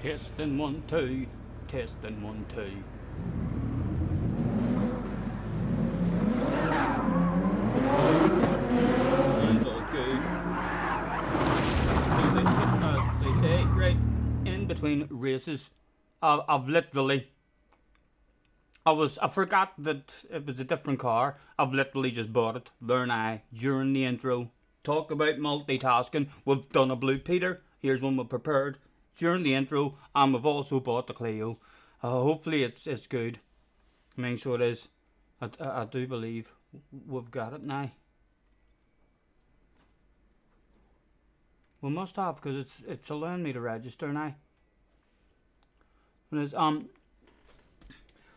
Testing 1 2, testing 1 2. Sounds all good. Do this shit as they say, right in between races. I've literally, I forgot that it was a different car. I've literally just bought it there now during the intro. Talk about multitasking. We've done a Blue Peter. Here's one we prepared during the intro, and we've also bought the Clio. Hopefully it's good. I mean, so it is. I do believe we've got it now. We must have, because it's allowing me to register now. It is,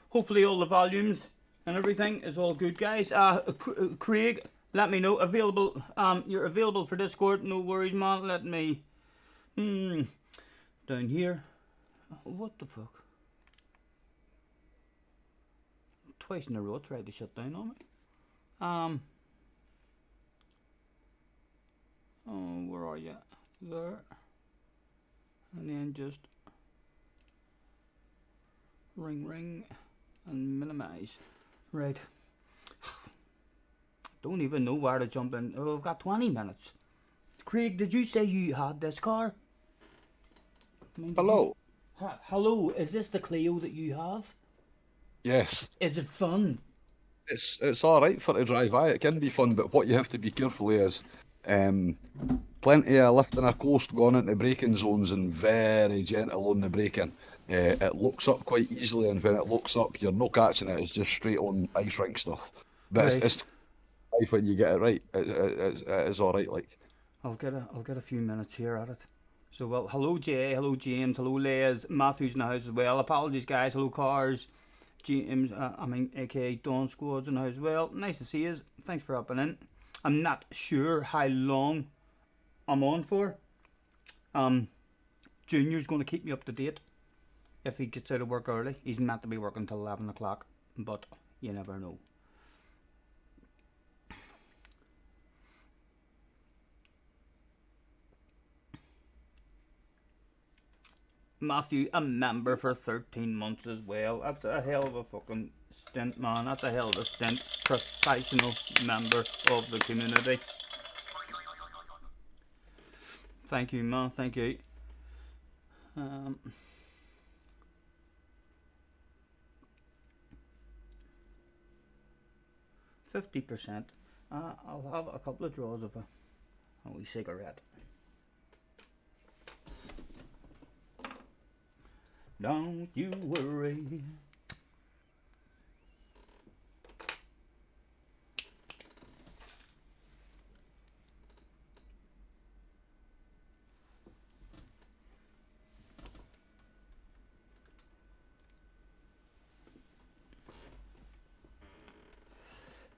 hopefully all the volumes and everything is all good, guys. Craig, let me know. Available. You're available for Discord. No worries, man. Let me. Down here. What the fuck? Twice in a row tried to shut down on me. Oh, where are you? There. And then just ring and minimize. Right. Don't even know where to jump in. Oh, I've got 20 minutes. Craig, did you say you had this car? I mean, Hello. Hello, is this the Clio that you have? Yes. Is it fun? It's all right for to drive. It can be fun, but what you have to be careful of is plenty of lifting a coast going into braking zones and very gentle on the braking. It looks up quite easily, and when it looks up, you're not catching it. It's just straight on ice rink stuff. But Right. it's life when you get it right. It is all right. Like I'll get a few minutes here at it. So, well, hello Jay, hello James, hello Les, Matthew's in the house as well. Apologies, guys. Hello Cars, James. AKA Dawn Squad's in the house as well. Nice to see you. Thanks for hopping in. I'm not sure how long I'm on for. Junior's going to keep me up to date if he gets out of work early. He's meant to be working till 11 o'clock, but you never know. Matthew, a member for 13 months as well. That's a hell of a fucking stint, man. That's a hell of a stint. Professional member of the community. Thank you, man. Thank you. 50%. I'll have a couple of draws of a wee cigarette. Don't you worry.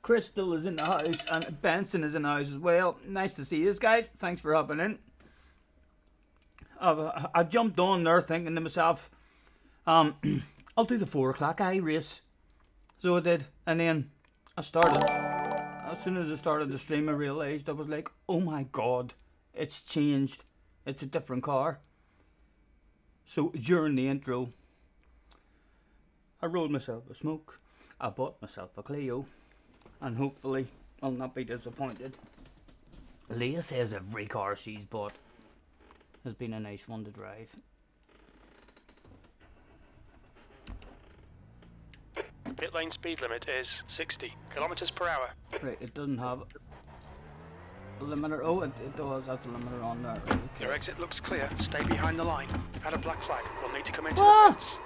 Crystal is in the house and Benson is in the house as well. Nice to see you guys. Thanks for hopping in. I jumped on there thinking to myself, I'll do the 4 o'clock race. So I did, and then I started. As soon as I started the stream, I realised I was like, oh my god, it's changed. It's a different car. So during the intro, I rolled myself a smoke. I bought myself a Clio, and hopefully I'll not be disappointed. Leah says every car she's bought has been a nice one to drive. Pit lane speed limit is 60 kilometers per hour. Right, it doesn't have a limiter. Oh, it does have a limiter on there. Right, okay. Your exit looks clear. Stay behind the line. You've had a black flag. We'll need to come into Ah! the fence.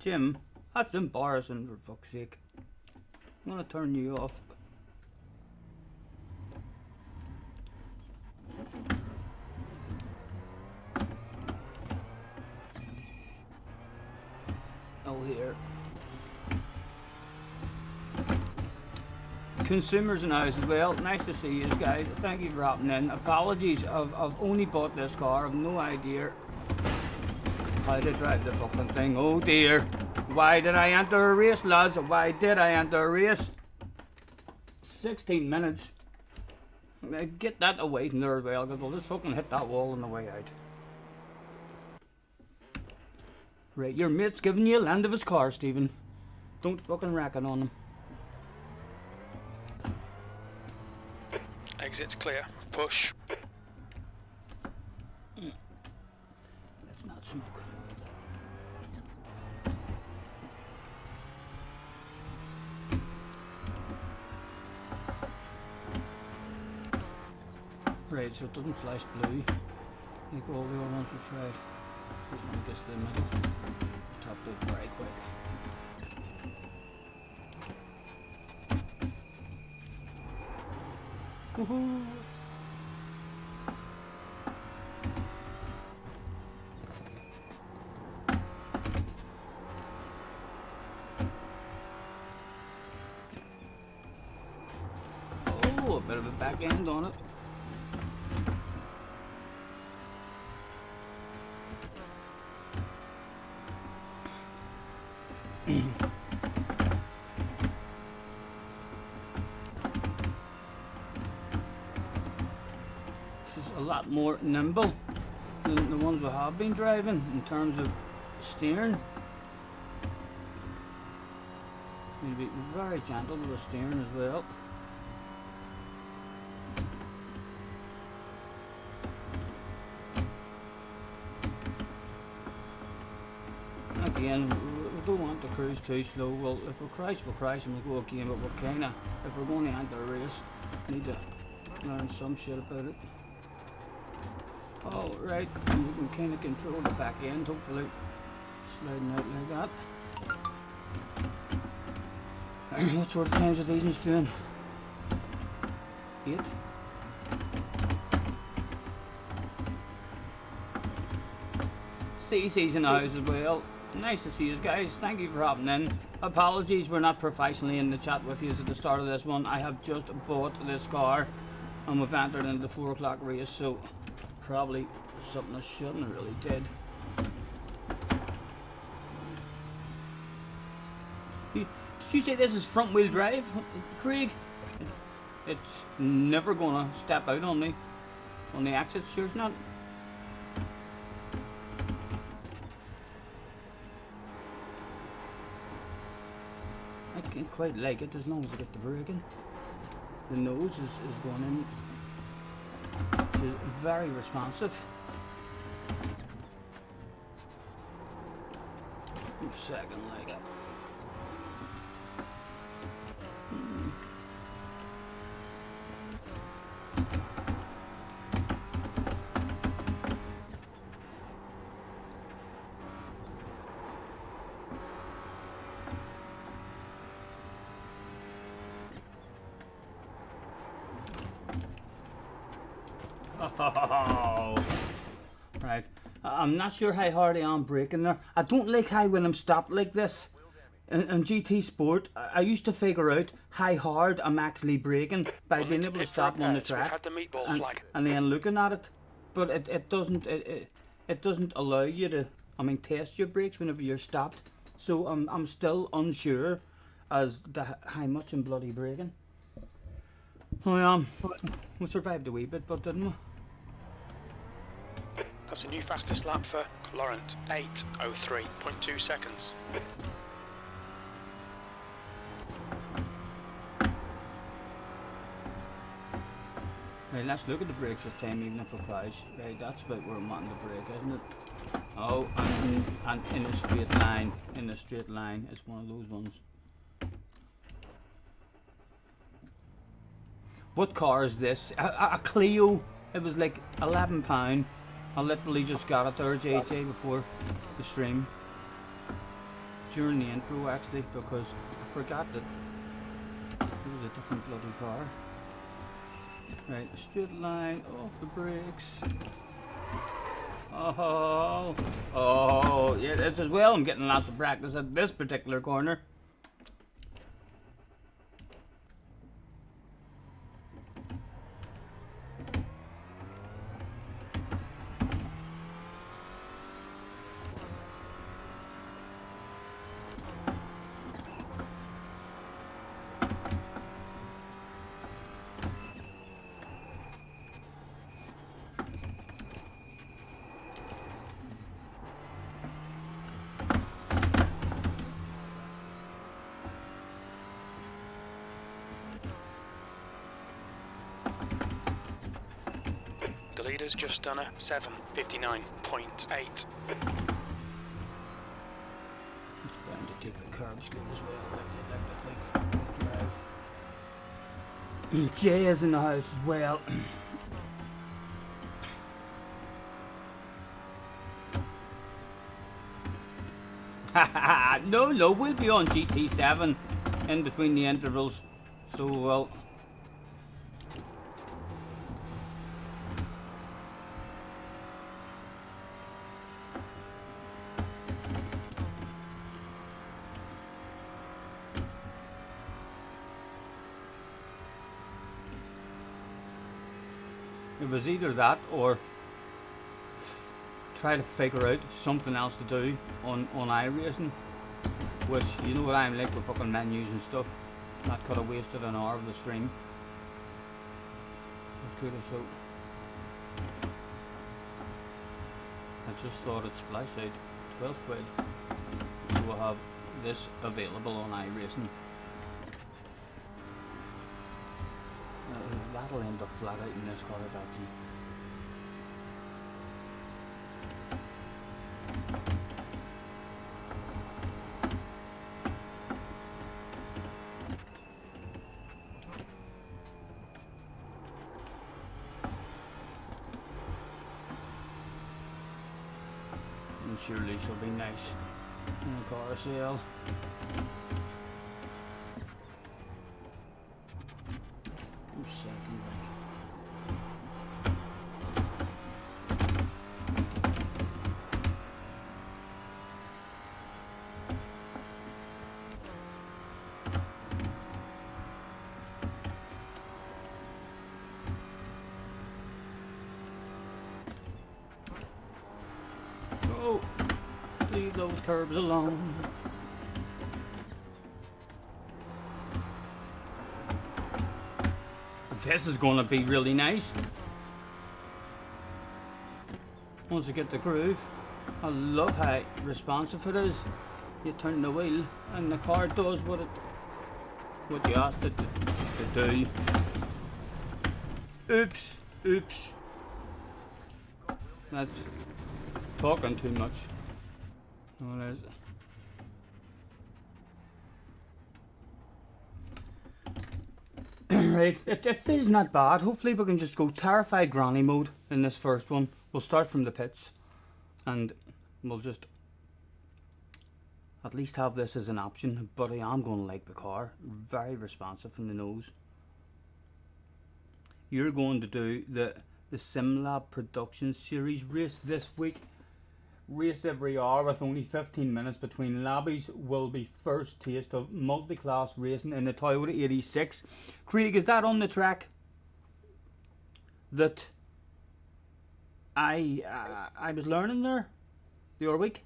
Jim, that's embarrassing for fuck's sake. I'm gonna turn you off. Oh, here. Consumers in house as well. Nice to see you guys. Thank you for hopping in. Apologies, I've only bought this car. I've no idea how to drive the fucking thing. Oh dear. Why did I enter a race, lads? Why did I enter a race? 16 minutes. Get that away from there as well, because I'll just fucking hit that wall on the way out. Right, your mate's giving you a land of his car, Stephen. Don't fucking rack it on him. Exit's clear. Push. Let's not smoke. Right, so it doesn't flash blue like all the other ones we tried. Just want to get to the middle. Top it very quick. Woohoo! Oh, a bit of a back end on it. A lot more nimble than the ones we have been driving in terms of steering. Need to be very gentle with the steering as well. Again, we don't want to cruise too slow. Well, if we crash, we'll crash and we'll go again, but we're kinda, if we're going to enter a race, we need to learn some shit about it. Oh, right, and you can kind of control the back end, hopefully, sliding out like that. What sort of times are these ones doing? 8? CC's in the house as well. Nice to see you guys, thank you for hopping in. Apologies, we're not professionally in the chat with you at the start of this one. I have just bought this car and we've entered into the 4 o'clock race, so probably something I shouldn't have really did. Did you say this is front wheel drive, Craig? It's never gonna step out on me on the exit, sure it's not. I can't quite like it as long as I get the braking. The nose is going in. Is very responsive. Second leg. Oh, right. I'm not sure how hard I am braking there. I don't like how when I'm stopped like this. In GT Sport, I used to figure out how hard I'm actually braking by being able to stop on the track and then looking at it. but it doesn't allow you to, I mean, test your brakes whenever you're stopped. So I'm still unsure as to how much I'm bloody braking. We survived a wee bit, but didn't we? That's a new fastest lap for Laurent, 8:03.2 seconds. Right, let's look at the brakes this time, even if we crash. Right, that's about where I'm wanting to brake, isn't it? Oh, and in a straight line. In a straight line. It's one of those ones. What car is this? A Clio. It was like £11. I literally just got it there, JJ, before the stream. During the intro, actually, because I forgot that it was a different bloody car. Right, straight line, off the brakes. Oh, yeah, it's as well. I'm getting lots of practice at this particular corner. The leader's just done a 7:59.8. It's bound to take the curbs good as well, like the thing drive. Jay is in the house as well. No, we'll be on GT7 in between the intervals, so well. It was either that or try to figure out something else to do on iRacing, which, you know what I'm like with fucking menus and stuff. That could have wasted an hour of the stream. It could have, so I just thought it'd splash out 12 quid, so we'll have this available on iRacing. That'll end up flat out in this car, actually. And surely she'll be nice in the car sale. Second, oh, leave those curbs alone. This is going to be really nice. Once you get the groove, I love how responsive it is. You turn the wheel and the car does what you asked it to do. Oops. That's talking too much. Oh, there's right, it feels not bad. Hopefully we can just go terrified granny mode in this first one. We'll start from the pits and we'll just at least have this as an option. But I am going to like the car. Very responsive in the nose. You're going to do the SimLab Production Series race this week. Race every hour with only 15 minutes between lobbies will be first taste of multi-class racing in the Toyota 86. Craig, is that on the track that I was learning there the other week.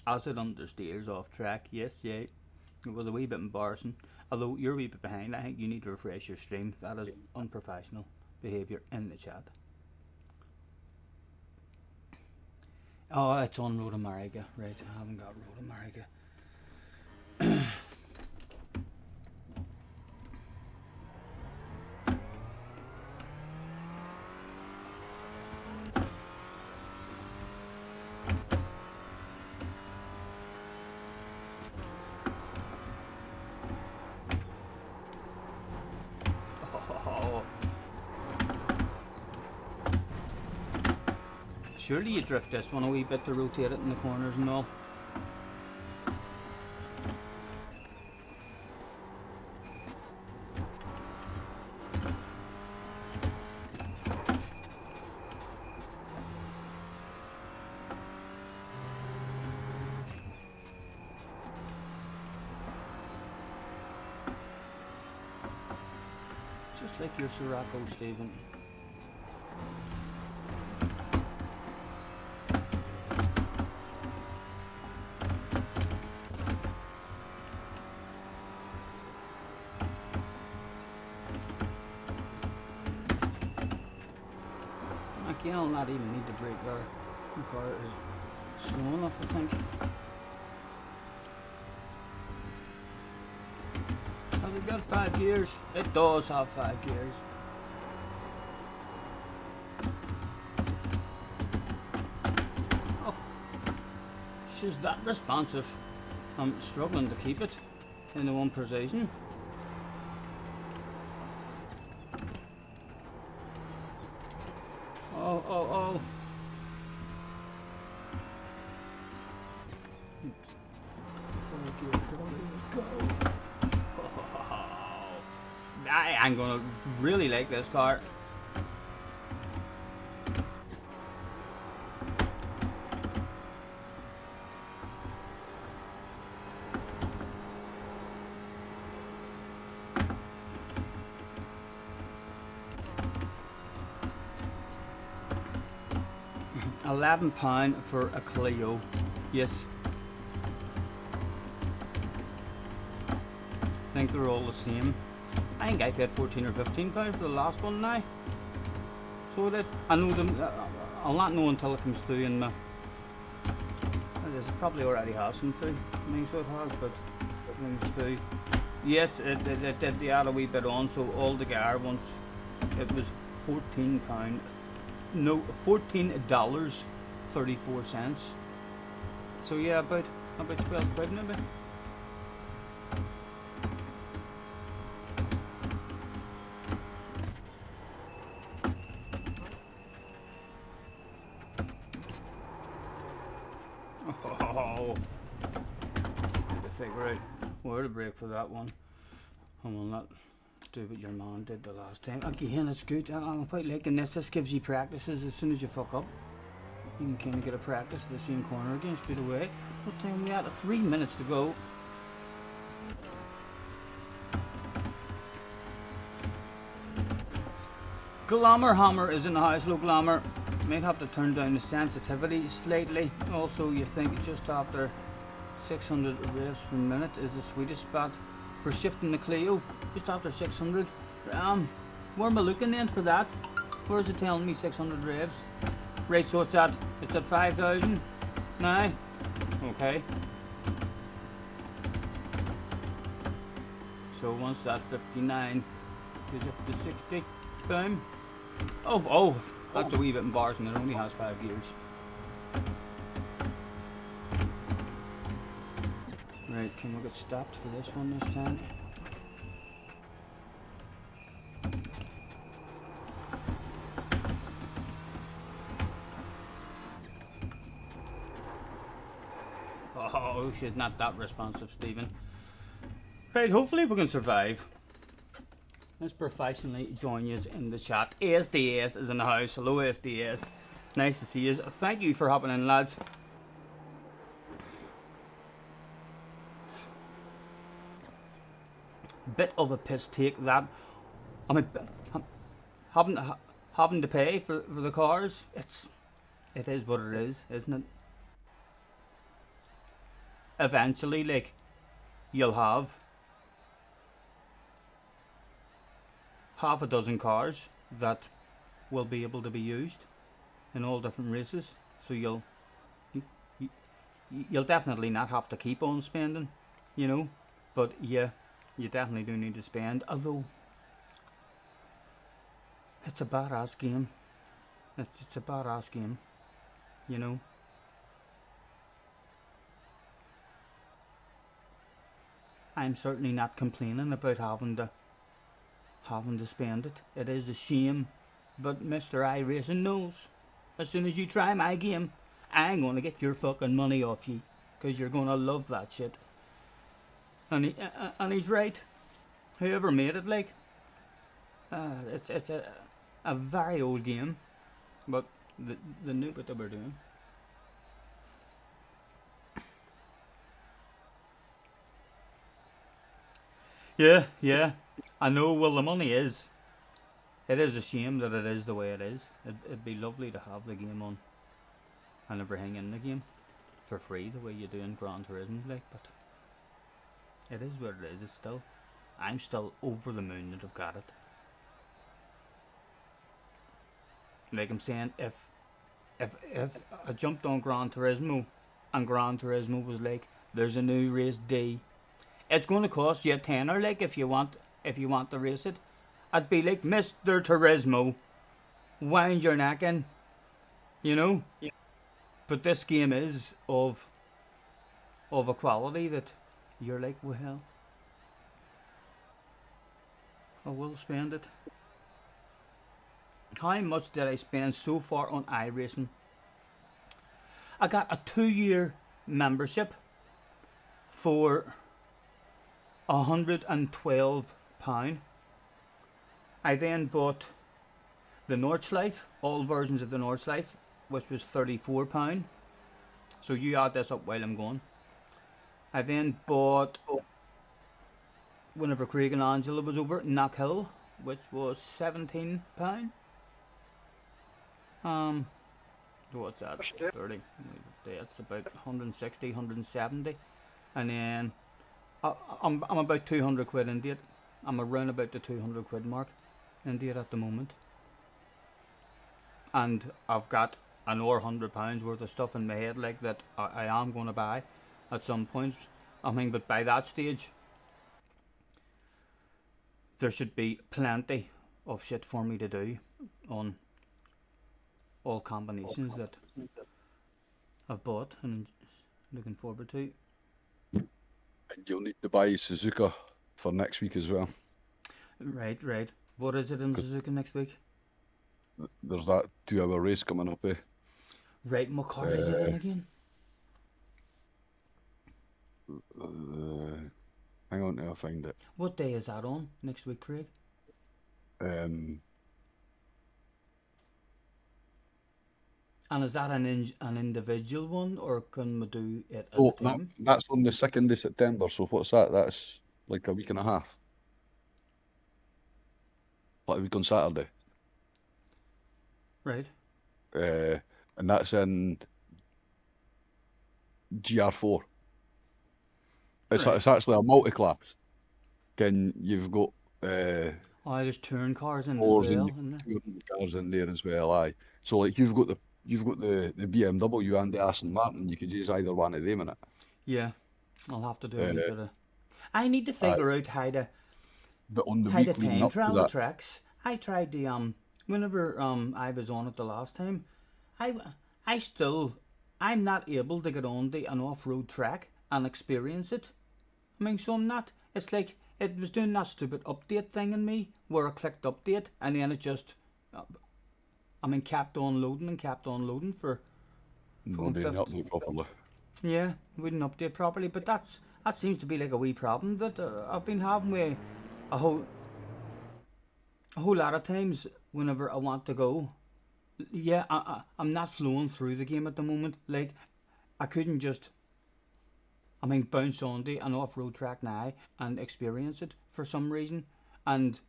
As it understeers off track, yes, yeah. It was a wee bit embarrassing. Although you're a wee bit behind, I think you need to refresh your stream. That is unprofessional behaviour in the chat. Oh, it's on Road America. Right, I haven't got Road America. Surely you drift this one a wee bit to rotate it in the corners and all. Just like your Sirocco, Stephen. I'll not even need to brake there. The car is slow enough, I think. Has it got 5 gears? It does have 5 gears. Oh, she's that responsive. I'm struggling to keep it in the one position. Oh. I'm gonna really like this car. £11 for a Clio. Yes. I think they're all the same. I think I paid £14 or £15 for the last one now. So that I know them. I'll not know until it comes through in my. It probably already has come through. I mean, so it has, but it comes through. Yes, it did. They add a wee bit on, so all the gear once it was £14. No, $14.34. So yeah, about 12 quid maybe. Oh, need to figure out where to brake for that one. I will not do what your man did the last time. Again, it's good. I'm quite liking this. This gives you practices as soon as you fuck up. You can kind of get a practice at the same corner again straight away. What time are we at? 3 minutes to go. Glamour Hammer is in the house. Low Glamour. Might have to turn down the sensitivity slightly. Also, you think just after 600 revs per minute is the sweetest spot for shifting the Clio. Just after 600. Where am I looking then for that? Where is it telling me 600 revs? Right, so it's at 5,000 now. Okay. So once that 59 goes up to 60, boom. Oh, that's a wee bit embarrassing. It only has 5 gears. Right, can we get stopped for this one this time? Oh shit, not that responsive, Stephen. Right, hopefully we can survive. Let's professionally join you in the chat. ASDS is in the house. Hello ASDS. Nice to see you. Thank you for hopping in, lads. bit of a piss take that. I mean, having having to pay for the cars. It is what it is, isn't it? Eventually, like, you'll have half a dozen cars that will be able to be used in all different races. So you, you'll definitely not have to keep on spending, you know. But yeah, you definitely do need to spend. Although it's a badass game. It's a badass game, you know. I'm certainly not complaining about having to spend it. It is a shame, but Mr. iRacing knows. As soon as you try my game, I'm gonna get your fucking money off you, cause you're gonna love that shit. And he's right. Whoever made it, like, it's a very old game, but they knew what they were doing. Yeah, I know. Well, the money is. It is a shame that it is the way it is. It'd be lovely to have the game on and everything in the game for free, the way you do in Gran Turismo, like. But it is what it is. It's still. I'm still over the moon that I've got it. Like I'm saying, if I jumped on Gran Turismo and Gran Turismo was like, there's a new race D, it's going to cost you a tenner, like, if you want to race it. I'd be like, Mr. Turismo, wind your neck in, you know. Yeah. But this game is of a quality that you're like, well, I will spend it. How much did I spend so far on iRacing? I got a 2-year membership for £112. I then bought the Nordschleife, all versions of the Nordschleife, which was £34. So you add this up while I'm going. I then bought, whenever Craig and Angela was over, Knockhill, which was £17. What's that? 30. That's about 160, 170. And then I'm about 200 quid into it. I'm around about the 200 quid mark into it at the moment. And I've got another £100 worth of stuff in my head, like, that I am going to buy at some point. I mean, but by that stage, there should be plenty of shit for me to do on all combinations that I've bought and looking forward to. And you'll need to buy Suzuka for next week as well. Right. What is it in Suzuka next week? There's that 2-hour race coming up, eh? Right, what cars is it in again? Hang on till I find it. What day is that on next week, Craig? And is that an individual one, or can we do it as a team? That's on the 2nd of September, so what's that? That's like a week and a half. Like a week on Saturday. Right. And that's in GR4. It's actually a multi-class. Then you've got there's touring cars in as cars well, and isn't there? touring cars in there as well. Aye. So like you've got the BMW and the Aston Martin. You could use either one of them in it. Yeah, I'll have to do a wee bit of. I need to figure out how to time trial the tracks. I tried the whenever I was on it the last time, I'm not able to get on an off-road track and experience it. I mean, so I'm not. It's like it was doing that stupid update thing in me where I clicked update and then it just, kept on loading for. No, didn't update properly. Yeah, wouldn't update properly, but that seems to be like a wee problem that I've been having with a whole lot of times whenever I want to go. Yeah, I'm not flowing through the game at the moment. Like, I couldn't just I mean, bounce onto an off-road track now and experience it for some reason, and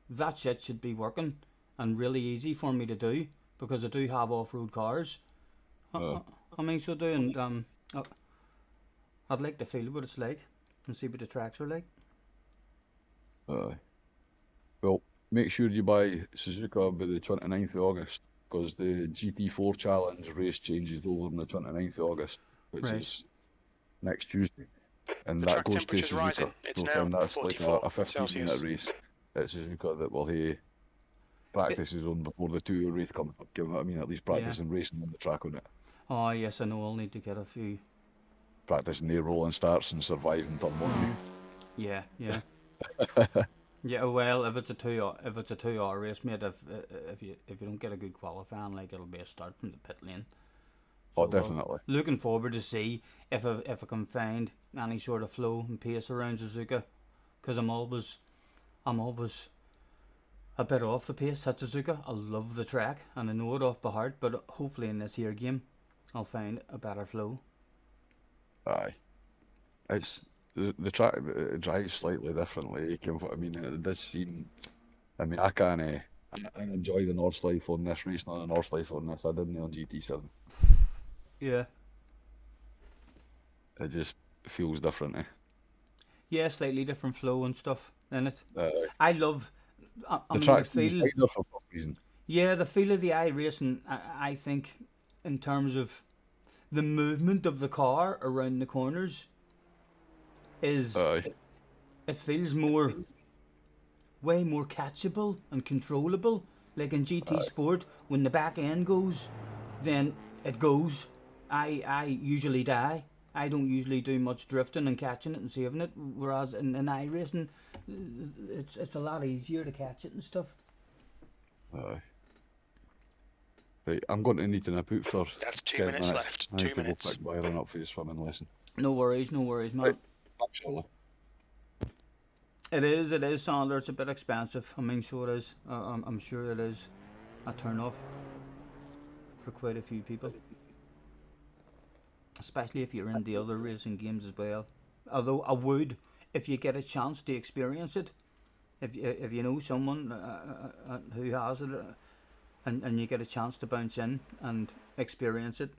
that shit should be working and really easy for me to do because I do have off-road cars. Uh, I mean, so do, and I'd like to feel what it's like and see what the tracks are like. well, make sure you buy Suzuka by the 29th of August because the GT4 Challenge race changes over on the 29th of August, which Right. is next Tuesday. And The that track goes to temperature's Suzuka. rising. It's So now from that's like 44 a 15-minute Celsius. race at Suzuka that will have practices on before the 2 hour race comes up. You know what I mean? At least practicing racing on the track on it. Oh yes, I know. I'll need to get a few. Practicing their rolling starts and surviving turn 1. Yeah, yeah. Yeah, well, if it's a 2 hour race, mate, if you don't get a good qualifying, like it'll be a start from the pit lane. Oh, So, definitely. looking forward to see if I can find any sort of flow and pace around Suzuka, because I'm always a bit off the pace at Suzuka. I love the track and I know it off by heart, but hopefully in this here game, I'll find a better flow. Aye. It's the track drives slightly differently. You know what I mean? It does seem. I mean, I can I enjoy the North life on this race, not the North life on this. I didn't on GT7. Yeah. It just feels different. Yeah, slightly different flow and stuff in it. Uh, I love. I the mean, the track feels feel. wider for some reason. Yeah, the feel of the iRacing. I think, in terms of the movement of the car around the corners, is Aye. it feels way more catchable and controllable. Like in GT Sport, when the back end goes, then it goes. I usually die. I don't usually do much drifting and catching it and saving it. Whereas in iRacing, it's a lot easier to catch it and stuff. Aye. Right, I'm going to need to nip out for That's 2 10 minutes minutes. left. I 2 need to go minutes. pick Byron up for his swimming lesson. No worries, man. Right. Actually. It is, Sander. It's a bit expensive. I mean, so it is. I'm sure it is a turn off for quite a few people, especially if you're in the other racing games as well. Although I would, if you get a chance to experience it, if you know someone who has it, and you get a chance to bounce in and experience it,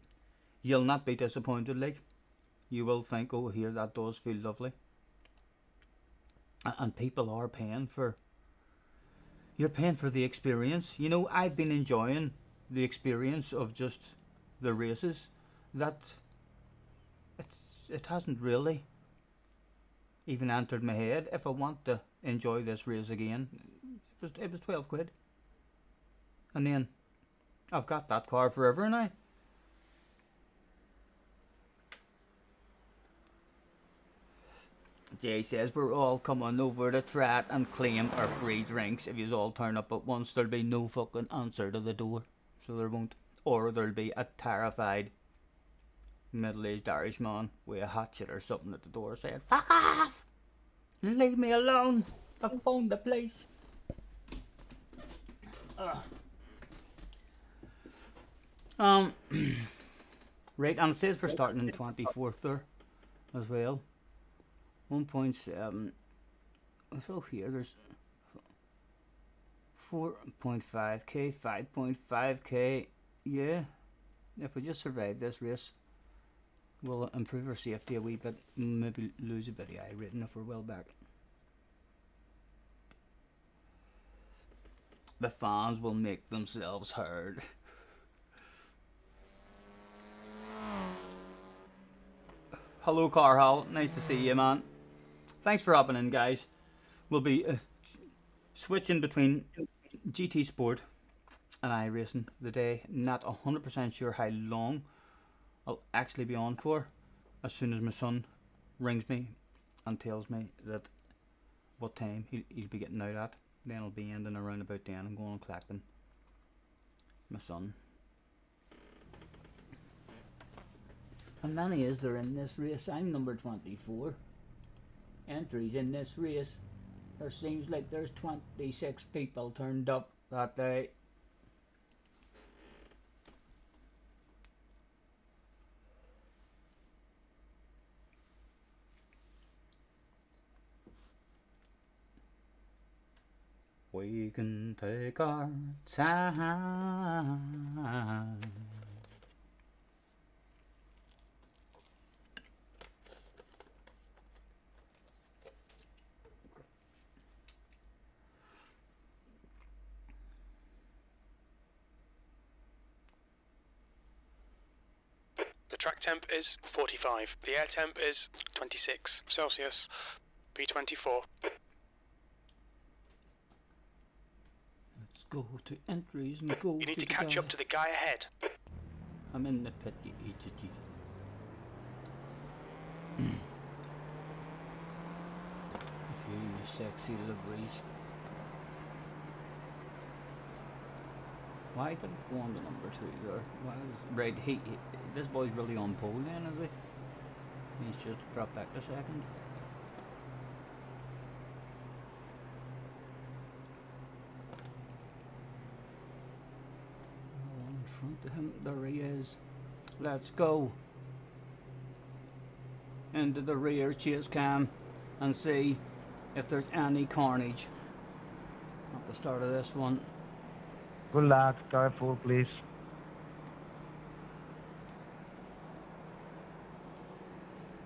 you'll not be disappointed. Like, you will think, oh, here, that does feel lovely. And people are paying for. You're paying for the experience. You know, I've been enjoying the experience of just the races. That it hasn't really even entered my head. If I want to enjoy this race again, it was 12 quid, and then I've got that car forever now. Jay says we're all coming over to try it and claim our free drinks. If you all turn up at once, there'll be no fucking answer to the door. So there won't. Or there'll be a terrified middle-aged Irishman with a hatchet or something at the door saying, "Fuck off! Leave me alone! I've phoned the police." Right, and it says we're starting in 24th there as well. 1.7. So here there's 4.5k, 5.5k. Yeah, if we just survive this race, we'll improve our safety a wee bit. Maybe lose a bit of iRating if we're well back. The fans will make themselves heard. Hello, Carhall. Nice to see you, man. Thanks for hopping in, guys. We'll be switching between GT Sport and iRacing today. Not 100% sure how long I'll actually be on for. As soon as my son rings me and tells me that what time he'll be getting out at, then I'll be ending around about then. I'm going and collecting my son. How many is there in this race? I'm number 24. Entries in this race. There seems like there's 26 people turned up that day. We can take our time. The track temp is 45. The air temp is 26 Celsius. B24. Let's go to entries and go You need to the catch guy. up to the guy ahead. I'm in the pit, you idiot. You sexy liveries. Why did it go on to number 2 there? Why is right? This boy's really on pole then, is he? He's just dropped back a second. One in front of him. There he is. Let's go into the rear chase cam and see if there's any carnage at the start of this one. Good luck, careful please.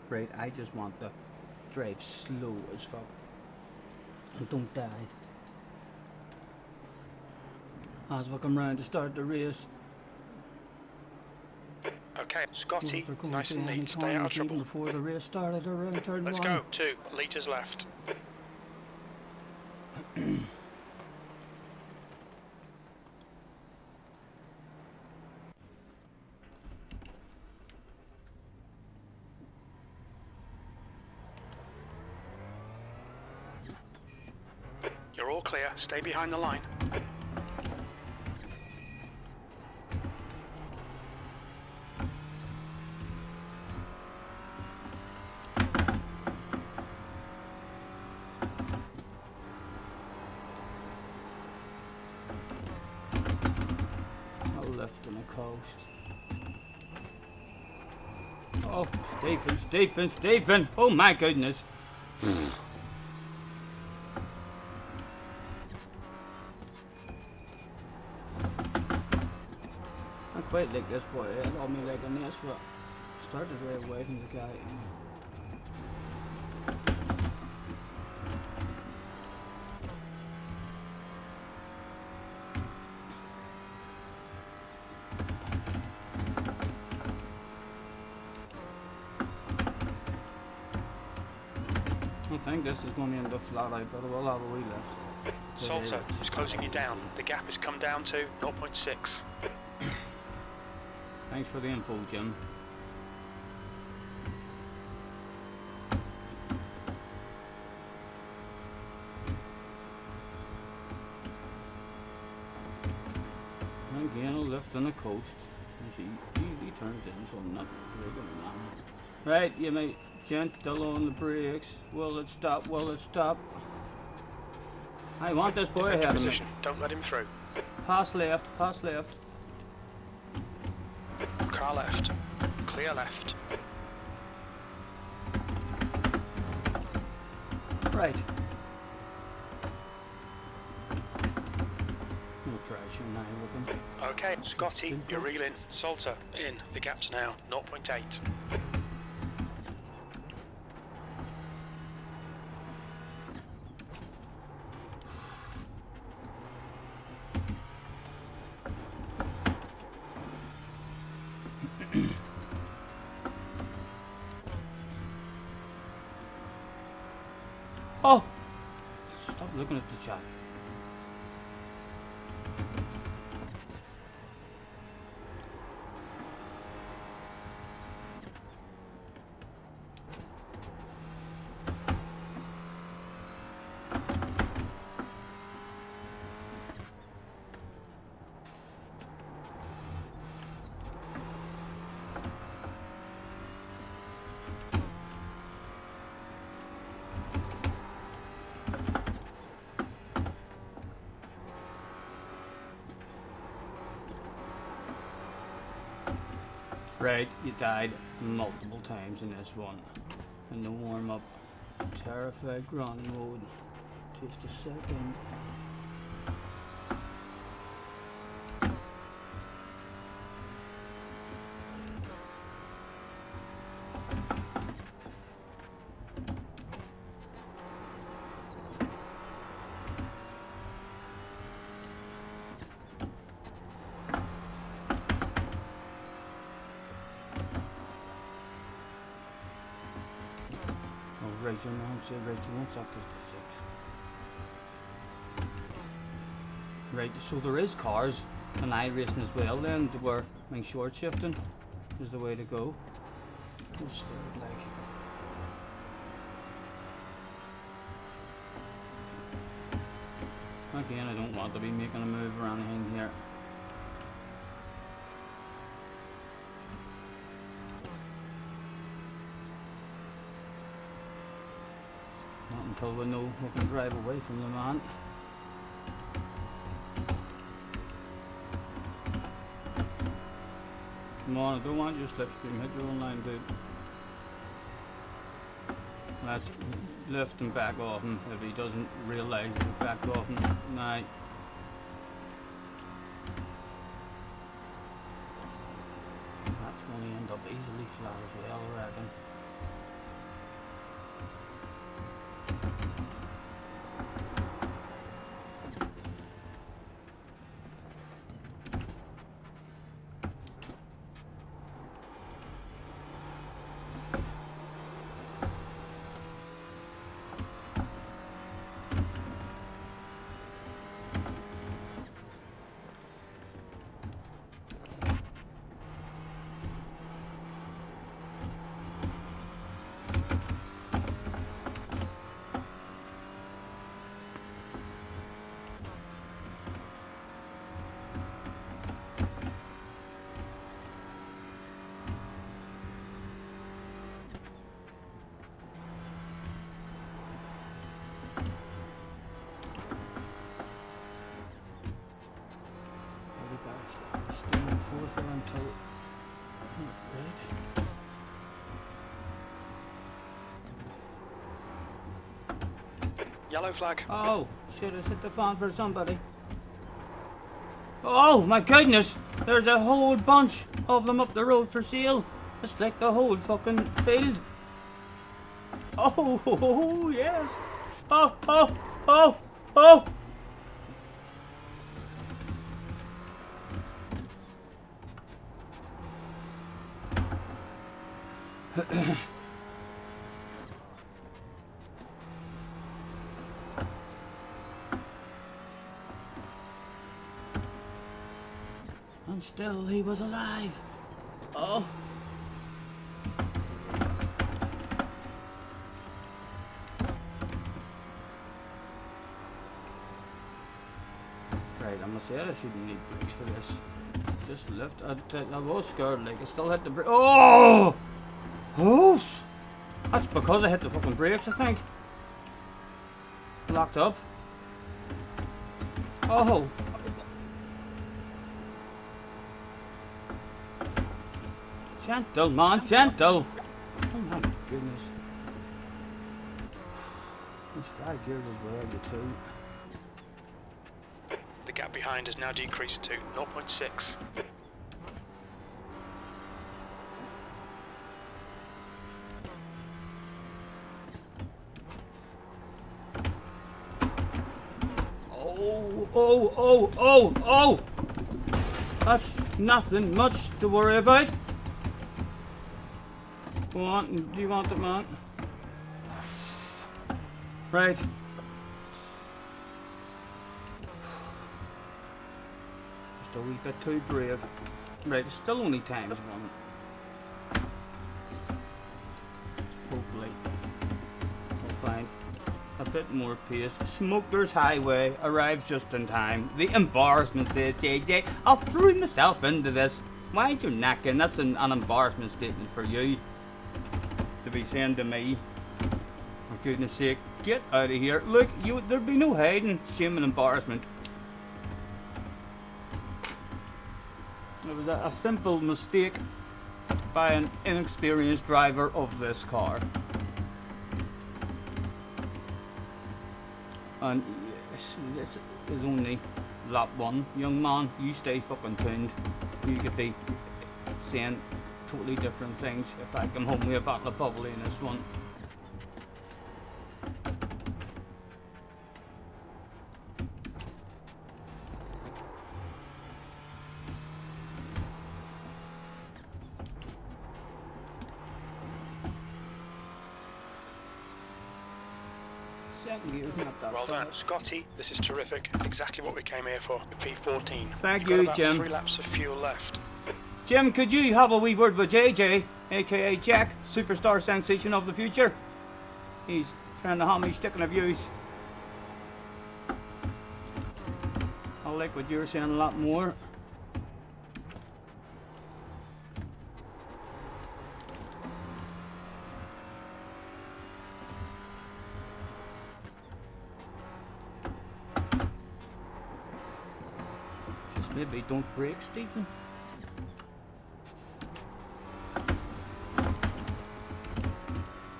Right, I just want to drive slow as fuck and don't die as we come round to start the race. Okay, Scotty, If there couldn't nice be and any neat, stay out of carnage even trouble. before the race started around turn Let's 1. go, 2 litres left. You're all clear, stay behind the line. A left on the coast. Oh, Stephen! Oh my goodness! I quite like this boy. It on me like a nest, but started right away from the guy. I think this is going to end up flat out, but we'll have a wee left. Salter is closing you down. The gap has come down to 0.6. Thanks for the info, Jim. Again, a lift on the coast. He turns in, so I'm not really going to mind. Right, you may gentle on the brakes. Will it stop? Will it stop? I want this boy ahead of me. Position. Don't let him through. Pass left, pass left. Car left. Clear left. Right. No pressure now with him. Okay, Scotty, you're reeling. Salter in. The gap's now 0.8. Oh! Stop looking at the chat. Right, you died multiple times in this one. In the warm-up. Terrified granny mode. Just a second. your mom said, right, you won't suck this to 6. Right, so there is cars and iRacing as well then, where short shifting is the way to go. Just like... Again, I don't want to be making a move or anything here. Not until we know we can drive away from the man. Come on, I don't want your slipstream, hit your own line, dude. Let's lift him back off him if he doesn't realise that we're back off him. Nah. That's going to end up easily flat as well, I reckon. Until Yellow flag. oh shit, I hit the phone for somebody. Oh my goodness, there's a whole bunch of them up the road for sale. It's like the whole fucking field. Oh, yes. Oh. And still he was alive. Oh. Right, I must say I shouldn't need brakes for this. Just lift. I was scared, like I still hit the brake. Oh! Oh! That's because I hit the fucking brakes, I think. Locked up. Oh! Gentle, man, gentle! Oh my goodness. There's 5 gears as well, you two. The gap behind has now decreased to 0.6. Oh! That's nothing much to worry about. Go on, do you want it, man? Right. Just a wee bit too brave. Right, it's still only times 1. Hopefully. We'll find a bit more pace. Smoker's Highway arrives just in time. The embarrassment, says JJ. I threw myself into this. Mind your necking. That's an embarrassment statement for you to be saying to me. For goodness sake, get out of here. Look, there'd be no hiding shame and embarrassment. It was a simple mistake by an inexperienced driver of this car. And this is only lap 1. Young man, you stay fucking tuned. You could be saying totally different things if I come home with a bottle of bubbly in this one. Second gear's not that Well bad. done. Scotty, this is terrific. Exactly what we came here for. P14. Thank You've you, got about Jim. 3 laps of fuel left. Jim, could you have a wee word with JJ, aka Jack, superstar sensation of the future? He's trying to have me sticking of views. I like what you're saying a lot more. Just maybe don't break, Stephen.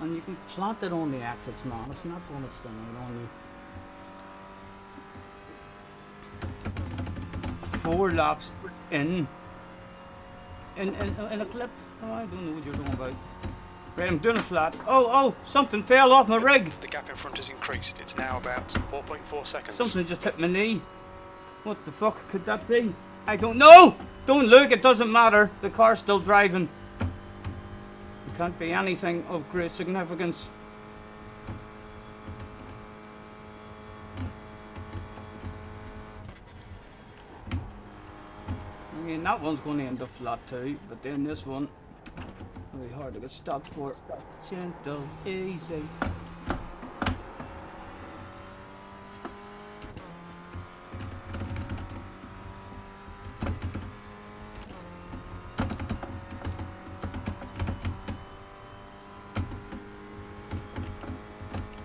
And you can plant it on the exits, man. It's not going to spin out on you. 4 laps in a clip. Oh, I don't know what you're talking about. Right, I'm doing a flat. Oh, something fell off my rig. The gap in front has increased. It's now about 4.4 seconds. Something just hit my knee. What the fuck could that be? I don't know. Don't look, it doesn't matter. The car's still driving. It can't be anything of great significance. I mean, that one's going to end up flat too, but then this one will be hard to get stopped for. Gentle, easy.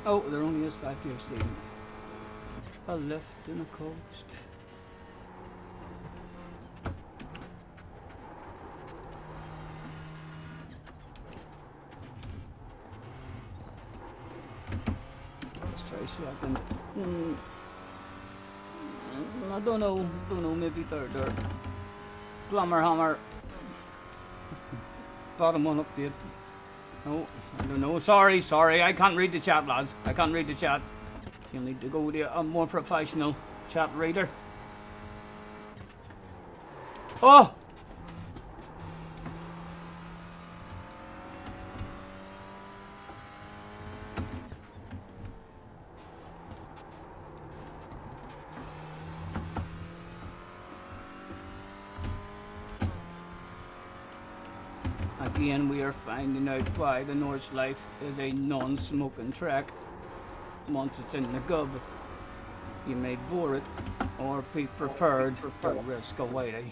Oh, there only is 5 gears leaving. A left and a coast. Let's try second. I don't know, maybe third or Glamour Hammer. Bottom one update. No, I don't know. Sorry, I can't read the chat, lads. I can't read the chat. You'll need to go to a more professional chat reader. Oh! Again, we are finding out why the North Life is a non-smoking track. Once it's in the gub, you may bore it or be prepared to risk a whitey.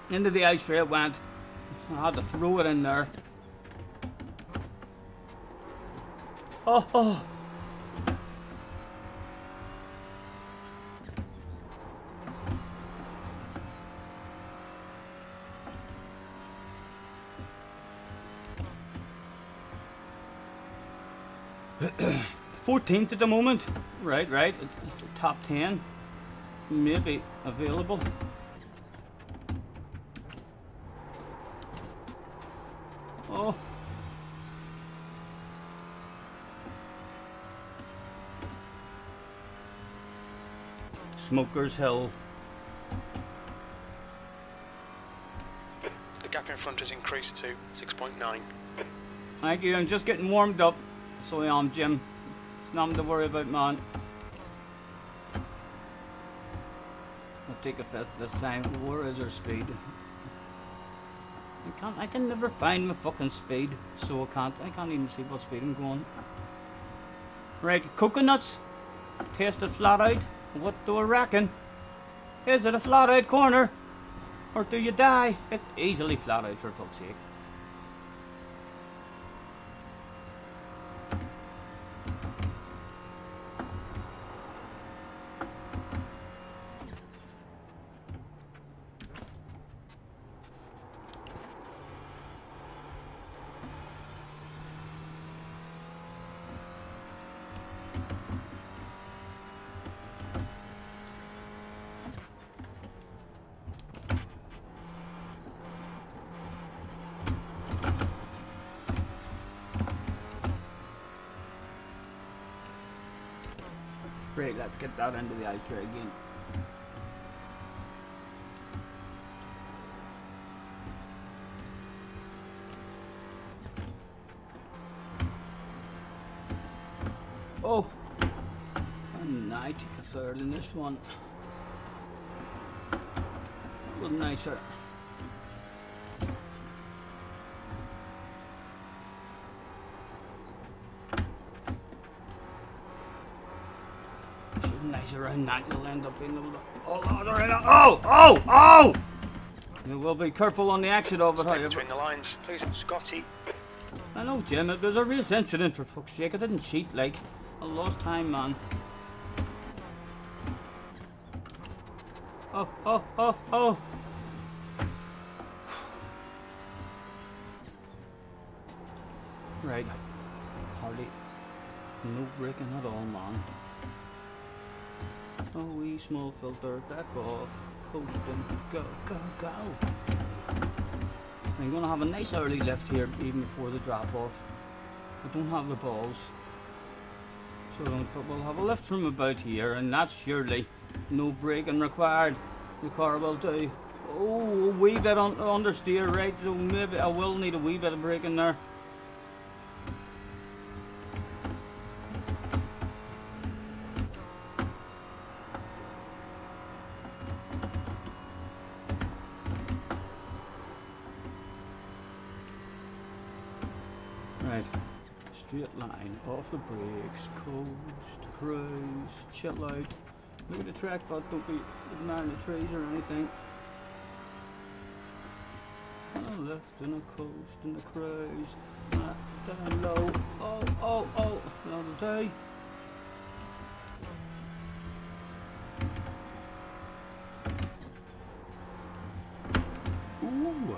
Into the ice tray it went. I had to throw it in there. Oh. 14th at the moment. Right. It's the top 10. Maybe available. Oh. Smoker's Hill. The gap in front has increased to 6.9. Thank you, I'm just getting warmed up. So I am, Jim. It's nothing to worry about, man. I'll take a 5th this time. Where is our speed? I can never find my fucking speed, so I can't even see what speed I'm going. Right, coconuts. Taste it flat out. What do I reckon? Is it a flat out corner? Or do you die? It's easily flat out, for fuck's sake. Right, let's get that into the ice tray again. Oh, and I take a third in this one. A little nicer. She's nice around that, you'll end up in the... Oh! You will be careful on the exit of it, Stay however. between the lines, please. Scotty. I know, Jim, it was a race incident, for fuck's sake. I didn't cheat, like. I lost time, man. Oh. Right. Hardly no braking at all, man. Oh, wee small filter, back off. Coasting. Go. I'm gonna have a nice early lift here, even before the drop off. I don't have the balls. But we'll have a lift from about here, and that's surely no braking required. The car will do. Oh, a wee bit understeer, right? So maybe I will need a wee bit of braking there. Right. Straight line, off the brakes, coast, cruise, chill out. Look at the track, but don't be ignoring the trees or anything. A left and a coast and a cruise. Down low. Oh. That'll do. Ooh.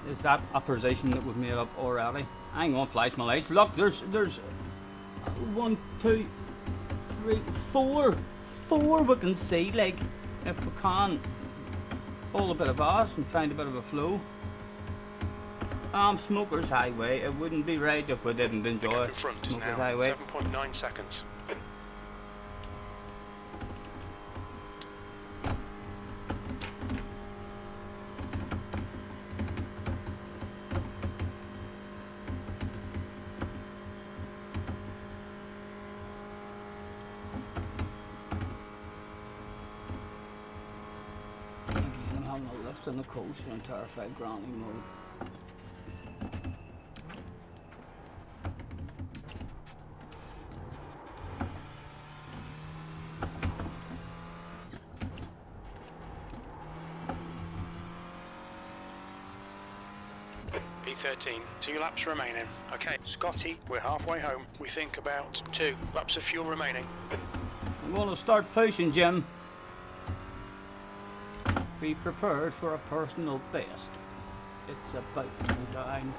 Is that a position that we've made up already? I ain't gonna flash my lights. Look, there's 1, 2, 3, 4 we can see, like, if we can hold a bit of us and find a bit of a flow. Smoker's Highway. It wouldn't be right if we didn't enjoy In front is Smoker's now Highway. 7.9 seconds. Again, I'm having a lift on the coast in terrified granny mode. P13, 2 laps remaining. Okay, Scotty, we're halfway home. We think about 2 laps of fuel remaining. I'm gonna start pushing, Jim. Be prepared for a personal best. It's about time.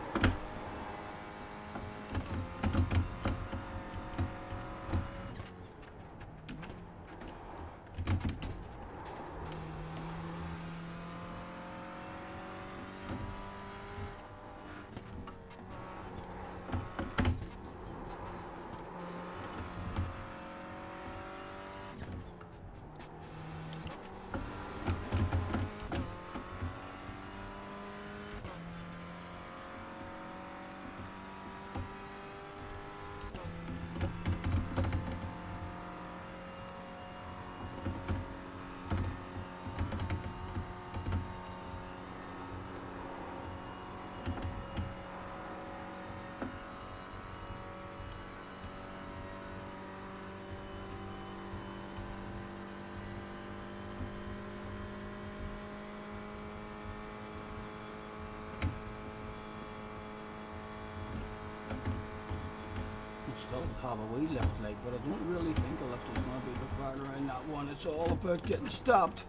Still have a wee lift, like, but I don't really think a lift is going to be required around that one. It's all about getting stopped.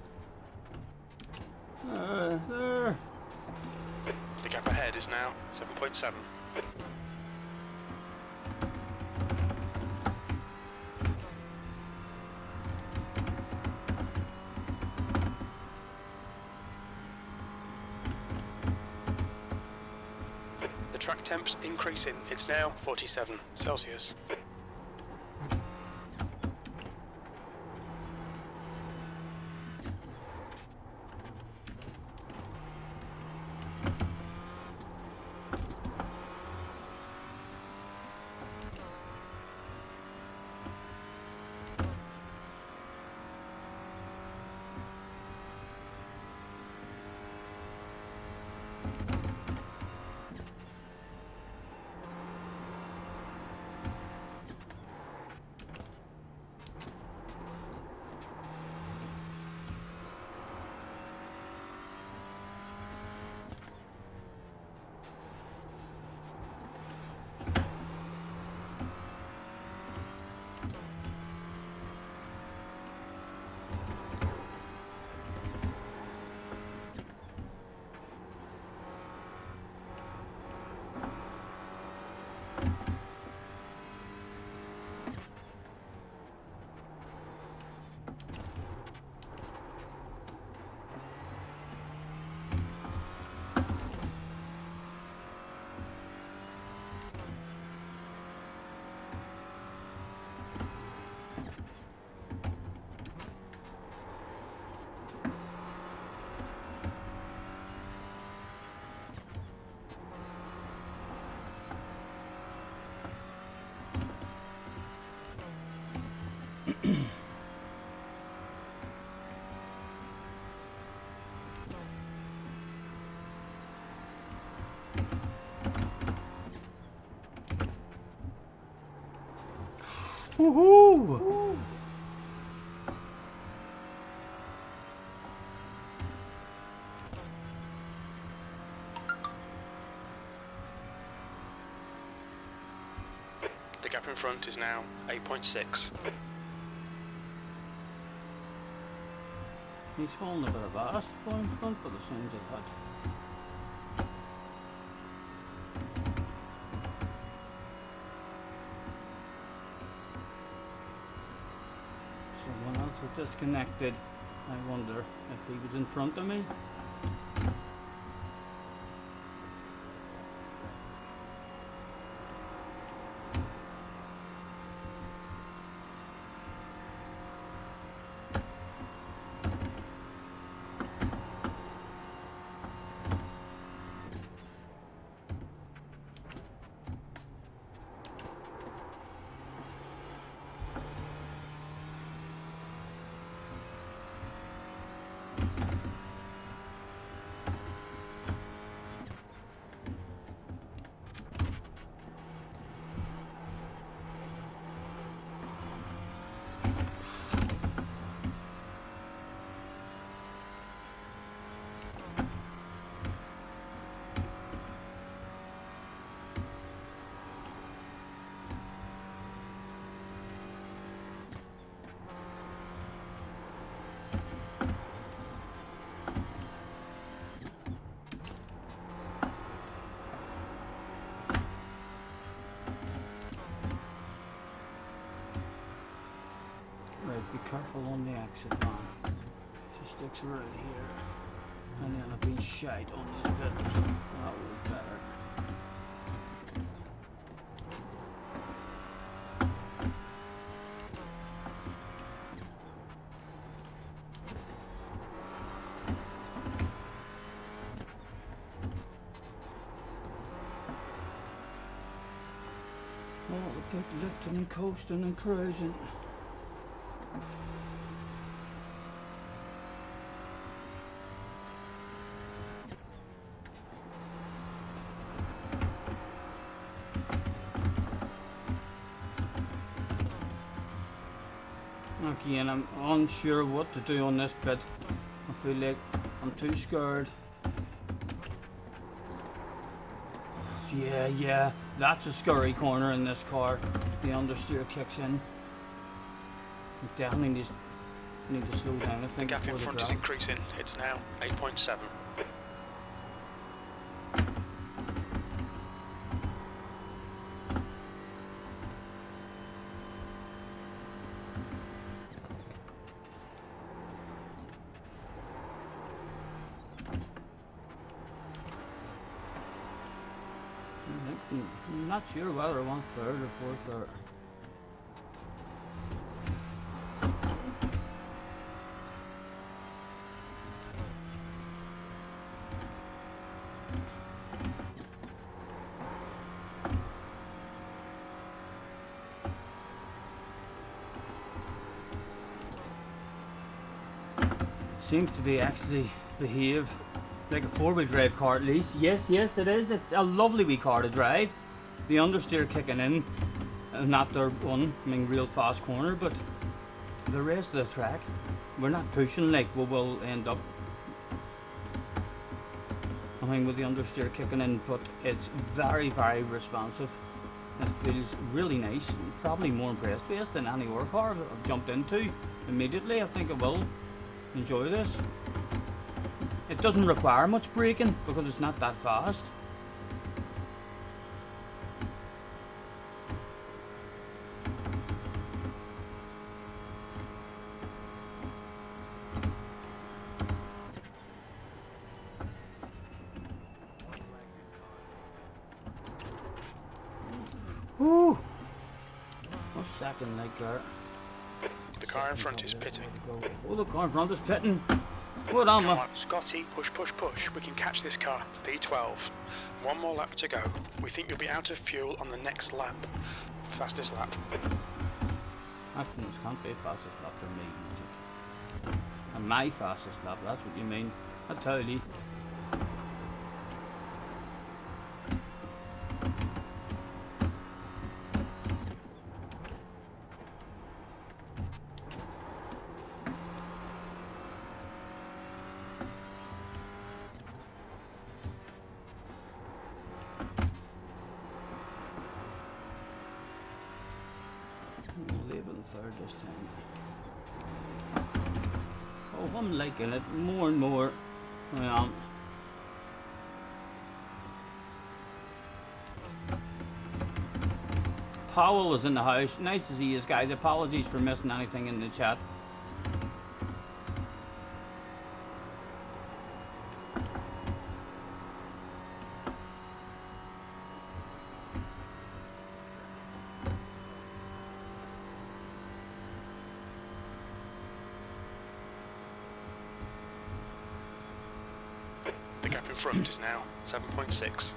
There. The gap ahead is now 7.7. The track temp's increasing. It's now 47 Celsius. Woohoo! The gap in front is now 8.6. He's holding a bit of ass in front by the sounds of that. Someone else was disconnected. I wonder if he was in front of me. Right, be careful on the exit, man. She sticks right here. And then I'll be shite on this bit. That would be better. Oh, the big lifting and coasting and cruising. Again, I'm unsure what to do on this bit. I feel like I'm too scared. Yeah, that's a scurry corner in this car. The understeer kicks in. I definitely need to slow down, I The think, gap in before the front is drop. increasing. It's now 8.7. I'm not sure whether I want third or fourth or... Seems to be actually behave like a four-wheel drive car at least. Yes, yes it is. It's a lovely wee car to drive. The understeer kicking in, not their one, I mean real fast corner, but the rest of the track, we're not pushing like we will end up. I mean with the understeer kicking in, but it's very, very responsive. It feels really nice. I'm probably more impressed with this than any other car I've jumped into immediately. I think I will enjoy this. It doesn't require much braking because it's not that fast. Ooh! A second like that. The car in front is pitting. Oh, the car in front is pitting. What on, Come man? on, Scotty, push, push, push. We can catch this car. P12. One more lap to go. We think you'll be out of fuel on the next lap. Fastest lap. Actually, this can't be fastest lap for me. Is it? And my fastest lap, that's what you mean. I tell you. Third this time. Oh, I'm liking it more and more. I am. Powell is in the house. Nice to see you guys. Apologies for missing anything in the chat. The gap in front is now 7.6.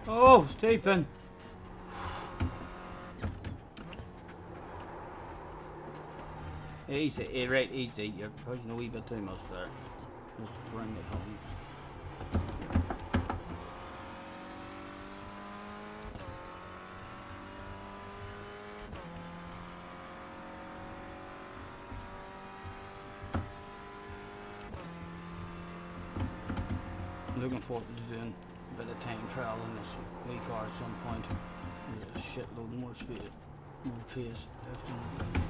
Oh, Stephen. Easy, right, easy. You're pushing a wee bit too much there. Just bring it home. Looking forward to doing a bit of time trial in this wee car at some point. With a shitload more speed, more pace, definitely.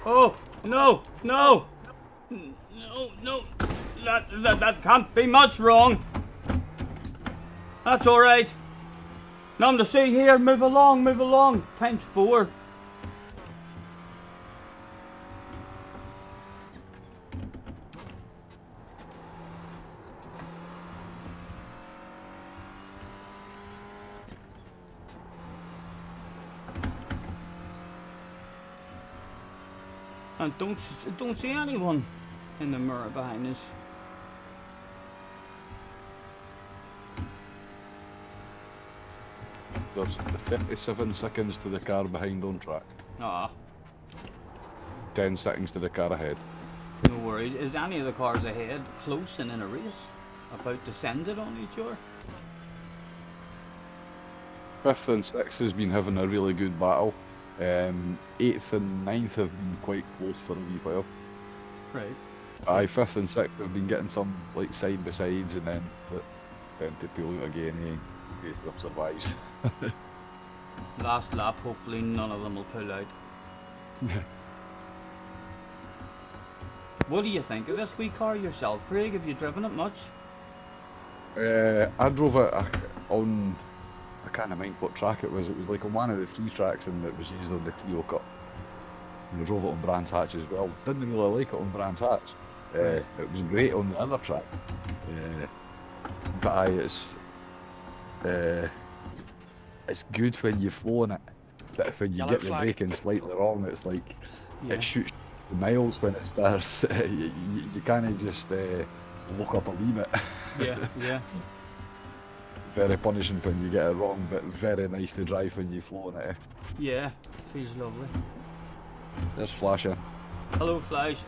Oh, no, no, no, no, that can't be much wrong. That's all right. Nothing to see here, move along, times 4. And don't see anyone in the mirror behind us. There's 37 seconds to the car behind on track. Ah, 10 seconds to the car ahead. no worries. Is any of the cars ahead close and in a race? About to send it on each other? 5th and 6th has been having a really good battle. 8th and 9th have been quite close for a wee while. Right. Aye, 5th and 6th have been getting some like side by sides, and then to pull out again. Both of them survives. Last lap, hopefully none of them will pull out. What do you think of this wee car yourself, Craig? Have you driven it much? I drove it on, I can't mind what track it was. It was like on one of the free tracks, and it was used on the Clio Cup. And I drove it on Brands Hatch as well. Didn't really like it on Brands Hatch. Right. It was great on the other track. But aye, it's good when you've flown it. But if when you Yellow get the flag. braking slightly wrong, it's like Yeah. it shoots the miles when it starts. You can't just look up a wee bit. Yeah, yeah. Very punishing when you get it wrong, but very nice to drive when you've flown it. Yeah, feels lovely. There's flashing. Hello, Flash.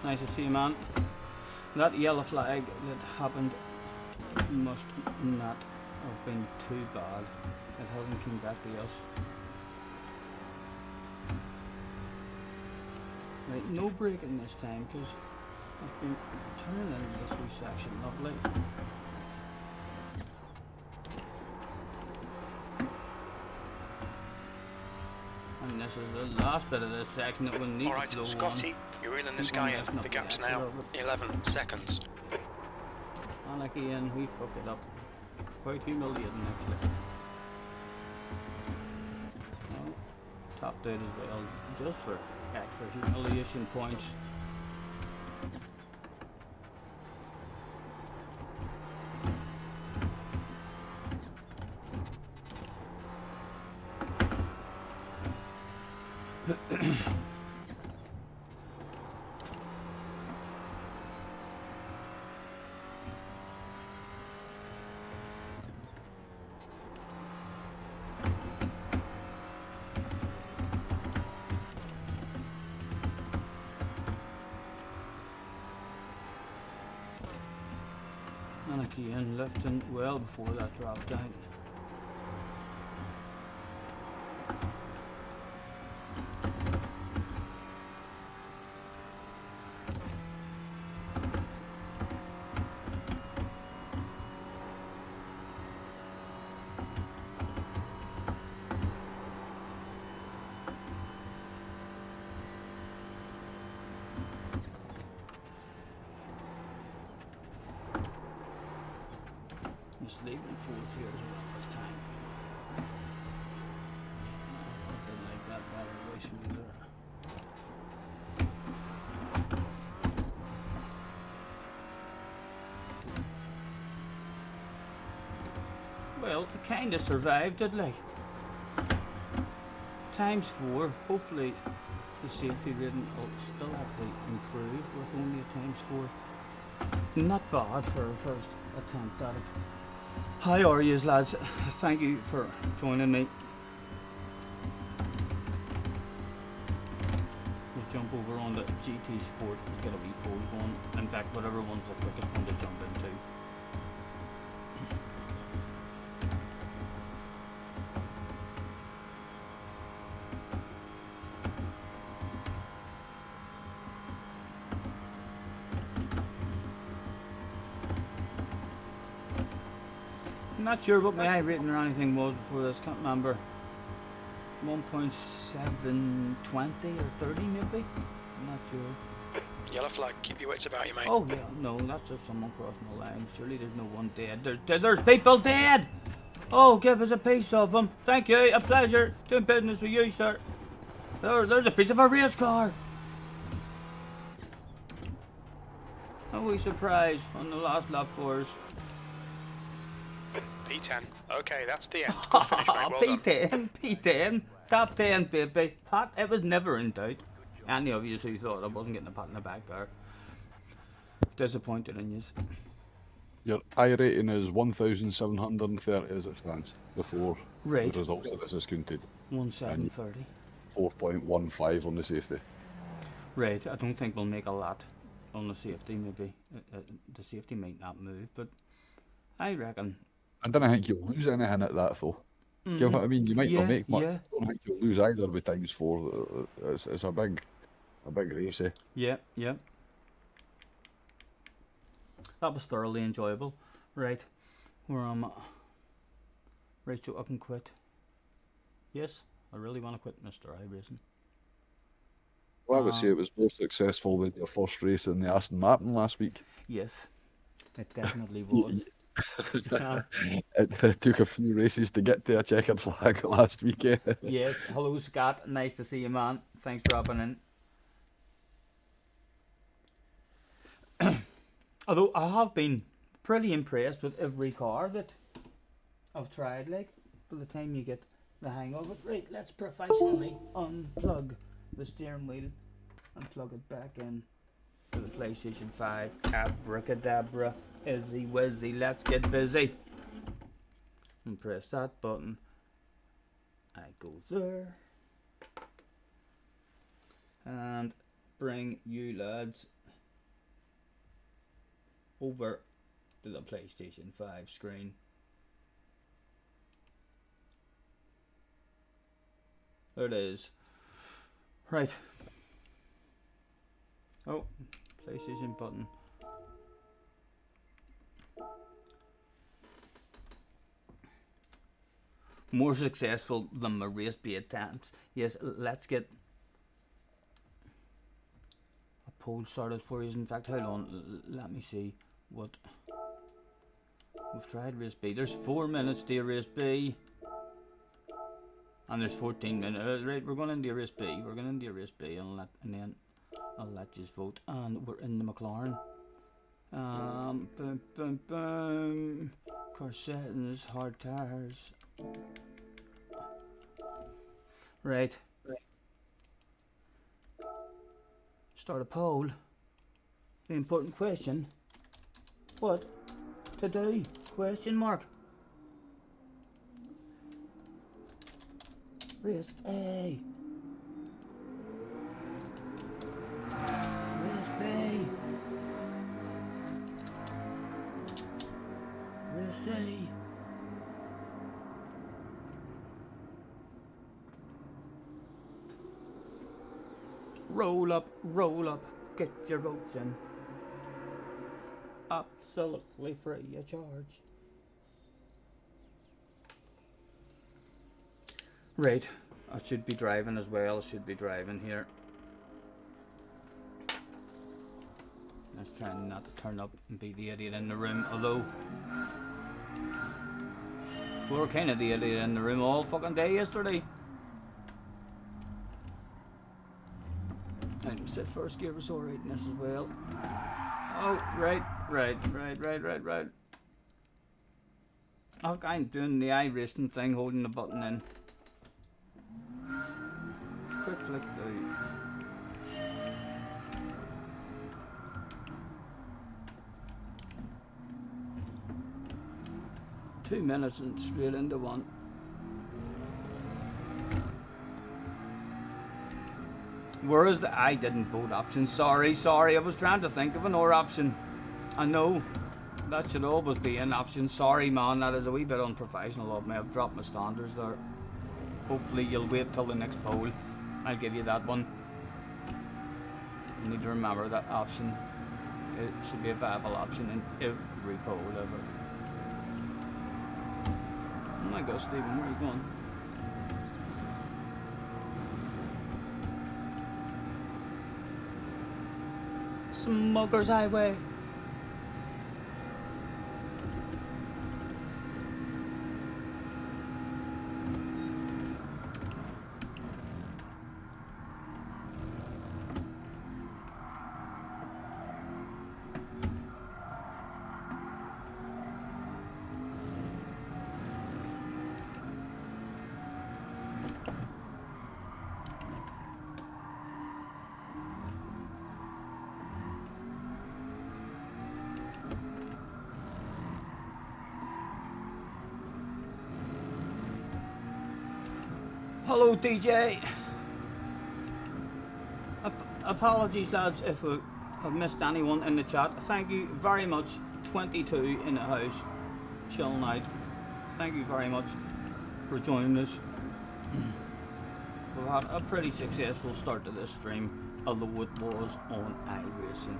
Nice to see you, man. That yellow flag that happened must not have been too bad. It hasn't come back to us. Right, no braking this time because I've been turning into this wee section. Lovely. And this is the last bit of this section that we'll need Alright, to flow Scotty, you're reeling this Keep on guy in. messing up The the gap's exit now of it. 11 seconds. on. And again, we fuck it up. Quite humiliating, actually. No, topped out as well, just for extra humiliation points. And again, lifting well before that drop down. Just leaving fourth here as well this time. I didn't like that better, way smoother. Well, it kinda survived, didn't it? ×4. Hopefully the safety rating will still actually improve with only a ×4. Not bad for a first attempt at it. How are you, lads? Thank you for joining me. We'll jump over on the GT Sport. We'll get a wee poll going. In fact, whatever one's the quickest one to jump into. I'm not sure what my I rating or anything was before this, can't remember. 1.720 or 30 maybe? I'm not sure. Yellow flag, keep your wits about you, mate. Oh yeah, no, that's just someone crossing the line. Surely there's no one dead. There's people dead! Oh, give us a piece of them. Thank you, a pleasure. Doing business with you, sir. There's a piece of a race car. Are we surprised on the last lap for us? P10. Okay, that's the end. Good finish, mate. Well done. P10, P10, top 10, baby. Pat, it was never in doubt. Any of you who thought I wasn't getting a pat in the back there. Disappointed in you. Your I rating is 1,730 as it stands before Right. the results of this is counted. 1730. 4.15 on the safety. Right, I don't think we'll make a lot on the safety, maybe. The safety might not move, but I reckon. I don't think you'll lose anything at that though. Do you know what I mean? You might not Yeah, make much. yeah. I don't think you'll lose either with ×4. It's a big race, eh? Yeah, yeah. That was thoroughly enjoyable. Right, where am I? Right, so I can quit. Yes, I really want to quit Mr. iRacing. Well, I would say it was more successful than your first race in the Aston Martin last week. Yes, it definitely was. It took a few races to get to a checkered flag last week. Eh? Yes, hello Scott, nice to see you, man. Thanks for dropping in. Although I have been pretty impressed with every car that I've tried, like, by the time you get the hang of it. Right, let's professionally unplug the steering wheel and plug it back in to the PlayStation 5. Abracadabra, izzy wizzy, let's get busy. And press that button. I go there. And bring you lads over to the PlayStation 5 screen. There it is. Right. Oh, PlayStation button. More successful than my race bait attempts. Yes, let's get a poll started for you. In fact, hold on. Let me see what we've tried race B. There's 4 minutes to race B. And there's 14 minutes. Right, we're going into race B. We're going into race B, and then I'll let you vote. And we're in the McLaren. Boom, boom, boom. Car settings, hard tires. Right. Start a poll. The important question. What to do? Question mark. Race A. Race B. Race C. Roll up, get your votes in. Absolutely free of charge. Right, I should be driving as well, I should be driving here. Let's try not to turn up and be the idiot in the room, although we were kind of the idiot in the room all fucking day yesterday. I said first gear was alright in this as well. Oh, right. Oh, I'm doing the iRacing thing, holding the button in. Quick flick through. Two minutes and straight into one. Where is the I didn't vote option? Sorry, I was trying to think of another option. I know that should always be an option. Sorry man, that is a wee bit unprofessional of me. I've dropped my standards there. Hopefully you'll wait till the next poll. I'll give you that one. You need to remember that option. It should be a viable option in every poll ever. Oh my god, Stephen, where are you going? Smokers Highway. Hello, DJ. Apologies, lads, if I've missed anyone in the chat. Thank you very much. 22 in the house, chilling out. Thank you very much for joining us. We've had a pretty successful start to this stream, although it was on iRacing.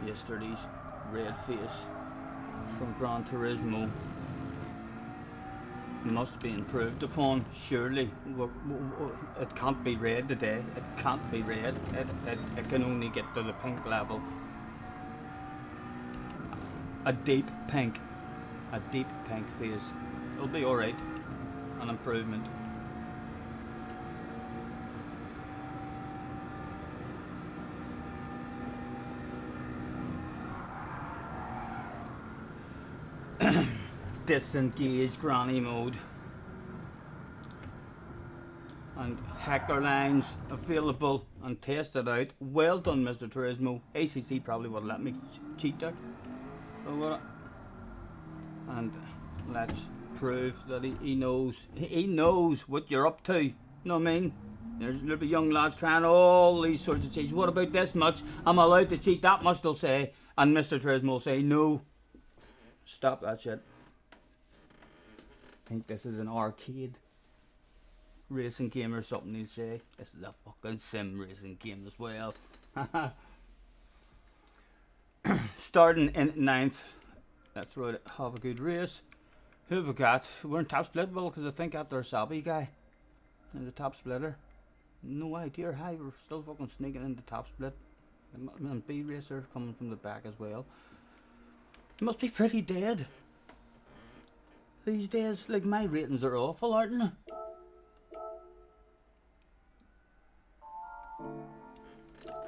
Yesterday's red face from Gran Turismo must be improved upon, surely. It can't be red today. It can't be red. It can only get to the pink level. A deep pink face. It'll be alright. An improvement. Disengage granny mode. And hacker lines available and tested out. Well done, Mr. Turismo. ACC probably would let me cheat that. And let's prove that he knows what you're up to. You know what I mean? There'll be young lads trying all these sorts of cheats. What about this much? I'm allowed to cheat that much, they'll say. And Mr. Turismo will say, no. Stop that shit. I think this is an arcade racing game or something, he'll say. This is a fucking sim racing game as well. Starting in 9th. Let's have a good race. Who have we got? We're in top split, well, because I think after a Sabi guy in the top splitter. No idea how we're still fucking sneaking in the top split. And B racer coming from the back as well. It must be pretty dead these days. Like, my ratings are awful, aren't they?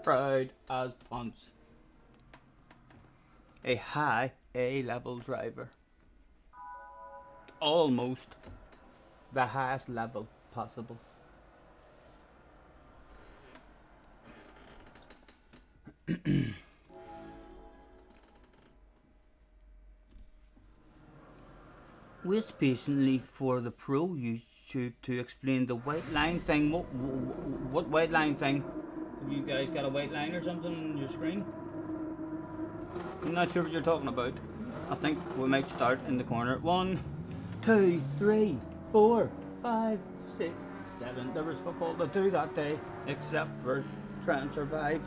Proud as punch. A high A-level driver. Almost the highest level possible. Wait patiently for the pro YouTube to explain the white line thing. What white line thing? Have you guys got a white line or something on your screen? I'm not sure what you're talking about. I think we might start in the corner. 1, 2, 3, 4, 5, 6, 7. There was football to do that day, except for trying and survive.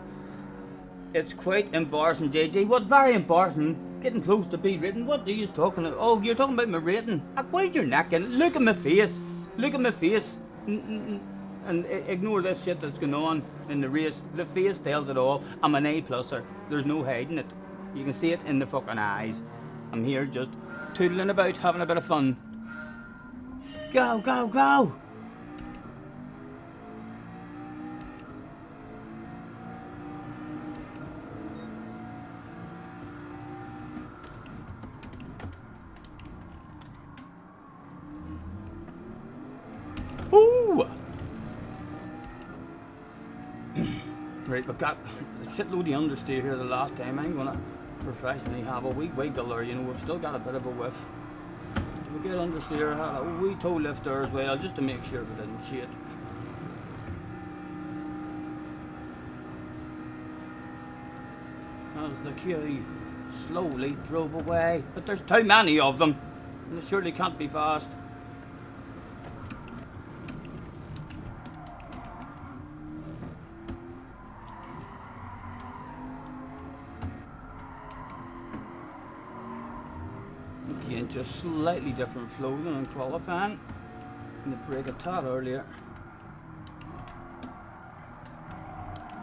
It's quite embarrassing, JJ. What, very embarrassing? Getting close to be written. What are you talking about? Oh, you're talking about my rating. Why'd your neck in? Look at my face. Look at my face. And ignore this shit that's going on in the race. The face tells it all. I'm an A-pluser. There's no hiding it. You can see it in the fucking eyes. I'm here just tootling about, having a bit of fun. Go, go, go! Ooh! Right, we got a shitload of understeer here the last time. I'm gonna professionally have a wee wiggle, or, you know, we've still got a bit of a whiff. We get understeer, had a wee toe lift there as well, just to make sure we didn't shit. As the queue slowly drove away, but there's too many of them, and they surely can't be fast. Again, just slightly different flow than in qualifying. In the break a tad earlier.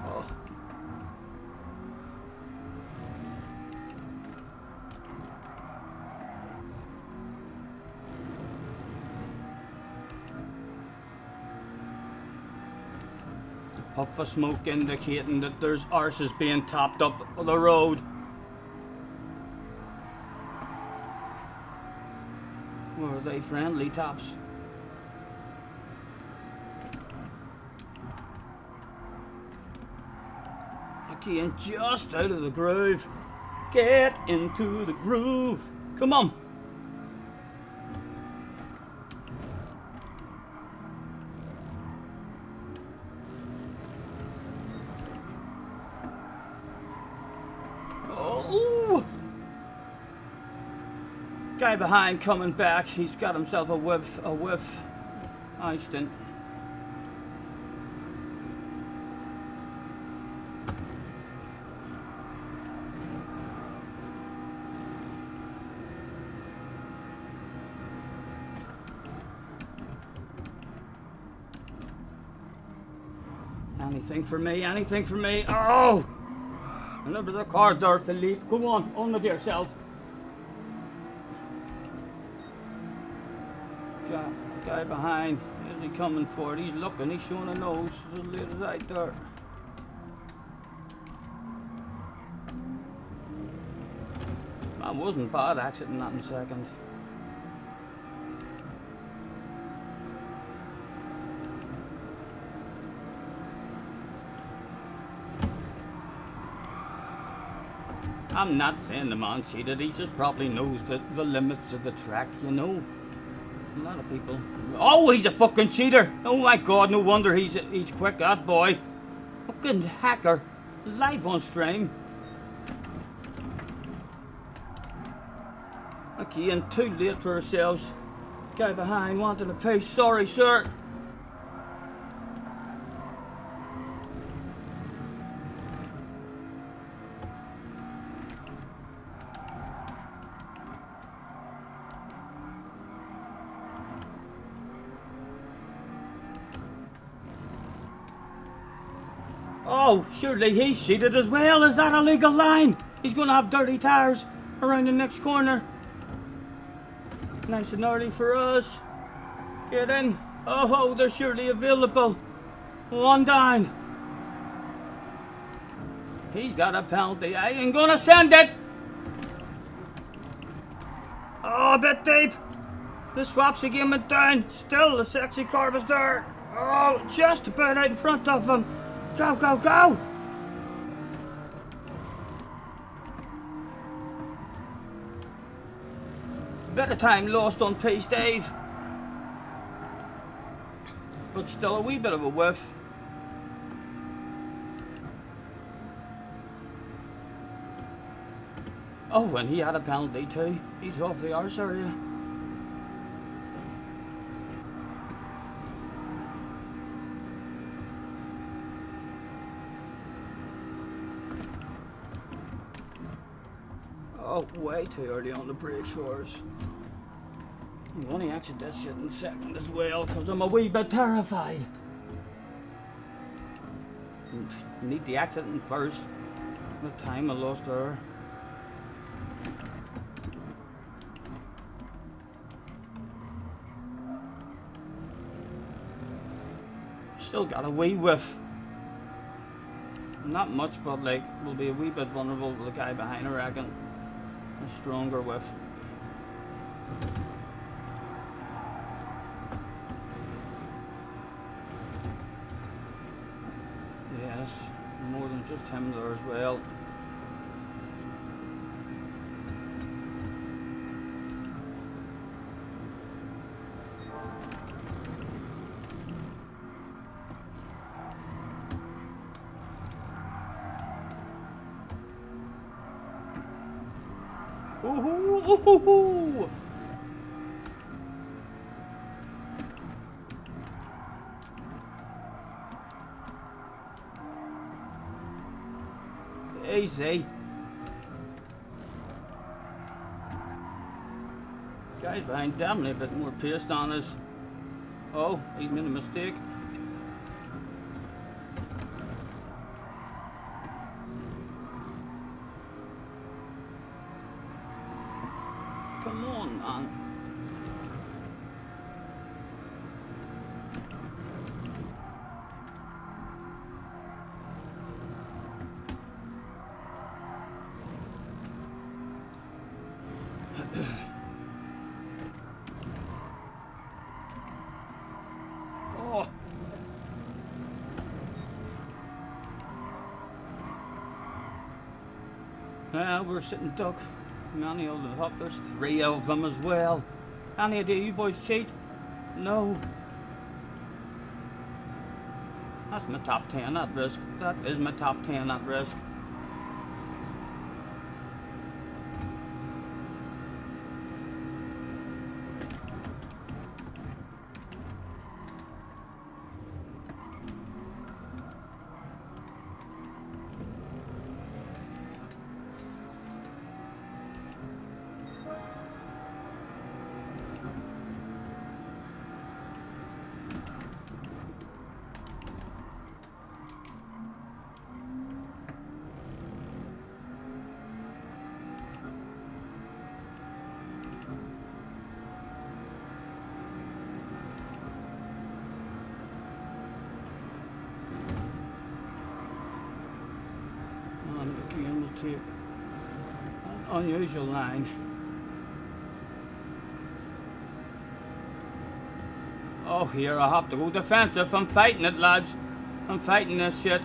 Oh. A puff of smoke indicating that there's arses being topped up the road. Or are they friendly tops? Again, just out of the groove. Get into the groove. Come on. Guy behind coming back. He's got himself a whiff. Einstein. Anything for me, anything for me. Oh! Remember the car there, Philippe. Go on with yourself. Guy behind. Where's he coming for? He's looking, he's showing a nose. As late as right there. That wasn't bad, exiting that in second. I'm not saying the man cheated, he just probably knows the limits of the track, you know. A lot of people. Oh, he's a fucking cheater! Oh my god, no wonder he's quick, that boy. Fucking hacker. Live on stream. Again, too late for ourselves. Guy behind wanting a piece. Sorry, sir. Oh, surely he's cheated as well. Is that a legal line? He's going to have dirty tires around the next corner. Nice and early for us. Get in. Oh, they're surely available. One down. He's got a penalty. I ain't going to send it. Oh, a bit deep. The swaps again went down. Still, the sexy car was there. Oh, just about out in front of him. Go, go, go! Bit of time lost on pace, Dave. But still a wee bit of a whiff. Oh, and he had a penalty too. He's off the arse area. Oh, way too early on the brakes for us. I'm only exit this shit in second as well, because I'm a wee bit terrified. Need the exit in first. The time I lost there. Still got a wee whiff. Not much, but like, we'll be a wee bit vulnerable to the guy behind, I reckon. A stronger whiff. Yes, more than just him there as well. Ooh. Easy. Guy behind definitely a bit more paced on us. Oh, he's made a mistake. Come on, man. Oh. Yeah, we're sitting duck. Many of the top, there's 3 of them as well. Any idea you boys cheat? No. That's my top 10 at risk. That is my top 10 at risk. here. An unusual line. Oh, here I have to go defensive. I'm fighting it, lads. I'm fighting this shit.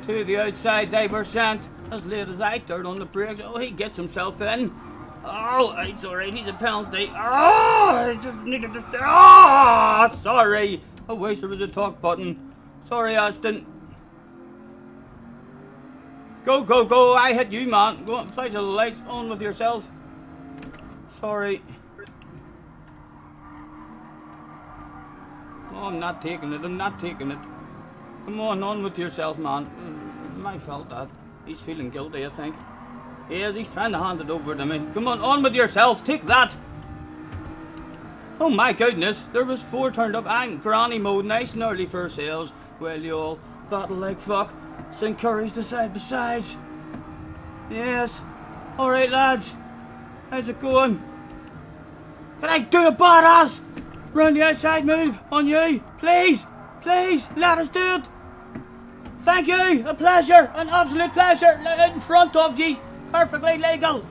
To the outside, they were sent as late as I turned on the brakes. Oh, he gets himself in. Oh, it's alright. He's a penalty. Oh, I just needed to stay. Oh, sorry. I wish there was a talk button. Sorry, Aston. Go, go, go. I hit you, man. Go on, flash the lights on with yourself. Sorry. Oh, I'm not taking it. I'm not taking it. Come on with yourself, man. My fault, that. He's feeling guilty, I think. Yes, he's trying to hand it over to me. Come on with yourself. Take that. Oh my goodness. There was 4 turned up. I'm granny mode. Nice and early for sales. Well, you all battle like fuck. St. Curry's the side besides. Yes. Alright, lads. How's it going? Can I do a badass? Run the outside move on you. Please. Please. Let us do it. Thank you. A pleasure. An absolute pleasure. In front of you. Perfectly legal.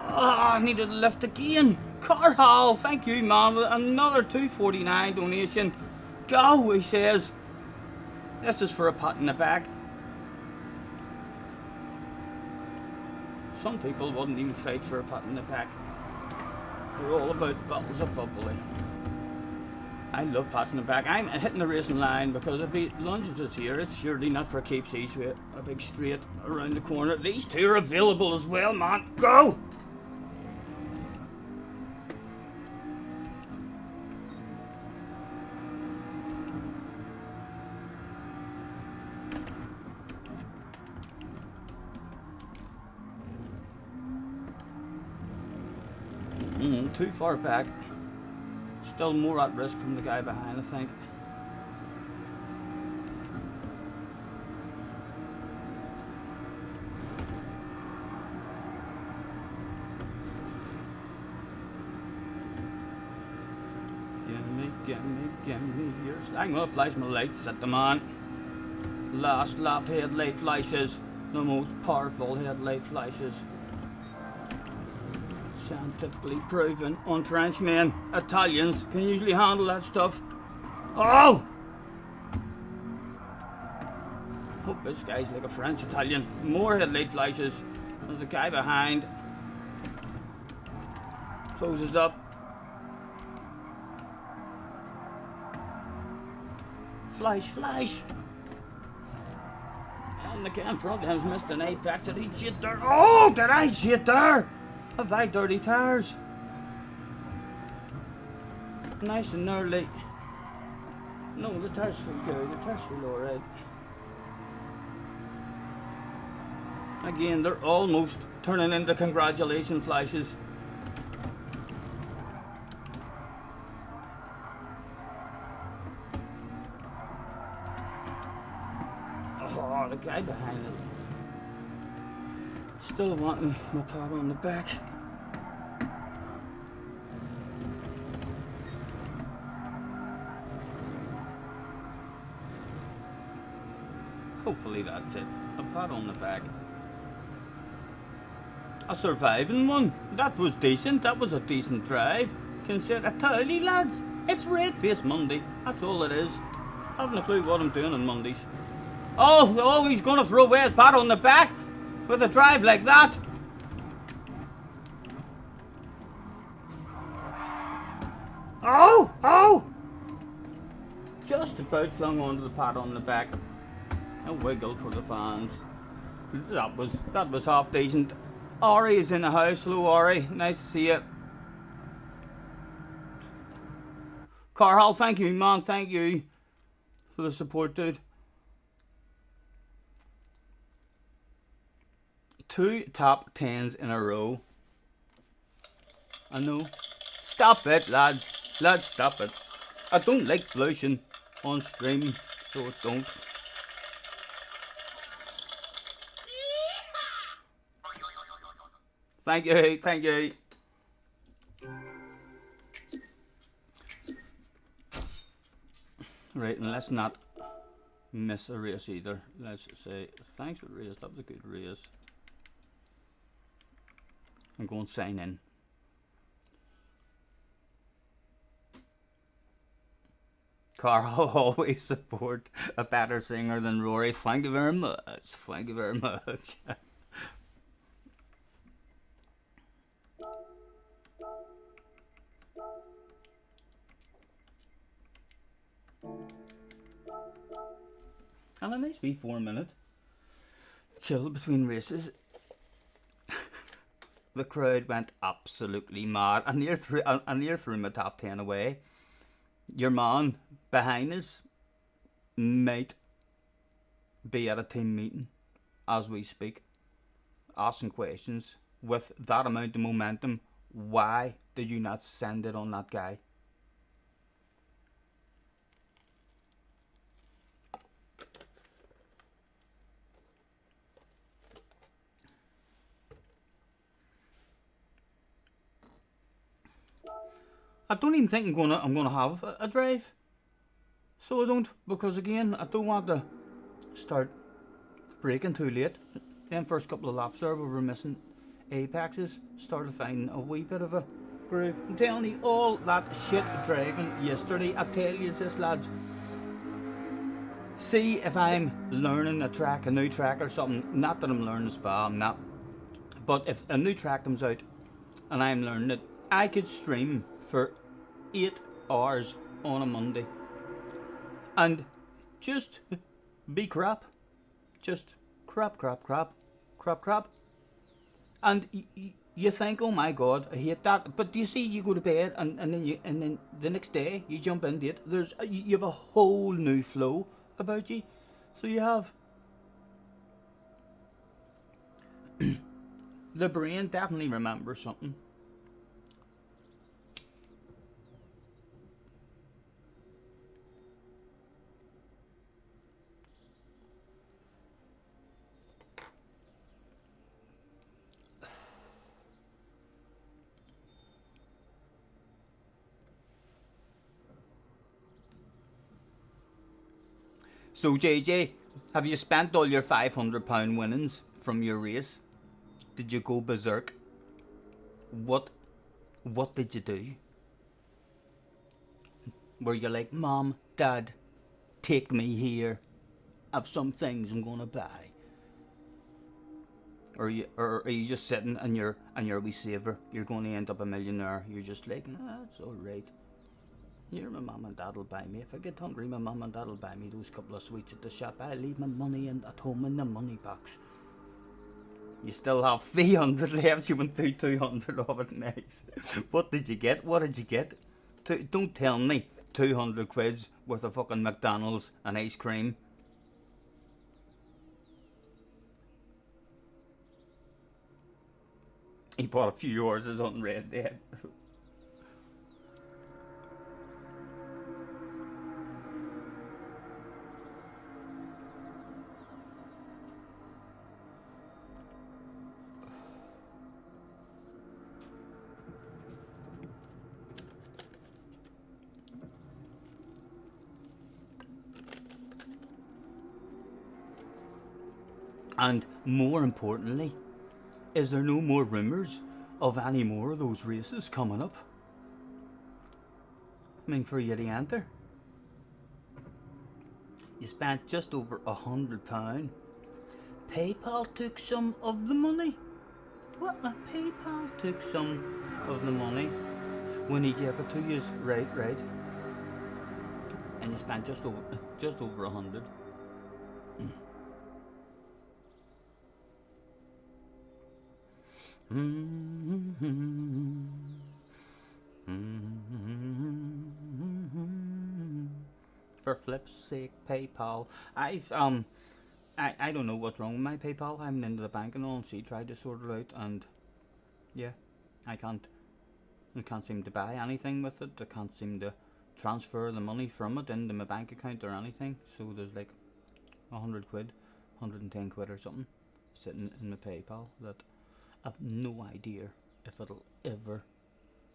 I needed a lift again. Carhall, thank you, man. With another $2.49 donation. Go, he says. This is for a pat in the back. Some people wouldn't even fight for a pat in the back. They're all about bottles of bubbly. I love pats in the back. I'm hitting the racing line because if he lunges us here, it's surely not for keepsies with a big straight around the corner. These two are available as well, man. Go! Too far back. Still more at risk from the guy behind, I think. Give me yours. I'm gonna flash my lights at the man. Last lap headlight flashes. The most powerful headlight flashes. Scientifically proven on Frenchmen. Italians can usually handle that stuff. Oh! Hope this guy's like a French Italian. More headlight flashes. There's a guy behind. Closes up. Flash. And the guy in front of him's missed an apex. Did he shit there? Oh, did I shit there? Have I dirty tires? Nice and early. No, the tires feel good. The tires feel alright. Again, they're almost turning into congratulation flashes. Oh, the guy behind it. Still wanting my pat on the back. Hopefully that's it. A pat on the back. A surviving one. That was decent. That was a decent drive. Consider totally, lads. It's Red Face Monday. That's all it is. I haven't a clue what I'm doing on Mondays. Oh, he's gonna throw away his pat on the back. With a drive like that. Oh! Just about clung onto the pat on the back. A wiggle for the fans. That was half decent. Ari is in the house. Hello, Ari. Nice to see you. Carhall, thank you, man. Thank you for the support, dude. 2 top 10s in a row. I know. Stop it, lads. Lads, stop it. I don't like blushing on stream, so don't. Thank you. Right, and let's not miss a race either. Let's say thanks for the race. That was a good race. I'm going to sign in. Carl always support a better singer than Rory. Thank you very much. Thank you very much. And a nice wee 4 minute chill between races. The crowd went absolutely mad. I near threw my top 10 away. Your man behind us might be at a team meeting as we speak, asking questions with that amount of momentum. Why did you not send it on that guy? I don't even think I'm gonna have a drive. So I don't, because again, I don't want to start braking too late. Then first couple of laps there we were missing apexes, started finding a wee bit of a groove. I'm telling you, all that shit driving yesterday, I tell you this, lads. See if I'm learning a new track or something. Not that I'm learning Spa, I'm not. But if a new track comes out and I'm learning it, I could stream for 8 hours on a Monday and just be crap. Just crap. And you think, oh my god, I hate that. But do you see, you go to bed and then the next day you jump into it. You have a whole new flow about you. So you have the brain definitely remembers something. So JJ, have you spent all your £500 winnings from your race? Did you go berserk? What did you do? Were you like, Mom, Dad, take me here. I've some things I'm gonna buy. Or are you just sitting and you're a wee saver? You're going to end up a millionaire. You're just like, nah, it's all right. Here, my mum and dad will buy me. If I get hungry, my mum and dad will buy me those couple of sweets at the shop. I leave my money at home in the money box. You still have 300 left. You went through 200 of it. Nice. What did you get? What did you get? Don't tell me 200 quids worth of fucking McDonald's and ice cream. He bought a few horses on Red Dead. And more importantly, is there no more rumours of any more of those races coming up? I mean, for you to enter, you spent just over £100. PayPal took some of the money. What? PayPal took some of the money when he gave it to you. Right. And you spent just over 100. For flip's sake, PayPal. I don't know what's wrong with my PayPal. I haven't into the bank and all, and she tried to sort it out, and yeah, I can't seem to buy anything with it. I can't seem to transfer the money from it into my bank account or anything. So there's like 100 quid, 110 quid or something sitting in my PayPal that I've no idea if it'll ever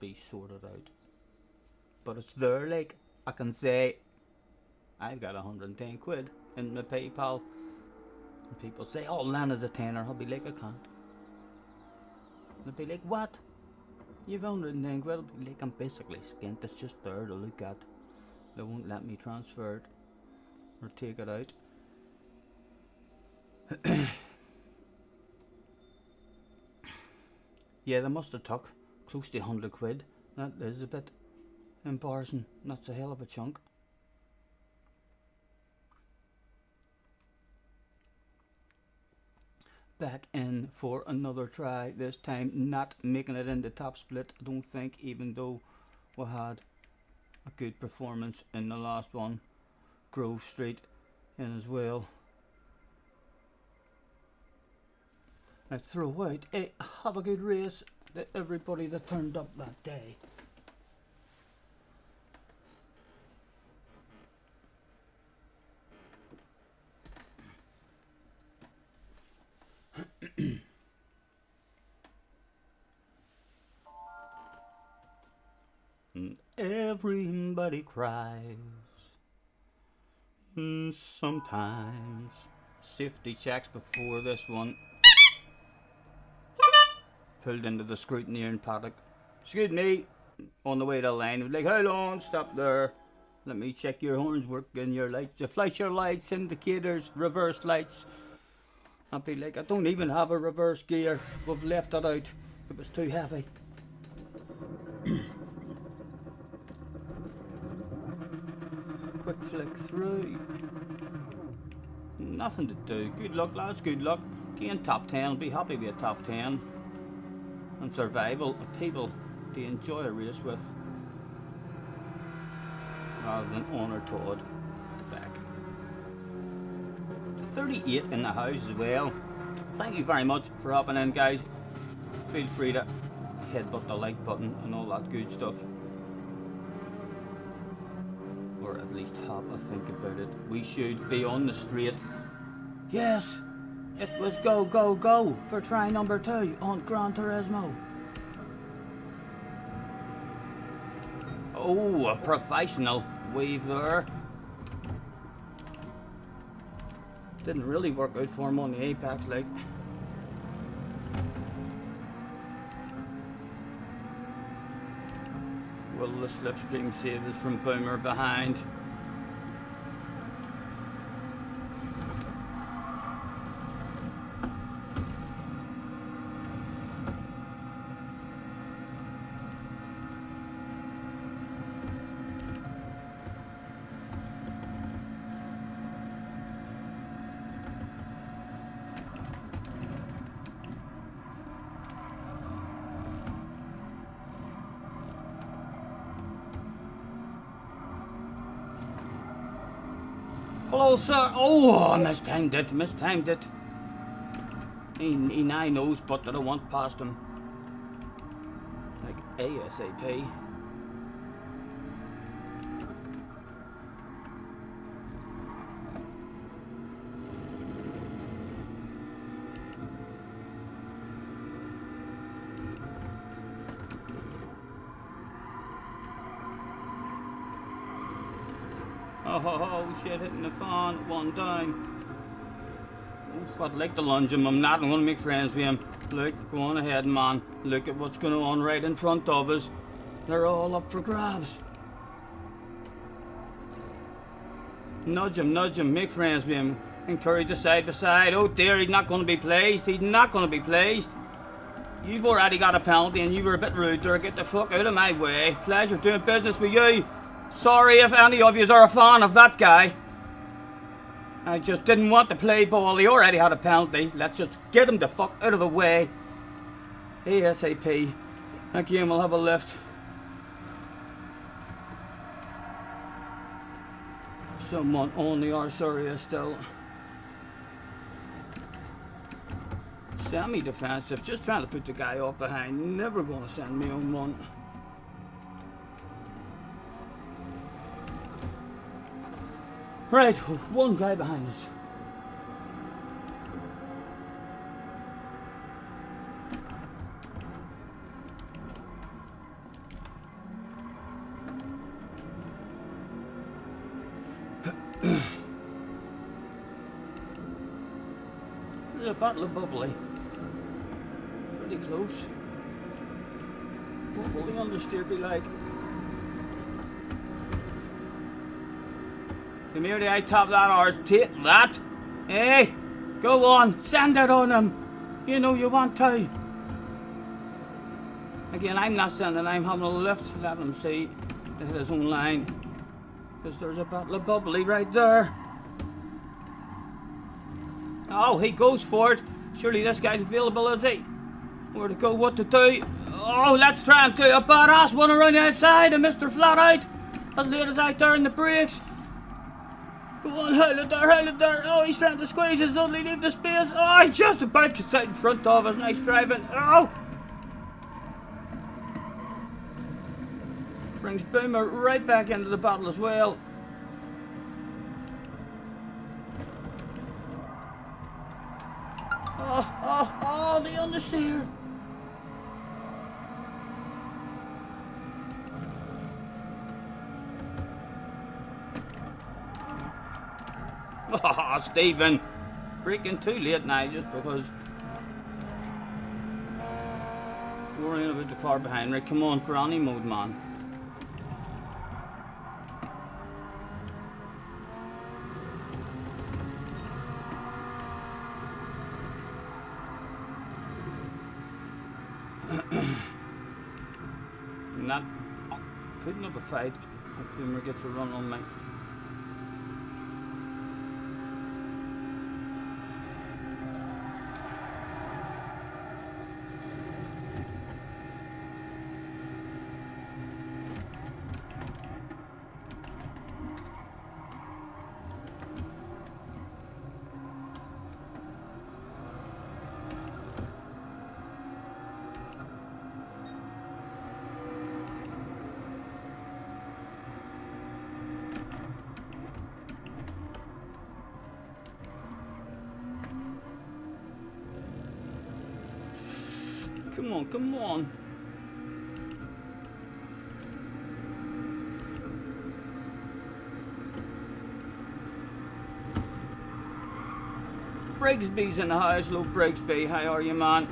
be sorted out. But it's there, like, I can say I've got 110 quid in my PayPal. And people say, oh, Lana's a tenner. I'll be like, I can't. They'll be like, what? You've 110 quid. I'll be like, I'm basically skint. It's just there to look at. They won't let me transfer it or take it out. Yeah, they must have took close to 100 quid. That is a bit embarrassing. That's a hell of a chunk. Back in for another try. This time not making it in the top split, I don't think, even though we had a good performance in the last one. Grove Street in as well. Let's throw out a have a good race to everybody that turned up that day. Everybody cries. Sometimes. Safety checks before this one. Pulled into the scrutineering paddock. Excuse me, on the way to the line. It was like, how long? Stop there. Let me check your horns working, your lights. You flash your lights, indicators, reverse lights. I'd be like, I don't even have a reverse gear. We've left it out. It was too heavy. Quick flick through. Nothing to do. Good luck, lads. Good luck. Gain top 10. Be happy with a top 10. And survival of people to enjoy a race with, rather than Honor Todd at the back. 38 in the house as well. Thank you very much for hopping in, guys. Feel free to headbutt the like button and all that good stuff, or at least have a think about it. We should be on the straight. Yes, it was go, go, go for try number 2 on Gran Turismo. Oh, a professional wave there. Didn't really work out for him on the apex, like. Will the slipstream save us from Boomer behind? Hello, sir. Oh, I mistimed it. Mistimed it. He now knows, but that I want past him. Like ASAP. Oh, shit, hitting the fan, one down. Oof, I'd like to lunge him. I'm not going to make friends with him. Look, go on ahead, man. Look at what's going on right in front of us. They're all up for grabs. Nudge him, make friends with him. Encourage the side by side. Oh dear, he's not going to be pleased. He's not going to be pleased. You've already got a penalty and you were a bit rude there. Get the fuck out of my way. Pleasure doing business with you. Sorry if any of you are a fan of that guy. I just didn't want to play ball. He already had a penalty. Let's just get him the fuck out of the way. ASAP. Thank you, and we'll have a lift. Someone on the arse area still. Semi-defensive. Just trying to put the guy off behind. Never going to send me on one. Right, one guy behind us. There's a bottle of bubbly. Pretty close. What will the understeer be like? Come here, I top that horse. Take that. Hey, go on. Send it on him. You know you want to. Again, I'm not sending. I'm having a lift. Let him see to hit his own line. Because there's a bottle of bubbly right there. Oh, he goes for it. Surely this guy's available, is he? Where to go, what to do. Oh, let's try and do a badass one around the outside and Mr. Flat Out. As late as out there in the brakes. Go on, hold it there. Oh, he's trying to squeeze his only leave the space. Oh, he's just about to sit in front of us. Nice driving. Oh! Brings Boomer right back into the battle as well. Oh, the understeer. Oh, Stephen. Breaking too late now just because we're worrying about the car behind. Right, come on, granny mode, man. Not putting up a fight. Boomer gets a run on me. Come on. Brigsby's in the house. Hello, Brigsby. How are you, man?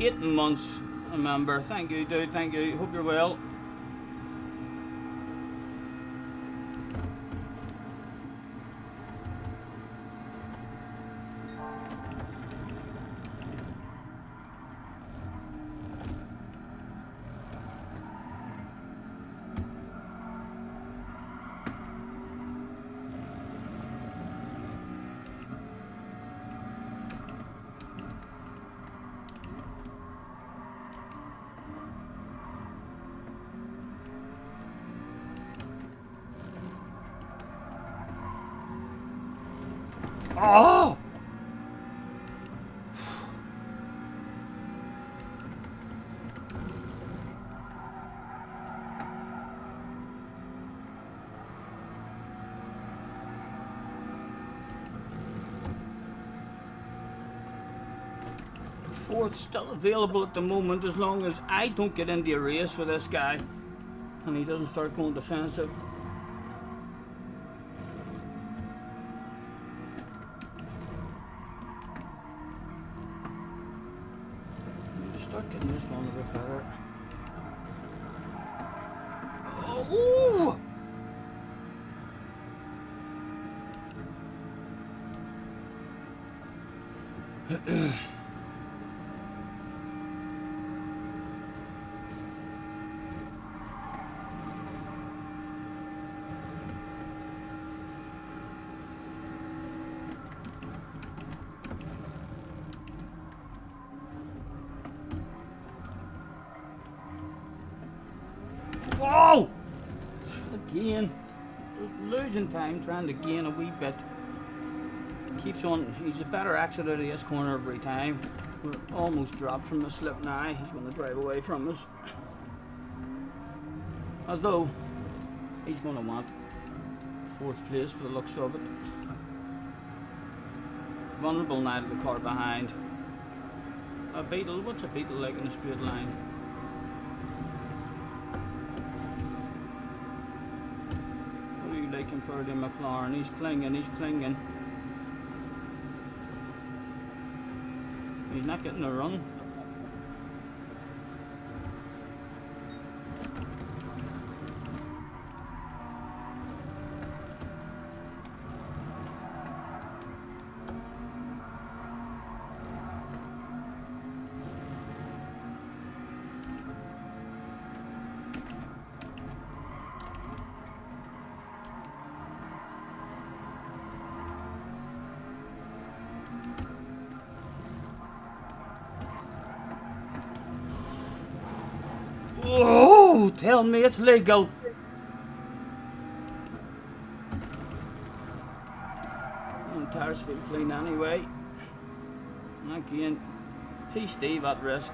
8 months, remember. Thank you, dude. Thank you. Hope you're well. Oh! Fourth still available at the moment as long as I don't get into a race with this guy and he doesn't start going defensive. Start getting this one a bit better. Oh! Whoa! Again. Losing time trying to gain a wee bit. Keeps on. He's a better exit out of this corner every time. We're almost dropped from the slip now. He's going to drive away from us. Although, he's going to want 4th place for the looks of it. Vulnerable now to the car behind. A Beetle. What's a Beetle like in a straight line? Compared to McLaren, he's clinging. He's not getting a run. Oh, tell me it's legal. Tires feel clean anyway. Again, P. Steve at risk.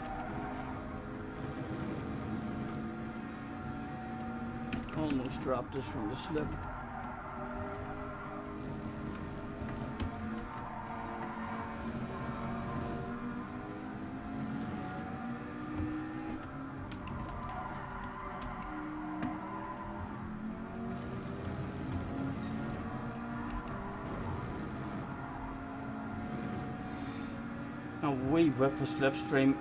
Almost dropped us from the slip. A wee whiff of slipstream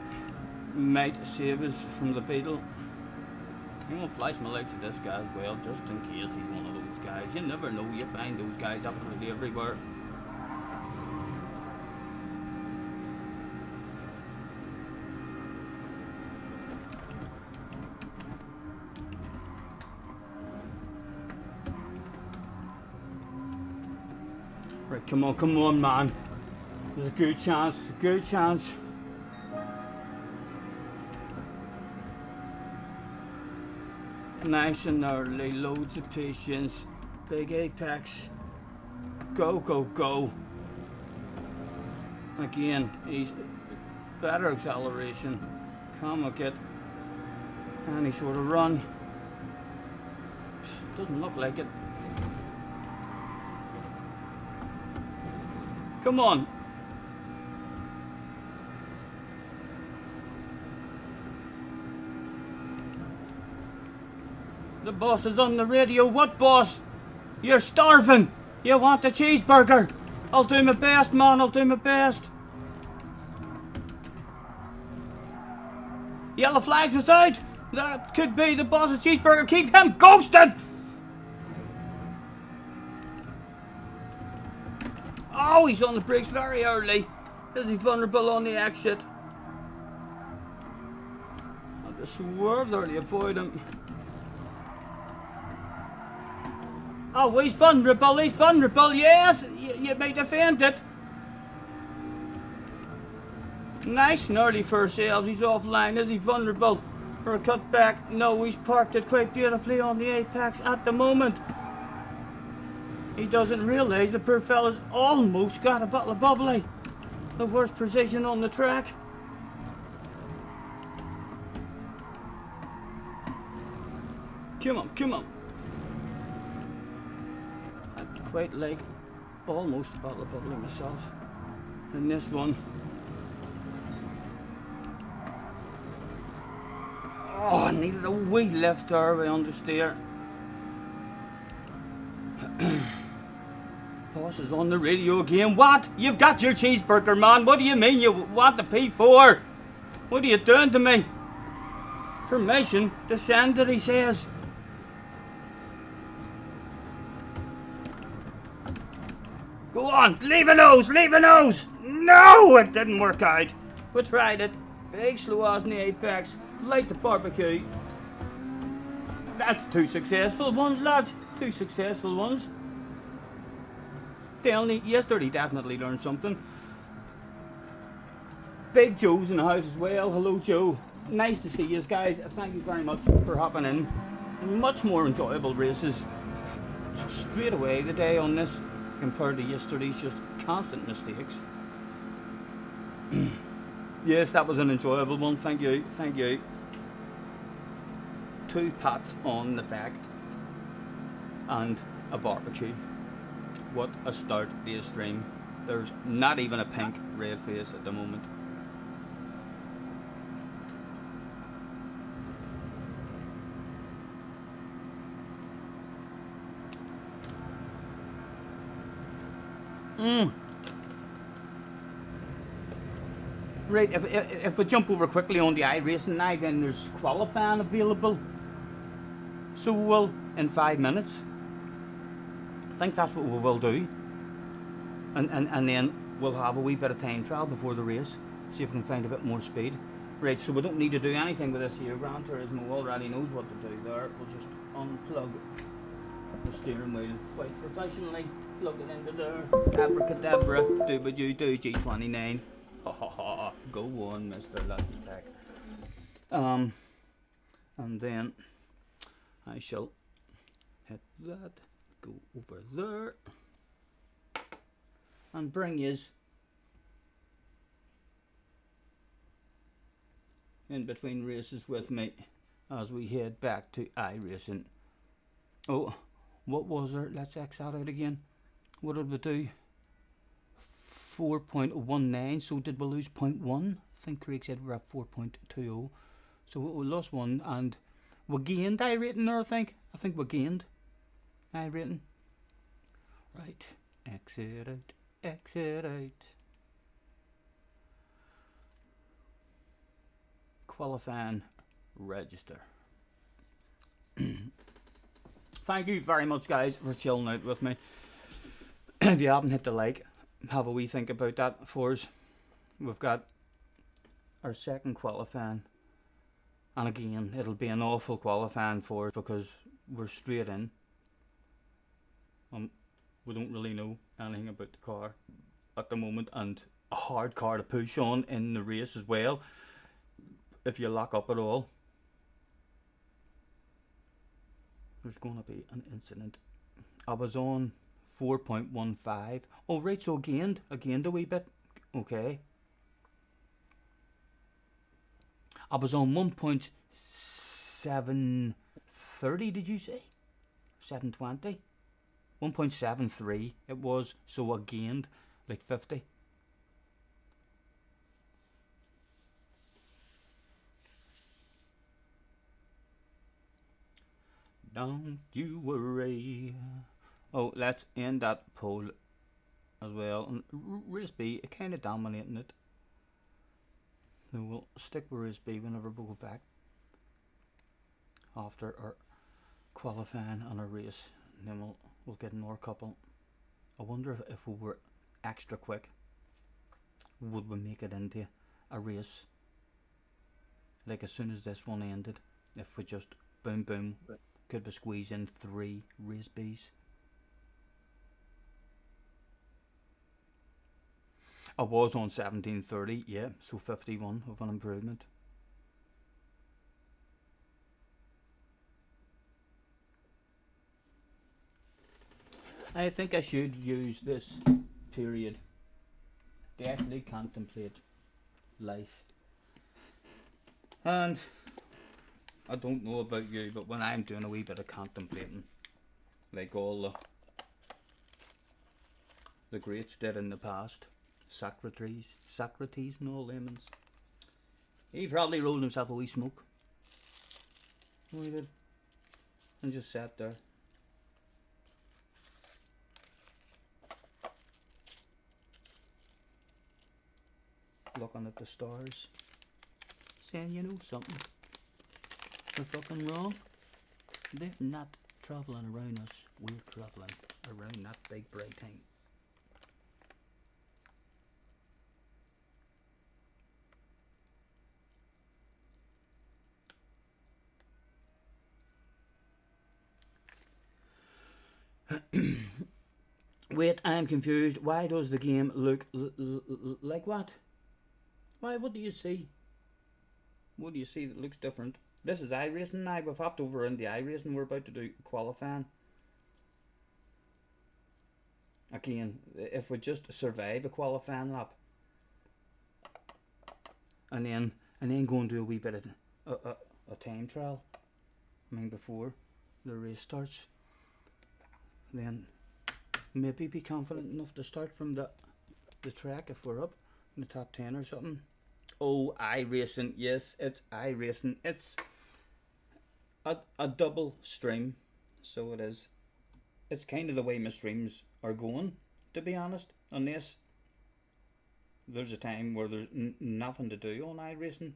might save us from the beetle. I'm gonna flash my legs to this guy as well, just in case he's one of those guys. You never know, you find those guys absolutely everywhere. Right, come on, man. There's a good chance, Nice and early, loads of patience, big apex. Go. Again, he's better acceleration. Can't get any sort of run. Doesn't look like it. Come on. The boss is on the radio. What boss? You're starving. You want a cheeseburger. I'll do my best, man. I'll do my best. Yellow flags is out. That could be the boss's cheeseburger. Keep him ghosted. Oh, he's on the brakes very early. Is he vulnerable on the exit? I'll just swerve there to avoid him. Oh, he's vulnerable, yes! You may defend it. Nice and early for ourselves, he's offline. Is he vulnerable? Or a cut back? No, he's parked it quite beautifully on the apex at the moment. He doesn't realise the poor fella's almost got a bottle of bubbly. The worst precision on the track. Come on. I'd quite like almost a bottle of bubbly myself in this one. Oh, I needed a wee lift there by understeer. Boss is on the radio again. What? You've got your cheeseburger, man. What do you mean you want the P4? What are you doing to me? Permission to send it, he says. Go on, leave a nose. No, it didn't work out. We tried it. Big slow as in the apex. Like the barbecue. That's 2 successful ones, lads. 2 successful ones. Yesterday definitely learned something. Big Joe's in the house as well. Hello, Joe. Nice to see you guys. Thank you very much for hopping in. Much more enjoyable races straight away today on this compared to yesterday's. Just constant mistakes. Yes, that was an enjoyable one. Thank you. 2 pats on the deck and a barbecue. What a start to a stream. There's not even a pink red face at the moment. Right, if we jump over quickly on the iRacing now, then there's qualifying available. So we will in 5 minutes. I think that's what we will do. And then we'll have a wee bit of time trial before the race. See if we can find a bit more speed. Right, so we don't need to do anything with this here. Gran Turismo already knows what to do there. We'll just unplug the steering wheel quite professionally. Plug it into there. Abracadabra. Do what you do, G29. Ha ha ha. Go on, Mr. Logitech. And then I shall hit that. Go over there. And bring yous in between races with me as we head back to iRacing. Oh, what was there? Let's X that out again. What did we do? 4.19, so did we lose 0.1? I think Craig said we're at 4.20. So we lost 1 and we gained iRating there, I think. I think we gained iRating. Right, exit out, exit out. Qualifying, register. Thank you very much, guys, for chilling out with me. If you haven't hit the like, have a wee think about that for us. We've got our second qualifying, and again, it'll be an awful qualifying for us because we're straight in. We don't really know anything about the car at the moment, and a hard car to push on in the race as well, if you lock up at all. There's going to be an incident. I was on 4.15. Oh right, so gained a wee bit. Okay. I was on 1.730, did you say? 720? 1.73 it was, so I gained like 50. Don't you worry. Oh, let's end that poll as well. And race B, kind of dominating it. So we'll stick with race B whenever we go back after our qualifying and our race. And then we'll get another couple. I wonder if we were extra quick, would we make it into a race? Like as soon as this one ended, if we just boom boom, could we squeeze in 3 race Bs? I was on 1730, yeah, so 51 of an improvement. I think I should use this period to actually contemplate life. And I don't know about you, but when I'm doing a wee bit of contemplating, like all the greats did in the past, Socrates and all lemons, he probably rolled himself a wee smoke. Oh, he did. And just sat there. Looking at the stars, saying, you know something, we're fucking wrong. They're not travelling around us, we're travelling around that big bright thing. Wait, I'm confused. Why does the game look like what? Why, what do you see? What do you see that looks different? This is iRacing now. We've hopped over into iRacing. We're about to do qualifying. Again, if we just survive a qualifying lap, and then go and do a wee bit of a time trial, I mean before the race starts, then maybe be confident enough to start from the track if we're up in the top 10 or something. Oh, iRacing, yes, it's iRacing. It's a double stream, so it is. It's kind of the way my streams are going, to be honest, unless there's a time where there's nothing to do on iRacing,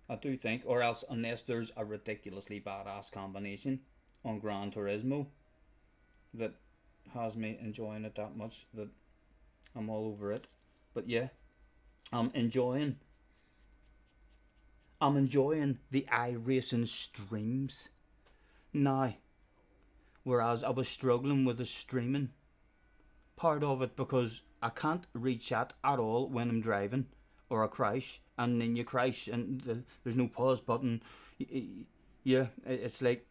I do think, or else unless there's a ridiculously badass combination on Gran Turismo that has me enjoying it that much that I'm all over it. But yeah, I'm enjoying the iRacing streams now, whereas I was struggling with the streaming part of it because I can't read chat at all when I'm driving, or I crash, and then you crash and there's no pause button. Yeah, it's like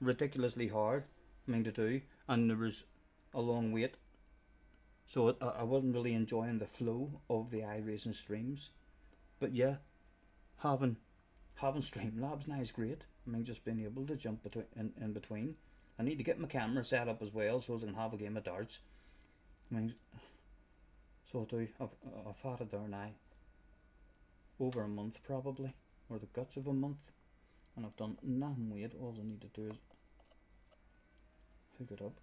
ridiculously hard, to do, and there was a long wait, so I wasn't really enjoying the flow of the iRacing streams. But yeah, having Streamlabs now is great. Just being able to jump in between. I need to get my camera set up as well so I can have a game of darts. So I do. I've had it there now over a month probably, or the guts of a month, and I've done nothing with it. All I need to do is hook it up.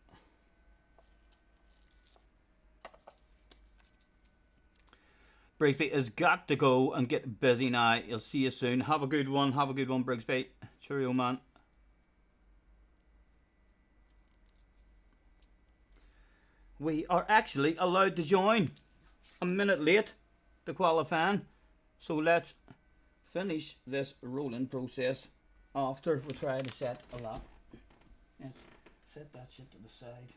Brigsby has got to go and get busy now. I'll see you soon. Have a good one, Brigsby. Cheerio, man. We are actually allowed to join a minute late to qualifying. So let's finish this rolling process after we try to set a lap. Let's set that shit to the side.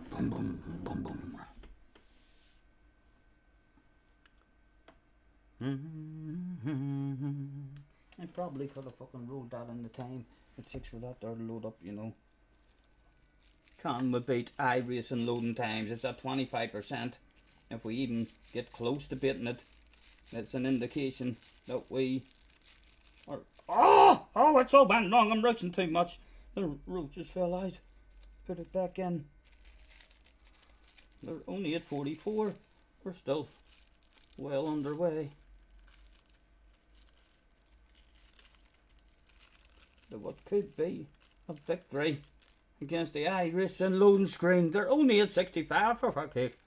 Boom, boom, boom, boom. I probably could have fucking rolled that in the time it takes for that there to load up, Can we beat iRacing loading times? It's at 25%. If we even get close to beating it, it's an indication that we are... Oh, it's so bad wrong. I'm rushing too much. The rope just fell out. Put it back in. They're only at 44. We're still well underway. To what could be a victory against the iRacing loading screen. They're only at 65 for fuck's sake.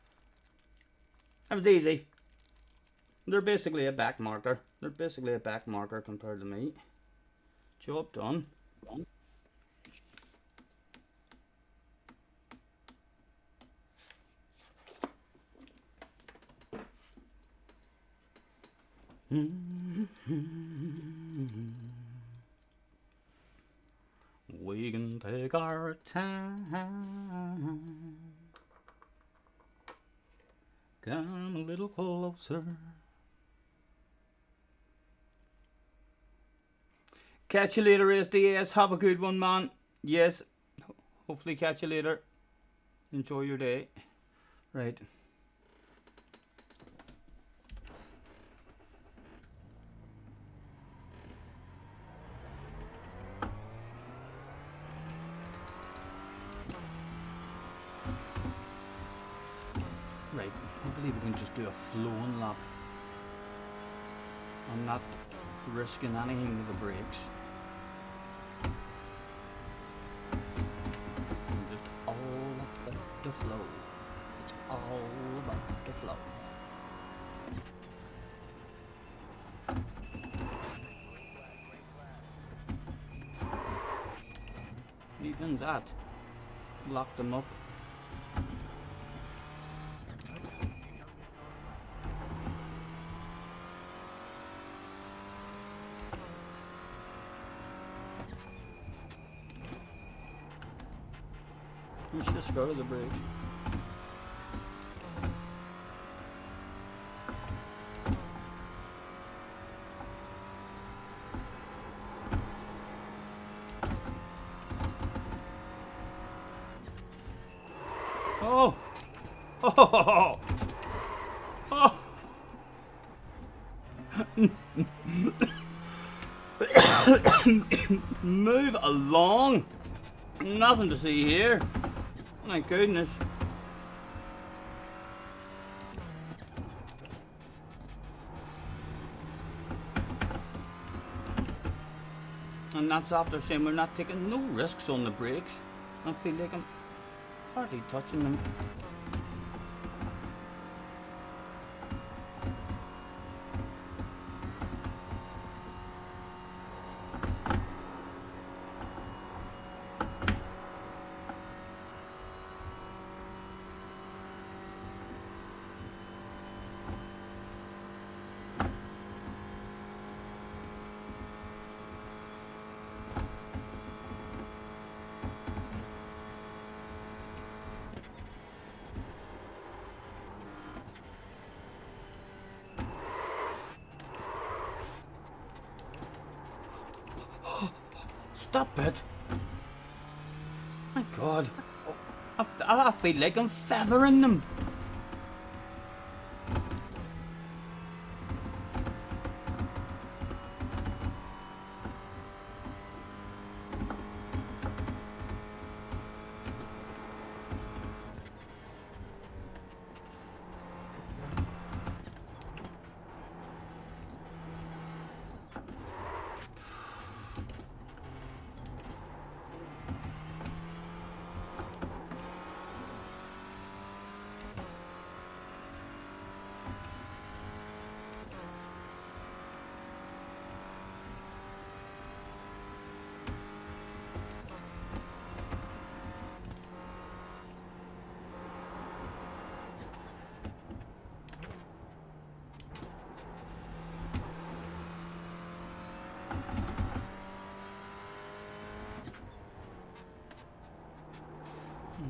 That was easy. They're basically a back marker. Compared to me. Job done. We can take our time. Come a little closer. Catch you later, SDS. Have a good one, man. Yes. Hopefully catch you later. Enjoy your day. Right. Right, hopefully we can just do a flowing lap. I'm not risking anything with the brakes. I'm just all about the flow. It's all about the flow. Even that locked them up. Let's just go to the bridge. Oh! Oh! Oh! Move along! Nothing to see here. My goodness. And And that's after saying we're not taking no risks on the brakes. I feel like I'm hardly touching them. Stop it! My God, I feel like I'm feathering them.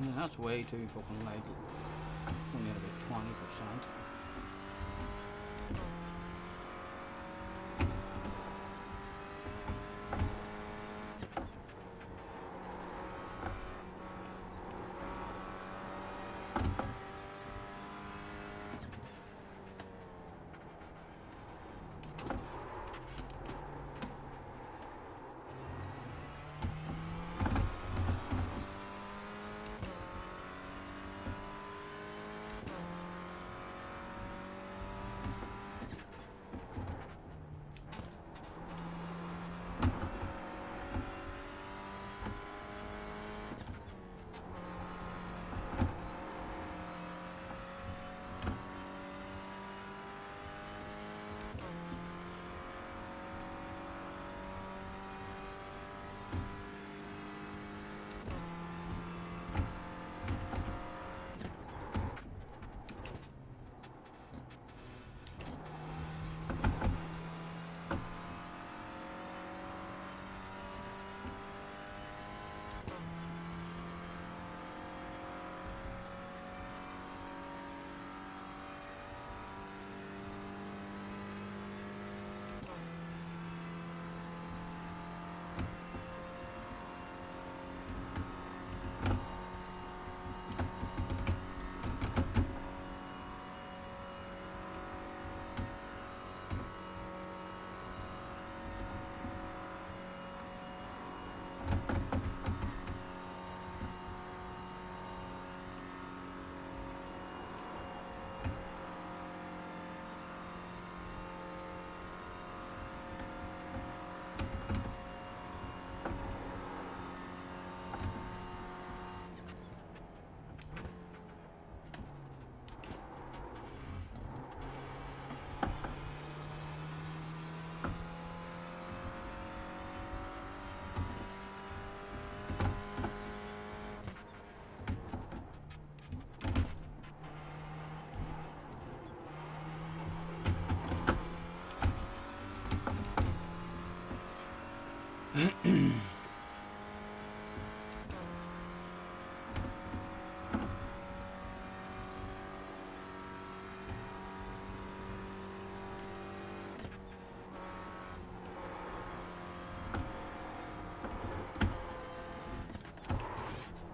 Yeah, that's way too fucking light. It's only at about 20%.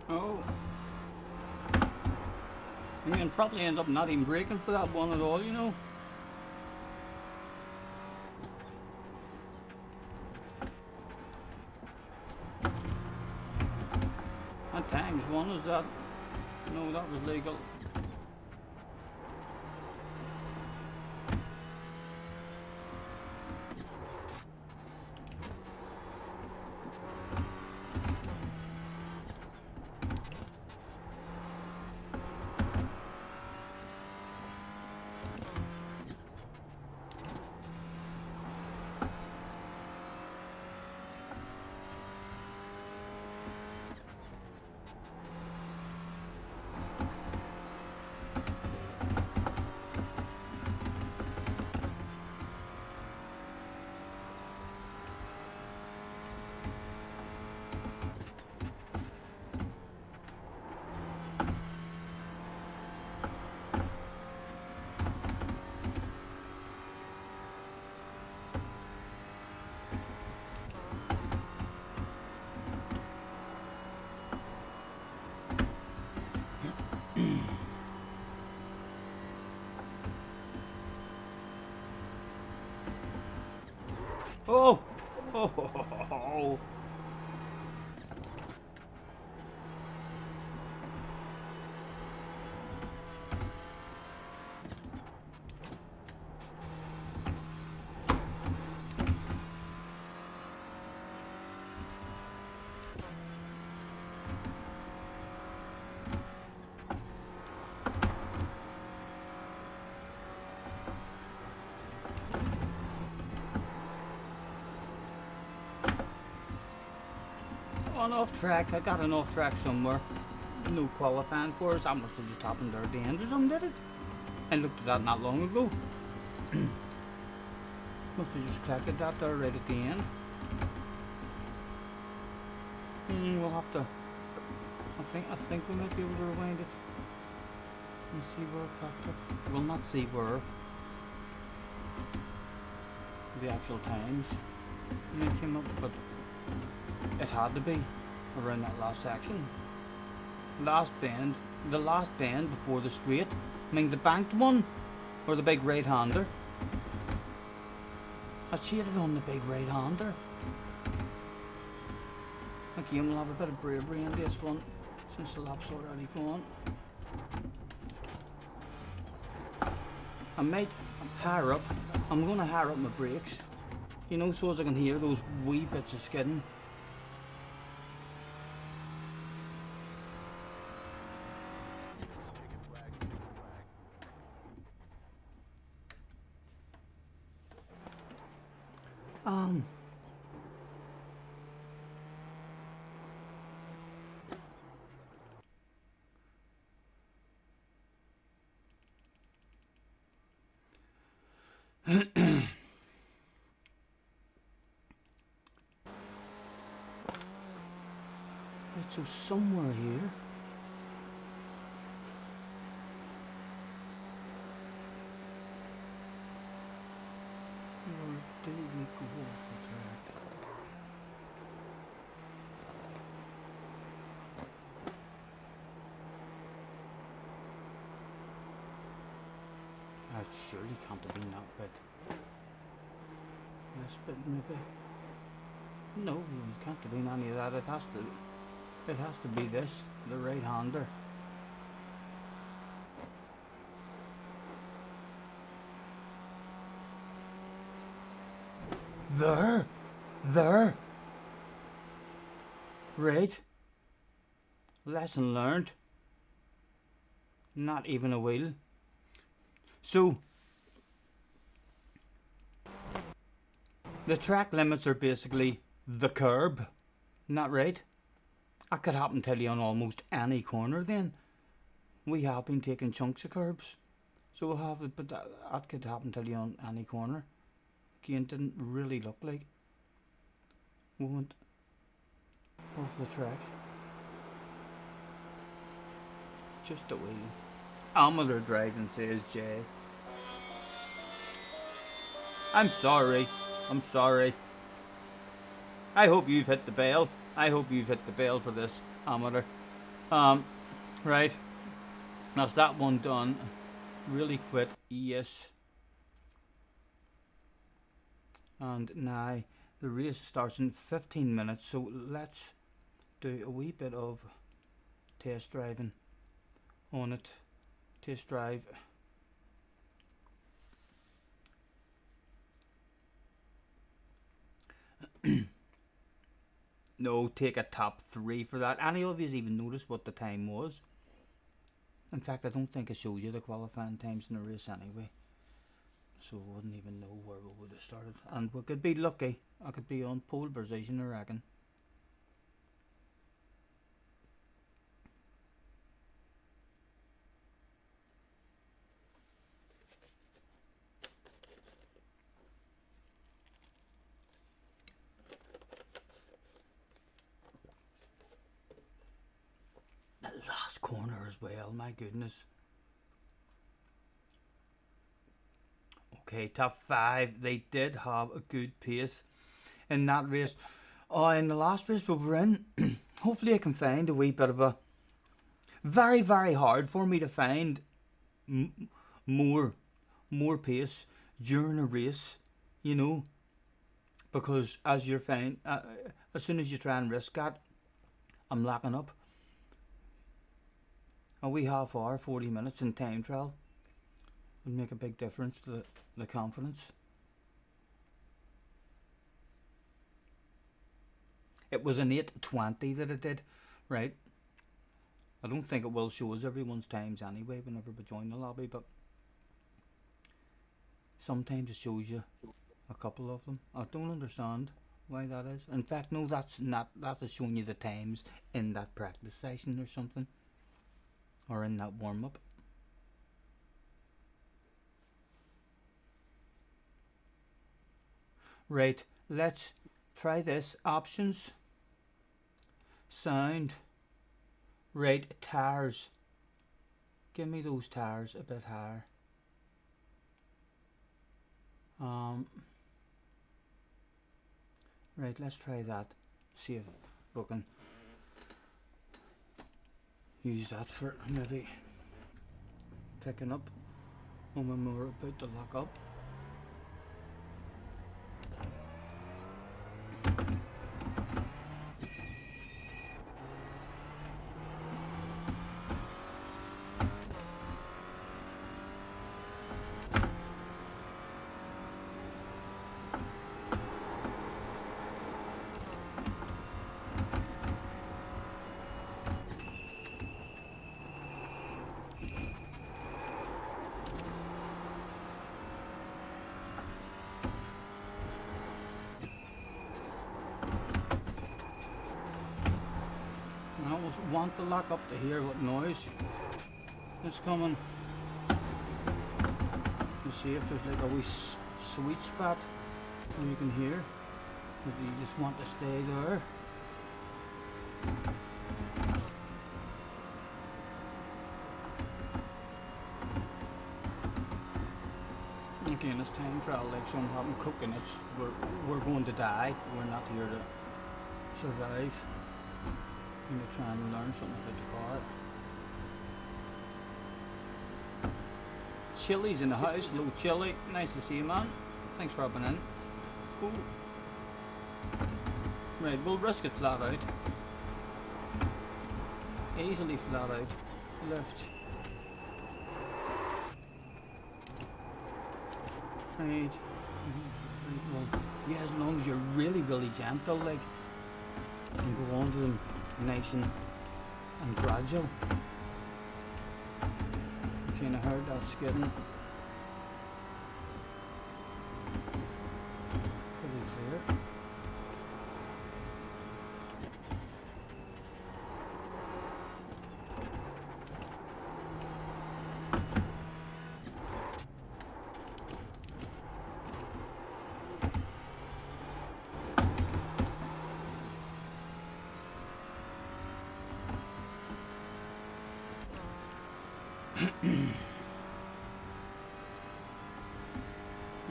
Oh. I mean, probably end up not even breaking for that one at all, you know? At times, one is that, no, that was legal. Oh! Oh! On off track. I got an off track somewhere. No qualifying for us. I must have just happened there at the end or something, did it? I looked at that not long ago. Must have just cracked that there right at the end. We'll have to. I think we might be able to rewind it and see where it cracked it. We'll not see where the actual times when it came up, but it had to be around that last section. Last bend, the last bend before the straight. I mean the banked one, or the big right-hander. I cheated on the big right-hander. Again, we'll have a bit of bravery in this one, since the lap's already gone. I might higher up. I'm going to higher up my brakes, you know, so as I can hear those wee bits of skidding. Right, so somewhere here. Where do we go off the track? That surely can't have been that bit. This bit maybe. No, it can't have been any of that. It has to be this, the right-hander. There. Right. Lesson learned. Not even a wheel. So, the track limits are basically the curb. Not right? That could happen to you on almost any corner then. We have been taking chunks of curbs. So we'll have it, but that could happen to you on any corner. Again, didn't really look like we went off the track. Just a wheel. Amateur driving, says Jay. I'm sorry. I hope you've hit the bell. I hope you've hit the bell for this, amateur. Right. That's that one done. Really quick, yes. And now the race starts in 15 minutes, so let's do a wee bit of test driving on it. Test drive. No, take a top 3 for that. Any of you even noticed what the time was? In fact, I don't think it shows you the qualifying times in the race anyway. So I wouldn't even know where we would have started. And we could be lucky. I could be on pole position, I reckon. The last corner as well, my goodness. Okay, top 5. They did have a good pace in that race. In the last race we were in, hopefully I can find a wee bit of a... Very, very hard for me to find more pace during a race, you know. because as you're fine, as soon as you try and risk that, I'm locking up. A wee half hour, 40 minutes in time trial would make a big difference to the confidence. It was an 8:20 that it did, right? I don't think it will show us everyone's times anyway whenever we join the lobby, but sometimes it shows you a couple of them. I don't understand why that is. In fact, no, that's not. That is showing you the times in that practice session or something, or in that warm up. Right, let's try this. Options, sound, right, tires. Give me those tires a bit higher. Right, let's try that. See if we can use that for maybe picking up when we're about to lock up. I almost want to lock up to hear what noise is coming. You see if there's like a wee sweet spot where you can hear. If you just want to stay there. Again, it's time trial, like some haven't cooking. We're going to die. We're not here to survive. I'm gonna try and learn something about the car. Chili's in the house. Hello, Chili. Nice to see you, man. Thanks for hopping in. Ooh. Right, we'll risk it flat out. Easily flat out. Left. Right. Well, yeah, as long as you're really, really gentle, like, and go on to them nice and gradual. You kinda heard that skidding. Pretty clear.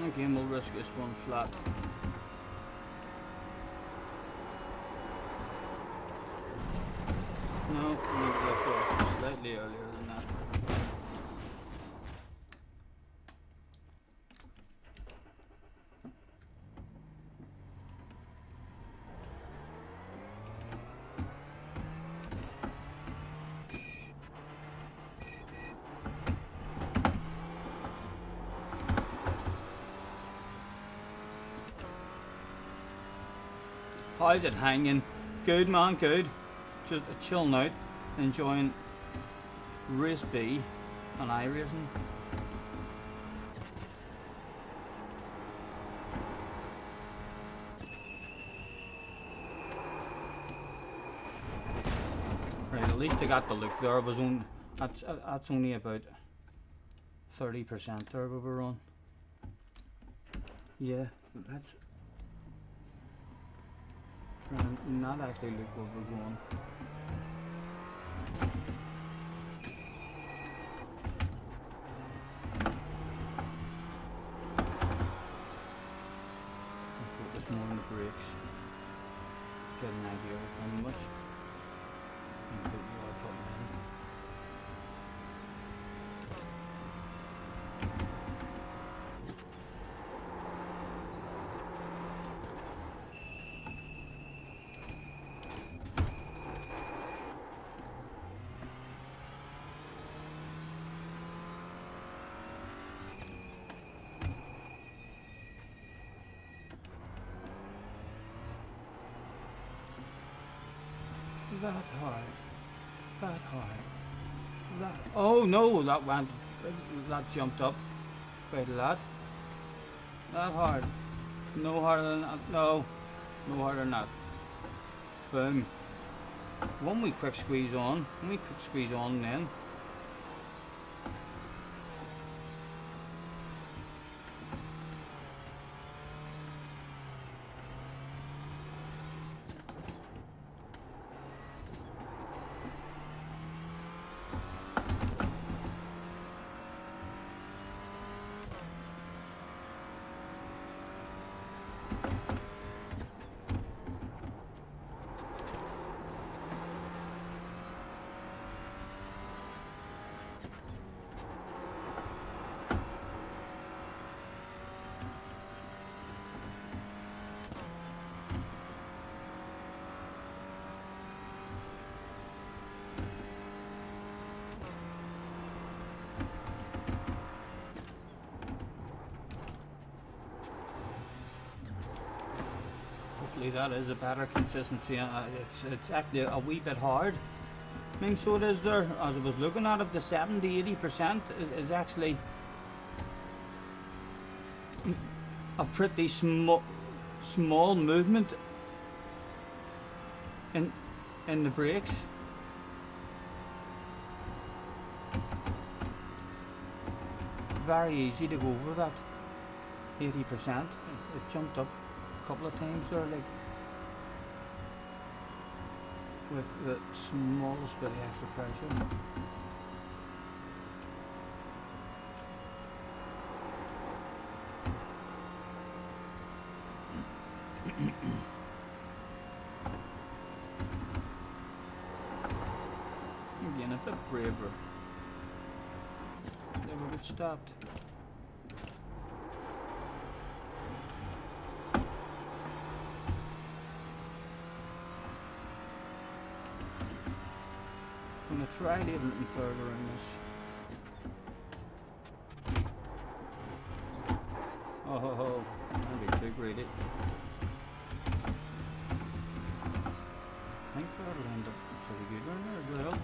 Again, we'll risk this one flat. No, we left off slightly earlier than that. How's it hanging? Good, man, good. Just chilling out, enjoying race B and iRacing. Right, at least I got the look there. Was on that's only about 30% there we were on. Yeah, that's trying to not actually look where we're going. And focus more on the brakes. Get an idea of how much. And put the output in. That's hard. That hard. That. Oh no, that went. That jumped up quite a lot. That hard. No harder than that. No. No harder than that. Boom. One wee quick squeeze on. One wee quick squeeze on and then. Hopefully that is a better consistency. It's actually a wee bit hard. I mean, so it is there. As I was looking at it, the 70-80% is actually a pretty small movement in the brakes. Very easy to go over that 80%. It jumped up a couple of times there, like with the smallest bit of extra pressure. Again, a bit braver. Never get stopped. I'm going to try a little bit further in this. Oh ho ho, that'd be too greedy. I think that'll end up pretty good right there as well.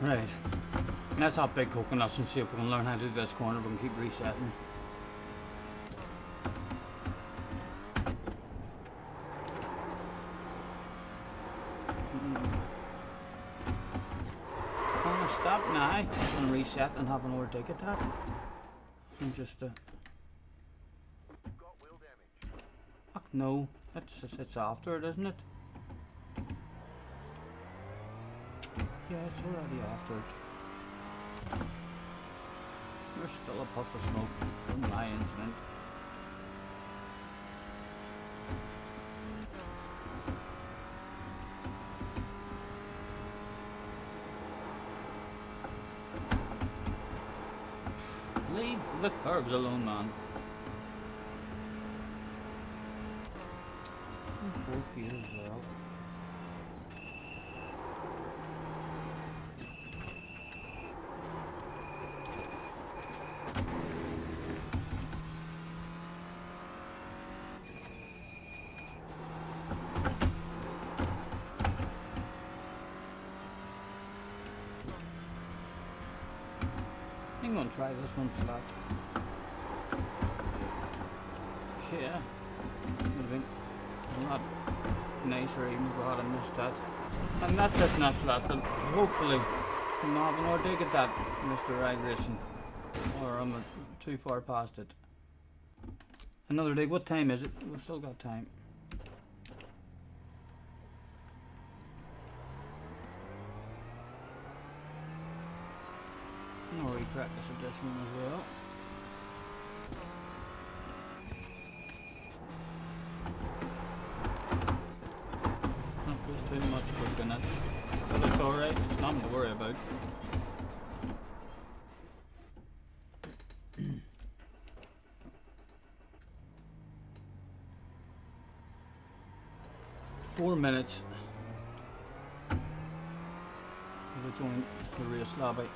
Right, let's have big coconuts and see if we can learn how to do this corner. We can keep resetting. I'm gonna stop now and reset and have an overtake attack. And just fuck no, it's after it, isn't it? Yeah, it's already after it. There's still a puff of smoke from my incident. Leave the curbs alone, man. In fourth gear as well. I'm gonna try this one flat. Yeah. Would have been a lot nicer even if we had missed that. And that's just not flat, but hopefully we'll not have another dig at that, Mr. iRacing. Or I'm too far past it. Another dig. What time is it? We've still got time. I'll re-practice at this one as well. Not just too much cooking it, but it's alright. It's nothing to worry about. Four minutes. We'll join the race lobby.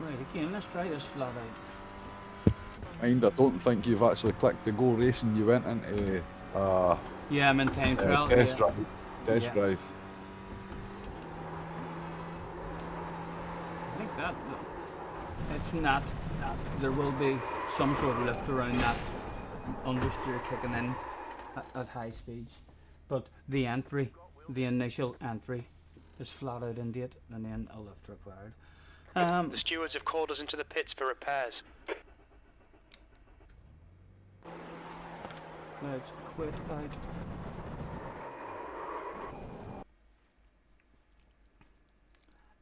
Right, again, let's try this flat out. Mind, I don't think you've actually clicked the go racing. You went into Yeah, I'm in time trial. test Yeah. drive. Test Yeah. drive. I think that it's not. There will be some sort of lift around that understeer kicking in at high speeds, but the entry, the initial entry, is flat out into it, and then a lift required. The stewards have called us into the pits for repairs. Let's quit out.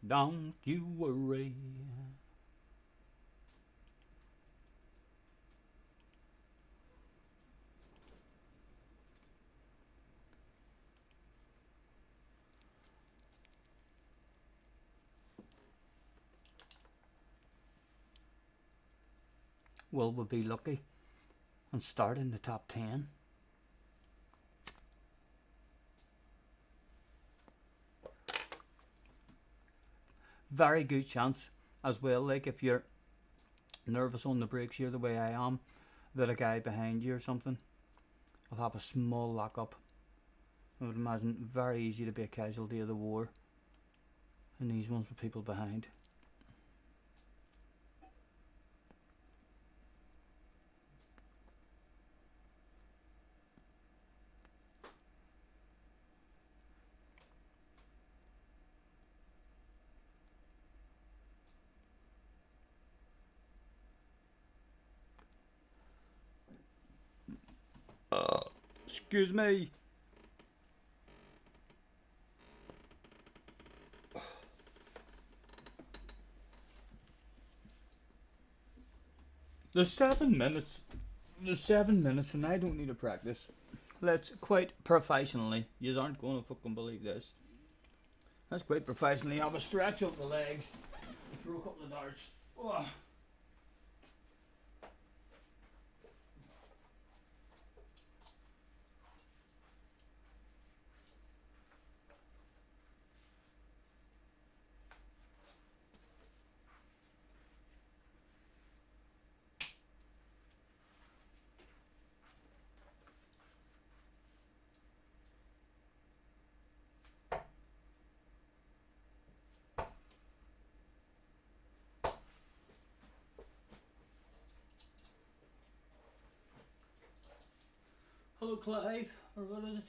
Don't you worry. Will we be lucky and start in the top 10? Very good chance as well, like if you're nervous on the brakes here the way I am, that a guy behind you or something will have a small lock up. I would imagine very easy to be a casualty of the war in these ones with people behind. Excuse me. There's 7 minutes. There's 7 minutes and I don't need to practice. Let's quite professionally. You aren't going to fucking believe this. Let's quite professionally have a stretch of the legs. Throw a couple of darts. Oh. Hello, Clive, or what is it?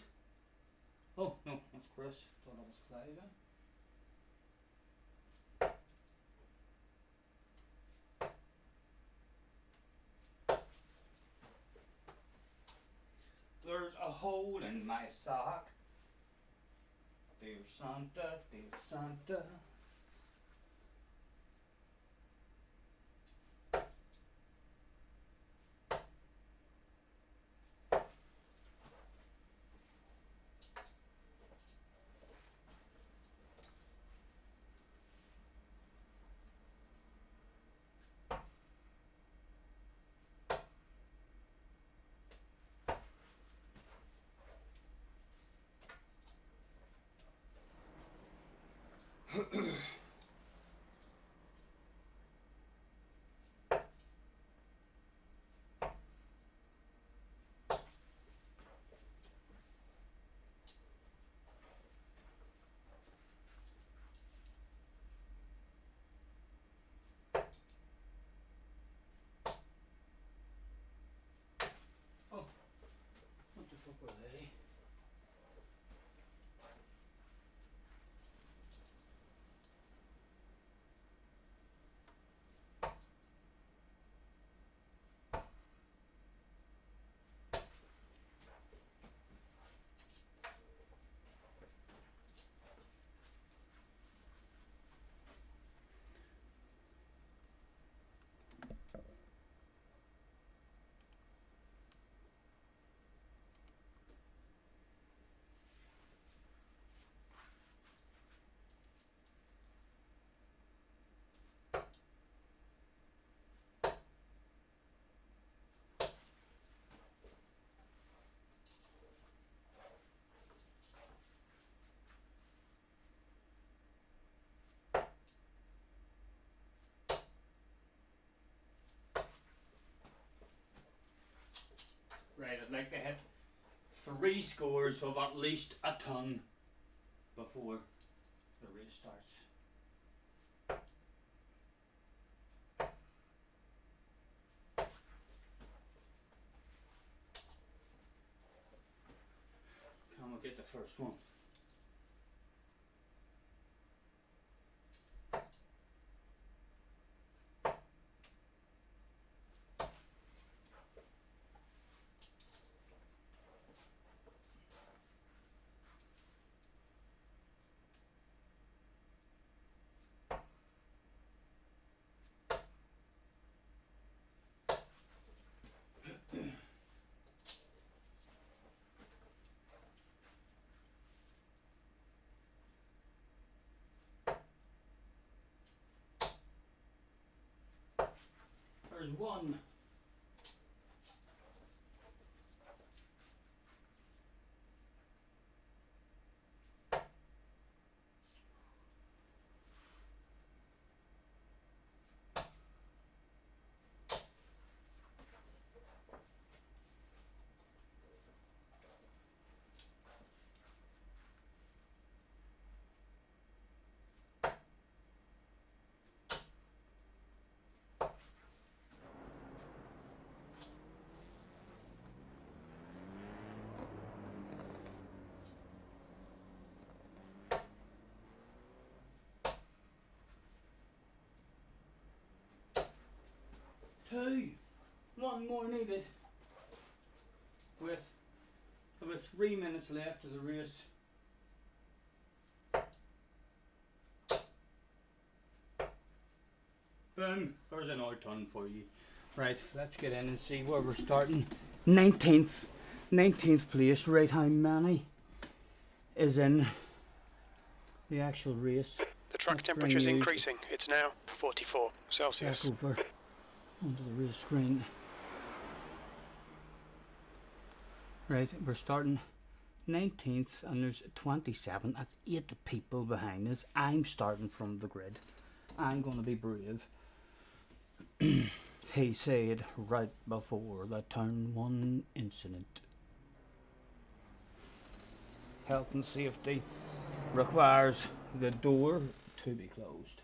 Oh, no, that's Chris. Thought that was Clive, There's a hole in my sock. Dear Santa, dear Santa. Right, I'd like to hit 3 scores of at least a ton before the race starts. Can we get the first one? There's one. Two. One more needed. With about 3 minutes left of the race. Boom. There's another ton for you. Right, let's get in and see where we're starting. 19th. 19th place. Right, how many is in the actual race? The track Let's temperature is bring these increasing. It's now 44 Celsius. back over onto the race screen. Right, we're starting 19th and there's 27. That's 8 people behind us. I'm starting from the grid. I'm going to be brave. He said right before the turn 1 incident. Health and safety requires the door to be closed.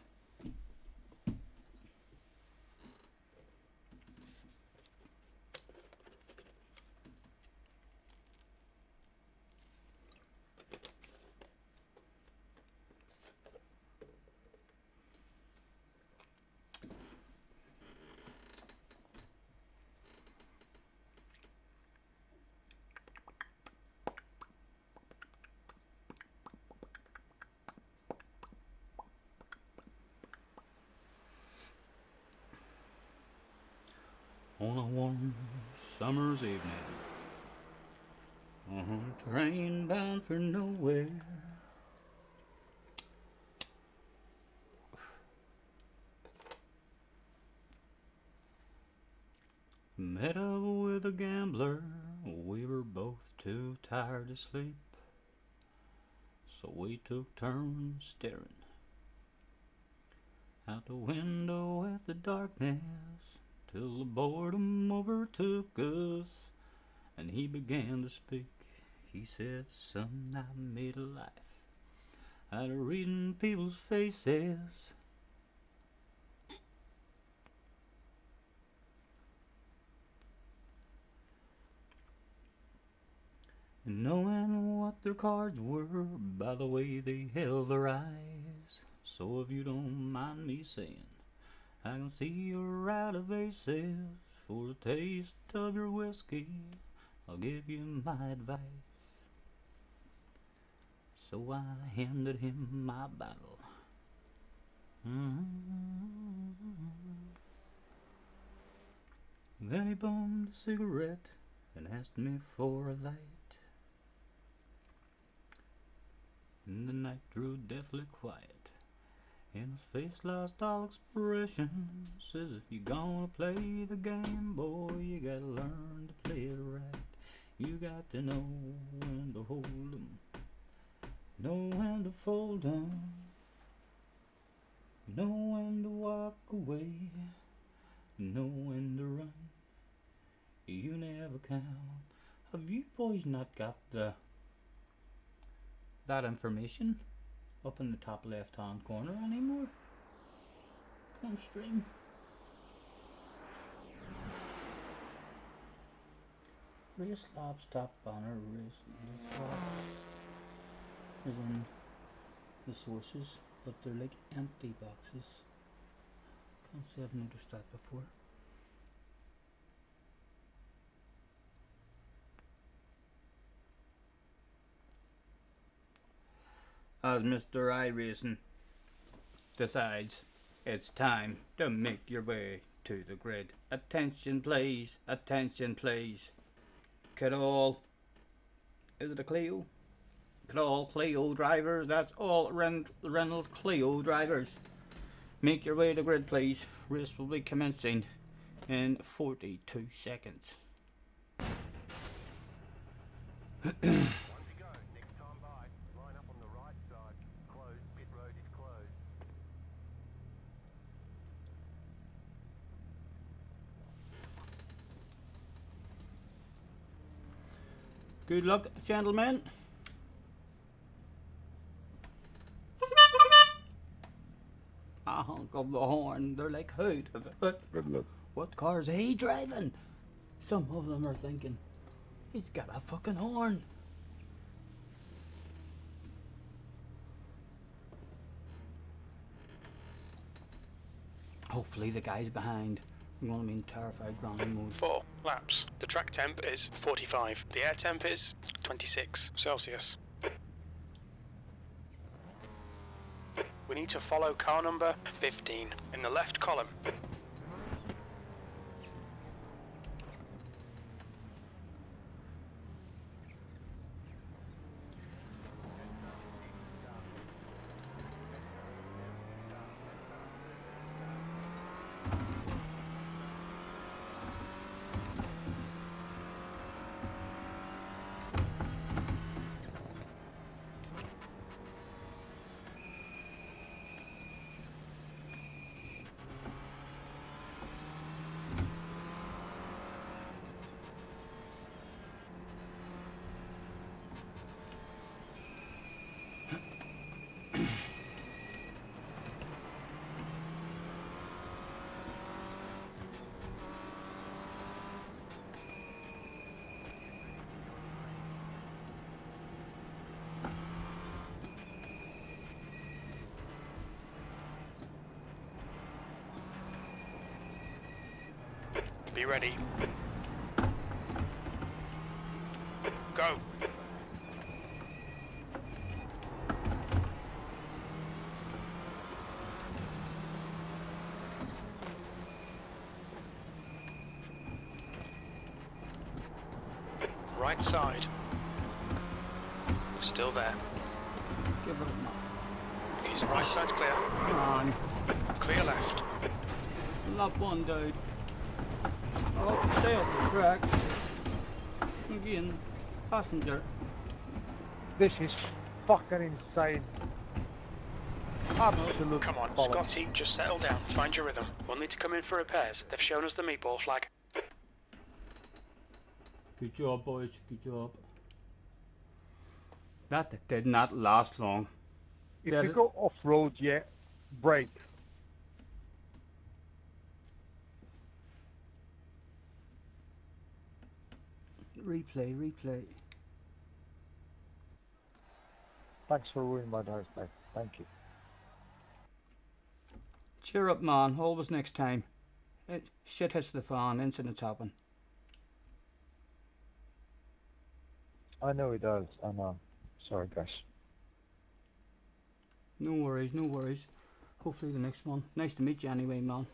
On a warm summer's evening, train bound for nowhere. Met up with a gambler, we were both too tired to sleep, so we took turns staring out the window at the darkness, till the boredom overtook us, and he began to speak. He said, son, I made a life out of reading people's faces. And knowing what their cards were by the way they held their eyes. So if you don't mind me saying, I can see you're out of aces. For a taste of your whiskey, I'll give you my advice. So I handed him my bottle. Then he bummed a cigarette and asked me for a light. And the night grew deathly quiet, and his face lost all expression. Says if you're gonna play the game, boy, you gotta learn to play it right. You got to know when to hold 'em, know when to fold 'em, know when to walk away, know when to run. You never count Have you boys not got that information up in the top left hand corner anymore? On stream. Race labs top banner race labs is in the sources, but they're like empty boxes. Can't say I've noticed that before. As Mr. iRacing decides it's time to make your way to the grid. Attention please, attention please. Could all, is it a Clio? Could all Clio drivers, that's all Renault Clio drivers, make your way to the grid please. Race will be commencing in 42 seconds. Good luck, gentlemen. I honk of the horn. They're like, who? What car is he driving? Some of them are thinking, he's got a fucking horn. Hopefully the guys behind are going to be in terrified grounding mode. 4 laps. The track temp is 45. The air temp is 26 Celsius. We need to follow car number 15 in the left column. Be ready. Go. Right side. Still there. Give it a His right side's clear. Come on. Clear left. Lap one, dude. Oh, stay up the track. Again, passenger. This is fucking insane. Absolute Come on, bollocks. Scotty, just settle down. Find your rhythm. We'll need to come in for repairs. They've shown us the meatball flag. Good job, boys. Good job. That did not last long. If Did you it? go off-road, yeah, brake. Replay, replay. Thanks for ruining my nose, mate. Thank you. Cheer up, man. Always next time. Shit hits the fan. Incidents happen. I know he does. I know. Sorry, guys. No worries, no worries. Hopefully the next one. Nice to meet you anyway, man.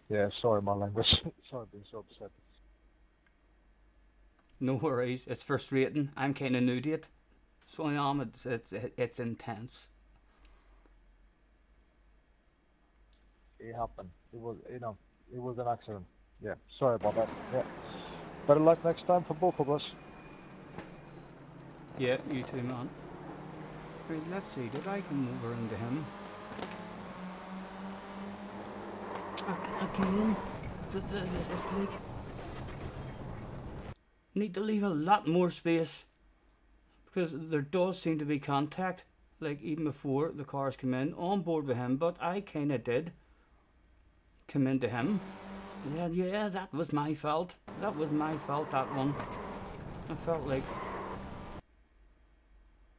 Yeah, sorry, my language. Sorry, being so upset. No worries. It's frustrating. I'm kind of new to it. So I am. It's intense. It happened. It was, it was an accident. Yeah, sorry about that. Yeah. Better luck next time for both of us. Yeah, you too, man. Right, let's see. Did I come over into him? Again? This league? need to leave a lot more space, because there does seem to be contact, like even before the cars come in on board with him. But I kind of did come into him. Yeah, that was my fault. That was my fault, that one. I felt like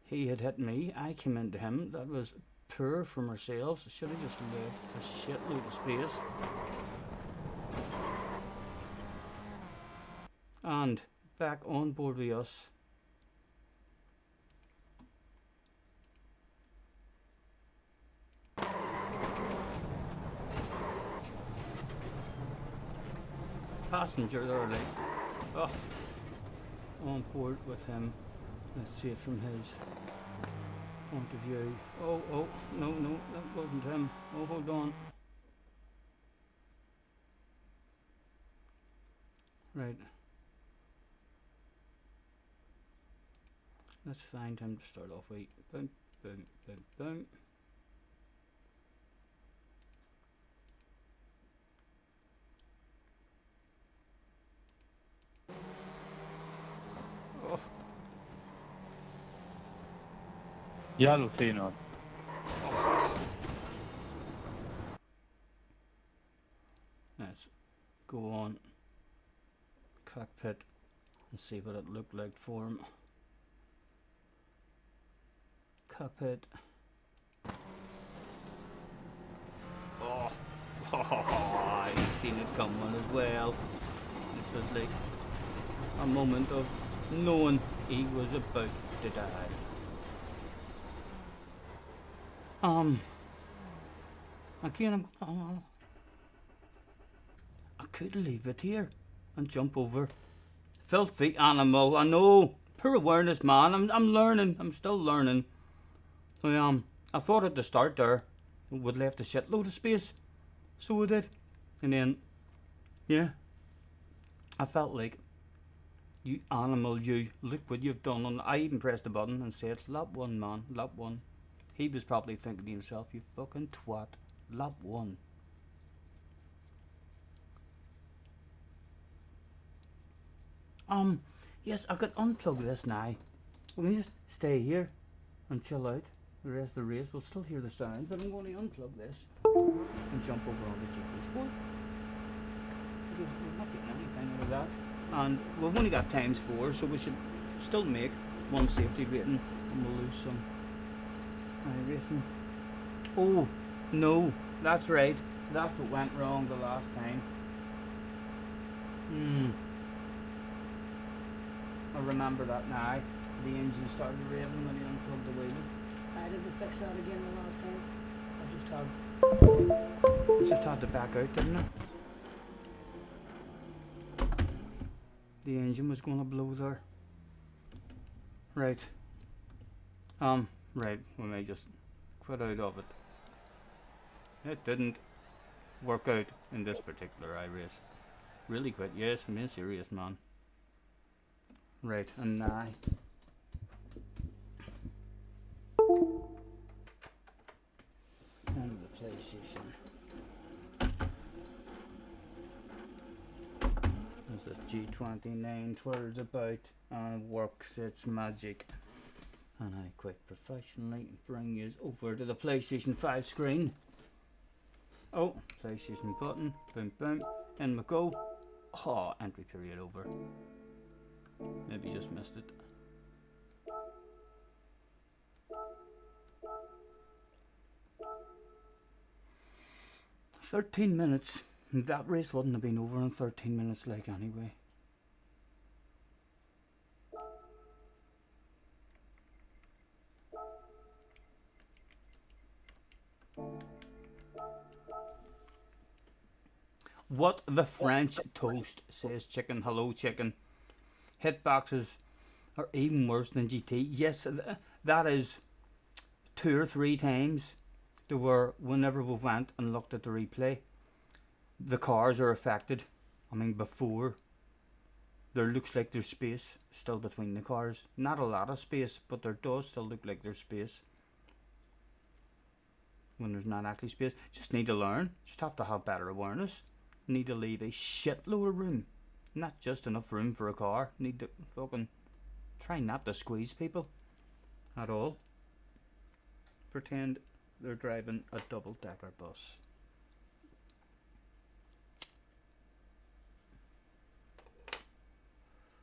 he had hit me. I came into him. That was poor from ourselves. Should have just left a shitload of space. And back on board with us. Passenger there, like, oh, on board with him. Let's see it from his point of view. Oh, no, that wasn't him. Oh, hold on. Right. Let's find him to start off with. Boom, boom, boom, boom. Oh. Ya alucino. Let's go on cockpit and see what it looked like for him. Cockpit. Oh, I've seen it coming as well. It was like a moment of knowing he was about to die. Again, I could leave it here and jump over. Filthy animal, I know. Poor awareness, man. I'm learning. I'm still learning. I thought at the start there would left a shitload of space. So it did. And then, yeah. I felt like, you animal, you. Look what you've done. And I even pressed the button and said, lap one, man. Lap one. He was probably thinking to himself, you fucking twat. Lap one. Yes, I could unplug this now. We can just stay here and chill out. The rest of the race, we'll still hear the sound, but I'm going to unplug this and jump over onto GT Sport. Because we're not getting anything out of that. And we've only got ×4, so we should still make one safety rating, and we'll lose some racing. Oh, no, that's right. That's what went wrong the last time. I remember that now. The engine started raving when he unplugged the wheel. I didn't fix that again the last time. I just had to back out, didn't I? The engine was going to blow there. Right. Right. We may just quit out of it. It didn't work out in this particular iRace. Really quit. Yes, I'm being serious, man. Right, and now and the PlayStation. This is G29 twirls about and works its magic. And I quite professionally bring you over to the PlayStation 5 screen. Oh, PlayStation button, boom boom, in we go. Oh, entry period over. Maybe just missed it. "13 minutes. That race wouldn't have been over in 13 minutes like anyway. What the French toast, says Chicken. Hello, Chicken. Hitboxes are even worse than GT. Yes, that is 2 or 3 times there were whenever we went and looked at the replay. The cars are affected. I mean, before there looks like there's space still between the cars. Not a lot of space, but there does still look like there's space when there's not actually space. Just need to learn. Just have to have better awareness. Need to leave a shitload of room. Not just enough room for a car. Need to fucking try not to squeeze people at all. Pretend they're driving a double-decker bus.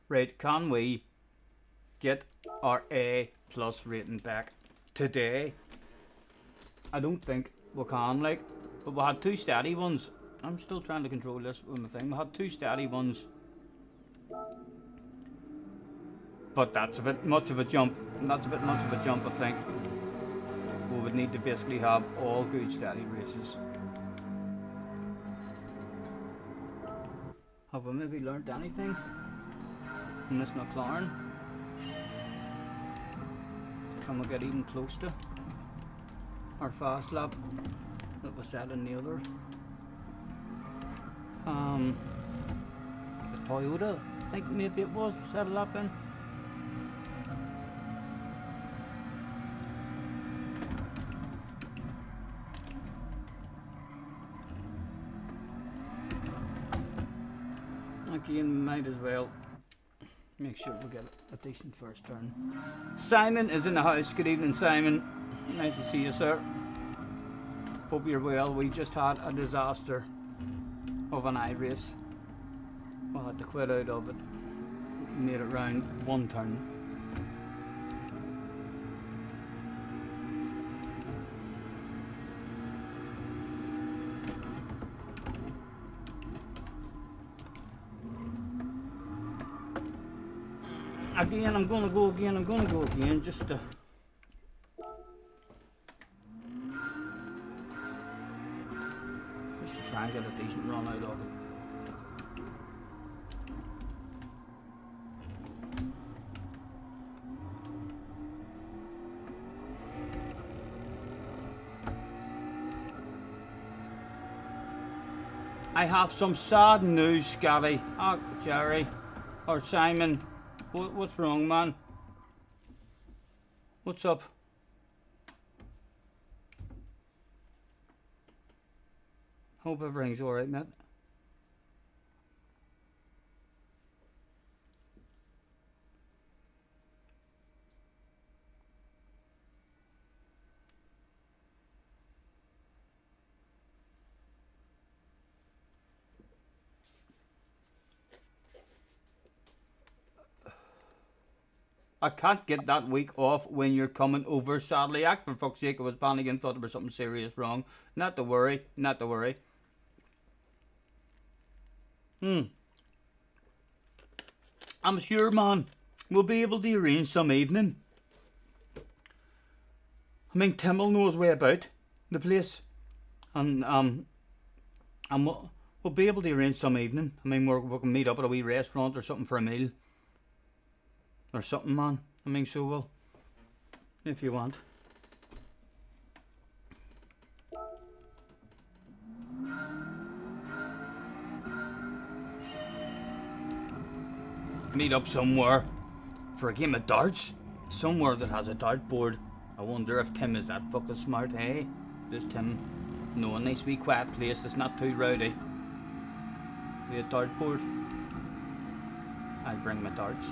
Right, can we get our A+ rating back today? I don't think we can, like, but we had 2 steady ones. I'm still trying to control this with my thing. We had 2 steady ones, but that's a bit much of a jump. That's a bit much of a jump, I think. We would need to basically have all good steady races. Have we maybe learned anything from this McLaren? Can we get even close to our fast lap that was set in the other? The Toyota, I think maybe it was set a lap in. Again, might as well make sure we get a decent first turn. Simon is in the house. Good evening, Simon. Nice to see you, sir. Hope you're well. We just had a disaster of an iRace. We had to quit out of it. Made it round 1 turn. Again, I'm gonna go again, just to try and get a decent run out of it. I have some sad news, Scotty. Oh, Jerry. Or Simon. What's wrong, man? What's up? Hope everything's alright, mate. I can't get that week off when you're coming over, sadly. Act for fuck's sake, I was panicking, thought there was something serious wrong. Not to worry, not to worry. I'm sure, man, we'll be able to arrange some evening. I mean, Tim will know his way about the place. And we'll be able to arrange some evening. I mean, we can meet up at a wee restaurant or something for a meal. Or something, man. I mean, so we'll, if you want. Meet up somewhere for a game of darts. Somewhere that has a dartboard. I wonder if Tim is that fucking smart, hey? Does Tim know a nice wee quiet place that's not too rowdy? With a dartboard. I'll bring my darts.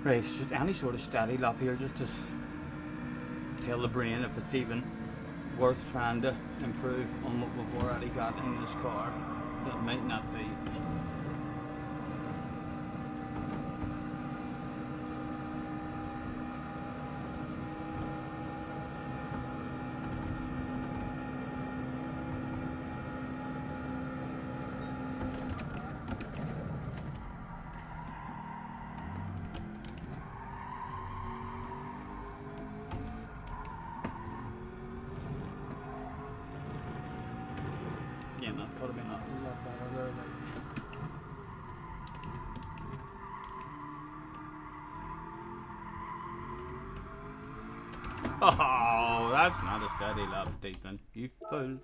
Right, it's just any sort of steady lap here just to tell the brain if it's even worth trying to improve on what we've already got in this car. It might not be. Yeah, that could have been a lot better there, like. Oh, that's not a steady lap, Stephen. You fool.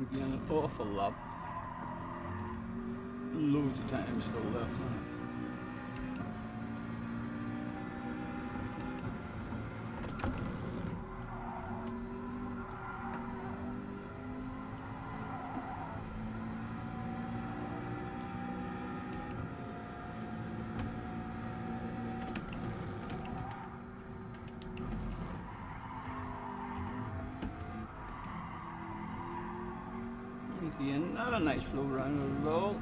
Again, an awful lap. Loads of time still left on it. Again, not a nice flow round at all.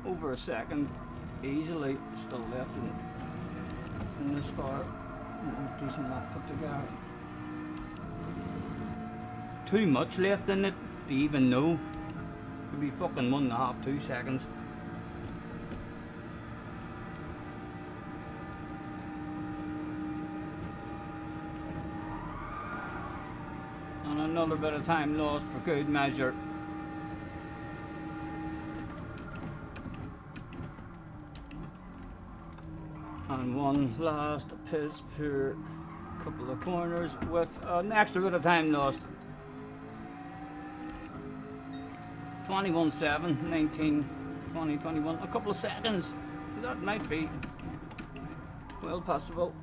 Over a second, easily still left in this car. Decent lap put together. Too much left in it to even know. Could be fucking 1.5, 2 seconds. And another bit of time lost for good measure. And one last piss poor couple of corners with an extra bit of time lost. 21.7, 19, 20, 21, a couple of seconds. That might be well possible.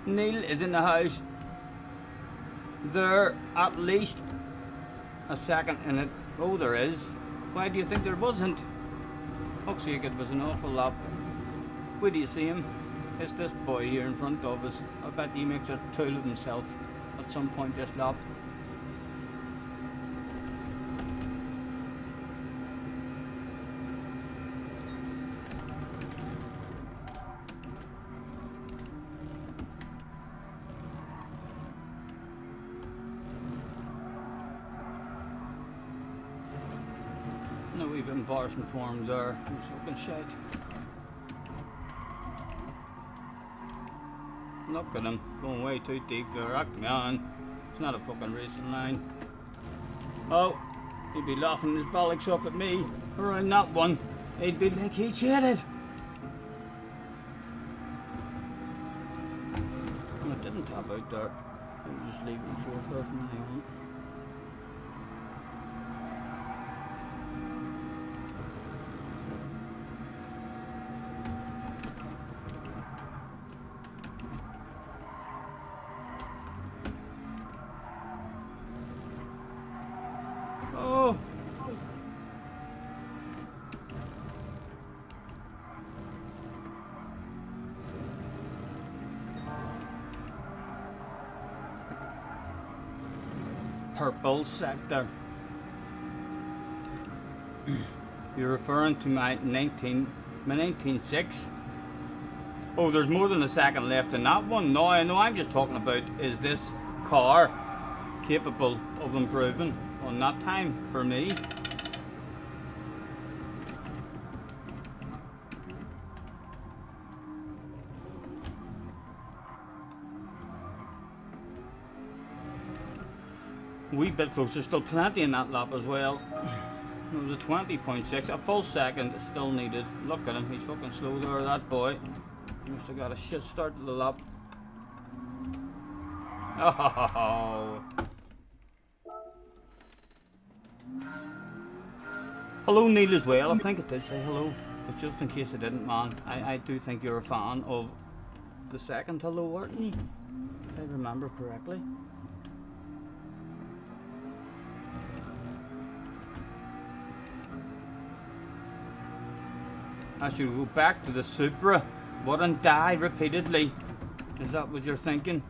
Neil is in the house. There at least a second in it. Oh, there is. Why do you think there wasn't? Looks like it was an awful lap. Where do you see him? It's this boy here in front of us. I bet he makes a tool of himself at some point this lap. No, we've been embarrassing for him there. He's fucking shite. Look at him, going way too deep there. Act me on. It's not a fucking racing line. Oh, he'd be laughing his bollocks off at me around that one. He'd be like, he cheated. And I didn't tap out there. I was just leaving for 4:30 on. Oh! Purple sector. You're referring to my 19.6? Oh, there's more than a second left in that one. No, I know. I'm just talking about, is this car capable of improving on that time for me? Wee bit closer, still plenty in that lap as well. It was a 20.6, a full second still needed. Look at him, he's fucking slow there, that boy. Must have got a shit start to the lap. Oh. Hello Neil as well, I think it did say hello. But just in case it didn't, man, I do think you're a fan of the second hello, aren't you? If I remember correctly. I should go back to the Supra, wouldn't die repeatedly. Is that what you're thinking?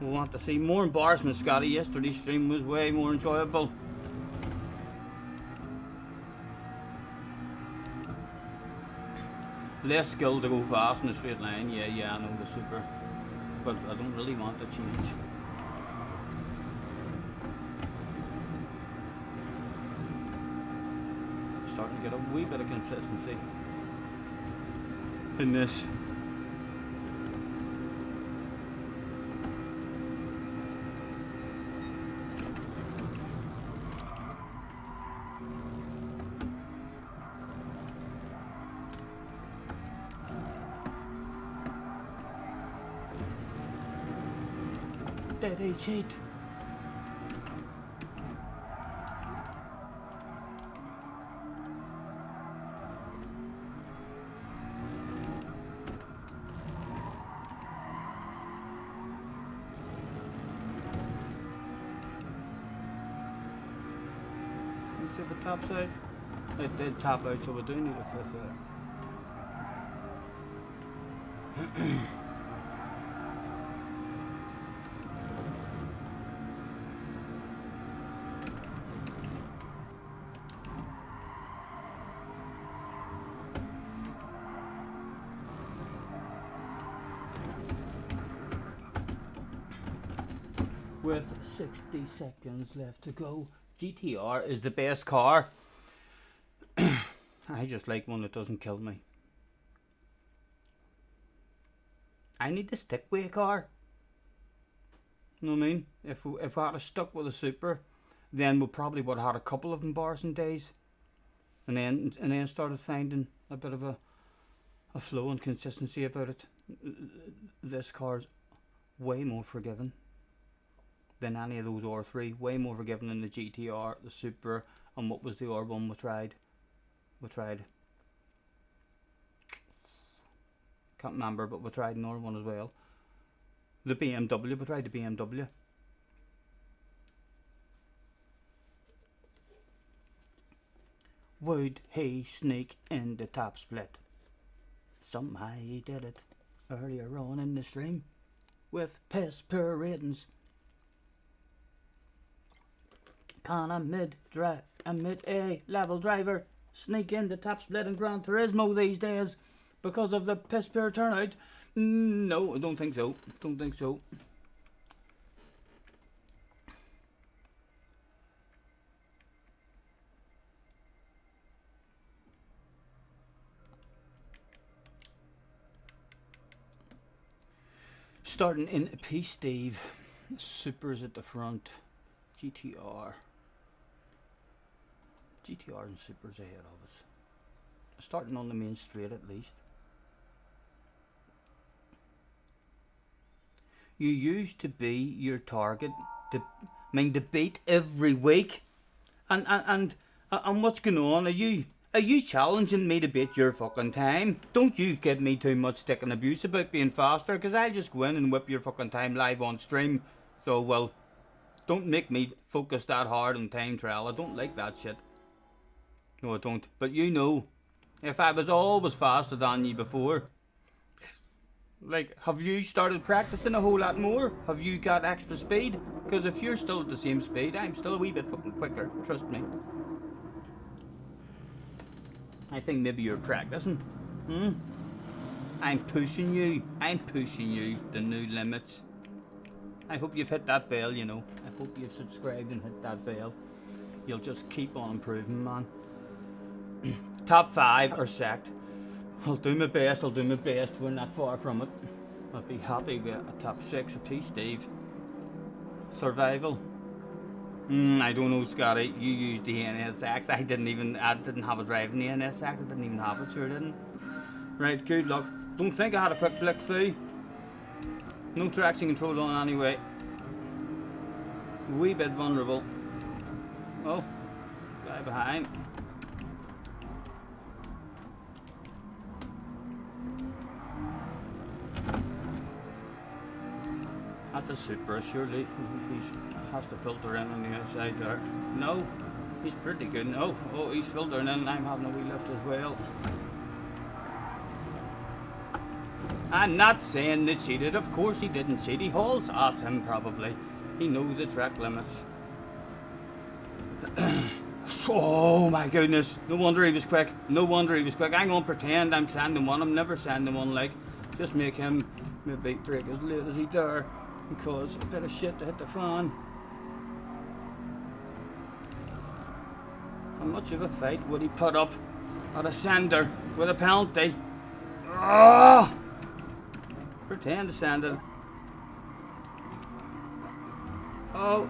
We want to see more embarrassment, Scotty. Yesterday's stream was way more enjoyable. Less skill to go fast in a straight line. Yeah, I know the Supra. But I don't really want to change. Starting to get a wee bit of consistency in this. Steady cheat. Let's see if it tops out. It did top out, so we do need a fifth there. With 60 seconds left to go, GTR is the best car. I just like one that doesn't kill me. I need to stick with a car. You know what I mean? If I had stuck with a Super, then we probably would have had a couple of embarrassing days, and then started finding a bit of a flow and consistency about it. This car's way more forgiving than any of those R3. Way more forgiving than the GTR, the Super, and what was the R1 we tried. Can't remember, but we tried another one as well. The BMW, we tried the BMW. Would he sneak in the top split? Somehow he did it earlier on in the stream with piss poor ratings. Can a mid-A level driver sneak in the top split in Gran Turismo these days because of the piss poor turnout? No, I don't think so. Don't think so. Starting in P Steve. Supers at the front. GTR and Supers ahead of us. Starting on the main straight at least. You used to be your target to beat every week. And what's going on? Are you challenging me to beat your fucking time? Don't you give me too much stick and abuse about being faster, because I'll just go in and whip your fucking time live on stream. So, well, don't make me focus that hard on time trial. I don't like that shit. No, I don't. But you know, if I was always faster than you before, like, have you started practicing a whole lot more? Have you got extra speed? Because if you're still at the same speed, I'm still a wee bit fucking quicker. Trust me. I think maybe you're practicing. I'm pushing you. I'm pushing you to new limits. I hope you've hit that bell, you know. I hope you've subscribed and hit that bell. You'll just keep on improving, man. Top 5 are sacked. I'll do my best. We're not far from it. I'll be happy with a top 6 apiece, Steve. Survival. I don't know, Scotty. You used the NSX. I didn't have a drive in the NSX. I didn't even have it, sure didn't. Right, good luck. Don't think I had a quick flick through. No traction control on anyway. Wee bit vulnerable. Oh, guy behind. That's a Super, surely. He has to filter in on the outside there. No, he's pretty good. Oh, he's filtering in. I'm having a wee lift as well. I'm not saying they cheated. Of course he didn't cheat. He hauls ass him probably. He knows the track limits. Oh my goodness. No wonder he was quick. I'm gonna pretend I'm sending one. I'm never sending one, like. Just make him maybe break as late as he dare. Because a bit of shit to hit the fan. How much of a fight would he put up at a sender with a penalty? Ah! Pretend to send it. Oh.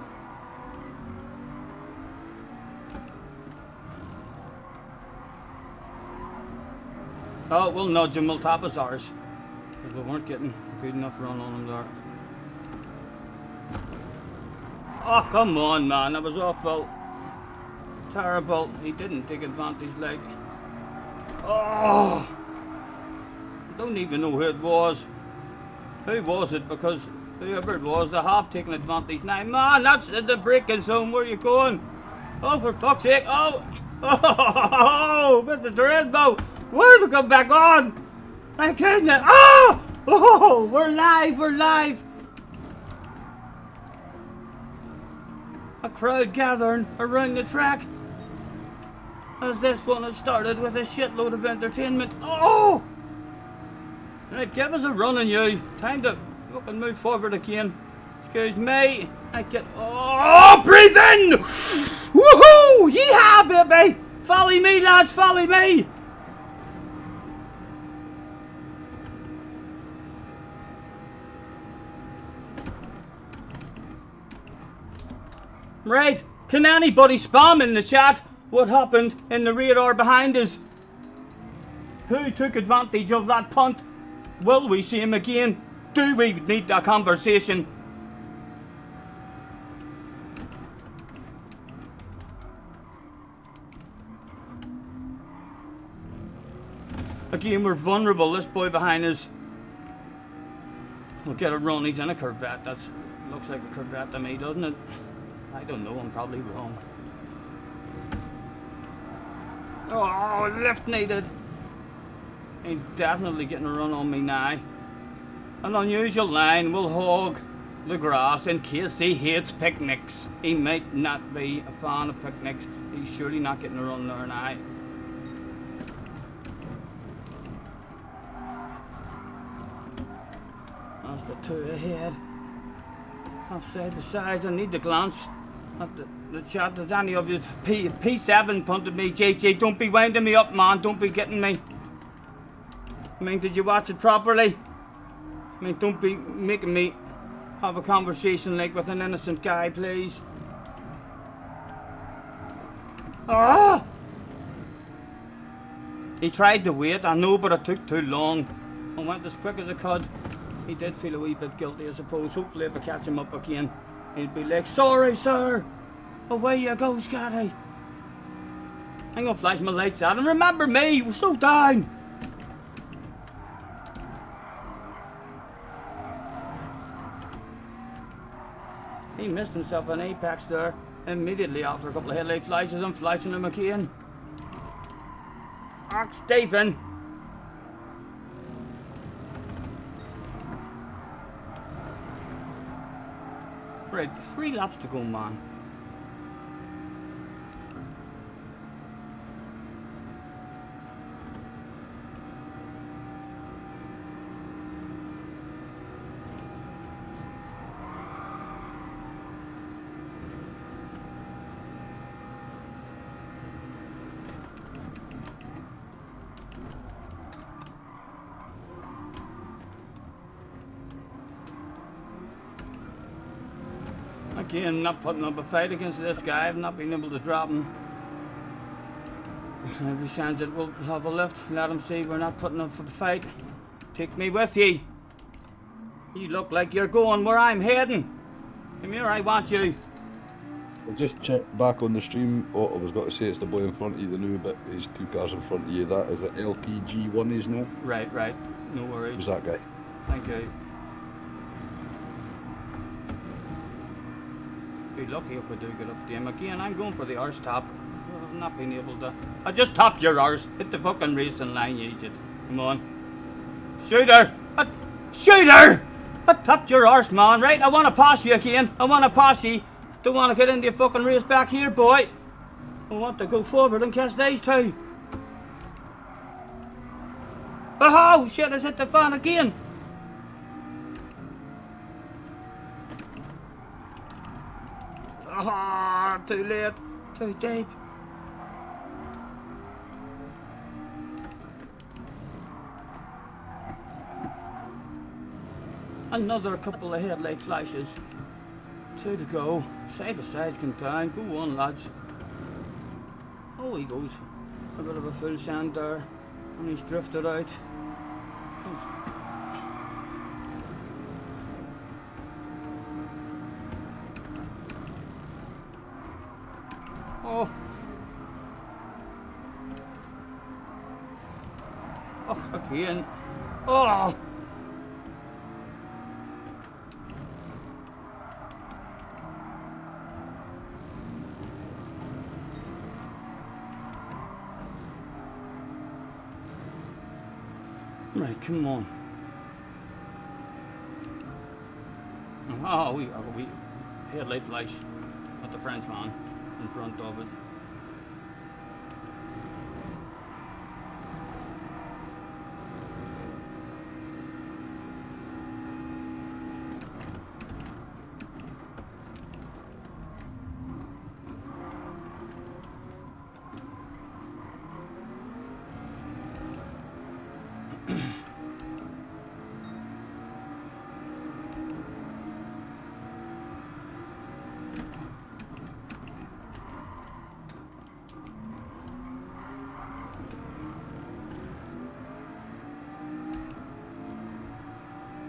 Oh, we'll nudge him. We'll tap his ours. Because we weren't getting a good enough run on him there. Oh, come on, man. That was awful. Terrible. He didn't take advantage, like. Oh! I don't even know who it was. Who was it? Because whoever it was, they have taken advantage now. Man, that's the braking zone. Where are you going? Oh, for fuck's sake. Oh! Oh! Mr. Turismo! Where'd you come back on? My goodness. Oh! Oh! We're live. We're live. A crowd gathering around the track as this one has started with a shitload of entertainment. Oh! Right, give us a run on you. Time to fucking move forward again. Excuse me. I get. Oh, breathe in! Woohoo! Yeehaw, baby! Follow me, lads, follow me! Right, can anybody spam in the chat what happened in the rear or behind us? Who took advantage of that punt? Will we see him again? Do we need a conversation? Again, we're vulnerable. This boy behind us. We'll get a run. He's in a Corvette. That looks like a Corvette to me, doesn't it? I don't know, I'm probably wrong. Oh, lift needed. He's definitely getting a run on me now. An unusual line will hog the grass in case he hates picnics. He might not be a fan of picnics. He's surely not getting a run there now. That's the two ahead. Offside the sides, I need to glance at the chat. Does any of you P7 punted me? JJ, don't be winding me up, man. Don't be getting me. I mean, did you watch it properly? I mean, don't be making me have a conversation like with an innocent guy, please. Ah! He tried to wait, I know, but it took too long. I went as quick as I could. He did feel a wee bit guilty, I suppose. Hopefully if I catch him up again, he'll be like, sorry, sir. Away you go, Scotty. I'm gonna flash my lights out and remember me, we're so down. He missed himself an apex there. Immediately after a couple of headlight flashes, I'm flashing him again. Ark Stephen. Right, 3 laps to go, man. Again, not putting up a fight against this guy. I've not been able to drop him. Every chance it will have a lift. Let him see we're not putting up a fight. Take me with ye. You look like you're going where I'm heading. Come here, I want you. I'll just check back on the stream. Oh, I was going to say it's the boy in front of you, the new bit. He's 2 cars in front of you. That is the LPG1 he's now. Right, right. No worries. Who's that guy? Thank you. Be lucky if we do get up to him again. I'm going for the arse top. I've not been able to. I just topped your arse. Hit the fucking racing line, you idiot. Come on. Shooter! Shooter! I topped your arse, man. Right, I want to pass you again. I want to pass you. Don't want to get into your fucking race back here, boy. I want to go forward and catch these two. Oh, shit, I hit the fan again. Ah, too late, too deep. Another couple of headlight flashes. 2 to go. Side by sides can down. Go on, lads. Oh, he goes. A bit of a full sand there. And he's drifted out. Oh, again. Oh! Right, come on. Oh, we headlight flash at the Frenchman in front of us.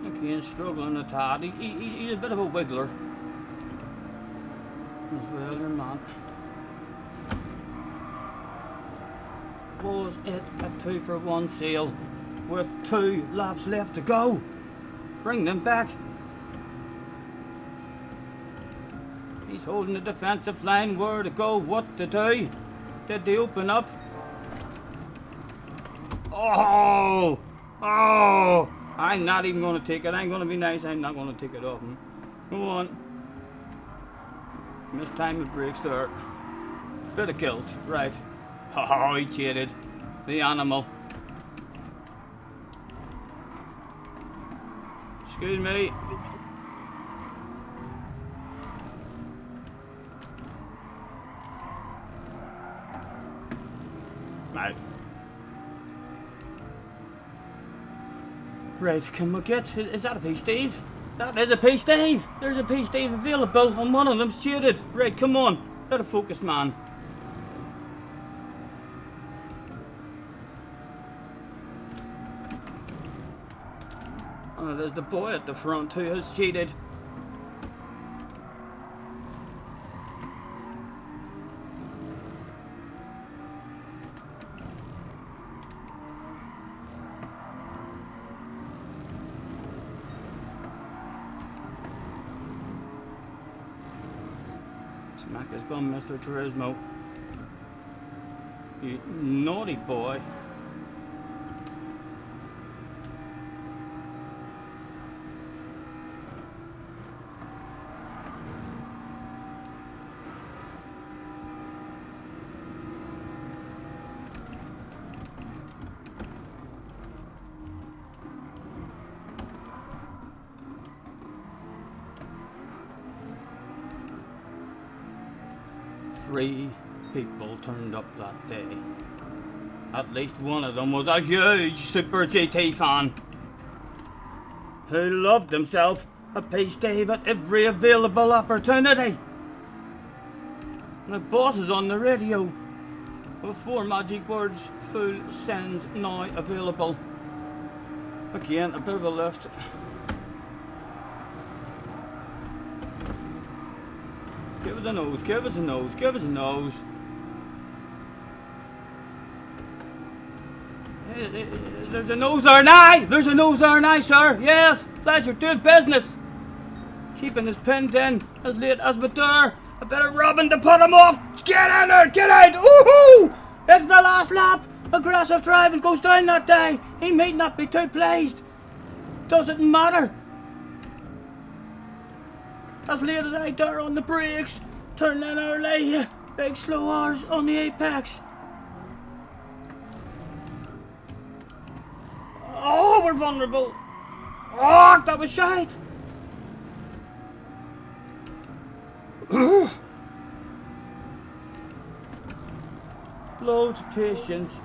Again, struggling a tad. He's a bit of a wiggler as well, your man. Was it a 2-for-1 sale with 2 laps left to go? Bring them back. He's holding the defensive line. Where to go? What to do? Did they open up? Oh! Oh! I'm not even going to take it. I'm going to be nice. I'm not going to take it off him. Come on. Missed time with brakes there. Bit of guilt. Right. Oh, he cheated. The animal. Excuse me. Right. Right, can we get... Is that a P-Steve? That is a P-Steve! There's a P-Steve available and one of them's cheated. Right, come on. Better focus, man. Oh, there's the boy at the front who has cheated. Smack his bum, Mr. Turismo. You naughty boy. Three people turned up that day. At least one of them was a huge Super GT fan who loved himself a P-Steve at every available opportunity. The boss is on the radio with 4 magic words: full sends now available. Again, a bit of a lift. Give us a nose, give us a nose, give us a nose. There's a nose there now! There's a nose there now, sir! Yes! Pleasure doing business! Keeping his pinned in as late as we dare. A bit of rubbing to put him off! Get in there! Get out! Woohoo! It's the last lap! Aggressive driving goes down that day! He may not be too pleased! Doesn't matter! As late as I dare on the brakes, turn in early, big slow hours on the apex. Oh, we're vulnerable. Oh, that was shite. Loads of patience.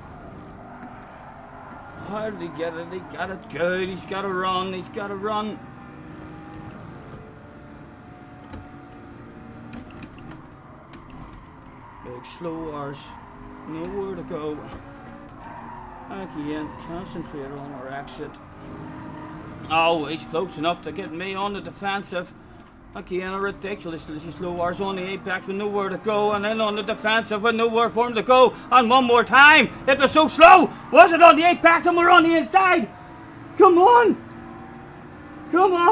How did he get it? He got it good. He's got to run. He's got to run. Big slow hours, nowhere to go. Again, concentrate on our exit. Oh, he's close enough to get me on the defensive. Again, a ridiculously slow hours on the apex with nowhere to go, and then on the defensive with nowhere for him to go. And one more time, it was so slow. Was it on the apex and we're on the inside? Come on,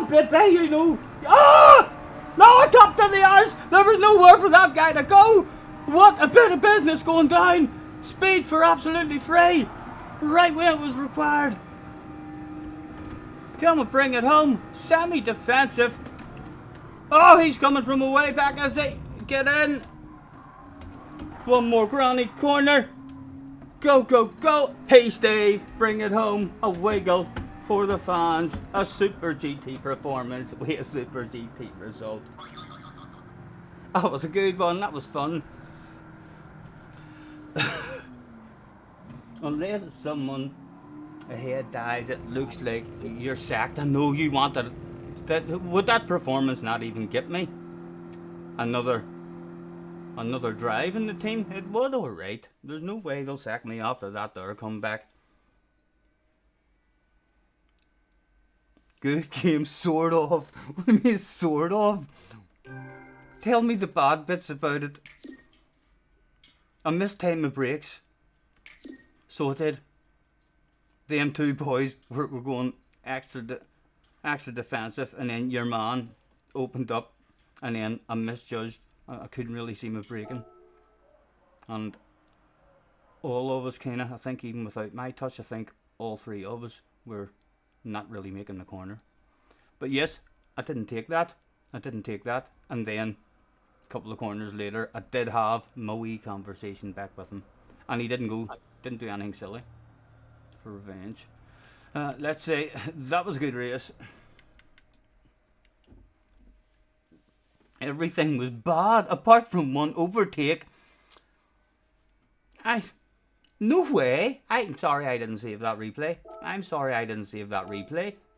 Bit you know. Ah! No, top of the hours. There was nowhere for that guy to go. What a bit of business going down. Speed for absolutely free, right when it was required. Come and bring it home. Semi-defensive. Oh, he's coming from away back as they get in. One more granny corner. Go, go, go. Hey, Steve, bring it home. A wiggle for the fans. A Super GT performance with a Super GT result. That was a good one. That was fun. Unless someone ahead dies, it looks like you're sacked. I know you wanted it. Would that performance not even get me another drive in the team? It would, alright. There's no way they'll sack me after that there comeback. Good game, sort of. What do you mean, sort of? Tell me the bad bits about it. I missed time of breaks. So I did. Them two boys were going extra defensive, and then your man opened up, and then I misjudged. I couldn't really see my breaking, and all of us I think even without my touch, I think all three of us were not really making the corner. But yes, I didn't take that, and then a couple of corners later I did have my wee conversation back with him, and he didn't do anything silly for revenge. Let's say that was a good race. Everything was bad apart from one overtake. No way. I'm sorry I didn't save that replay.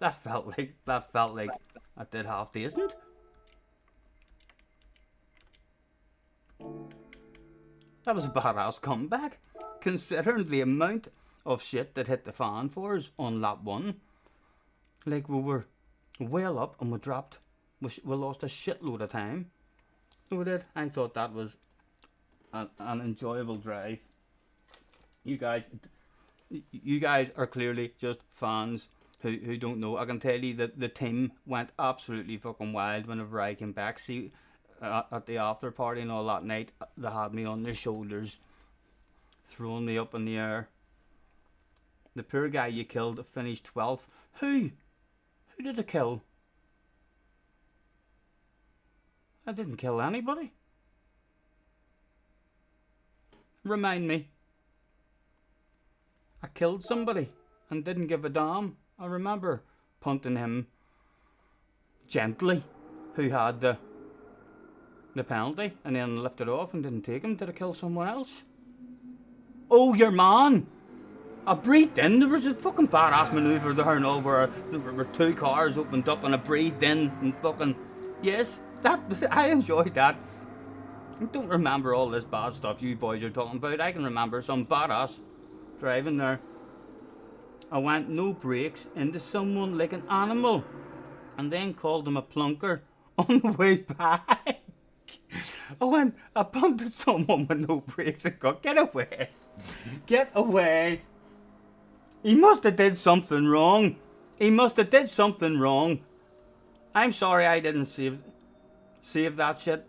That felt like I did half decent. That was a badass comeback, considering the amount of shit that hit the fan for us on lap 1. Like, we were well up and we lost a shitload of time. So we did. I thought that was an enjoyable drive. You guys are clearly just fans who don't know. I can tell you that the team went absolutely fucking wild whenever I came back. See, at the after party and all that night, they had me on their shoulders, throwing me up in the air. The poor guy you killed finished 12th. Who did I kill? I didn't kill anybody. Remind me. I killed somebody and didn't give a damn. I remember punting him gently, who had the penalty, and then lifted off and didn't take him. Did I kill someone else? Oh, your man! I breathed in. There was a fucking badass manoeuvre there and all where there were two cars opened up and I breathed in and fucking... Yes, I enjoyed that. I don't remember all this bad stuff you boys are talking about. I can remember some badass driving there. I went no brakes into someone like an animal and then called him a plunker on the way back. I bumped into someone with no brakes and got, get away. Get away. He must have did something wrong. I'm sorry I didn't save that shit.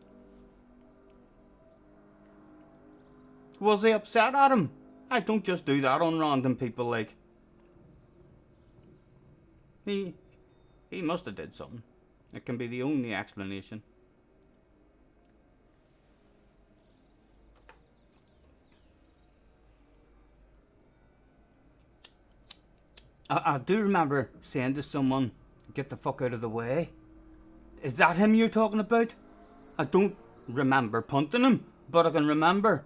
Was he upset at him? I don't just do that on random people like. He must have did something. It can be the only explanation. I do remember saying to someone, get the fuck out of the way. Is that him you're talking about? I don't remember punting him, but I can remember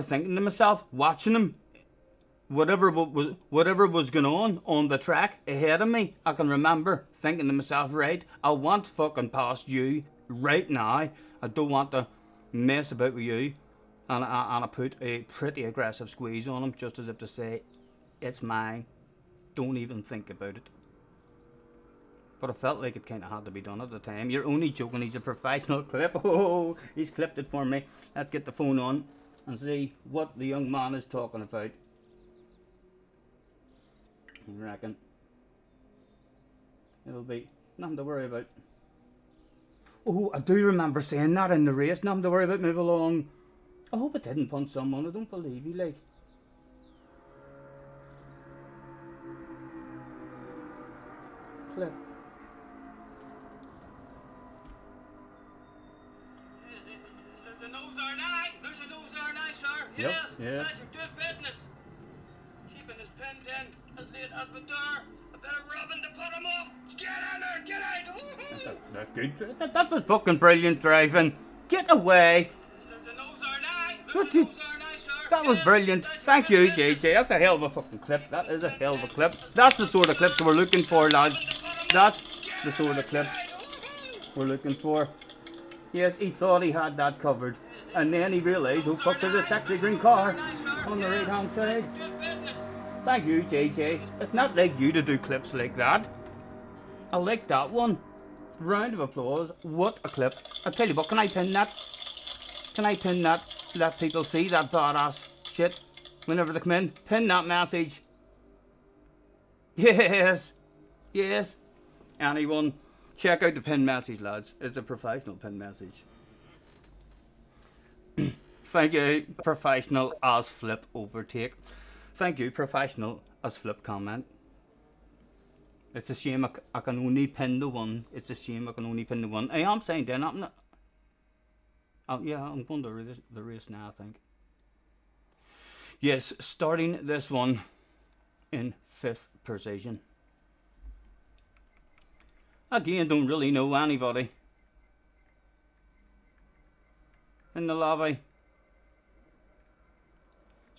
thinking to myself, watching him, whatever was going on the track ahead of me, I can remember thinking to myself, right, I want fucking past you right now. I don't want to mess about with you. And I put a pretty aggressive squeeze on him, just as if to say, it's mine. Don't even think about it. But I felt like it kind of had to be done at the time. You're only joking, he's a professional clip. Oh, he's clipped it for me. Let's get the phone on and see what the young man is talking about. I reckon it'll be nothing to worry about. Oh, I do remember saying that in the race. Nothing to worry about, move along. I hope it didn't punch someone. I don't believe he, like. Clip. There's a nose there now. There's a nose there now, sir. Yep, Yes. yeah. That's your good business. Keeping his pinned in as late as we dare. A bit of rubbing to put him off. Get in there. Get out. Woohoo. That's good. That was fucking brilliant driving. Get away. There's a nose there now. There's What a did- nose there now, sir. That was Yes, brilliant. that's your Thank good you, business. JJ. That's a hell of a fucking clip. That is a hell of a clip. That's the sort of clips we're looking for, lads. That's the sort of clips we're looking for. Yes, he thought he had that covered. And then he realised, oh fuck, there's a sexy green car on the right hand side. Good business. Thank you, JJ. It's not like you to do clips like that. I like that one. Round of applause. What a clip. I'll tell you what, can I pin that? Can I pin that? Let people see that badass shit whenever they come in. Pin that message. Yes. Yes. Anyone, check out the pin message, lads. It's a professional pin message. Thank you, professional as flip overtake. Thank you, professional as flip comment. It's a shame I can only pin the one. It's a shame I can only pin the one. I am saying then, I'm not. Oh, yeah, I'm going to the race now, I think. Yes, starting this one in 5th position. Again, don't really know anybody in the lobby.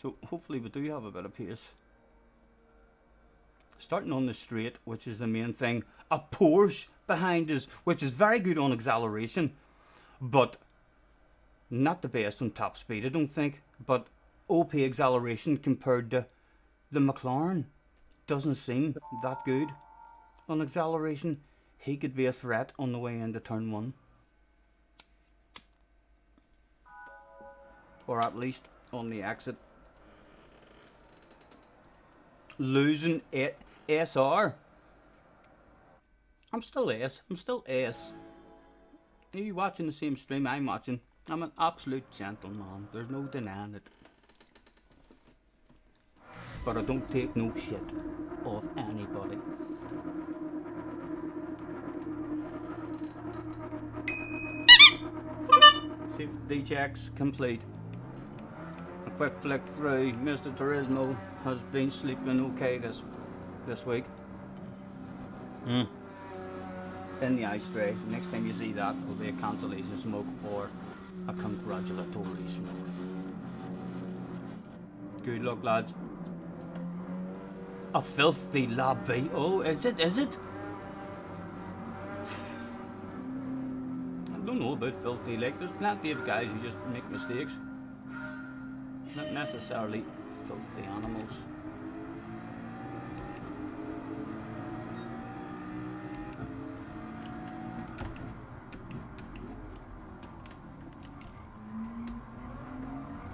So hopefully we do have a bit of pace. Starting on the straight, which is the main thing. A Porsche behind us, which is very good on acceleration, but not the best on top speed, I don't think. But OP acceleration compared to the McLaren doesn't seem that good on acceleration. He could be a threat on the way into turn 1. Or at least on the exit. Losing SR. I'm still S. I'm still S. Are you watching the same stream I'm watching? I'm an absolute gentleman. There's no denying it. But I don't take no shit off anybody. Safety checks complete. A quick flick through. Mr. Turismo has been sleeping okay this week. In the ice tray. Next time you see that, it'll be a cancellation smoke or a congratulatory smoke. Good luck, lads. A filthy lobby. Oh, is it? Is it? I don't know about filthy. Like, there's plenty of guys who just make mistakes. Not necessarily filthy animals.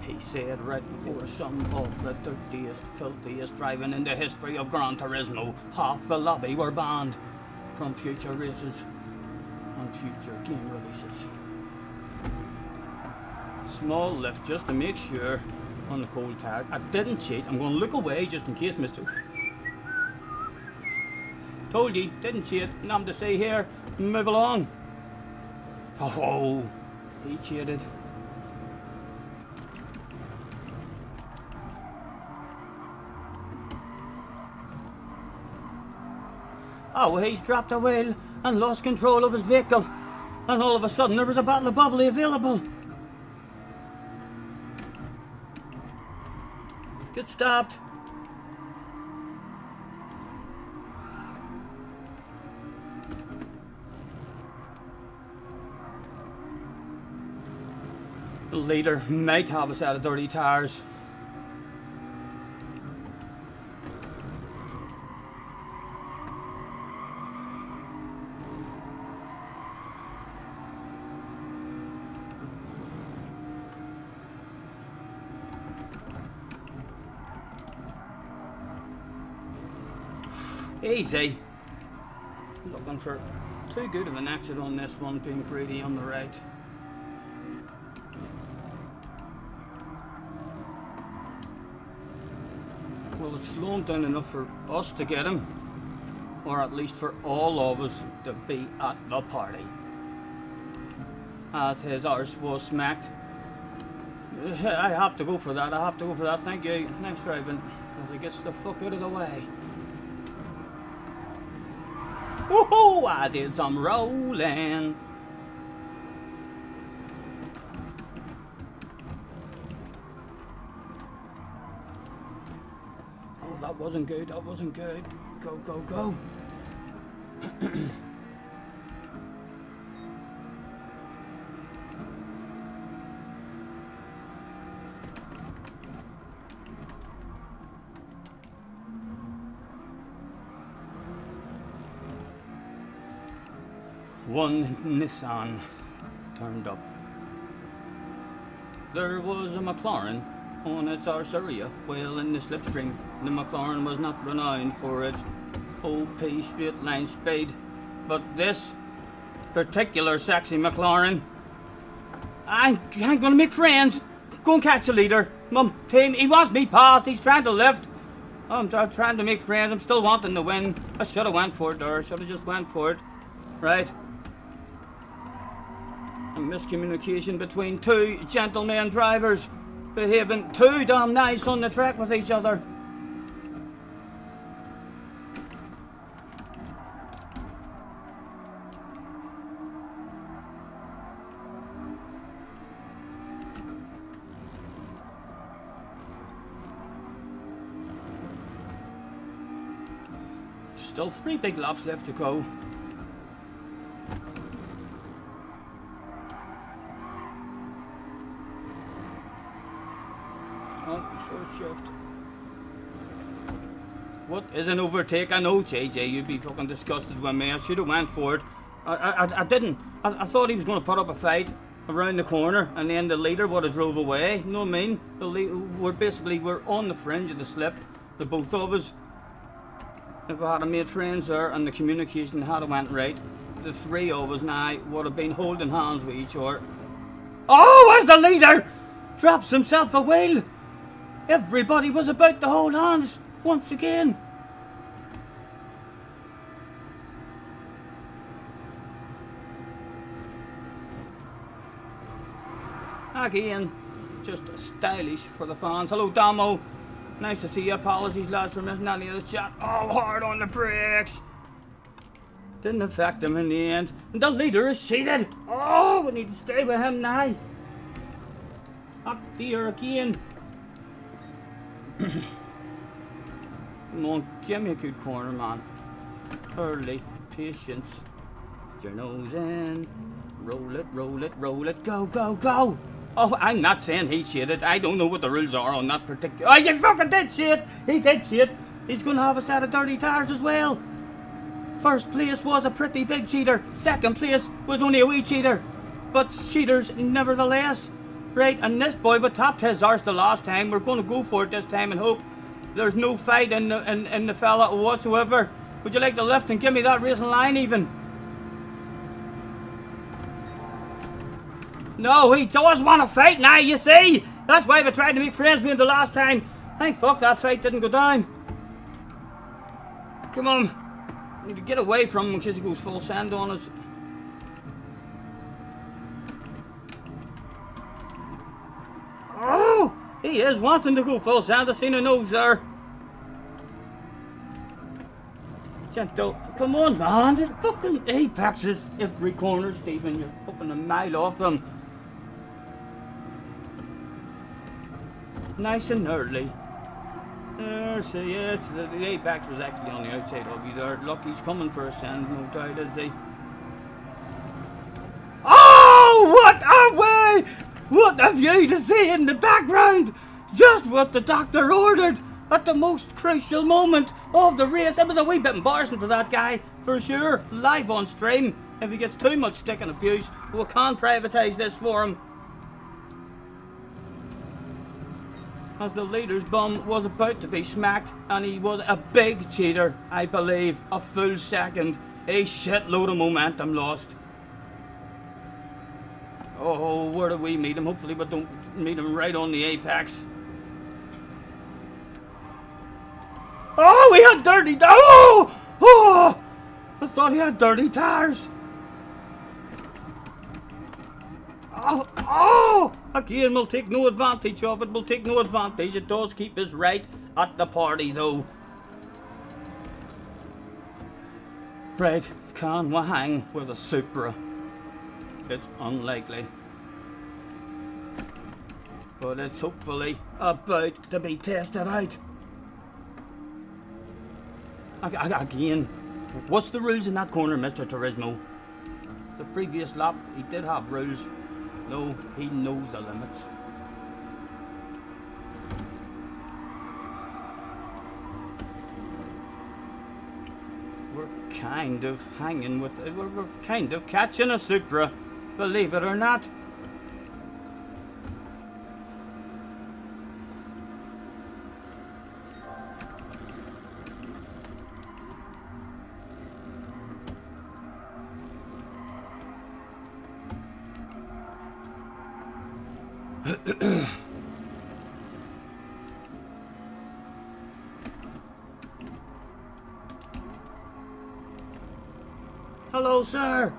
He said right before some of the dirtiest, filthiest driving in the history of Gran Turismo, half the lobby were banned from future races and future game releases. Small lift just to make sure on the cold tag. I didn't cheat. I'm going to look away just in case, Mr. Told you, didn't cheat. Nothing to say here. Move along. Oh, he cheated. Oh, he's dropped a wheel and lost control of his vehicle. And all of a sudden there was a bottle of bubbly available. Get stopped. The leader might have a set of dirty tires. Easy. Looking for too good of an exit on this one, being greedy on the right. Well, it's slowing down enough for us to get him, or at least for all of us to be at the party. As his arse was smacked. I have to go for that, I have to go for that, thank you. Nice driving, as he gets the fuck out of the way. Woohoo! I did some rolling. Oh, that wasn't good, that wasn't good. Go, go, go. One Nissan turned up. There was a McLaren on its arseria well in the slipstream. The McLaren was not renowned for its OP straight line speed, but this particular sexy McLaren, I ain't gonna make friends. Go and catch the leader. Mum, team, he wants me past, he's trying to lift. I'm trying to make friends, I'm still wanting to win. I should have went for it there, should have just went for it. Right. A miscommunication between two gentlemen drivers behaving too damn nice on the track with each other. Still 3 big laps left to go. Short shift. What is an overtake? I know, JJ, you'd be fucking disgusted with me. I should have went for it. I didn't. I thought he was going to put up a fight around the corner and then the leader would have drove away. You know what I mean? We're on the fringe of the slip, the both of us. If I had made friends there and the communication had went right, the 3 of us now would have been holding hands with each other. Oh, as the leader drops himself a wheel! Everybody was about to hold hands once again. Again, just stylish for the fans. Hello, Damo. Nice to see you. Apologies, lads, for missing any of the chat. Oh, hard on the brakes. Didn't affect him in the end. And the leader is seated. Oh, we need to stay with him now. Up there again. Come on, give me a good corner, man. Early, patience. Get your nose in. Roll it, roll it, roll it. Go, go, go. Oh, I'm not saying he cheated. I don't know what the rules are on that particular... Oh, you fucking did shit! He did shit. He's going to have a set of dirty tires as well. First place was a pretty big cheater. Second place was only a wee cheater. But cheaters nevertheless. Right, and this boy but tapped his arse the last time. We're going to go for it this time and hope there's no fight in the fella whatsoever. Would you like to lift and give me that racing line even? No, he does want to fight now, you see. That's why we tried to make friends with him the last time. Thank fuck that fight didn't go down. Come on. Need to get away from him because he goes full send on us. Oh, he is wanting to go full send. I've seen a nose there. Gentle. Come on, man. There's fucking apexes every corner, Stephen. You're fucking a mile off them. Nice and early. So yes, the apex was actually on the outside of you there. Lucky's coming for a send, no doubt, is he? Oh, what a way! What a view to see in the background! Just what the doctor ordered at the most crucial moment of the race. It was a wee bit embarrassing for that guy, for sure. Live on stream. If he gets too much stick and abuse, we can't privatise this for him. as the leader's bum was about to be smacked, and he was a big cheater, I believe. A full second. A shitload of momentum lost. Oh, where do we meet him? Hopefully we don't meet him right on the apex. Oh, we had dirty... Oh! I thought he had dirty tires. Oh! Again, we'll take no advantage of it. We'll take no advantage. It does keep us right at the party, though. Right, can we hang with a Supra? It's unlikely. But it's hopefully about to be tested out. Again, what's the rules in that corner, Mr. Turismo? The previous lap, he did have rules. No, he knows the limits. We're kind of hanging with it. We're kind of catching a Supra, believe it or not. Hello, sir.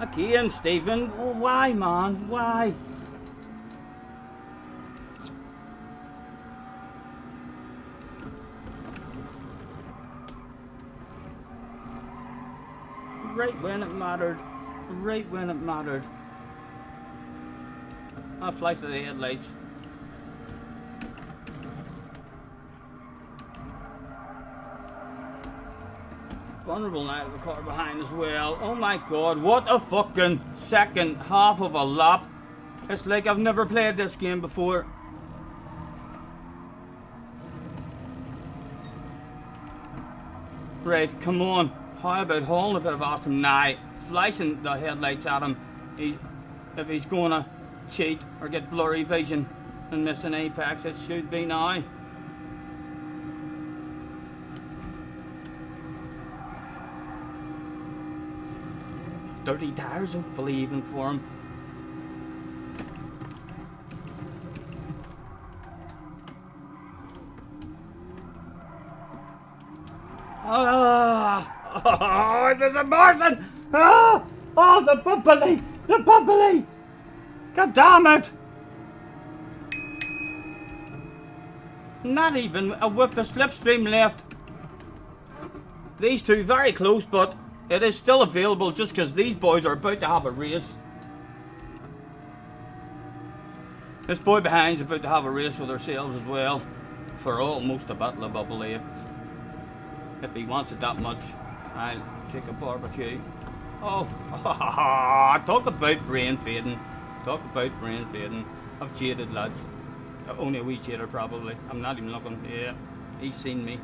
Again, Stephen. Why, man? Why? Right when it mattered. Right when it mattered. I'll flash to the headlights. Vulnerable now to the car behind as well. Oh my god, what a fucking second half of a lap. It's like I've never played this game before. Right, come on. How about hauling a bit of ass from now? Flashing the headlights at him. If he's gonna cheat or get blurry vision and miss an apex, it should be now. Dirty tires, hopefully, even for him. Oh, it was embarrassing! Oh, the bubbly! The bubbly! God damn it! Not even a whiff of slipstream left. These two very close, but it is still available just because these boys are about to have a race. This boy behind is about to have a race with ourselves as well. For almost a battle of bubbly. If he wants it that much, I'll take a barbecue. Oh, talk about brain fading. Talk about brain fading. I've cheated, lads. Only a wee cheater, probably. I'm not even looking. Yeah, he's seen me.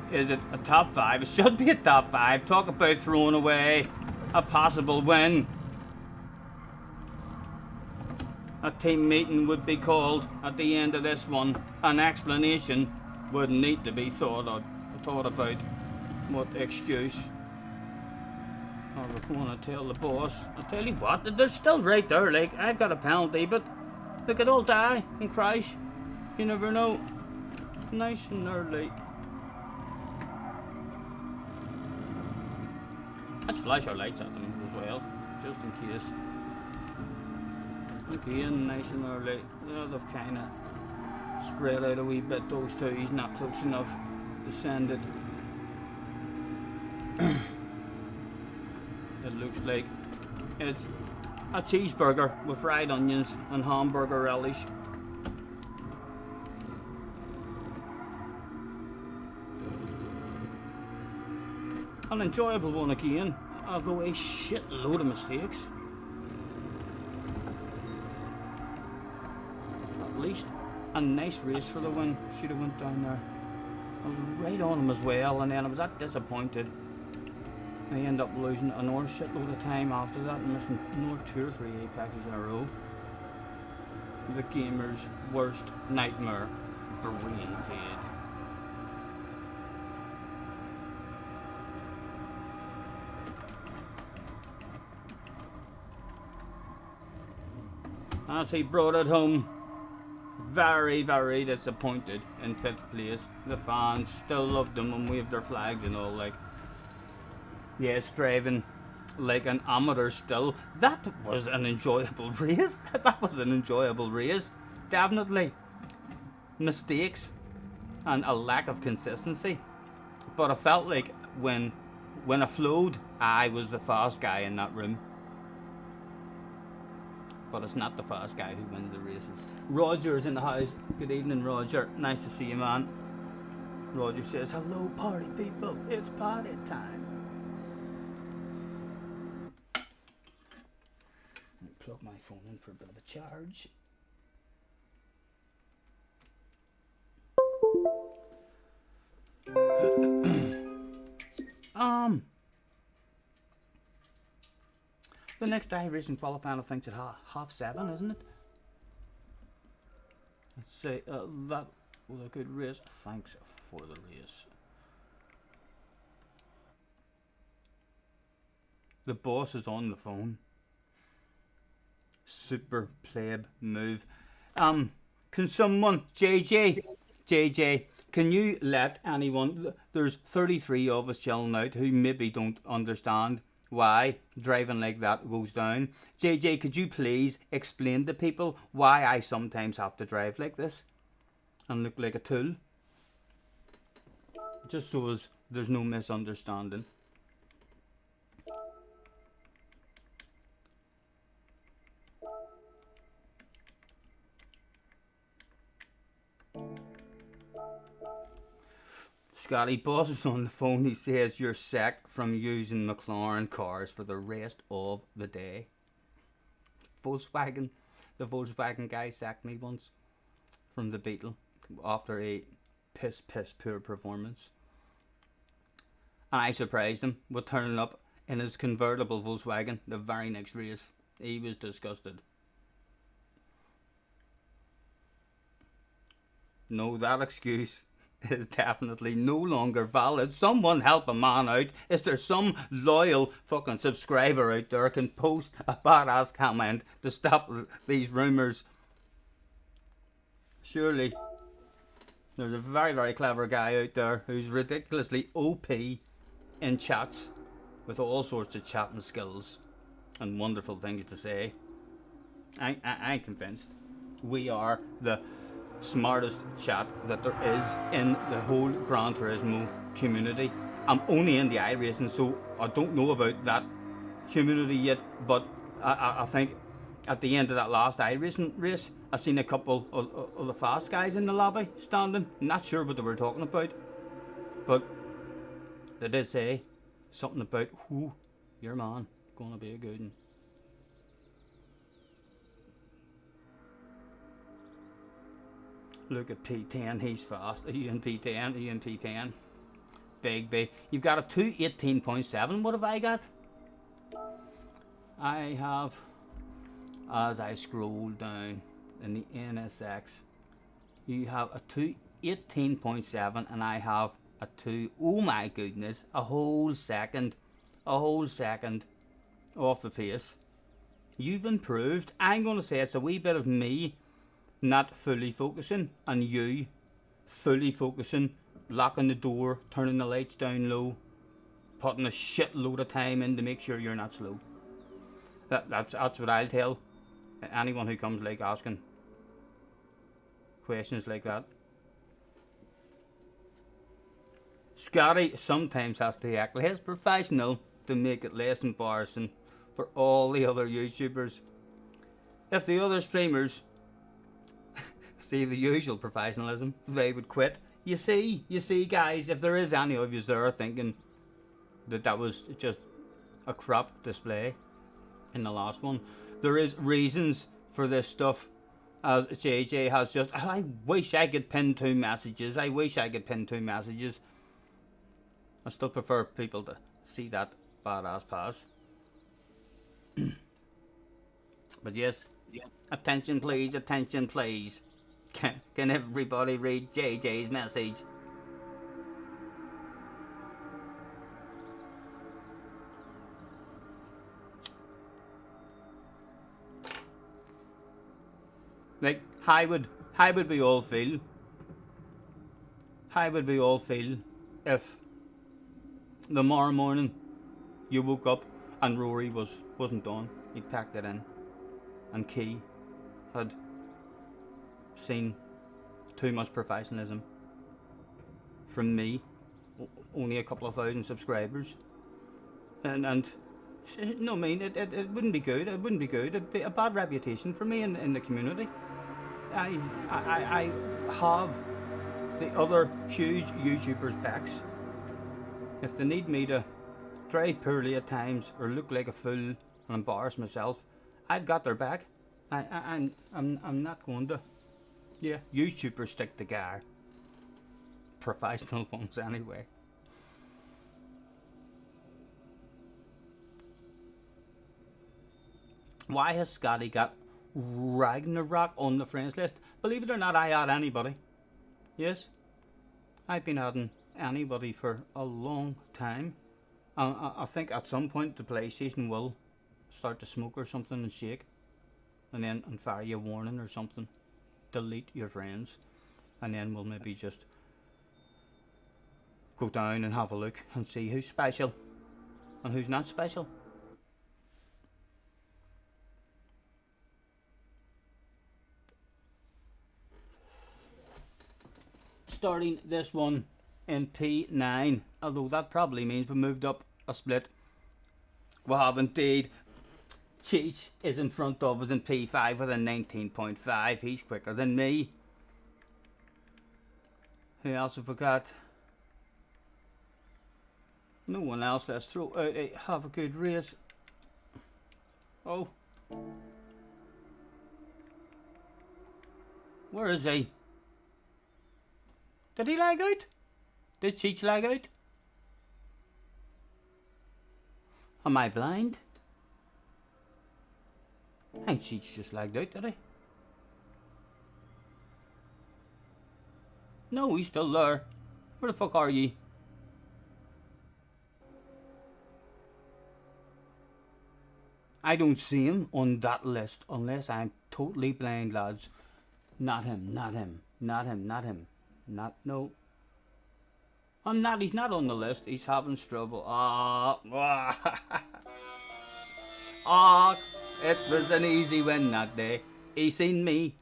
Is it a top 5? It should be a top 5. Talk about throwing away a possible win. A team meeting would be called at the end of this one. An explanation would need to be thought about. What excuse? Or we're going to tell the boss. I'll tell you what, they're still right there. Like, I've got a penalty, but they could all die and crash. You never know. Nice and early. Let's flash our lights at them as well, just in case. Again, nice and early. Oh, they've kind of spread out a wee bit, those two. He's not close enough. Descended. It looks like it's a cheeseburger with fried onions and hamburger relish. An enjoyable one again, although a shitload of mistakes. At least a nice race for the win. Should have went down there. I was right on him as well, and then I was that disappointed. I end up losing another shitload of time after that and missing another 2 or 3 apexes in a row. The gamer's worst nightmare, brain fade. As he brought it home, very, very disappointed in 5th place. The fans still loved him and waved their flags and all, like, yes, driving like an amateur still. That was an enjoyable race. That was an enjoyable race. Definitely mistakes and a lack of consistency. But I felt like when I flowed, I was the fast guy in that room. But it's not the fast guy who wins the races. Roger is in the house. Good evening, Roger. Nice to see you, man. Roger says, hello, party people. It's party time. Plug my phone in for a bit of a charge. The next iRacing qualifying, I think, it's at 7:30, isn't it? Let's say that was a good race. Thanks for the race. The boss is on the phone. Super pleb move. Can someone, JJ, can you let anyone, there's 33 of us chilling out who maybe don't understand why driving like that goes down. JJ, could you please explain to people why I sometimes have to drive like this and look like a tool? Just so as there's no misunderstanding. Scotty Boss is on the phone. He says you're sacked from using McLaren cars for the rest of the day. Volkswagen, the Volkswagen guy sacked me once from the Beetle after a piss poor performance. And I surprised him with turning up in his convertible Volkswagen the very next race. He was disgusted. No, that excuse is definitely no longer valid. Someone help a man out. Is there some loyal fucking subscriber out there can post a badass comment to stop these rumours? Surely there's a very, very clever guy out there who's ridiculously OP in chats with all sorts of chatting skills and wonderful things to say. I'm convinced we are the smartest chat that there is in the whole Gran Turismo community. I'm only in the iRacing, so I don't know about that community yet, but I think at the end of that last iRacing race, I seen a couple of the fast guys in the lobby standing. Not sure what they were talking about, but they did say something about, "Whoo, your man gonna be a good one." Look at P10, he's fast. Are you in P10? Are you in P10? Big B. You've got a 218.7. What have I got? I have, as I scroll down in the NSX, you have a 218.7 and I have a 2. Oh my goodness, a whole second off the pace. You've improved. I'm going to say it's a wee bit of me not fully focusing and you fully focusing, locking the door, turning the lights down low, putting a shitload of time in to make sure you're not slow. That's what I'll tell anyone who comes like asking questions like that. Scotty sometimes has to act less professional to make it less embarrassing for all the other YouTubers. If the other streamers see the usual professionalism, they would quit. You see guys, if there is any of you there thinking that was just a crap display in the last one, there is reasons for this stuff, as JJ has just, I wish I could pin 2 messages. I still prefer people to see that, badass pass. But yes, attention please, attention please. Can everybody read JJ's message? Like, how would we all feel? How would we all feel if tomorrow morning you woke up and Rory wasn't done? He packed it in, and Key had seen too much professionalism from me, only a couple of thousand subscribers, and no, I mean it wouldn't be good. It wouldn't be good. It'd be a bad reputation for me in the community. I have the other huge YouTubers' backs. If they need me to drive poorly at times or look like a fool and embarrass myself, I've got their back. I'm not going to. Yeah, YouTubers stick together. Professional ones anyway. Why has Scotty got Ragnarok on the friends list? Believe it or not, I add anybody. Yes, I've been adding anybody for a long time. I think at some point the PlayStation will start to smoke or something and shake, and then fire you a warning or something. Delete your friends, and then we'll maybe just go down and have a look and see who's special and who's not special. Starting this one in P9, although that probably means we moved up a split. We have indeed. Cheech is in front of us in P5 with a 19.5. He's quicker than me. Who else have we got? No one else. Let's throw out a have a good race. Oh. Where is he? Did he lag out? Did Cheech lag out? Am I blind? I think Cheech just lagged out, did he? No, he's still there. Where the fuck are ye? I don't see him on that list unless I'm totally blind, lads. Not him, not him, not him, not him. No. I'm not, he's not on the list. He's having trouble. It was an easy win that day. He seen me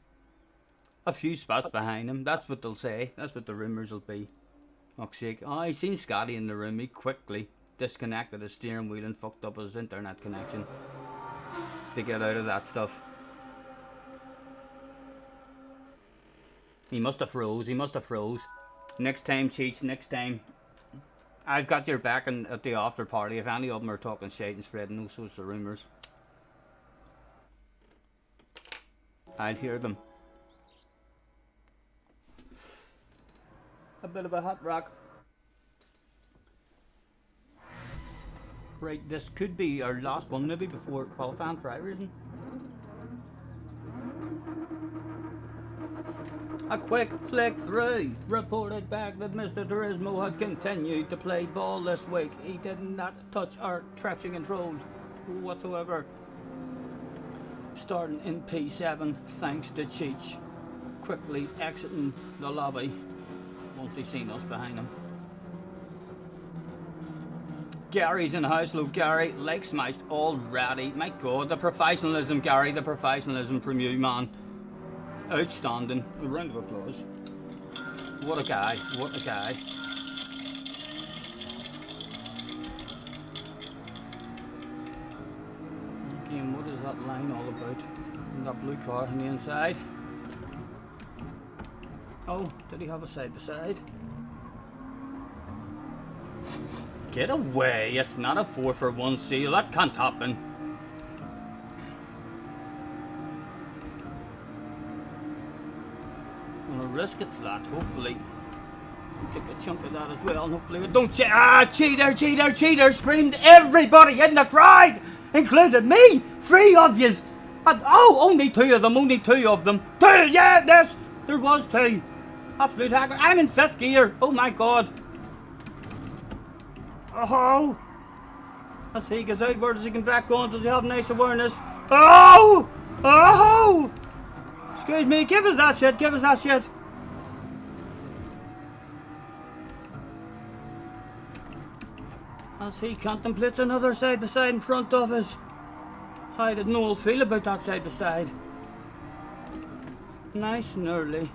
a few spots behind him. That's what they'll say. That's what the rumours will be. Fuck's sake. Oh, he seen Scotty in the room. He quickly disconnected his steering wheel and fucked up his internet connection to get out of that stuff. He must have froze. He must have froze. Next time, Cheech. Next time. I've got your back at the after party. If any of them are talking shit and spreading those sorts of rumours, I'll hear them. A bit of a hot rock. Right, this could be our last one, maybe before qualifying for iRacing. A quick flick through reported back that Mr. Turismo had continued to play ball this week. He did not touch our traction control whatsoever. Starting in P7 thanks to Cheech. Quickly exiting the lobby once he seen us behind him. Gary's in the house. Hello Gary, leg smashed already. My god, the professionalism, Gary, the professionalism from you, man. Outstanding. A round of applause. What a guy, what a guy. Again, what is that line all about? And that blue car on the inside. Oh, did he have a side by side? Get away, it's not a 4-for-1 seal, that can't happen. I'm gonna risk it flat, hopefully. Take a chunk of that as well, and hopefully we don't cheater, cheater, cheater, screamed everybody in the crowd, including me. 3 of yous. And, only 2 of them, only 2 of them. 2, yeah, yes, there was 2. Absolute hacker. I'm in 5th gear. Oh my god. Oh. As he goes out, where does he get back on? Does he have nice awareness? Oh! Oh! Excuse me, give us that shit, give us that shit. As he contemplates another side-by-side in front of us. How did Noel feel about that side-by-side? Nice and early.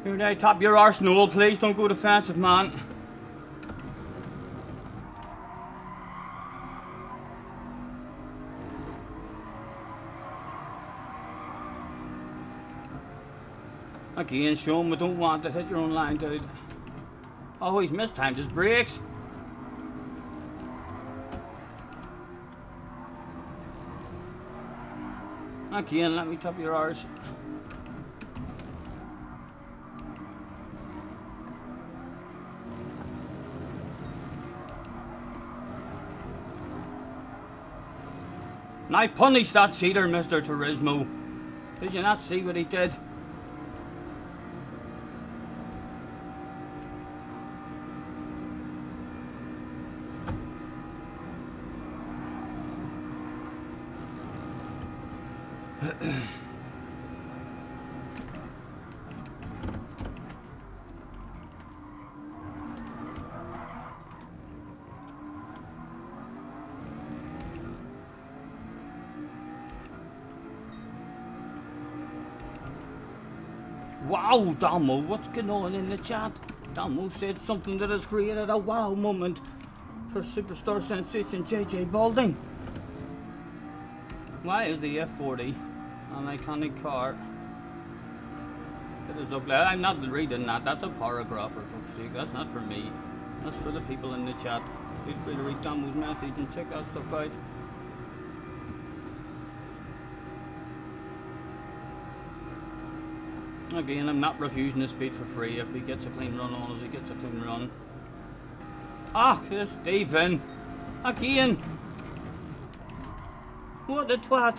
Here they top your arse, Noel, please don't go defensive, man. Again, show him we don't want to hit your own line, dude. Oh, he's mistimed his brakes. Again, let me top your arse. Now punish that cheater, Mr. Turismo. Did you not see what he did? Wow, Damo, what's going on in the chat? Damo said something that has created a wow moment for superstar sensation JJ Balding. Why is the F40 an iconic car? It is ugly. I'm not reading that. That's a paragraph, for fuck's sake. That's not for me. That's for the people in the chat. Feel free to read Damo's message and check that stuff out. Again, I'm not refusing the speed for free. If he gets a clean run on us, he gets a clean run. Ah, Stephen! Again! What a twat!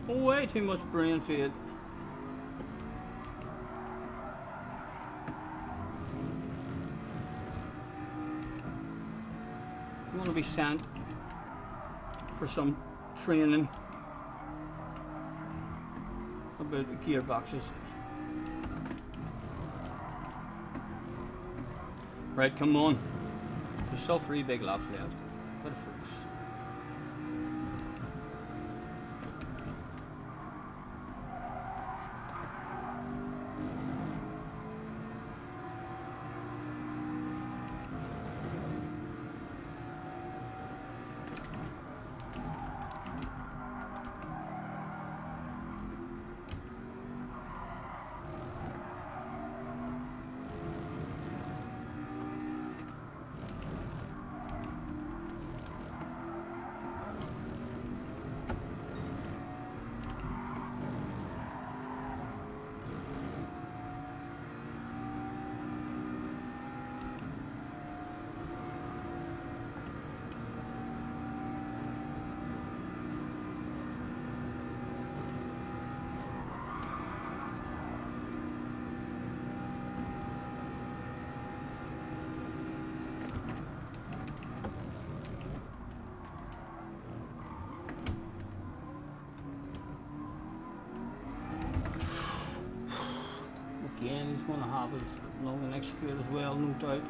Way too much brain fade. You want to be sent for some training about the gearboxes. Right, come on. There's still 3 big laps left. What a freaks. Again, he's going to have his long and next straight as well, no doubt.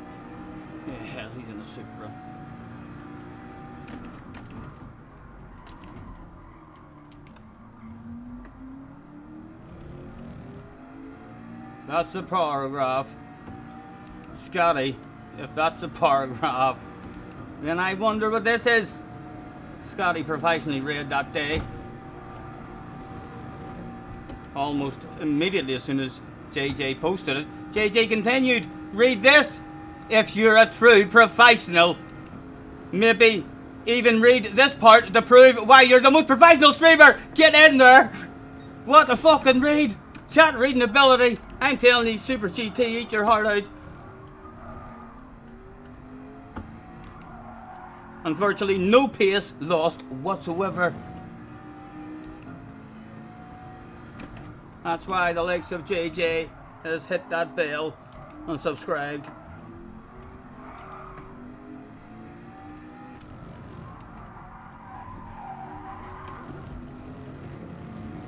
Yeah, hell, he's in a Supra. That's a paragraph. Scotty, if that's a paragraph, then I wonder what this is. Scotty professionally read that day. Almost immediately as soon as JJ posted it. JJ continued, read this if you're a true professional. Maybe even read this part to prove why you're the most professional streamer. Get in there. What the fucking read? Chat reading ability. I'm telling you, Super GT, eat your heart out. And virtually no pace lost whatsoever. That's why the likes of JJ has hit that bell and subscribed.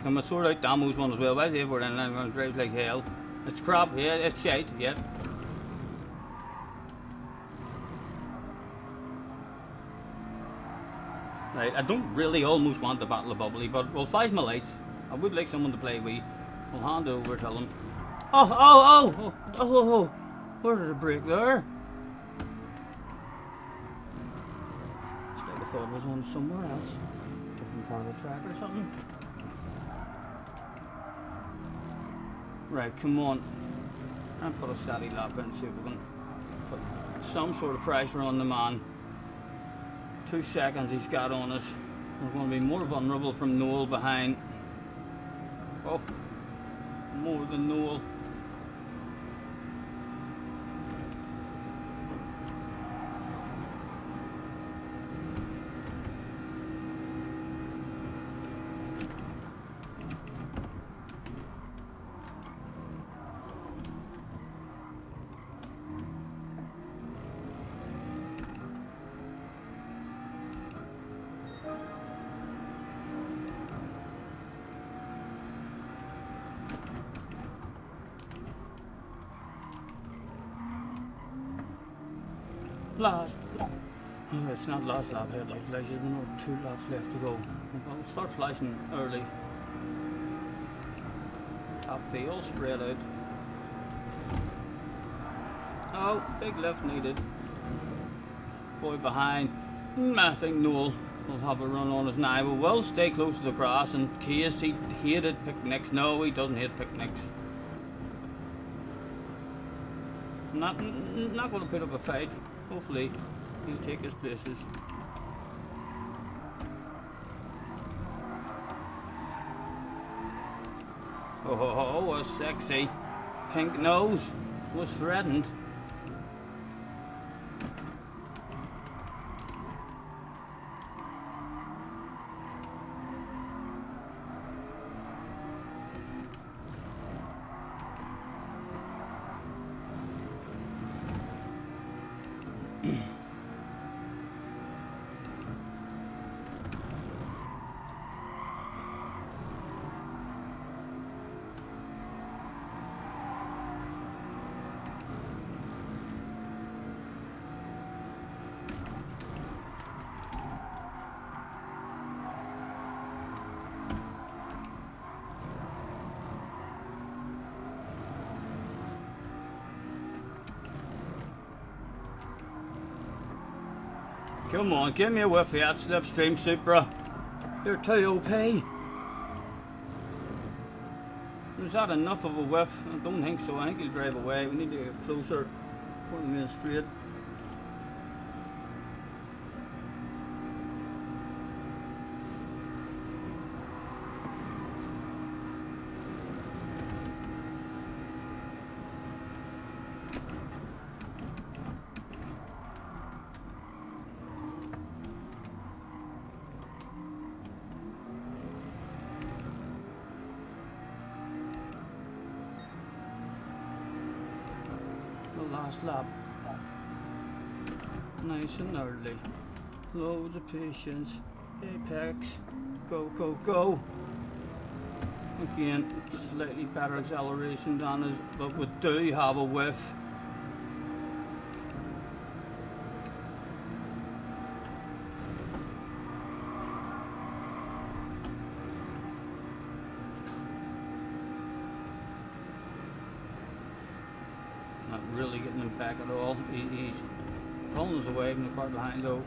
Can we sort out Damo's one as well? Why is everyone in and going to drive like hell? It's crap, yeah, it's shite, yeah. Right, I don't really almost want the Battle of Bubbly, but we'll flash my lights. I would like someone to play with. We'll hand over, tell them. Oh, where did it break there? It's like I thought it was on somewhere else. Different part of the track or something. Right, come on. And put a steady lap in, see if we can put some sort of pressure on the man. 2 seconds he's got on us. We're going to be more vulnerable from Noel behind. Oh, more than Noel. Last. Oh, it's not last lap headlight flashes, there's another 2 laps left to go. We'll start flashing early. Top field spread out. Oh, big lift needed. Boy behind. I think Noel will have a run on us now. We will stay close to the grass in case he hated picnics. No, he doesn't hate picnics. Not going to put up a fight. Hopefully, he'll take his places. Oh, a sexy pink nose was threatened. Come on, give me a whiff of that slipstream Supra. You're too OP. Is that enough of a whiff? I don't think so. I think he'll drive away. We need to get closer for the main straight. Last lap. Nice and early. Loads of patience. Apex. Go, go, go. Again, slightly better acceleration than us, but we do have a whiff. Not really getting him back at all. He's pulling us away from the car behind though.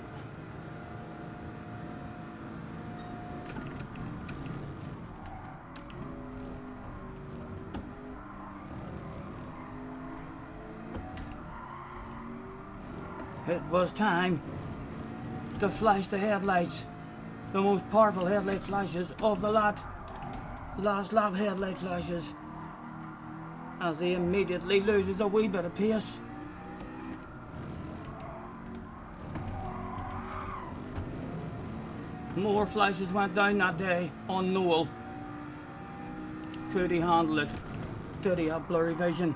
It was time to flash the headlights. The most powerful headlight flashes of the lot. Last lap headlight flashes as he immediately loses a wee bit of pace. More flashes went down that day on Noel. Could he handle it? Did he have blurry vision?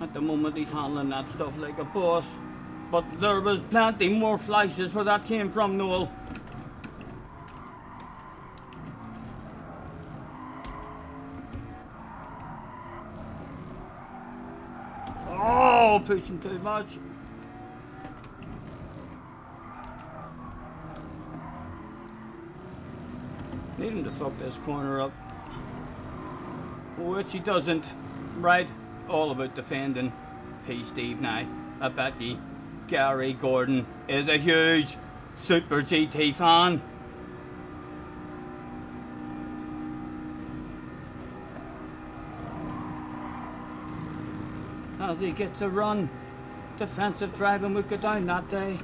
At the moment he's handling that stuff like a boss. But there was plenty more flashes where that came from, Noel. Oh, pushing too much. Need him to fuck this corner up. Which he doesn't. Right, all about defending P. Steve now. I bet you Gary Gordon is a huge Super GT fan. As he gets a run, defensive driving would go down that day.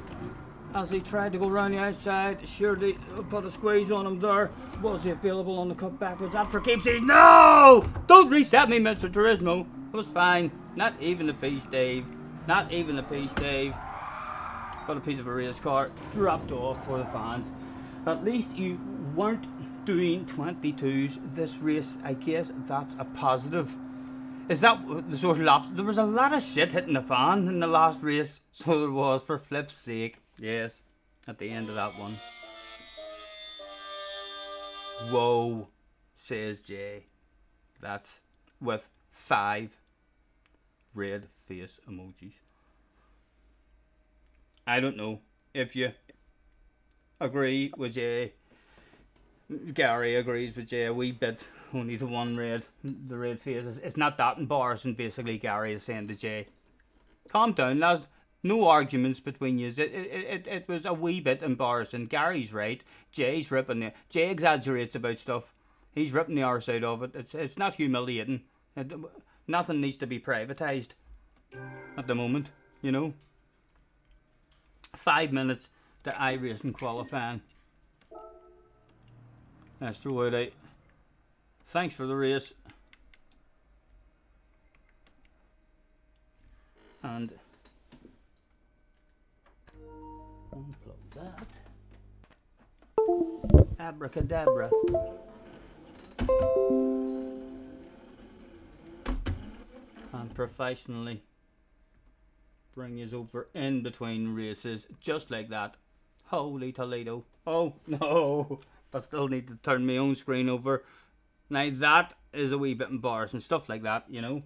As he tried to go round the outside, surely put a squeeze on him there. Was he available on the cut backwards? That for keepsies. No! Don't reset me, Mr. Turismo. It was fine. Not even a piece, Dave. Not even a piece, Dave. Got a piece of a race car dropped off for the fans. At least you weren't doing 22s this race. I guess that's a positive. Is that the sort of laps? There was a lot of shit hitting the fan in the last race. So there was, for flip's sake. Yes, at the end of that one. Whoa, says Jay. That's with 5 red face emojis. I don't know if you agree with Jay. Gary agrees with Jay a wee bit. Only the one red, the red face. It's not that embarrassing, basically, Gary is saying to Jay. Calm down, lads. No arguments between you. It was a wee bit embarrassing. Gary's right. Jay's ripping it. Jay exaggerates about stuff. He's ripping the arse out of it. It's not humiliating. Nothing needs to be privatised at the moment, you know. 5 minutes to iRacing qualifying. Let's throw it out. Thanks for the race. And unplug that. Abracadabra. And professionally bring us over in between races just like that. Holy Toledo. Oh no, I still need to turn my own screen over. Now that is a wee bit embarrassing. Stuff like that, you know.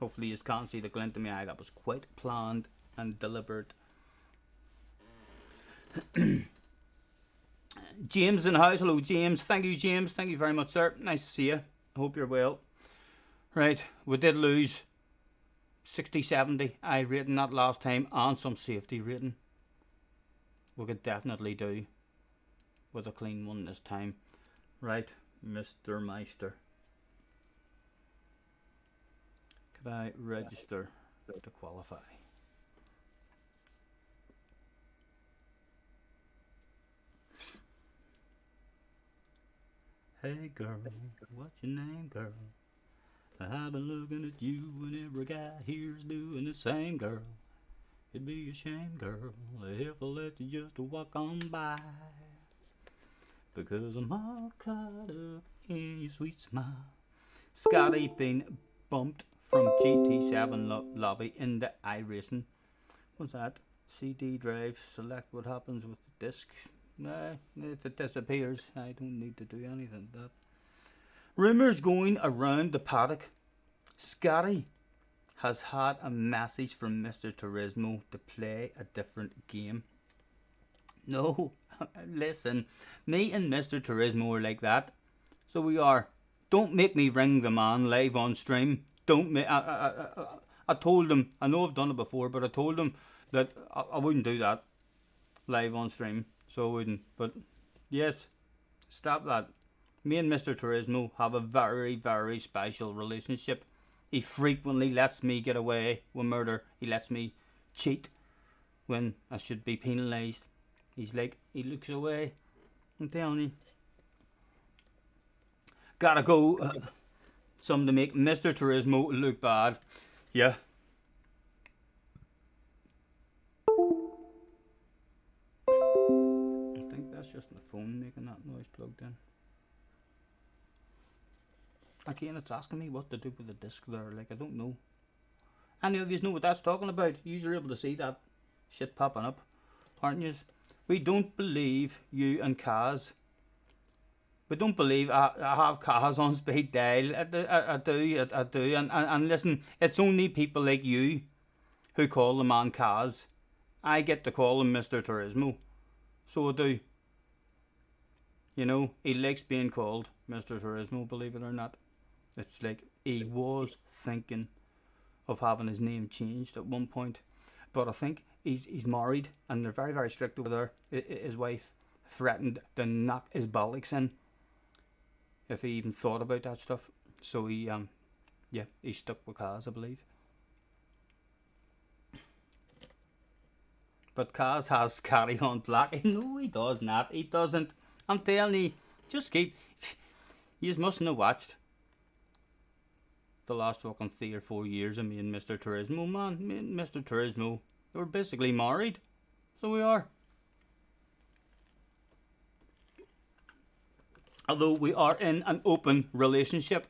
Hopefully you can't see the glint in my eye. That was quite planned and deliberate. James in the house. Hello, James. Thank you, James. Thank you very much, sir. Nice to see you. I hope you're well. Right, we did lose 60-70 I rating that last time and some safety rating. We could definitely do with a clean one this time. Right, Mr. Meister. Could I register to qualify? Hey girl, what's your name, girl? I've been looking at you and every guy here's doing the same, girl. It'd be a shame, girl, if I let you just walk on by. Because I'm all caught up in your sweet smile. Scotty been bumped from GT7 lobby into iRacing. What's that? CD drive, select what happens with the disc. Nah, if it disappears, I don't need to do anything to that. Rumours going around the paddock. Scotty has had a message from Mr. Turismo to play a different game. No, listen, me and Mr. Turismo are like that. So we are. Don't make me ring the man live on stream. Don't make. I told him. I know I've done it before, but I told him that I wouldn't do that live on stream. So I wouldn't. But yes, stop that. Me and Mr. Turismo have a very, very special relationship. He frequently lets me get away with murder. He lets me cheat when I should be penalised. He's like, he looks away I'm telling you. Gotta go. Some to make Mr. Turismo look bad. Yeah. I think that's just my phone making that noise plugged in. Again, it's asking me what to do with the disc there. Like, I don't know. Any of you know what that's talking about? You're able to see that shit popping up, aren't you? We don't believe you and Kaz. We don't believe I have Kaz on speed dial. I do. And listen, it's only people like you who call the man Kaz. I get to call him Mr. Turismo. So I do. You know, he likes being called Mr. Turismo, believe it or not. It's like he was thinking of having his name changed at one point. But I think he's married and they're very, very strict over there. His wife threatened to knock his bollocks in if he even thought about that stuff. So he stuck with Kaz, I believe. But Kaz has carry on black. No, he does not. He doesn't. I'm telling you, just keep. You just mustn't have watched the last fucking 3 or 4 years of me and Mr. Turismo, man. Me and Mr. Turismo, we're basically married. So we are. Although we are in an open relationship,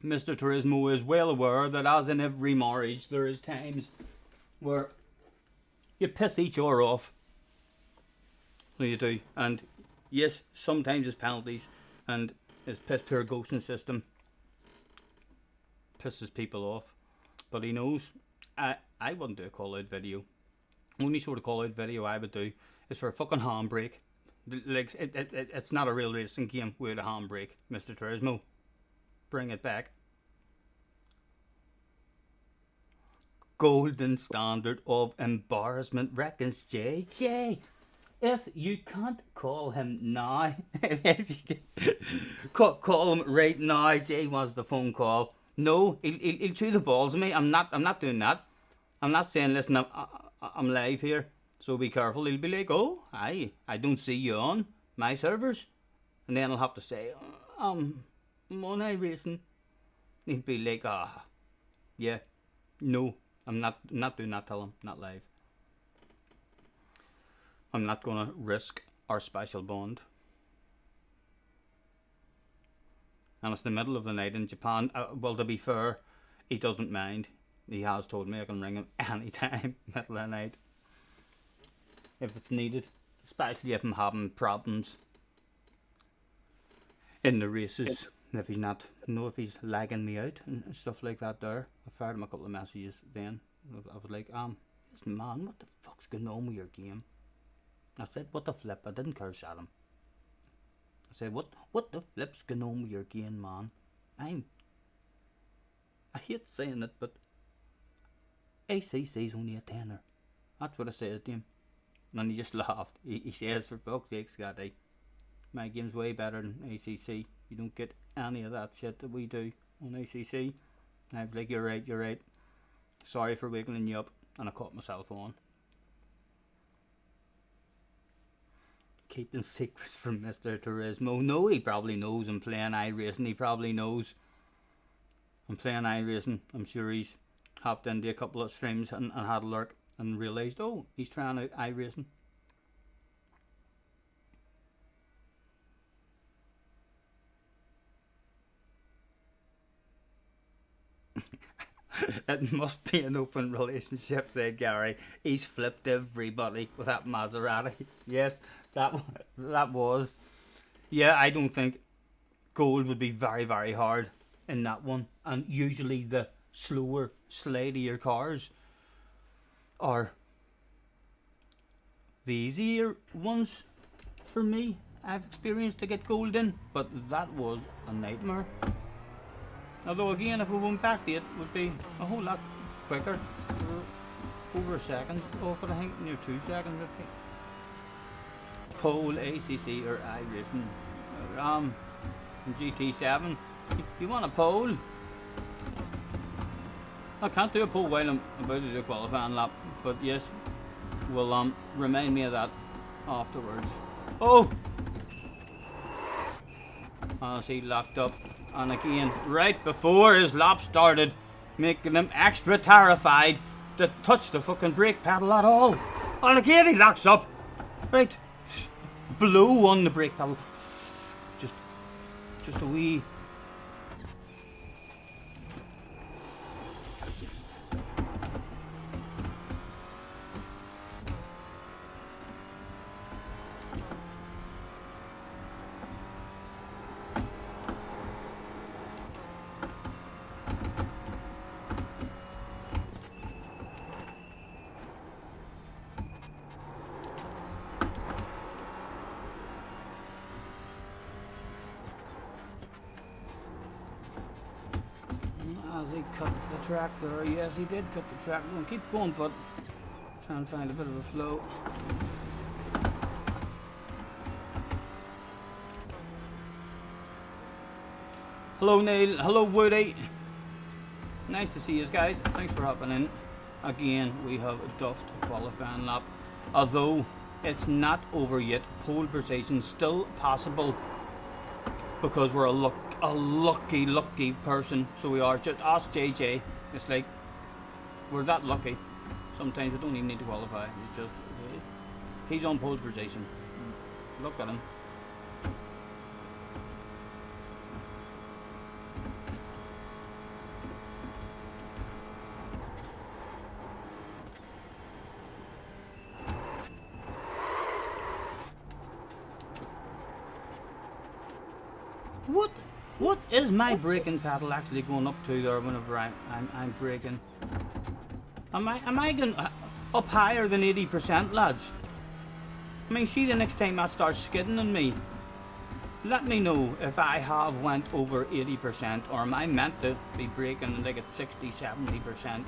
Mr. Turismo is well aware that as in every marriage, there is times where you piss each other off. So you do. And yes, sometimes there's penalties, and his piss poor ghosting system pisses people off. But he knows I wouldn't do a call out video. Only sort of call out video I would do is for a fucking handbrake. Like it's not a real racing game with a handbrake, Mr. Turismo. Bring it back. Golden standard of embarrassment reckons JJ. If you can't call him now, call him right now. Jay wants the phone call. No, he'll chew the balls of me. I'm not doing that. I'm not saying, listen, I'm live here, so be careful. He'll be like, oh, I don't see you on my servers, and then I'll have to say, I'm on iRacing. He'll be like, yeah, no, I'm not doing that. Tell him, not live. I'm not gonna risk our special bond. And it's the middle of the night in Japan. Well, to be fair, he doesn't mind. He has told me I can ring him anytime, middle of the night, if it's needed. Especially if I'm having problems in the races. If he's not, if he's lagging me out and stuff like that there. I fired him a couple of messages then. I was like, this man, what the fuck's going on with your game? I said, what the flip? I didn't curse at him. I said, what the flip's going on with your game, man? I hate saying it, but ACC's only a tenner. That's what I says to him. And he just laughed. He says, for fuck's sake, Scotty, my game's way better than ACC. You don't get any of that shit that we do on ACC. And I was like, you're right. Sorry for wiggling you up. And I caught myself on. Keeping secrets from Mr. Turismo. No, he probably knows I'm playing iRacing. He probably knows I'm playing iRacing. I'm sure he's hopped into a couple of streams and had a lurk and realised, oh, he's trying out iRacing. It must be an open relationship, said Gary. He's flipped everybody with that Maserati. Yes, that was. Yeah, I don't think gold would be very, very hard in that one. And usually the slower, slideier cars are the easier ones for me. I've experienced to get gold in, but that was a nightmare. Although again, if we went back to it, would be a whole lot quicker. Over a second. Oh, but I think near 2 seconds would be. Pole, ACC or iRacing. GT7. You want a pole? I can't do a pole while I'm about to do a qualifying lap, but yes, will remind me of that afterwards. Oh, as he locked up. And again, right before his lap started, making him extra terrified to touch the fucking brake pedal at all. And again he locks up. Right. Blow on the brake pedal. Just a wee. As he cut the track there, yes he did cut the track. We'll keep going, but try and find a bit of a flow. Hello Neil, hello Woody. Nice to see you guys, thanks for hopping in. Again, we have duffed a qualifying lap. Although it's not over yet, pole position still possible because we're a lucky person. So we are. Just ask JJ. It's like we're that lucky. Sometimes we don't even need to qualify. It's just he's on pole position. Look at him. What is my braking pedal actually going up to there whenever I'm braking? Am I going up higher than 80%, lads? I mean, see the next time that starts skidding on me. Let me know if I have went over 80% or am I meant to be braking like at 60-70%.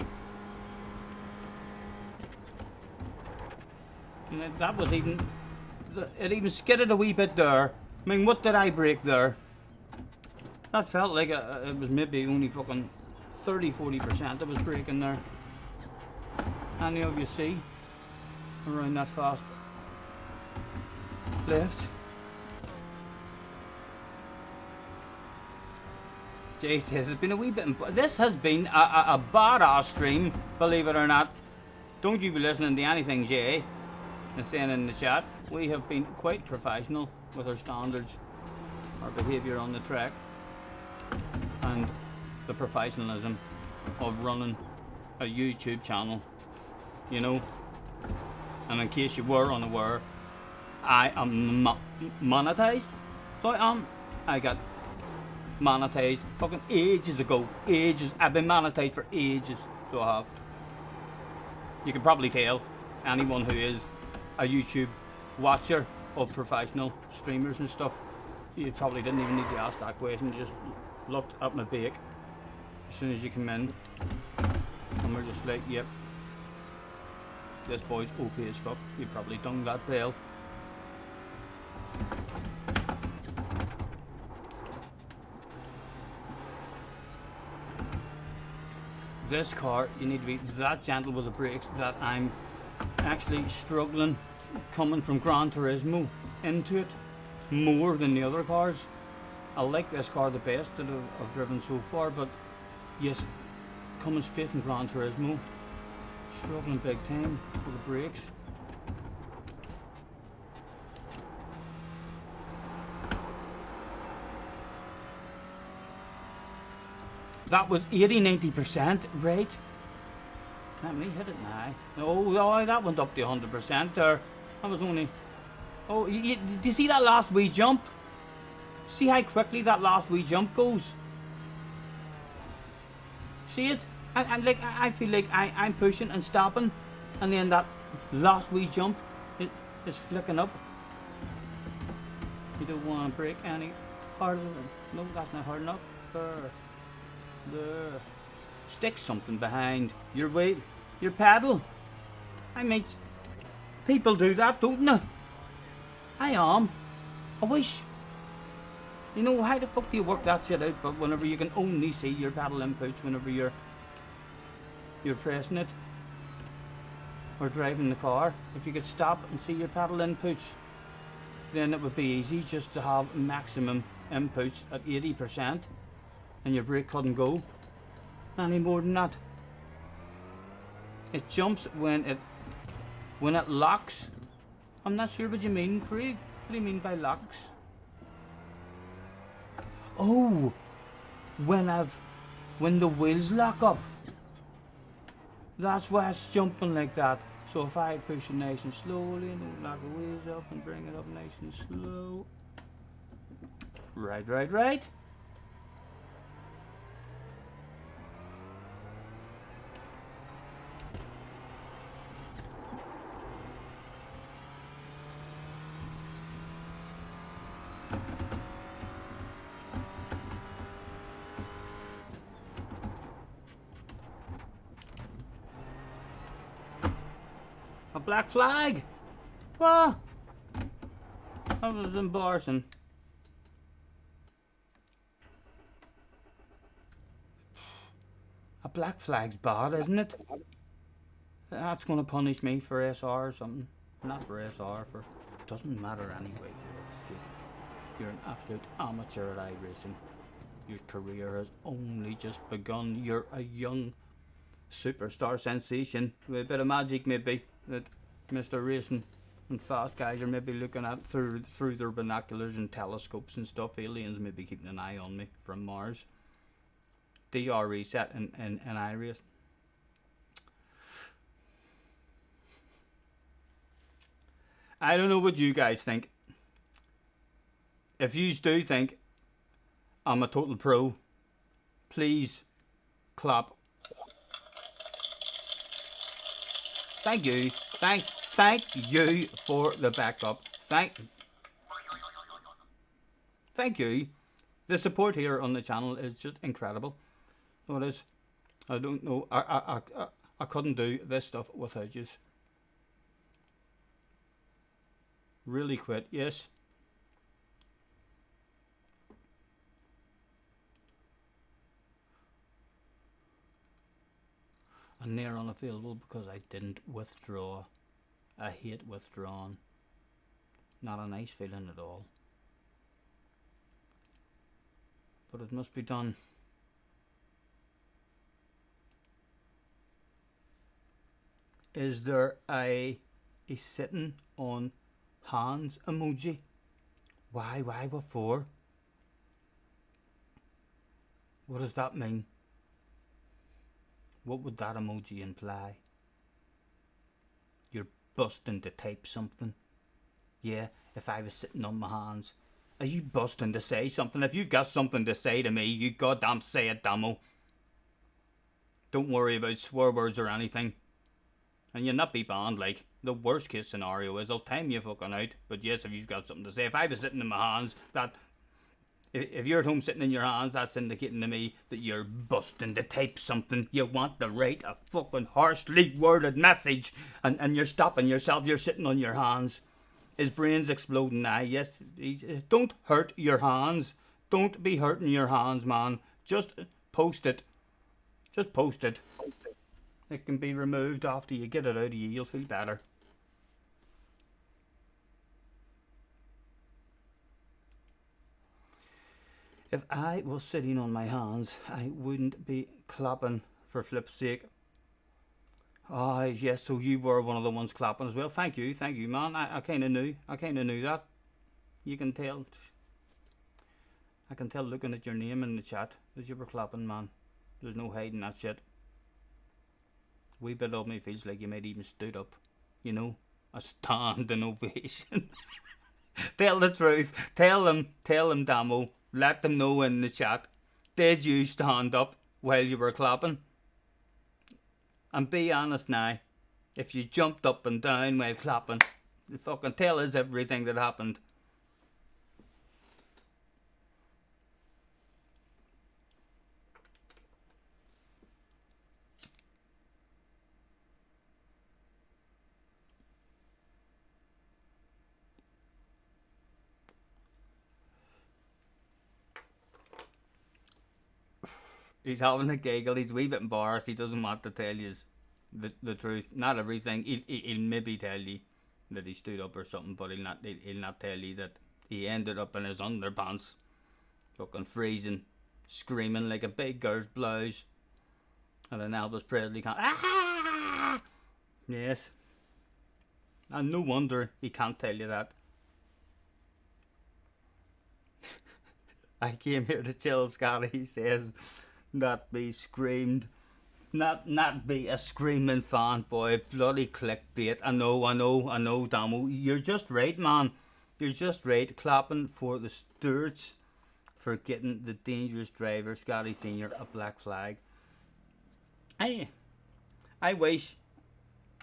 That was even, it even skidded a wee bit there. I mean, what did I brake there? That felt like it was maybe only fucking 30-40% I was braking there. Any of you see around that fast left? Jay says it's been a wee bit. This has been a badass stream, believe it or not. Don't you be listening to anything Jay is saying in the chat. We have been quite professional with our standards, our behaviour on the track, and the professionalism of running a YouTube channel, you know. And in case you were unaware, I am monetized. So I got monetized fucking ages ago. Ages. I've been monetized for ages. So I have. You can probably tell, anyone who is a YouTube watcher of professional streamers and stuff, you probably didn't even need to ask that question. You just looked at my bake as soon as you come in, and we're just like, yep, this boy's OP as fuck. You probably done that bell. This car, you need to be that gentle with the brakes that I'm actually struggling coming from Gran Turismo into it more than the other cars. I like this car the best that I've driven so far, but yes, coming straight from Gran Turismo, struggling big time with the brakes. That was 80-90%, right? Let me hit it now. Oh, that went up to 100% there. That was only... Oh, did you see that last wee jump? See how quickly that last wee jump goes? See it? And like, I feel like I'm pushing and stopping, and then that last wee jump is flicking up. You don't want to brake any harder. No, that's not hard enough. There. Stick something behind your weight, your pedal. I mean, people do that, don't they? I am. I wish. You know, how the fuck do you work that shit out? But whenever you can only see your pedal inputs whenever you're pressing it or driving the car. If you could stop and see your pedal inputs, then it would be easy just to have maximum inputs at 80% and your brake couldn't go any more than that. It jumps when it locks. I'm not sure what you mean, Craig. What do you mean by locks? Oh, when the wheels lock up. That's why it's jumping like that. So if I push it nice and slowly and then lock the wheels up and bring it up nice and slow. Right. A black flag! What? That was embarrassing. A black flag's bad, isn't it? That's gonna punish me for SR or something. Not for SR, for... Doesn't matter anyway. Shit. You're an absolute amateur at iRacing. Your career has only just begun. You're a young superstar sensation with a bit of magic maybe that Mr. Racing and fast guys are maybe looking at through their binoculars and telescopes and stuff. Aliens may be keeping an eye on me from Mars. DR reset in iRacing. I don't know what you guys think. If you do think I'm a total pro, please clap. Thank you. Thank you for the backup. Thank you. The support here on the channel is just incredible. So it is. I don't know. I couldn't do this stuff without you. Really quit. Yes. And they're unavailable because I didn't withdraw. I hate withdrawing. Not a nice feeling at all. But it must be done. Is there a sitting on hands emoji? Why, what for? What does that mean? What would that emoji imply? You're busting to type something. Yeah, if I was sitting on my hands. Are you busting to say something? If you've got something to say to me, you goddamn say it, damo. Don't worry about swear words or anything. And you'll not be banned, like. The worst case scenario is I'll time you fucking out. But yes, if you've got something to say. If I was sitting in my hands, that... If you're at home sitting in your hands, that's indicating to me that you're busting to type something. You want to write a fucking harshly worded message. And you're stopping yourself. You're sitting on your hands. His brain's exploding now. Yes, don't hurt your hands. Don't be hurting your hands, man. Just post it. Just post it. It can be removed after you get it out of you. You'll feel better. If I was sitting on my hands, I wouldn't be clapping, for flip's sake. Ah, yes, so you were one of the ones clapping as well. Thank you, man. I kind of knew that. You can tell. I can tell looking at your name in the chat that you were clapping, man. There's no hiding that shit. Wee bit of me feels like you might even stood up. You know, a standing ovation. Tell the truth. Tell them, Damo. Let them know in the chat. Did you stand up while you were clapping? And be honest now. If you jumped up and down while clapping, fucking tell us everything that happened. He's having a giggle. He's a wee bit embarrassed. He doesn't want to tell you the truth. Not everything. He'll maybe tell you that he stood up or something, but he'll not tell you that he ended up in his underpants fucking freezing, screaming like a big girl's blouse. And then Elvis Presley can't. Ah! Yes. And no wonder he can't tell you that. I came here to chill, Scotty, he says. Not be screamed. Not be a screaming fanboy. Bloody clickbait. I know, Damo. You're just right, man. You're just right. Clapping for the Stewarts for getting the dangerous driver, Scotty Senior, a black flag. I wish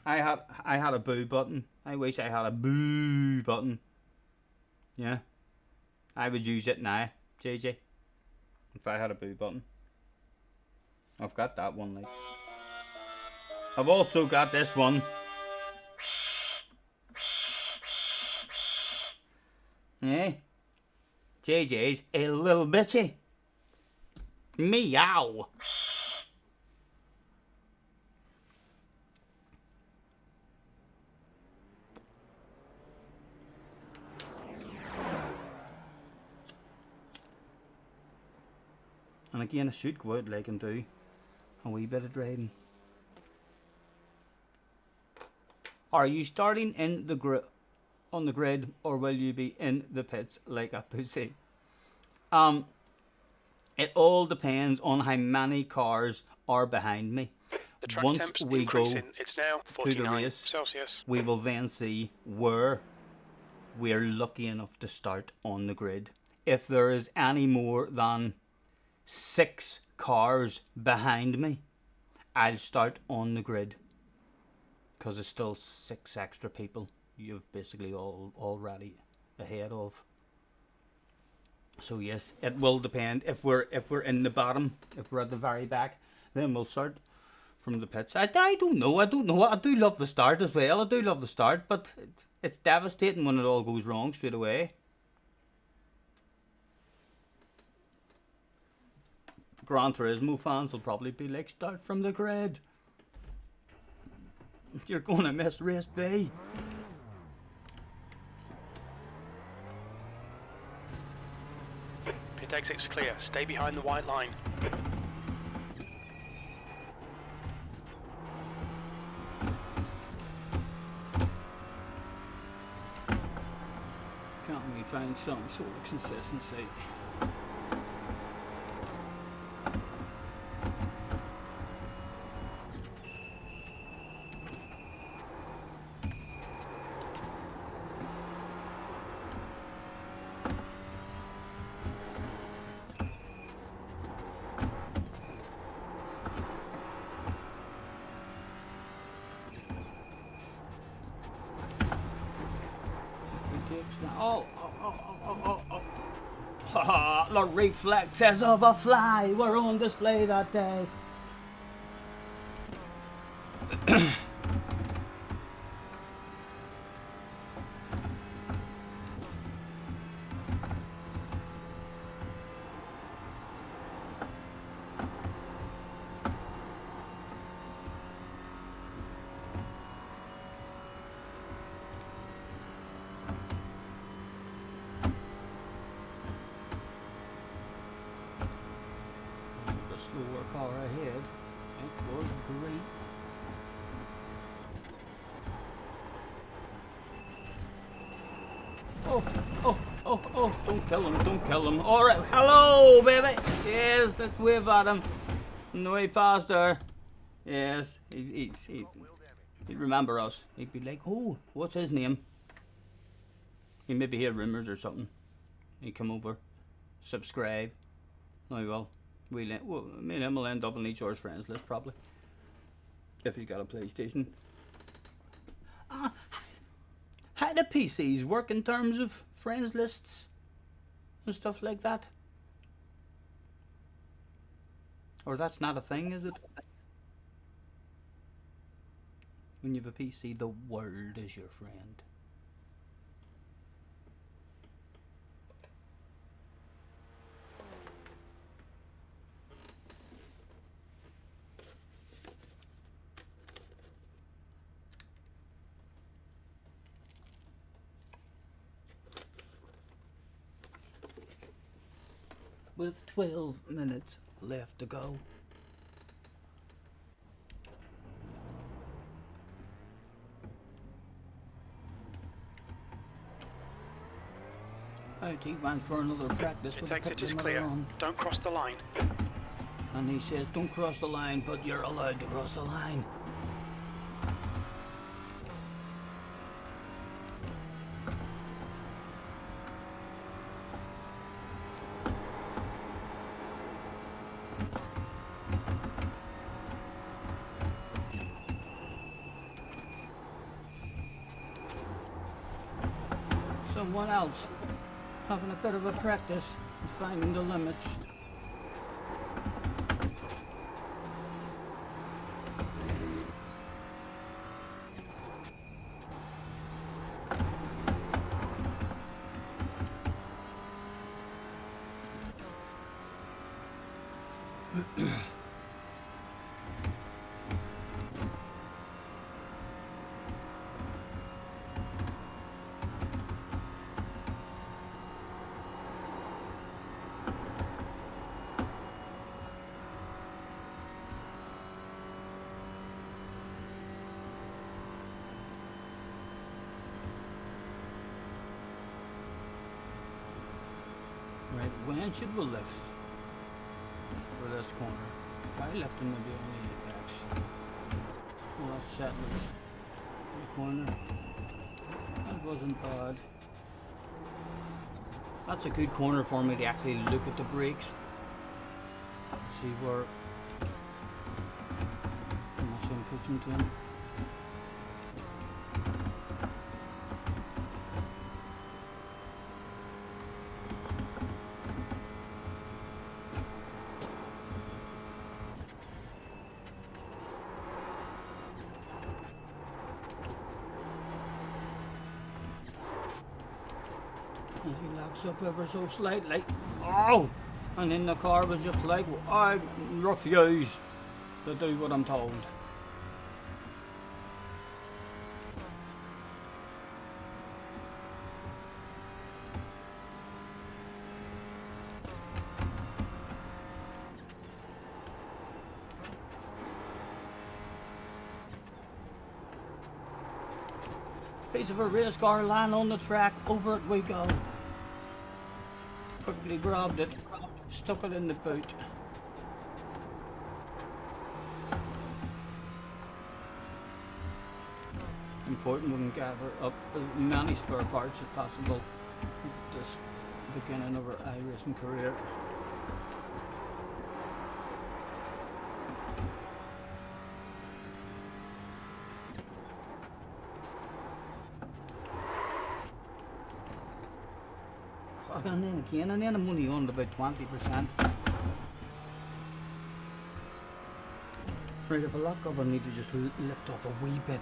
I had a boo button. I wish I had a boo button. Yeah. I would use it now, JJ. If I had a boo button. I've got that one, like. I've also got this one. Yeah. JJ's a little bitchy. Meow. And again, I should go out like and do a wee bit of driving. Are you starting in the on the grid, or will you be in the pits like a pussy? It all depends on how many cars are behind me. The track Once temps we go increasing. It's now to the 49 race, Celsius. we will then see where we're lucky enough to start on the grid. If there is any more than 6 cars behind me, I'll start on the grid, because there's still 6 extra people you've basically already ahead of. So yes, it will depend. If we're in the bottom, if we're at the very back, then we'll start from the pits. I don't know. I do love the start as well. I do love the start, but it's devastating when it all goes wrong straight away. Gran Turismo fans will probably be like, start from the grid. You're gonna miss race B. Pit exit's clear. Stay behind the white line. Can't we find some sort of consistency? The reflexes of a fly were on display that day. Slower car ahead. It was great. Oh, don't kill him. Alright, hello, baby. Yes, let's wave at him. No, he passed her. Yes, he'd remember us. He'd be like, oh, what's his name? He maybe hear rumours or something. He'd come over, subscribe. Oh, well. Me and him will end up on each other's friends list probably, if he's got a PlayStation. How do PCs work in terms of friends lists and stuff like that? Or that's not a thing, is it? When you have a PC, the world is your friend. with 12 minutes left to go. Right, he went for another practice with Its the exit is pit clear. on. Don't cross the line. And he says, don't cross the line, but you're allowed to cross the line. Someone else having a bit of a practice and finding the limits. Right, when should we lift for this corner? If I left him, maybe only apex. Well, that's settlers. The corner. That wasn't bad. That's a good corner for me to actually look at the brakes. See where how much I'm pushing to him. As he locks up ever so slightly. Oh! And then the car was just like, I refuse to do what I'm told. Piece of a race car land on the track, over it we go. Quickly grabbed it, stuck it in the boot. Important we can gather up as many spare parts as possible at this beginning of our iRacing career. And then again, and then I'm only on about 20%. Right, if I lock up, I need to just lift off a wee bit.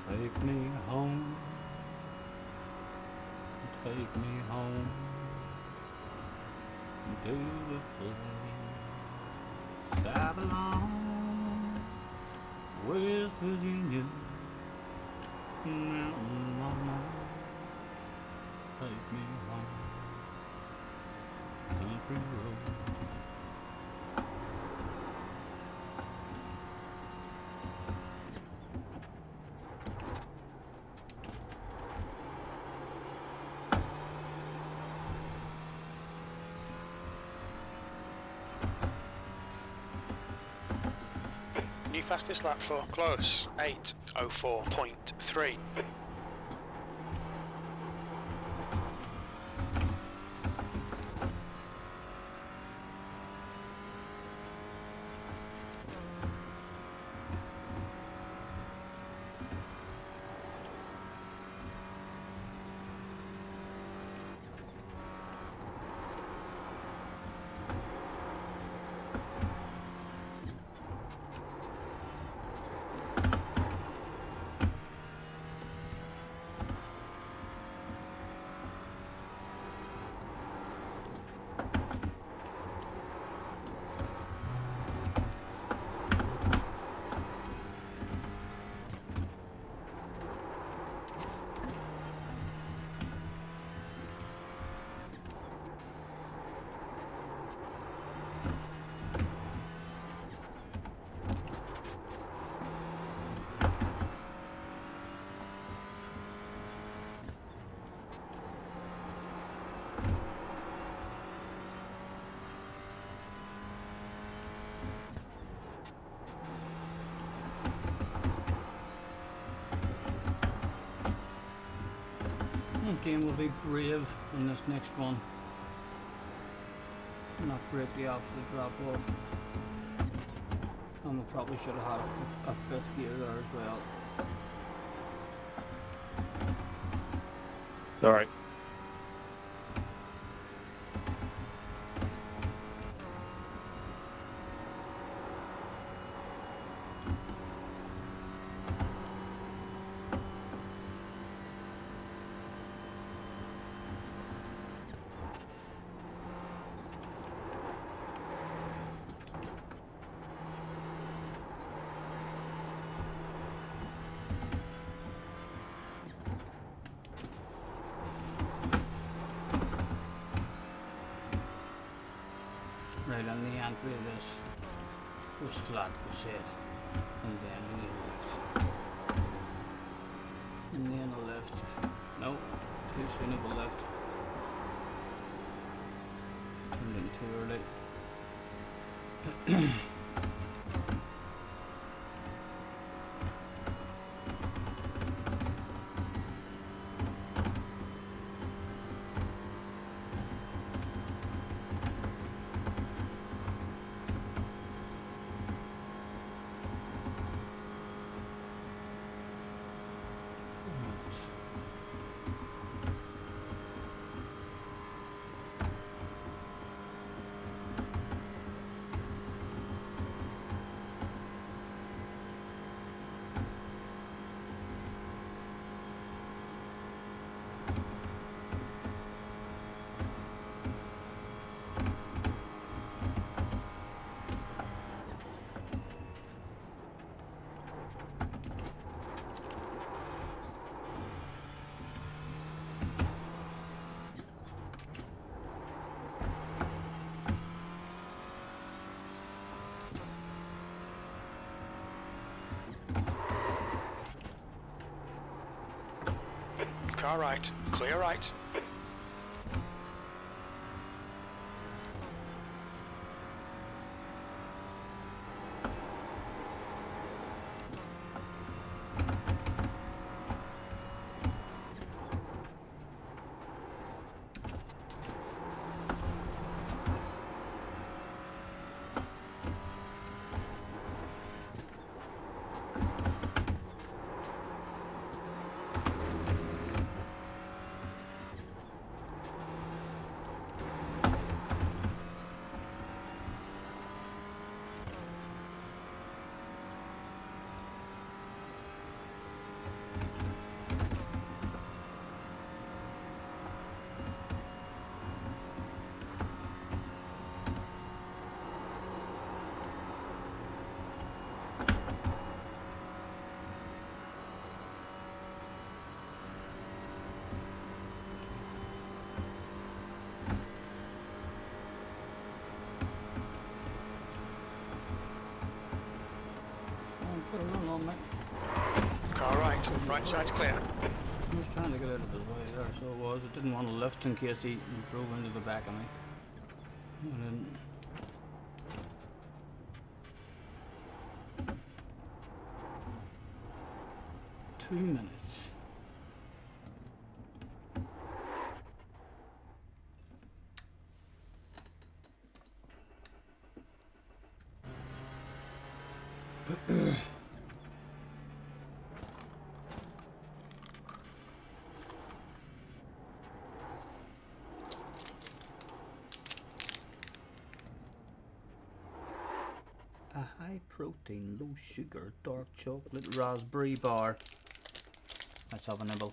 Take me home, take me home to the place I belong, West Virginia, mountain mama. Take me home, country road. New fastest lap for close. 8:04.3. Okay, we'll be brave in this next one. Not break the absolute drop off. And we probably should have had a fifth gear there as well. It's alright. Right, and the entry of this was flat, was set. And then we need a lift. And then a lift. No, too soon of a lift. Turned in too early. Car right, clear right. Put a run on me. Car right, right side's clear. I was trying to get out of his way there, so it was. I didn't want to lift in case he drove into the back of me. I didn't. 2 minutes. A high protein, low sugar, dark chocolate raspberry bar. Let's have a nibble.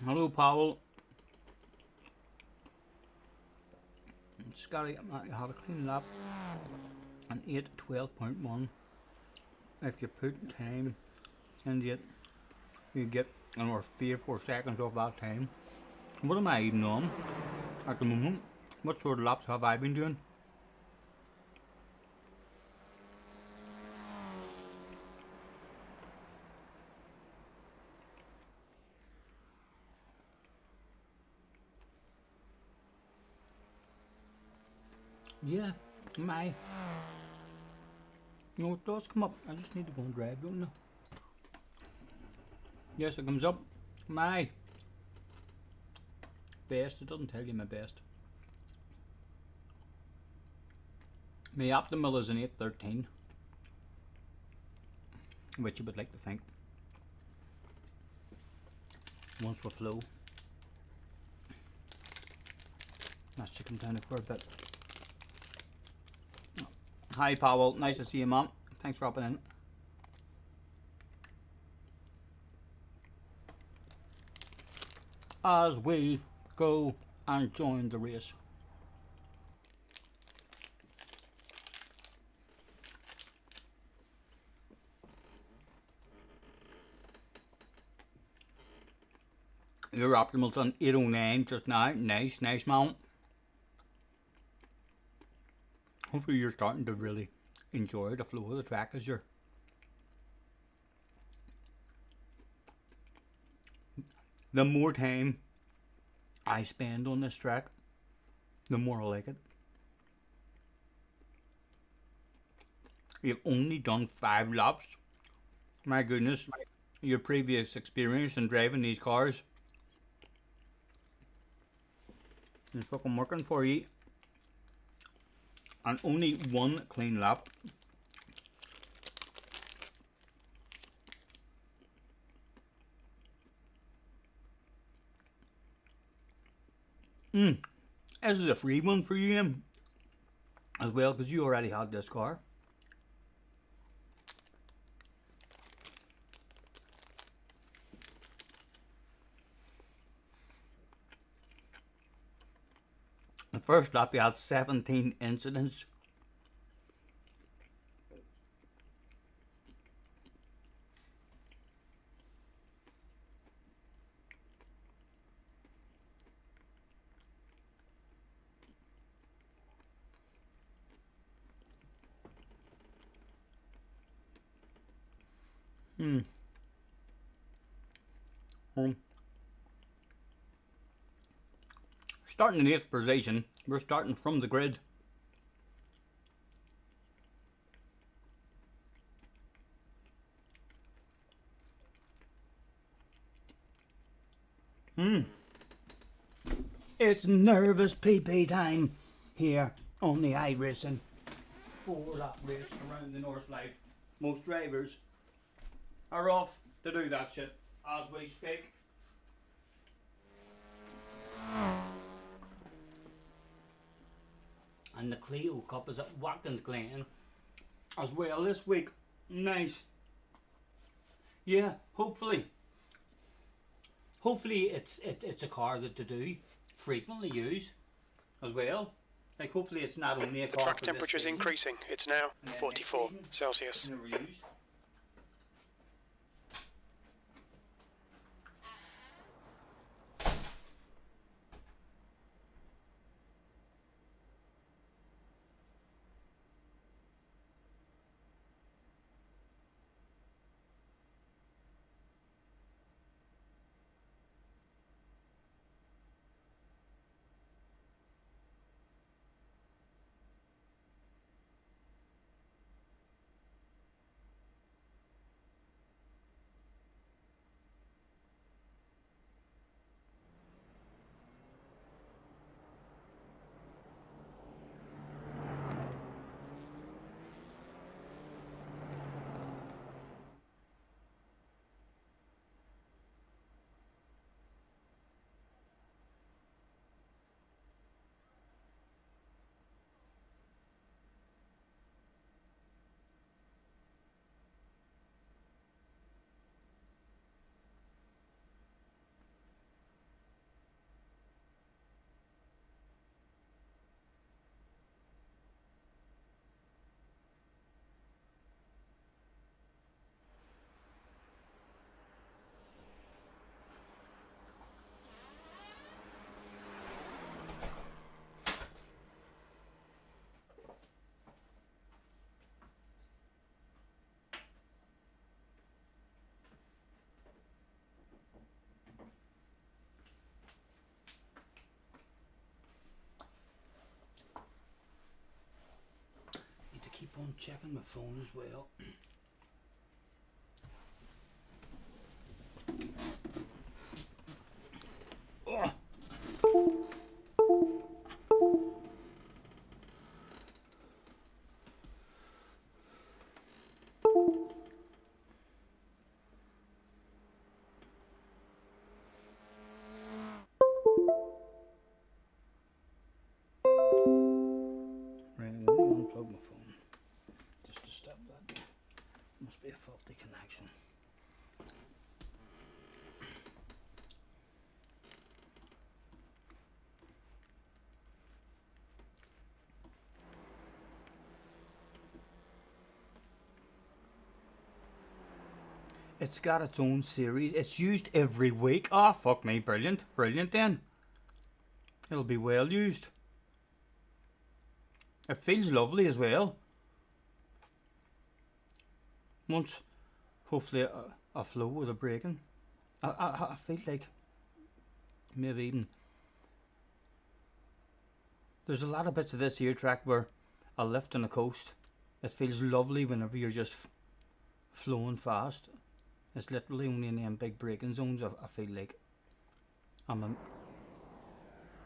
Hello, Powell. Scotty, I had a clean lap. An 8:12.1. If you put time into it, you get another 3 or 4 seconds off that time. What am I even on at the moment? What sort of laps have I been doing? Yeah, my. You know, it does come up. I just need to go and drive, don't I? Yes, it comes up. My best. It doesn't tell you my best. My optimal is an 8:13, which you would like to think. Once we flow, that should come down a fair bit. Hi, Powell. Nice to see you, Mom. Thanks for hopping in. As we go and join the race. Your optimal's on 8:09 just now. Nice, nice, Mount. Hopefully you're starting to really enjoy the flow of the track as you're the more time I spend on this track, the more I like it. You've only done 5 laps. My goodness, your previous experience in driving these cars is fucking working for you. And only 1 clean lap. This is a free one for you as well, because you already had this car. The first lap you had 17 incidents. Starting in 8th position, we're starting from the grid. It's nervous PP time here on the iRacing 4-lap race around the North Life. Most drivers are off to do that shit as we speak. And the Clio Cup is at Watkins Glen as well this week. Nice. Yeah, hopefully it's a car that they do frequently use as well. Like hopefully it's not only a The car track for this temperature is season increasing. It's now and then next 44 season Celsius. it's never used. Need to keep on checking my phone as well. Oh. Right, I'm going to unplug my phone just to stop that. Must be a faulty connection. It's got its own series. It's used every week. Ah, oh, fuck me. Brilliant. Brilliant then. It'll be well used. It feels lovely as well. Once, hopefully, a flow with a braking. I feel like maybe even there's a lot of bits of this here track where a lift on the coast. It feels lovely whenever you're just flowing fast. It's literally only in them big braking zones I feel like I'm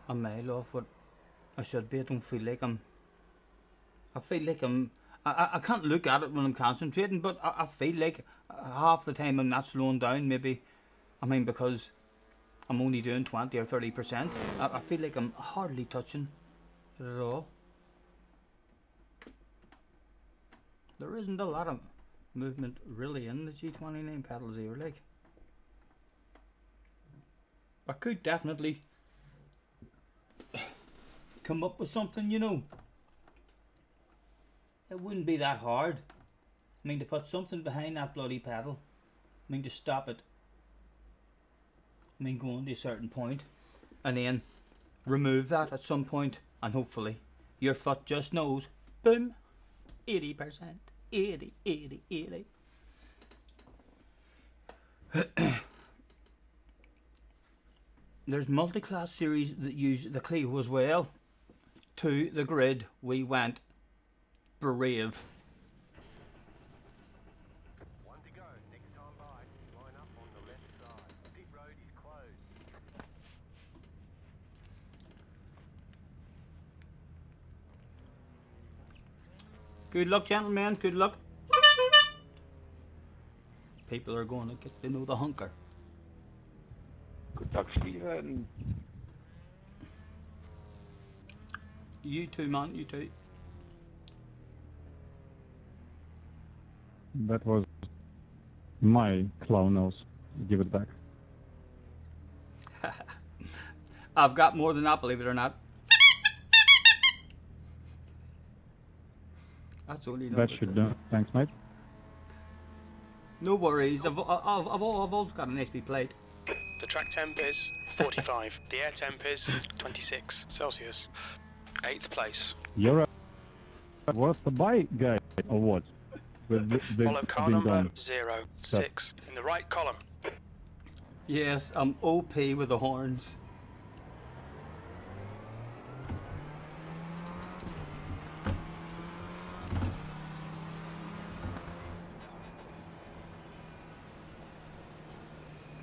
a mile off what I should be. I don't feel like I feel like I can't look at it when I'm concentrating, but I feel like half the time I'm not slowing down. Maybe, I mean, because I'm only doing 20 or 30%. I feel like I'm hardly touching it at all. There isn't a lot of movement really in the G29 pedals here, like. I could definitely come up with something, you know. It wouldn't be that hard. I mean, to put something behind that bloody pedal. I mean, to stop it. I mean, going to a certain point. And then remove that at some point. And hopefully your foot just knows. Boom. 80%. 80, 80, 80. There's multi-class series that use the Clio as well. To the grid we went. Brave. One to go. Next time by, line up on the left side. Pit road is closed. Good luck, gentlemen. Good luck. People are going to get to know the hunker. Good luck, Stephen. You too, man. You too. That was my clown nose. Give it back. I've got more than that, believe it or not. That's only number That should 2. do. Thanks, mate. No worries, I've always got an SP plate. The track temp is 45. The air temp is 26 Celsius. 8th place. You're a worth the buy guy, or what? Follow car number 06 in the right column. Yes, I'm OP with the horns.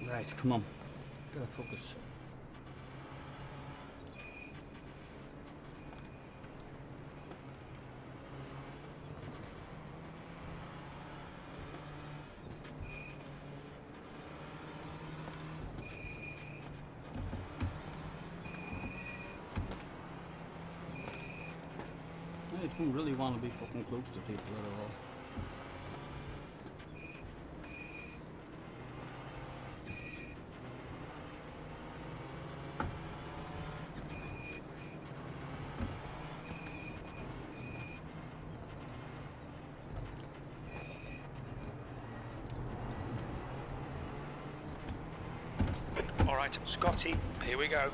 Right, come on. Gotta focus. I don't really want to be fucking close to people at all. Alright, Scotty, here we go.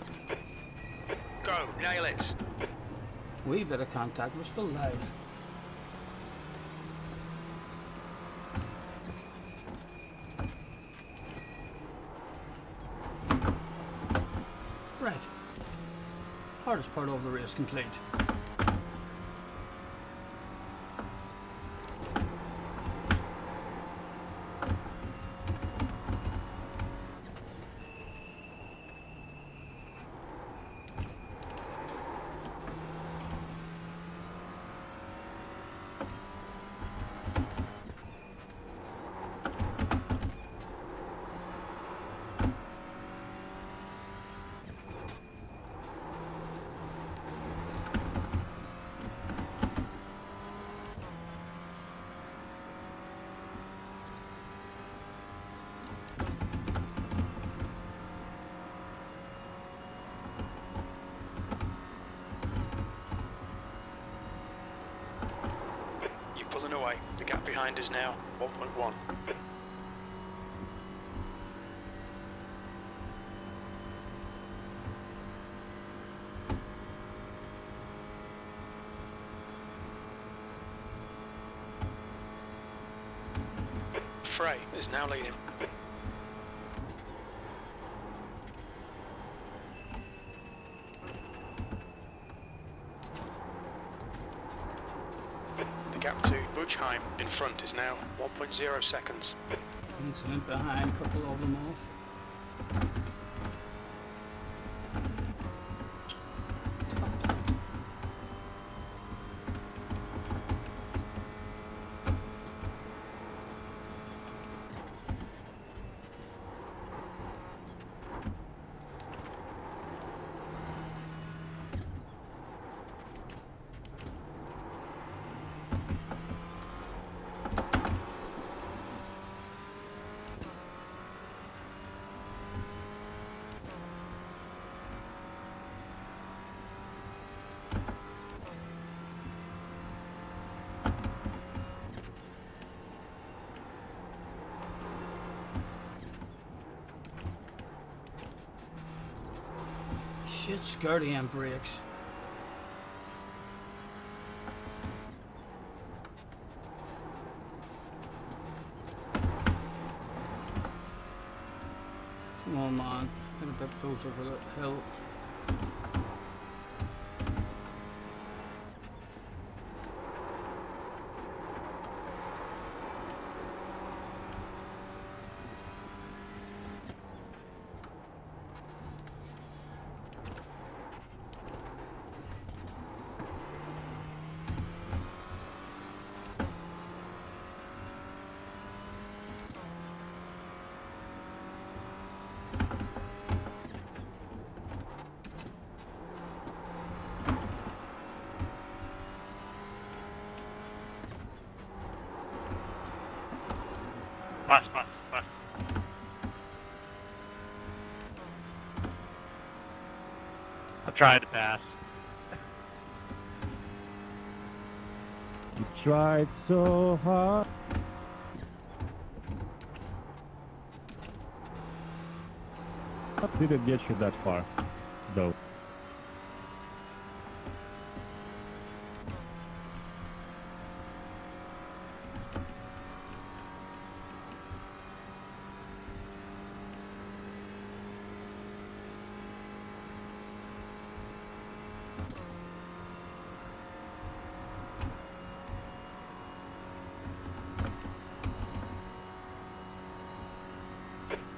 Go, nail it. Wee bit of contact, we're still live. Right. Hardest part of the race complete. Pulling away. The gap behind is now 1.1. Frey is now leading. The gap to Buchheim in front is now 1.0 seconds. Incident behind, a couple of them off. Shit, skirty and brakes. Come on, man. Get a bit closer for the hill. Pass, pass, pass. I tried to pass. You tried so hard. What did it get you that far, though?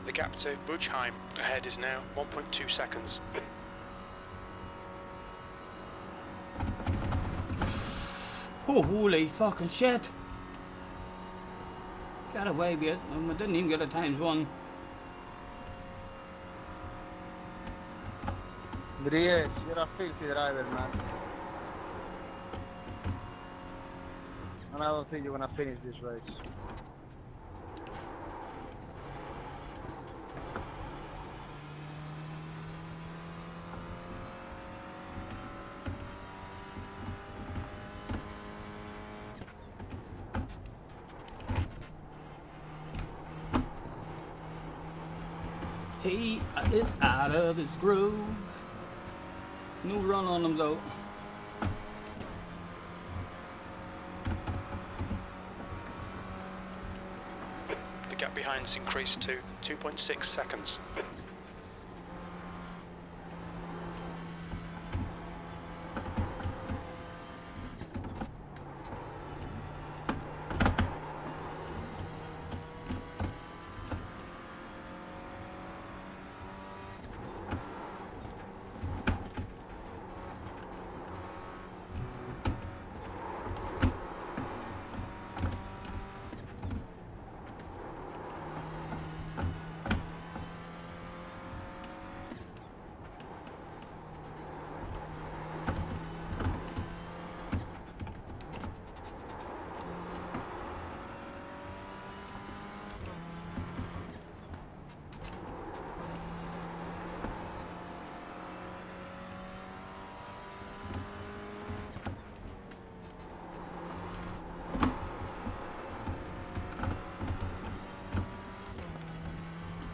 The gap to Budheim ahead is now 1.2 seconds. Oh, holy fucking shit! Got away with it, and I didn't even get a ×1. Andreas, you're a filthy driver, man. And I don't think you're gonna finish this race. He is out of his groove. No run on him though. The gap behind's increased to 2.6 seconds.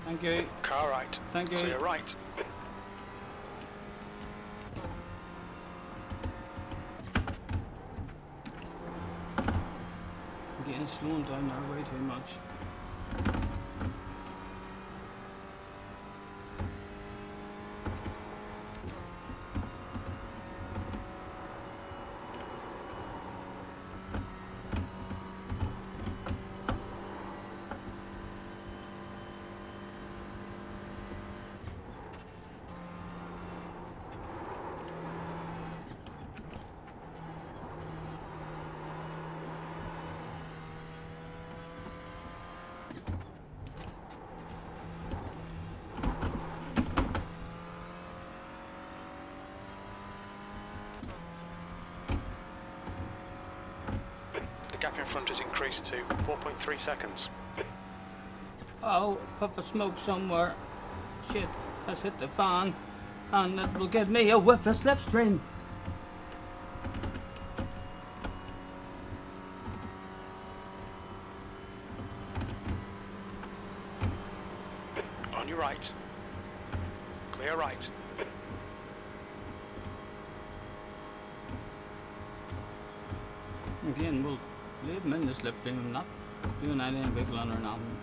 Thank you. Car right. Thank you. Clear right. I'm getting slowed down there way too much. The gap in front has increased to 4.3 seconds. Oh, puff of smoke somewhere. Shit, has hit the fan. And it will give me a whiff of slipstream. On your right. Clear right. Again, we'll leave him in the slipstream. I'm not doing anything big run or nothing.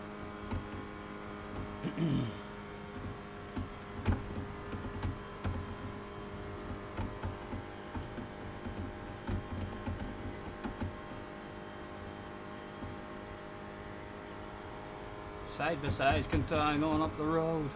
Side by side, continue going up the road.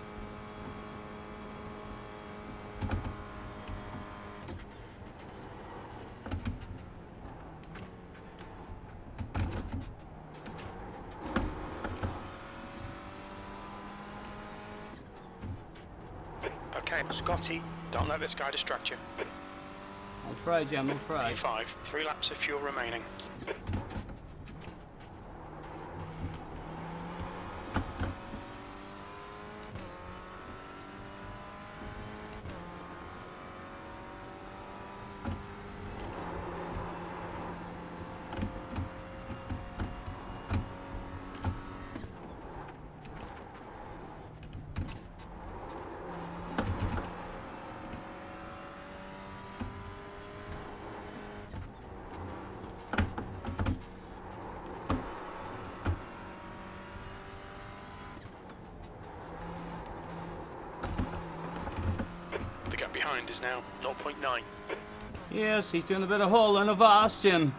Okay, Scotty, don't let this guy distract you. I'll try, Jim, I'll try. P5, 3 laps of fuel remaining. behind is now 0.9. Yes, he's doing a bit of hauling of Austin.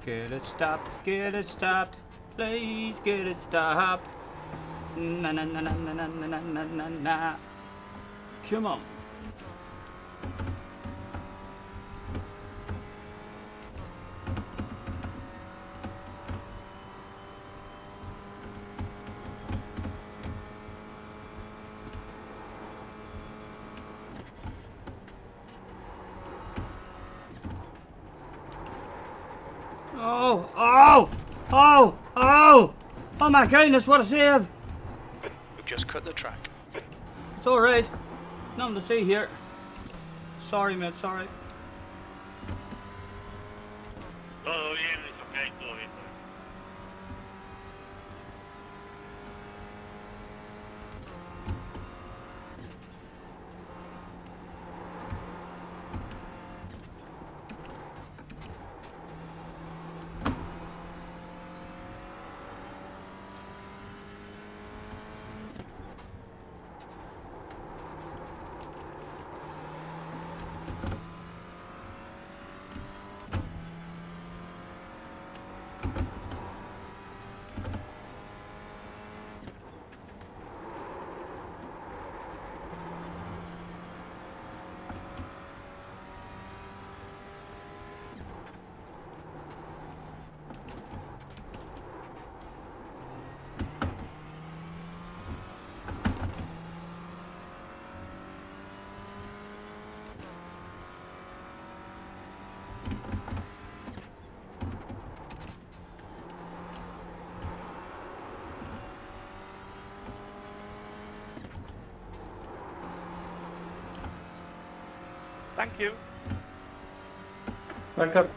Get it stopped, please get it stopped. Na na na na na na na na na na. Come on. Oh, oh, oh, oh! Oh my goodness, what a save! We've just cut the track. It's alright. Nothing to see here. Sorry, mate, sorry. Todo bien, it's okay, todo bien. Thank you. Welcome.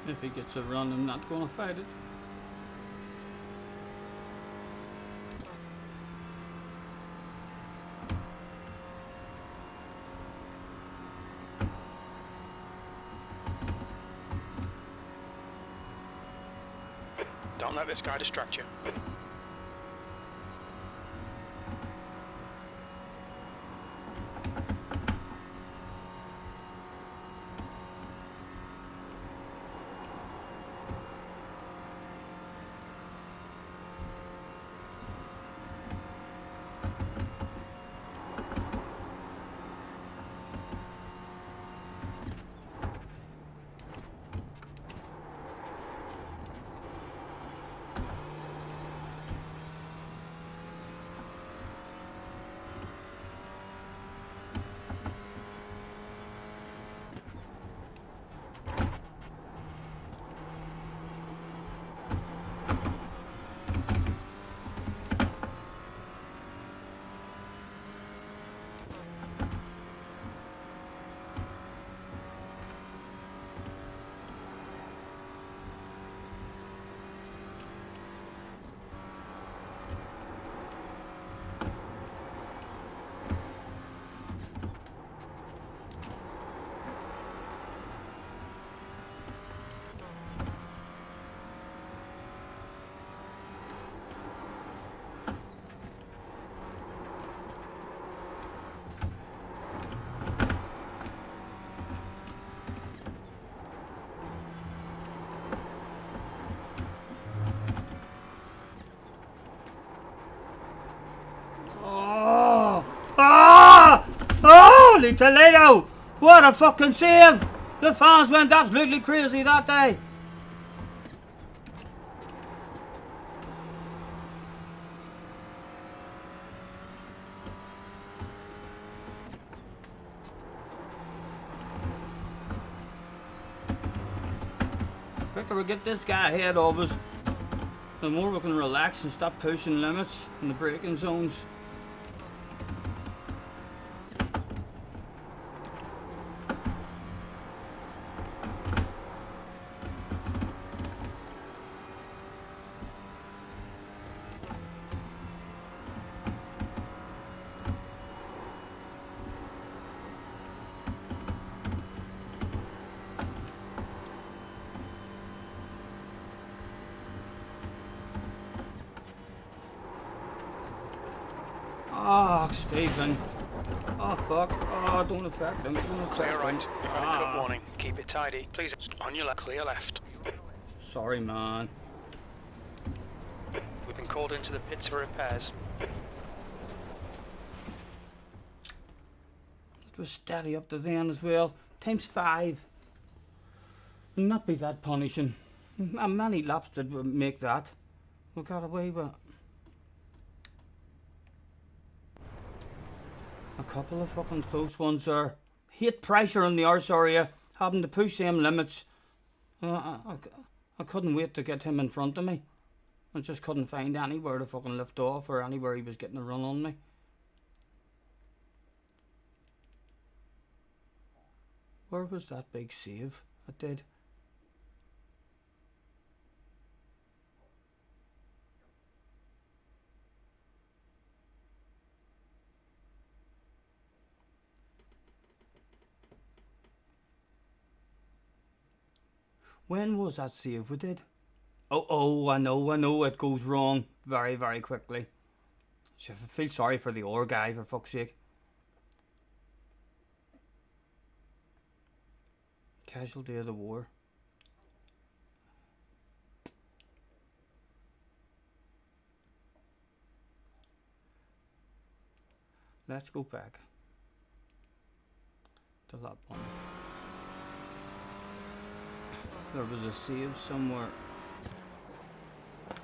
If he gets a run, I'm not going to fight it. Don't let this guy distract you. Holy Toledo! What a fucking save! The fans went absolutely crazy that day. The quicker we get this guy ahead of us, the more we can relax and stop pushing limits in the braking zones. Oh, Stephen. Oh, fuck. Oh, don't affect them. Don't affect Clear them. right. You've had a cut warning. Keep it tidy. Please, on your left. Clear left. Sorry, man. We've been called into the pits for repairs. It was steady up to then as well. Times 5. Not be that punishing. How many laps did we make that? We got away with a couple of fucking close ones there. Hate pressure on the arse area, having to push them limits. I couldn't wait to get him in front of me. I just couldn't find anywhere to fucking lift off or anywhere he was getting a run on me. Where was that big save? I did. When was that save we did? Oh, I know it goes wrong very, very quickly. So I feel sorry for the ore guy, for fuck's sake. Casualty of the war. Let's go back to lap 1. There was a save somewhere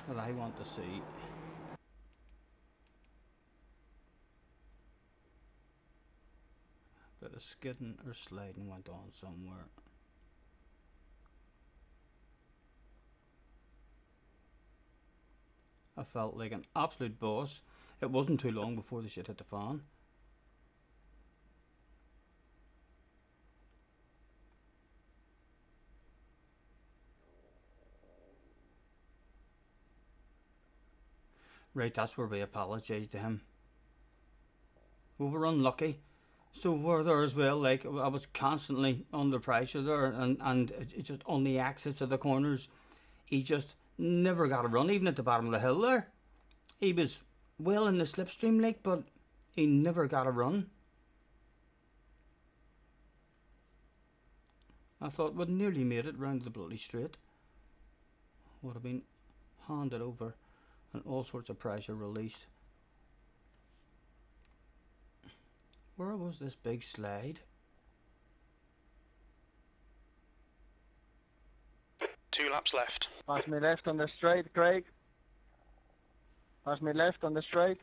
that I want to see. Bit of skidding or sliding went on somewhere. I felt like an absolute boss. It wasn't too long before the shit hit the fan. Right, that's where we apologised to him. We were unlucky. So we're there as well. Like, I was constantly under pressure there, and it just on the exits of the corners, he just never got a run, even at the bottom of the hill there. He was well in the slipstream, like, but he never got a run. I thought we'd nearly made it round the bloody straight. Would have been handed over and all sorts of pressure released. Where was this big slide? 2 laps left. Pass me left on the straight, Craig. Pass me left on the straight.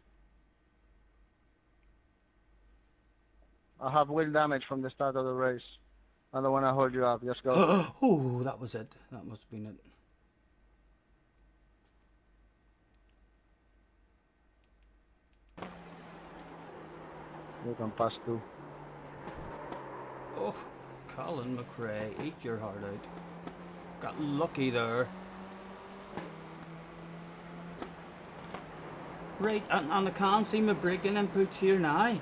I have wheel damage from the start of the race. I don't want to hold you up. Just go. Oh, that was it. That must have been it. You can pass too. Oh, Colin McRae, eat your heart out. Got lucky there. Right, and I can't see my braking inputs here now.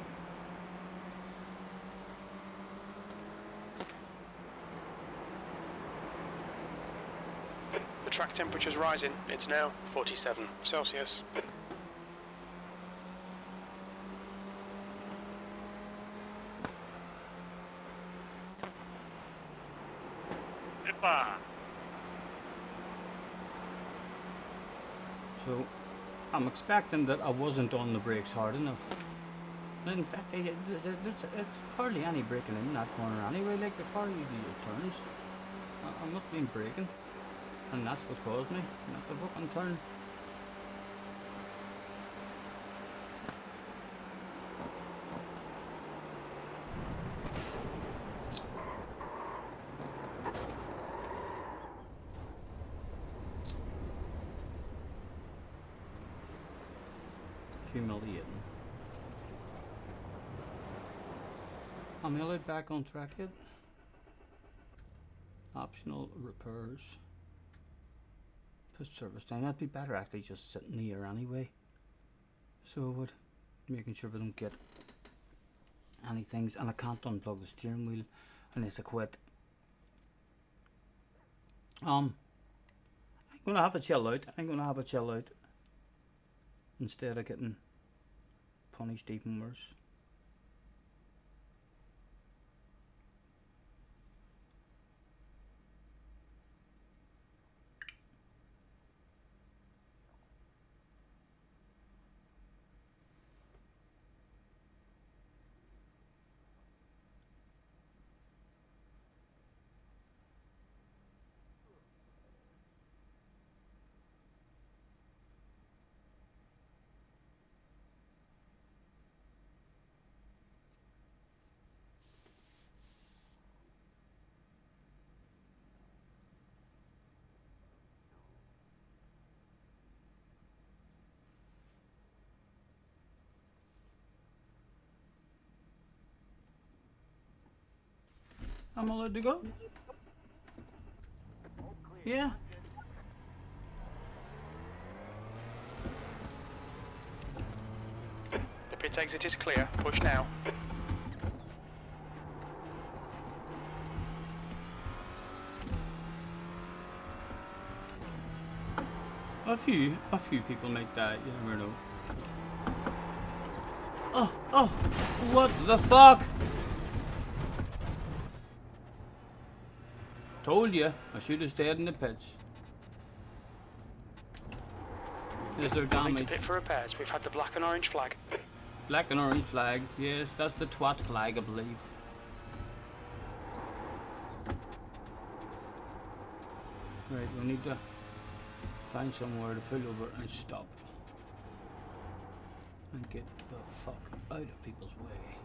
The track temperature's rising. It's now 47 Celsius. So, I'm expecting that I wasn't on the brakes hard enough. In fact, it's hardly any braking in that corner anyway. Like the car usually just turns. I must have been braking, and that's what caused me. Not the fucking turn. Humiliating. Am I allowed back on track yet? Optional repairs. Post service time. That'd be better actually just sitting here anyway. So I would. Making sure we don't get any things. And I can't unplug the steering wheel unless I quit. I'm gonna have a chill out. I'm gonna have a chill out. Instead of getting punished even worse. I'm allowed to go? Yeah. The pit exit is clear. Push now. A few people make that, you never know. Oh, what the fuck? Told you, I should have stayed in the pits. Is there Moving to damage? pit for repairs. We've had the black and orange flag. Black and orange flag, yes, that's the twat flag, I believe. Right, we need to find somewhere to pull over and stop. And get the fuck out of people's way.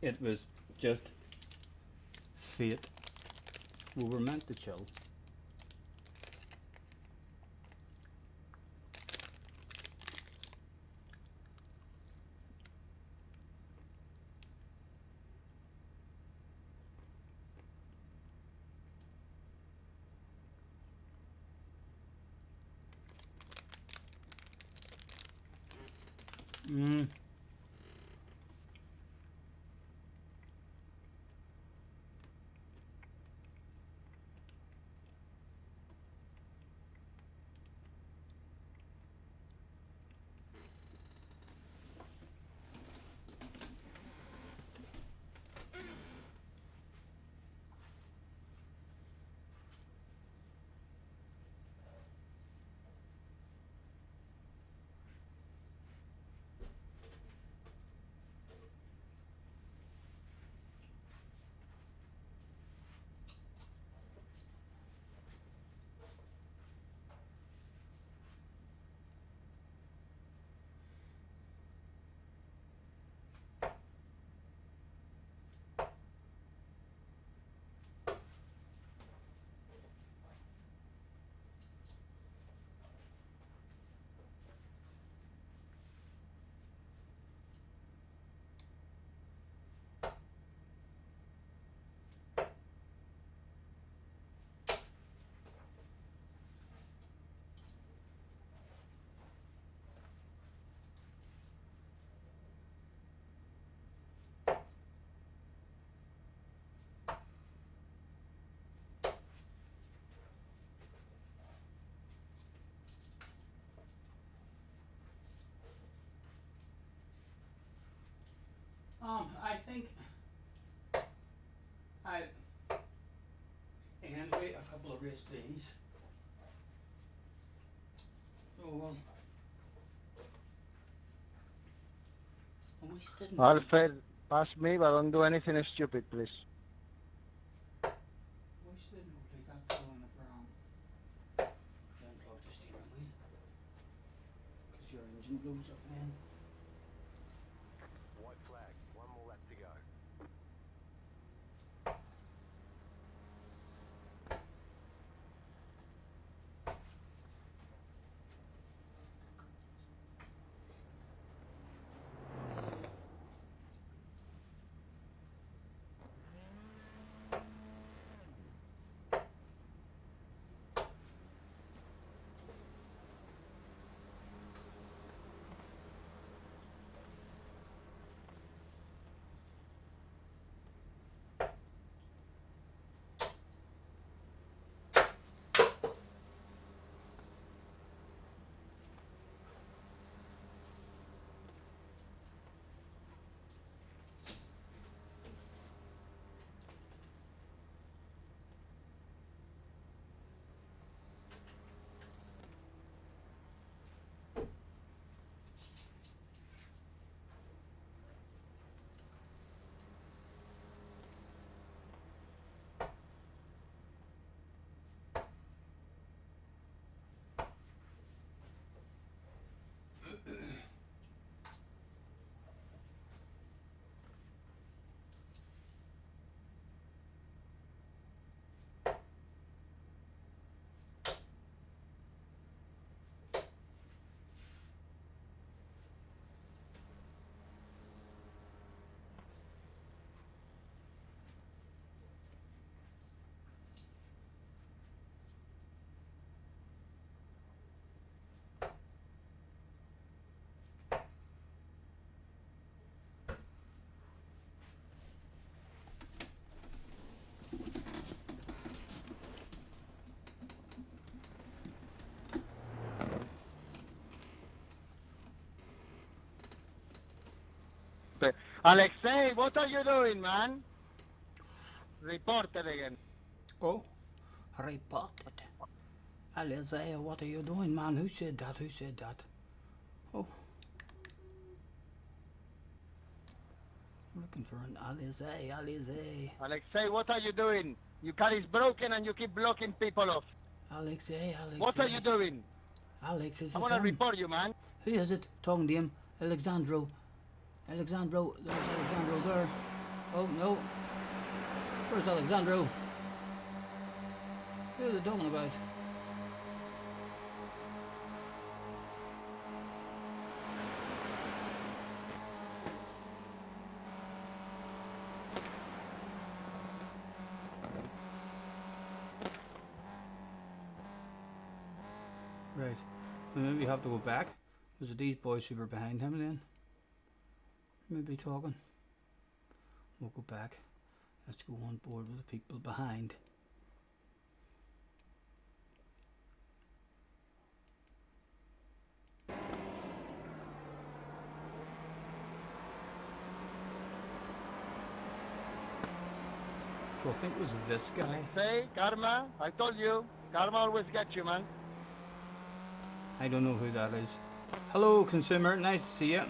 It was just fate. We were meant to chill. I think I race days. Oh well. I wish it didn't. Alfred, pass me, but don't do anything stupid, please. I wish it didn't look like that going if we're unplug the steering wheel. Because your engine blows up then. White flag. One more lap to go. Alexei, what are you doing, man? Report it again. Oh, reported. Alizé, what are you doing, man? Who said that? Who said that? Oh. I'm looking for an Alizé, Alizé. Alexei, what are you doing? Your car is broken and you keep blocking people off. Alexei, Alexei. What are you doing? Alex, is I it want to him? report you, man. Who is it? Talking to him. Alexandro. Alexandro. There's Alexandro there. Oh, no. Where's Alexandro? Who are they talking about? Right. Well, maybe we have to go back. Was it these boys who were behind him then? Maybe talking. We'll go back. Let's go on board with the people behind. So I think it was this guy. Alexei, Karma, I told you. Karma always gets you, man. I don't know who that is. Hello, consumer. Nice to see you.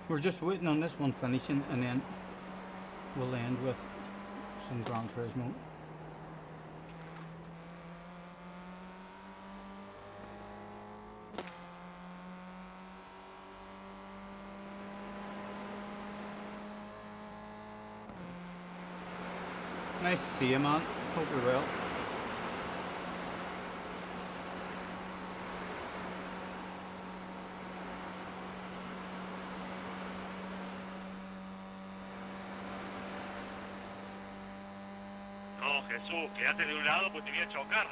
We're just waiting on this one finishing, and then we'll end with some Gran Turismo. Nice to see you, man. Hope you're well. No, Jesús, quédate de un lado pues te voy a chocar.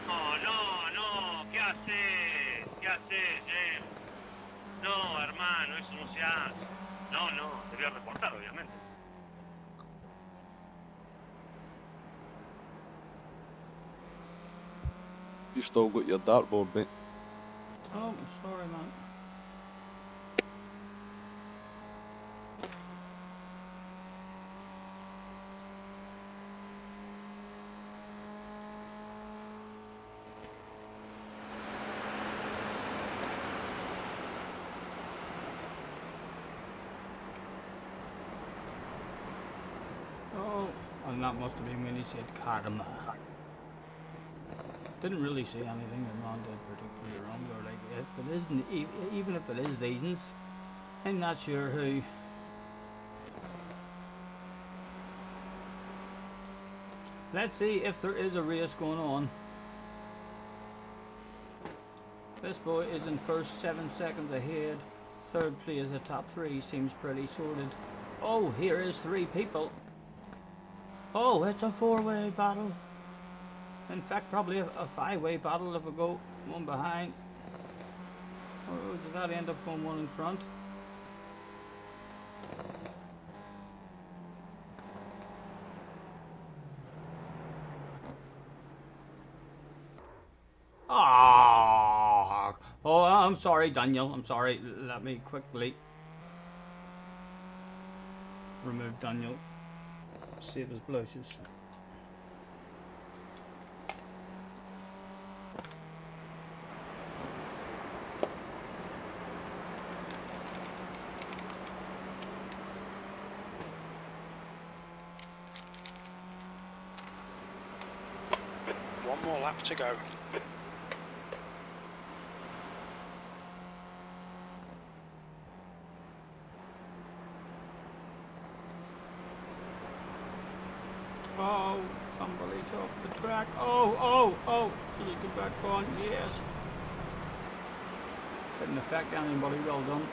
No, no, no, ¿qué haces? ¿Qué haces, James? No, hermano, eso no se hace. No, no, te voy a reportar, obviamente. You've still got your dartboard, mate. Oh, sorry, man. Oh, and that must have been when he said karma. Didn't really say anything that Ron did particularly wrong, or like if it isn't, even if it is these, I'm not sure who. Let's see if there is a race going on. This boy is in first, 7 seconds ahead. Third place, the top three seems pretty sorted. Oh, here is 3 people. Oh, it's a 4-way battle. In fact, probably a 5-way battle if we go one behind. Or did that end up going one in front? Ah! Oh, I'm sorry, Daniel. I'm sorry. Let me quickly remove Daniel. Save his blushes. One more lap to go. Oh, somebody's off the track. Oh, can you get back on? Yes. Didn't affect anybody, well done.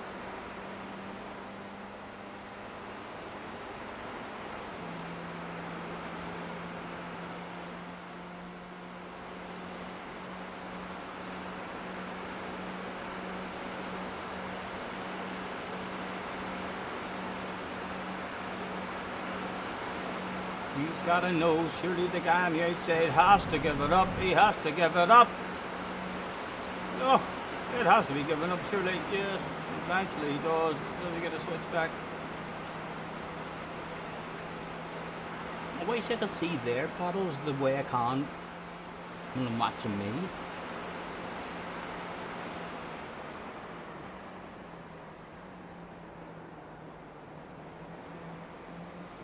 He's got to know, surely the guy on the outside has to give it up. He has to give it up. Oh, it has to be given up, surely. Yes, eventually he does. Does he get a switch back? I wish I could see their paddles the way I can when I'm watching me.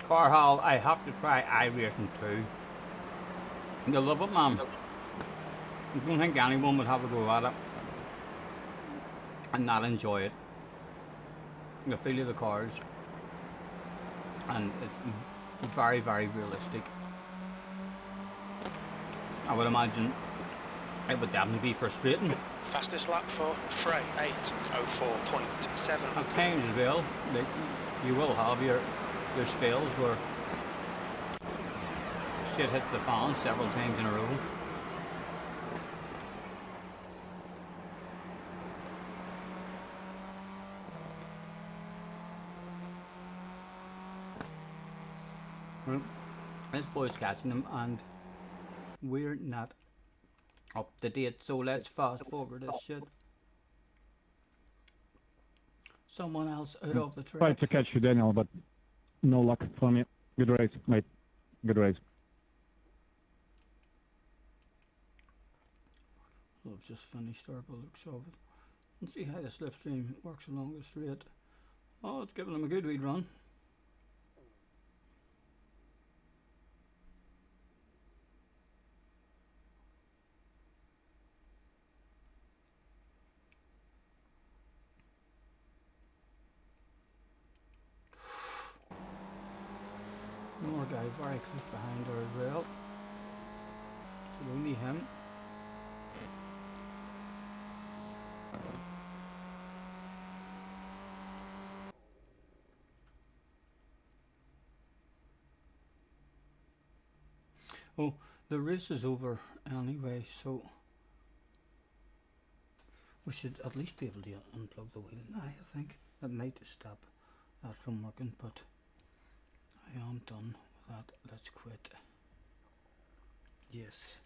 Car Hall, I have to try iRacing too. You love it, man. I don't think anyone would have a go at it and not enjoy it. The feel of the cars, and it's very, very realistic. I would imagine it would definitely be frustrating Fastest lap for Frey, 8:04.7. at times as well. Like, you will have your spells where shit hits the fan several times in a row. This boy's catching him and we're not up to date, so let's fast forward this shit. Someone else out of the track. Tried to catch you, Daniel, but no luck for me. Good race, mate. Good race. Well, I've just finished our looks of it. Let's see how the slipstream works along the straight. Oh, it's giving him a good wee run. More guy very close behind her as well. It's only him. Oh, the race is over anyway, so We should at least be able to unplug the wheel now. I think that might stop that from working, but I am done with that. Let's quit. Yes.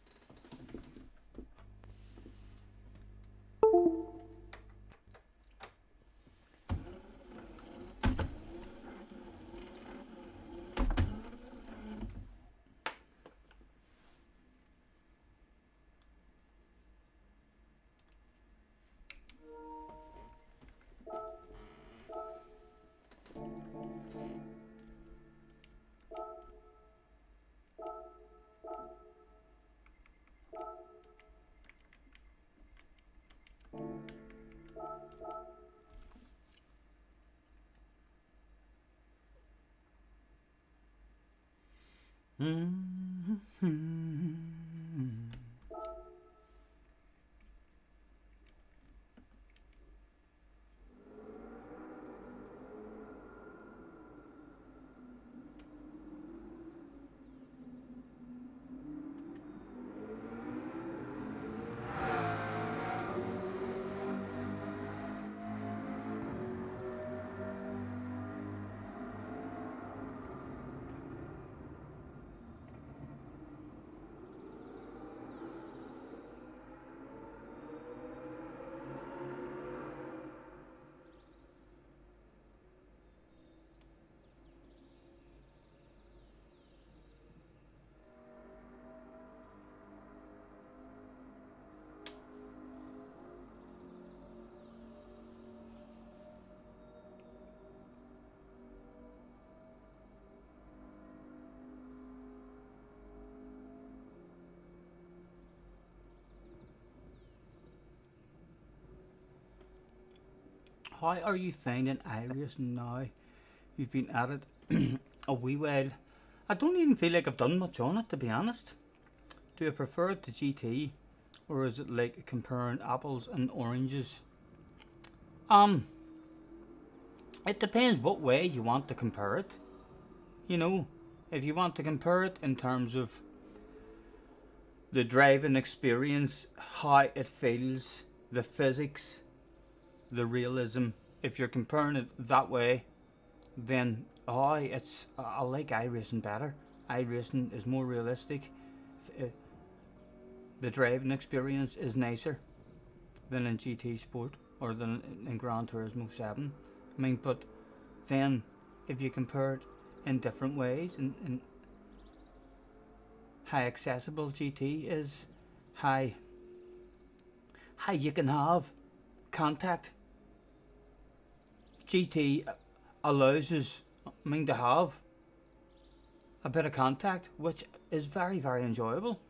How are you finding iRacing now? You've been at it a wee while. I don't even feel like I've done much on it, to be honest. Do you prefer it to GT, or is it like comparing apples and oranges? It depends what way you want to compare it. You know, if you want to compare it in terms of the driving experience, how it feels, the physics, the realism, if you're comparing it that way, then I like iRacing better. iRacing is more realistic. The driving experience is nicer than in GT Sport or than in Gran Turismo 7. I mean, but then if you compare it in different ways, and how accessible GT is, how you can have contact. GT allows us, to have a bit of contact, which is very, very enjoyable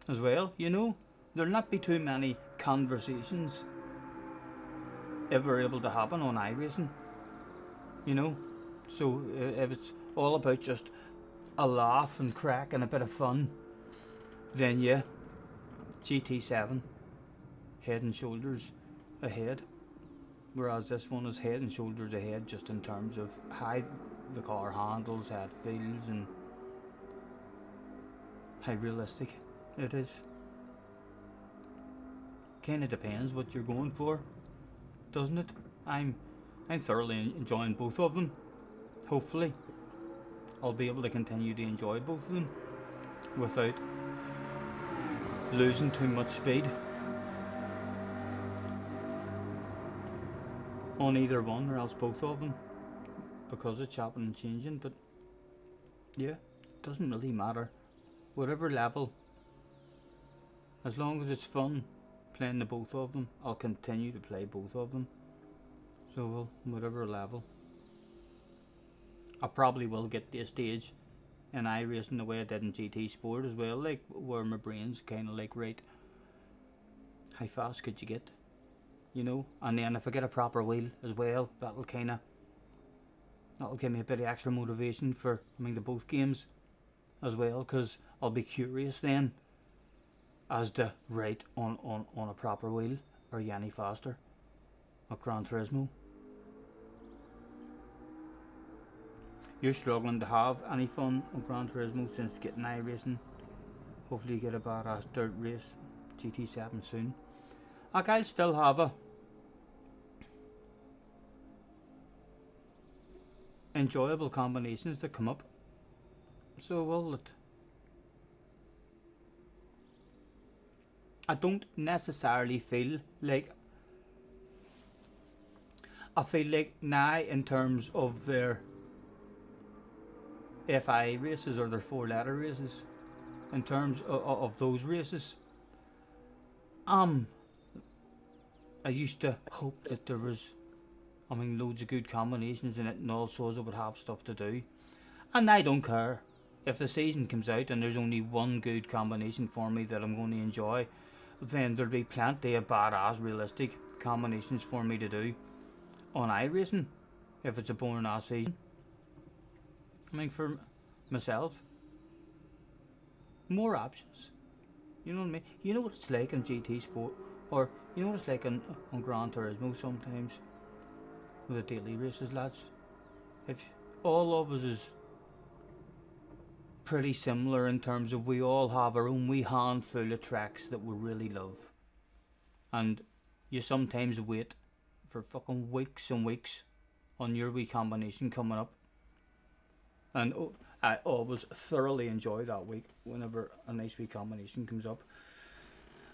as well. You know, there'll not be too many conversations ever able to happen on iRacing. You know, so if it's all about just a laugh and crack and a bit of fun, then yeah, GT7 head and shoulders ahead. Whereas this one is head and shoulders ahead just in terms of how the car handles, how it feels, and how realistic it is. Kinda depends what you're going for, doesn't it? I'm thoroughly enjoying both of them. Hopefully I'll be able to continue to enjoy both of them without losing too much speed on either one, or else both of them, because it's chopping and changing. But yeah, it doesn't really matter, whatever level, as long as it's fun playing the both of them, I'll continue to play both of them. So well, whatever level, I probably will get to a stage in iRacing the way I did in GT Sport as well, like where my brain's kind of like, right, how fast could you get? You know, and then if I get a proper wheel as well, that'll give me a bit of extra motivation for the both games as well, because I'll be curious then as to, right, on a proper wheel, are you any faster at Gran Turismo? You're struggling to have any fun on Gran Turismo since getting iRacing. Hopefully you get a badass dirt race GT7 soon. I'll still have a enjoyable combinations that come up. So will it. I don't necessarily feel like, I feel like now in terms of their FI races or their 4-letter races, in terms of those races, I used to hope that there was, loads of good combinations in it, and also it would have stuff to do. And I don't care if the season comes out and there's only one good combination for me that I'm going to enjoy. Then there'll be plenty of badass realistic combinations for me to do on iRacing if it's a boring ass season. For myself, more options. You know what I mean? You know what it's like in GT Sport, or you know what it's like on Gran Turismo sometimes with the daily races, lads. If all of us is pretty similar in terms of we all have our own wee handful of tracks that we really love, and you sometimes wait for fucking weeks and weeks on your wee combination coming up, and I always thoroughly enjoy that week whenever a nice wee combination comes up.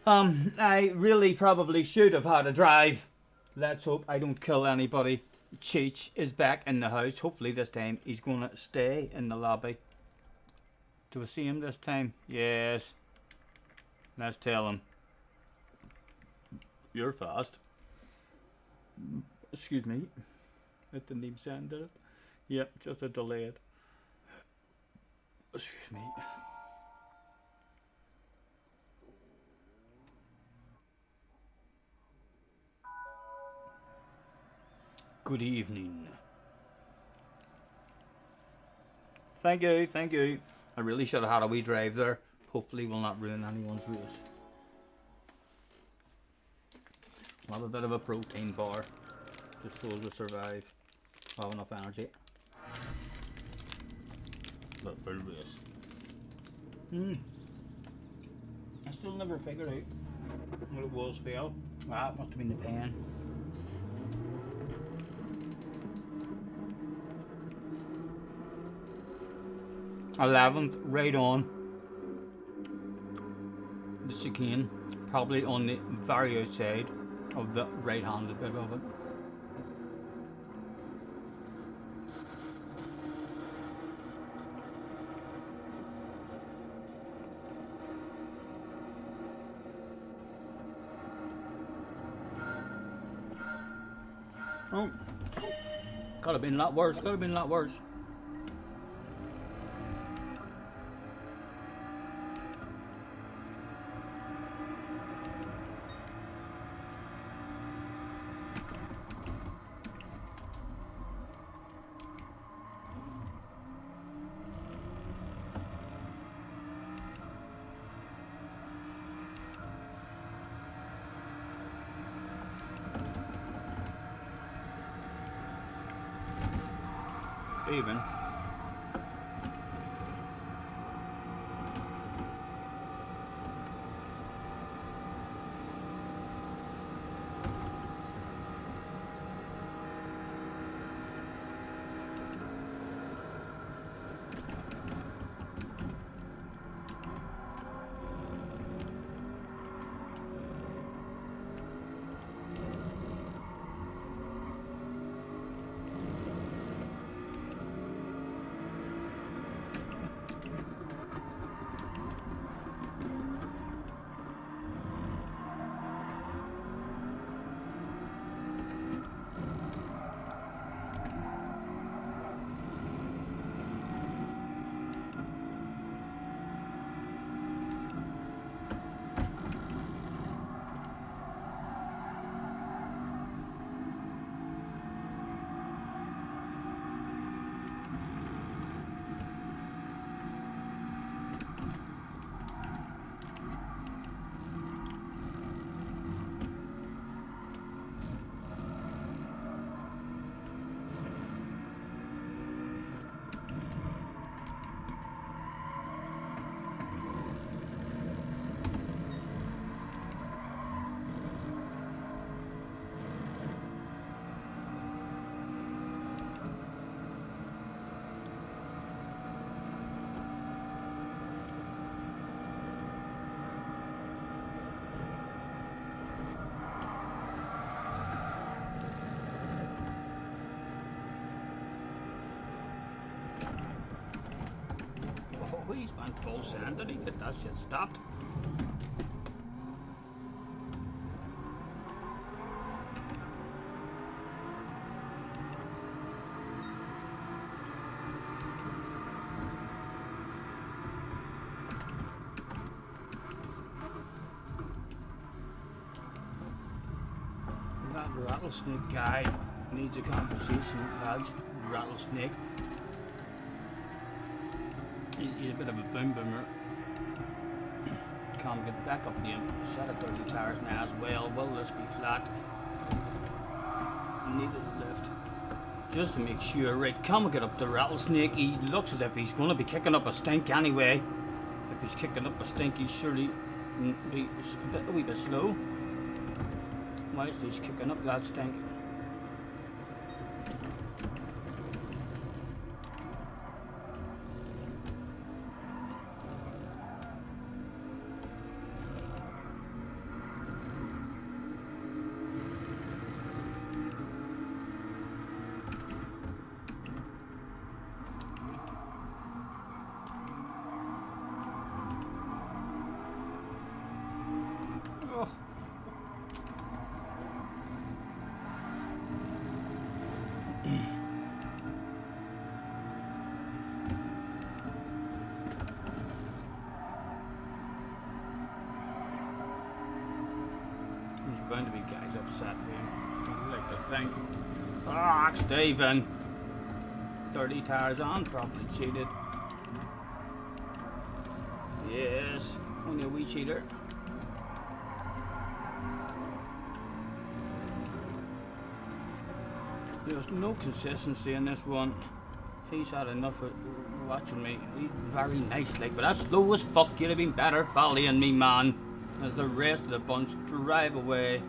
I really probably should have had a drive. Let's hope I don't kill anybody. Cheech is back in the house. Hopefully this time he's gonna stay in the lobby. Do we see him this time? Yes. Let's tell him. You're fast. Excuse me. It didn't even sound, did it? Yep, just a delayed. Excuse me. Good evening. Thank you, thank you. I really should have had a wee drive there. Hopefully we'll not ruin anyone's race. I'll have a bit of a protein bar, just so as we survive. I'll have enough energy. But for the race. I still never figured out what it was fail. Ah, it must have been the pen. .11th, right on the chicane, probably on the very outside of the right-handed bit of it. Oh, could have been a lot worse, could have been a lot worse. Even. he's went full send. Did he get that shit stopped? That rattlesnake guy needs a conversation, lads. Rattlesnake. He's a bit of a boom boomer. Can't get back up the set of dirty tires now as well. Will this be flat? Needed a lift. Just to make sure, right, can't get up the rattlesnake. He looks as if he's going to be kicking up a stink anyway. If he's kicking up a stink, he's surely be a wee bit slow. Why is he kicking up that stink? Oh. There's bound to be guys upset with him. I'd like to think. Ah, Stephen! Dirty tires on, probably cheated. Yes, only a wee cheater. There's no consistency in this one. He's had enough of watching me. He's very nice, like, but that's slow as fuck. You'd have been better following me, man. As the rest of the bunch drive away.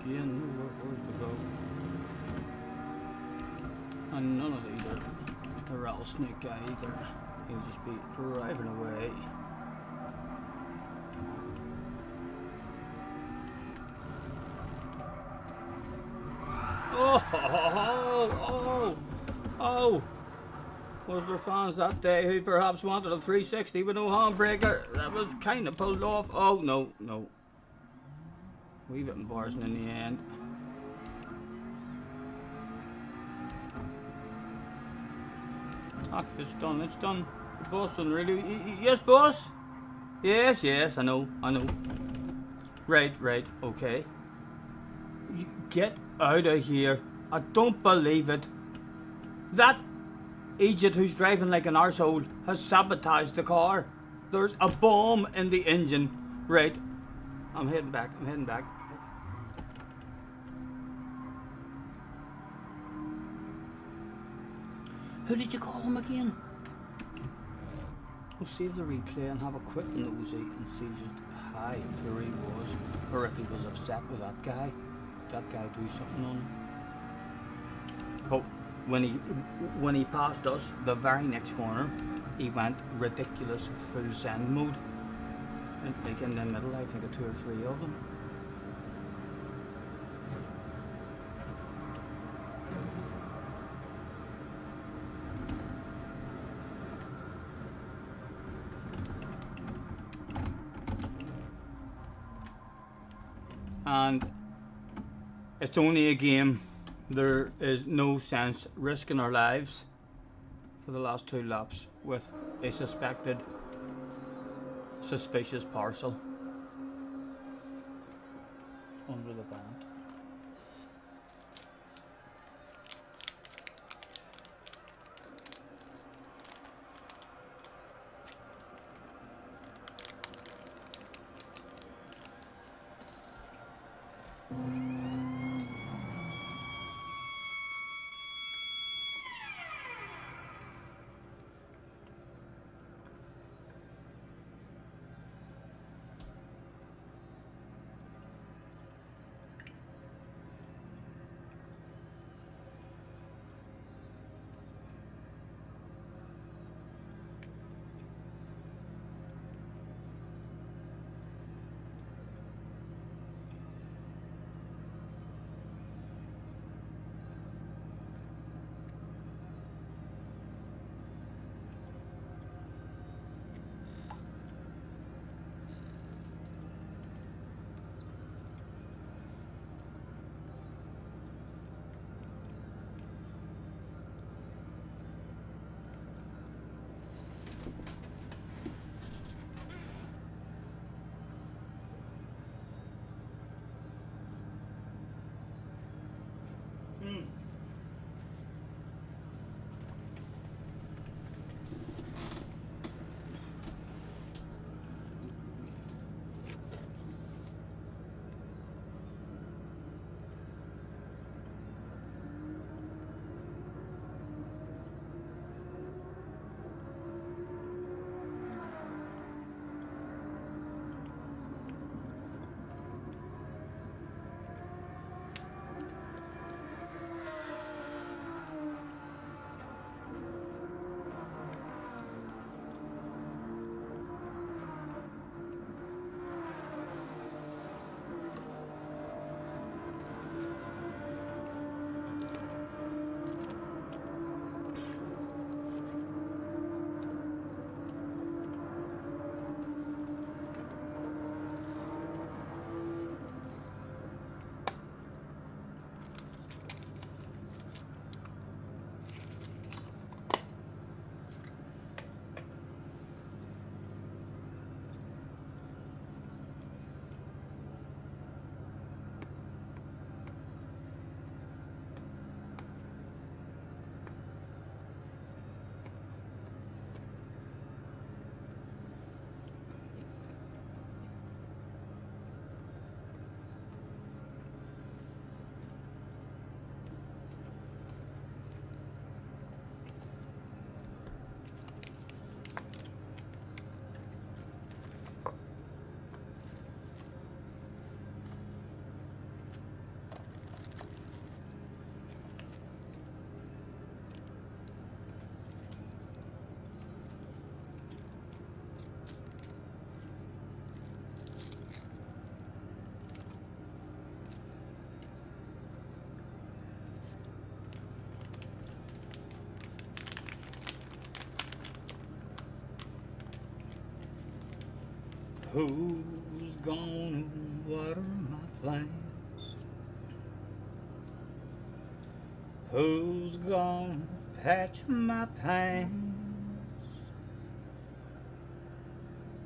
Again, nowhere to go. And none of these are a rattlesnake guy either. He'll just be driving away. Oh! Was there fans that day who perhaps wanted a 360 with no handbreaker? That was kind of pulled off. Oh, no. We've been embarrassing in the end. Ah, it's done. The boss done really. Yes, boss? Yes, I know. Right, okay. You get out of here. I don't believe it. That idiot who's driving like an arsehole has sabotaged the car. There's a bomb in the engine. Right. I'm heading back. Who did you call him again? We'll save the replay and have a quick nosy and see just how clear he was, or if he was upset with that guy. Did that guy do something on him? But when he passed us, the very next corner, he went ridiculous full send mode. Like in the middle, I think of 2 or 3 of them. and it's only a game. There is no sense risking our lives for the last 2 laps with a suspicious parcel under the bonnet. Who's gonna water my plants? Who's gonna patch my pants?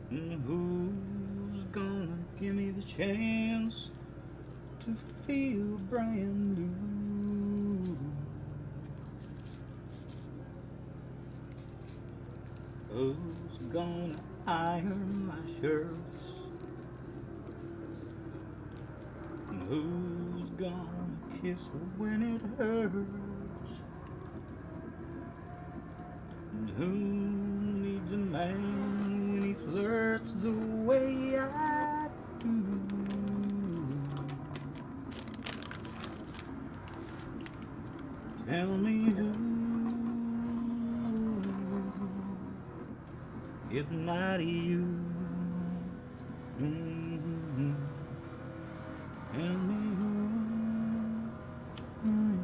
And who's gonna give me the chance to feel brand new? Who's gonna iron my shirts? And who's gonna kiss when it hurts? And who needs a man when he flirts the way I do? Tell me who, if not you. Mm-hmm. Tell me who, mm-hmm.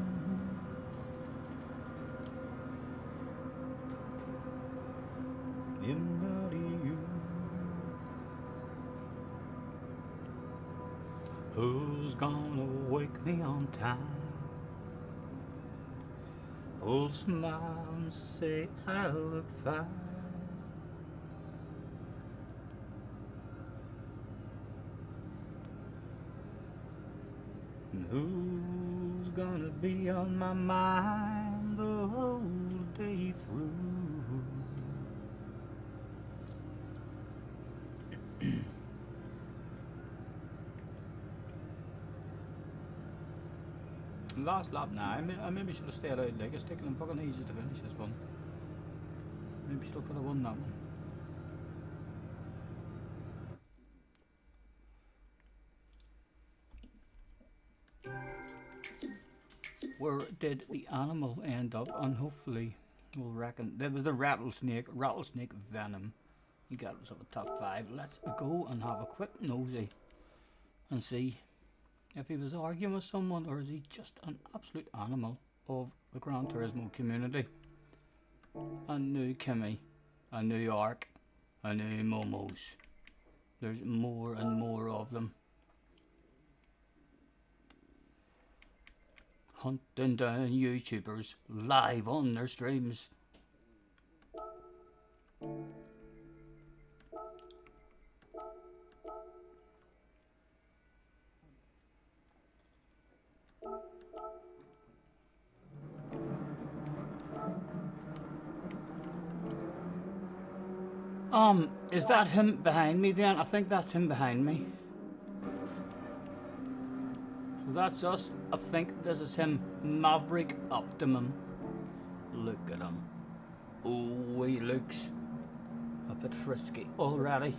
If not you. Who's gonna wake me on time? Who'll smile and say I look fine? And who's gonna be on my mind the whole day through? Last lap now. I maybe should have stayed out. Like, it's taking them fucking easy to finish this one. Maybe still could have won that one. Where did the animal end up? And hopefully we'll reckon there was the rattlesnake venom. He got himself a top 5. Let's go and have a quick nosy and see if he was arguing with someone, or is he just an absolute animal of the Gran Turismo community? A new Kimmy, a new Ark, a new Momos. There's more and more of them. Hunting down YouTubers live on their streams. Is that him behind me then? I think that's him behind me. So that's us. I think this is him, Maverick Optimum. Look at him. Oh, he looks a bit frisky already.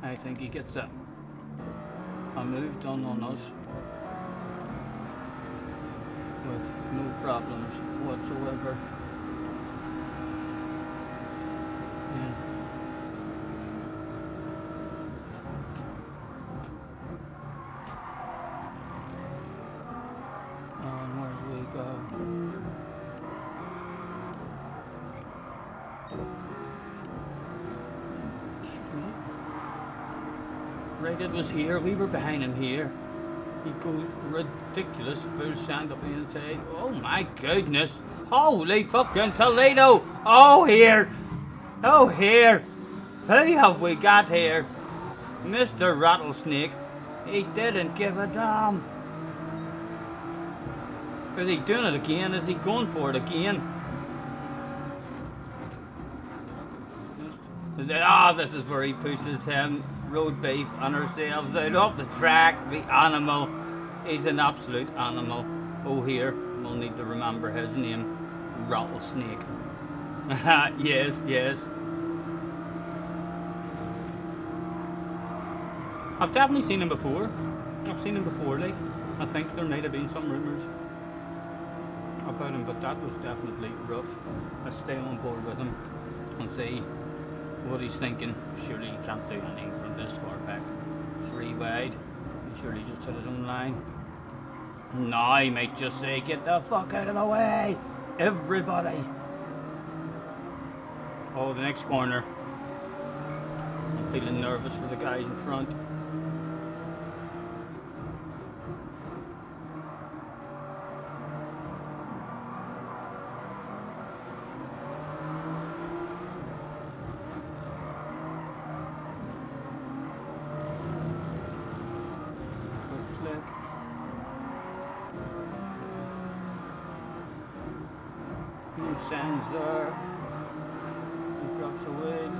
I think he gets a move done on us with no problems whatsoever. Yeah. And where's we go? Rated was here, we were behind him here. He goes ridiculous full sand up the inside. Oh my goodness. Holy fucking Toledo. Oh here. Oh here. Who have we got here? Mr. Rattlesnake. He didn't give a damn. Is he doing it again? Is he going for it again? This is where he pushes him. Road beef and ourselves out of the track. The animal. He's an absolute animal. Oh here, we'll need to remember his name. Rattlesnake. Yes, yes. I've definitely seen him before. Like, I think there might have been some rumours about him, but that was definitely rough. I'll stay on board with him and see what he's thinking. Surely he can't do anything from this far back. 3 wide. He surely just hit his own line. No, he might just say, get the fuck out of the way, everybody. Oh, the next corner. I'm feeling nervous for the guys in front. Sands there. He drops away.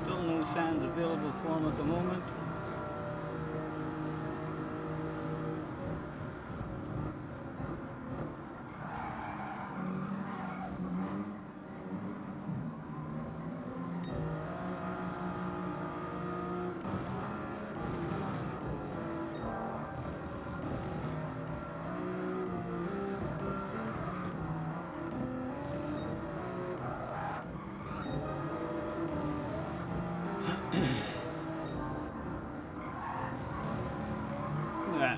Still no sands available for him at the moment.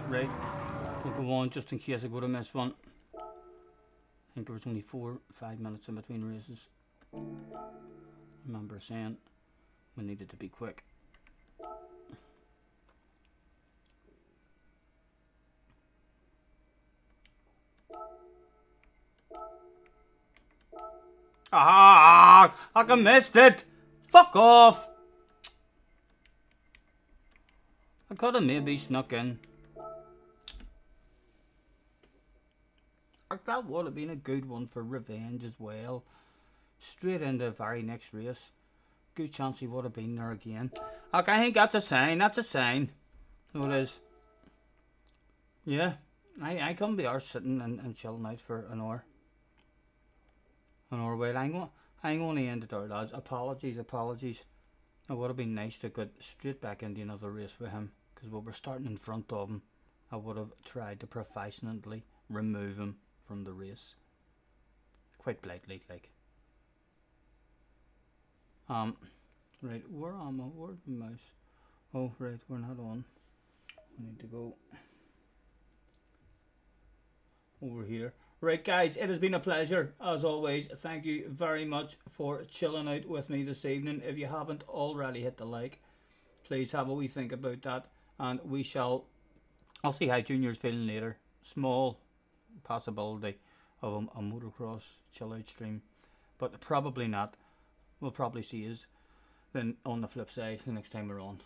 Right. We'll go on just in case I go to miss one. I think there was only 4 or 5 minutes in between races. I remember saying we needed to be quick. Ah! I missed it! Fuck off! I could have maybe snuck in. That would have been a good one for revenge as well. Straight into the very next race. Good chance he would have been there again. Okay, I think that's a sign. That's a sign. So it is. Yeah. I couldn't be arse sitting and chilling out for an hour. An hour wait. I'm going to end it there, lads. Apologies. It would have been nice to get straight back into another race with him. Because we were starting in front of him. I would have tried to professionally remove him from the race. Quite blatantly, like. Right, where am I? Where's the mouse? Oh, right, we're not on. We need to go over here. Right, guys, it has been a pleasure, as always. Thank you very much for chilling out with me this evening. If you haven't already hit the like, please have a wee think about that. And I'll see how Junior's feeling later. Small possibility of a motocross chill out stream, but probably not. We'll probably see us then on the flip side the next time we're on.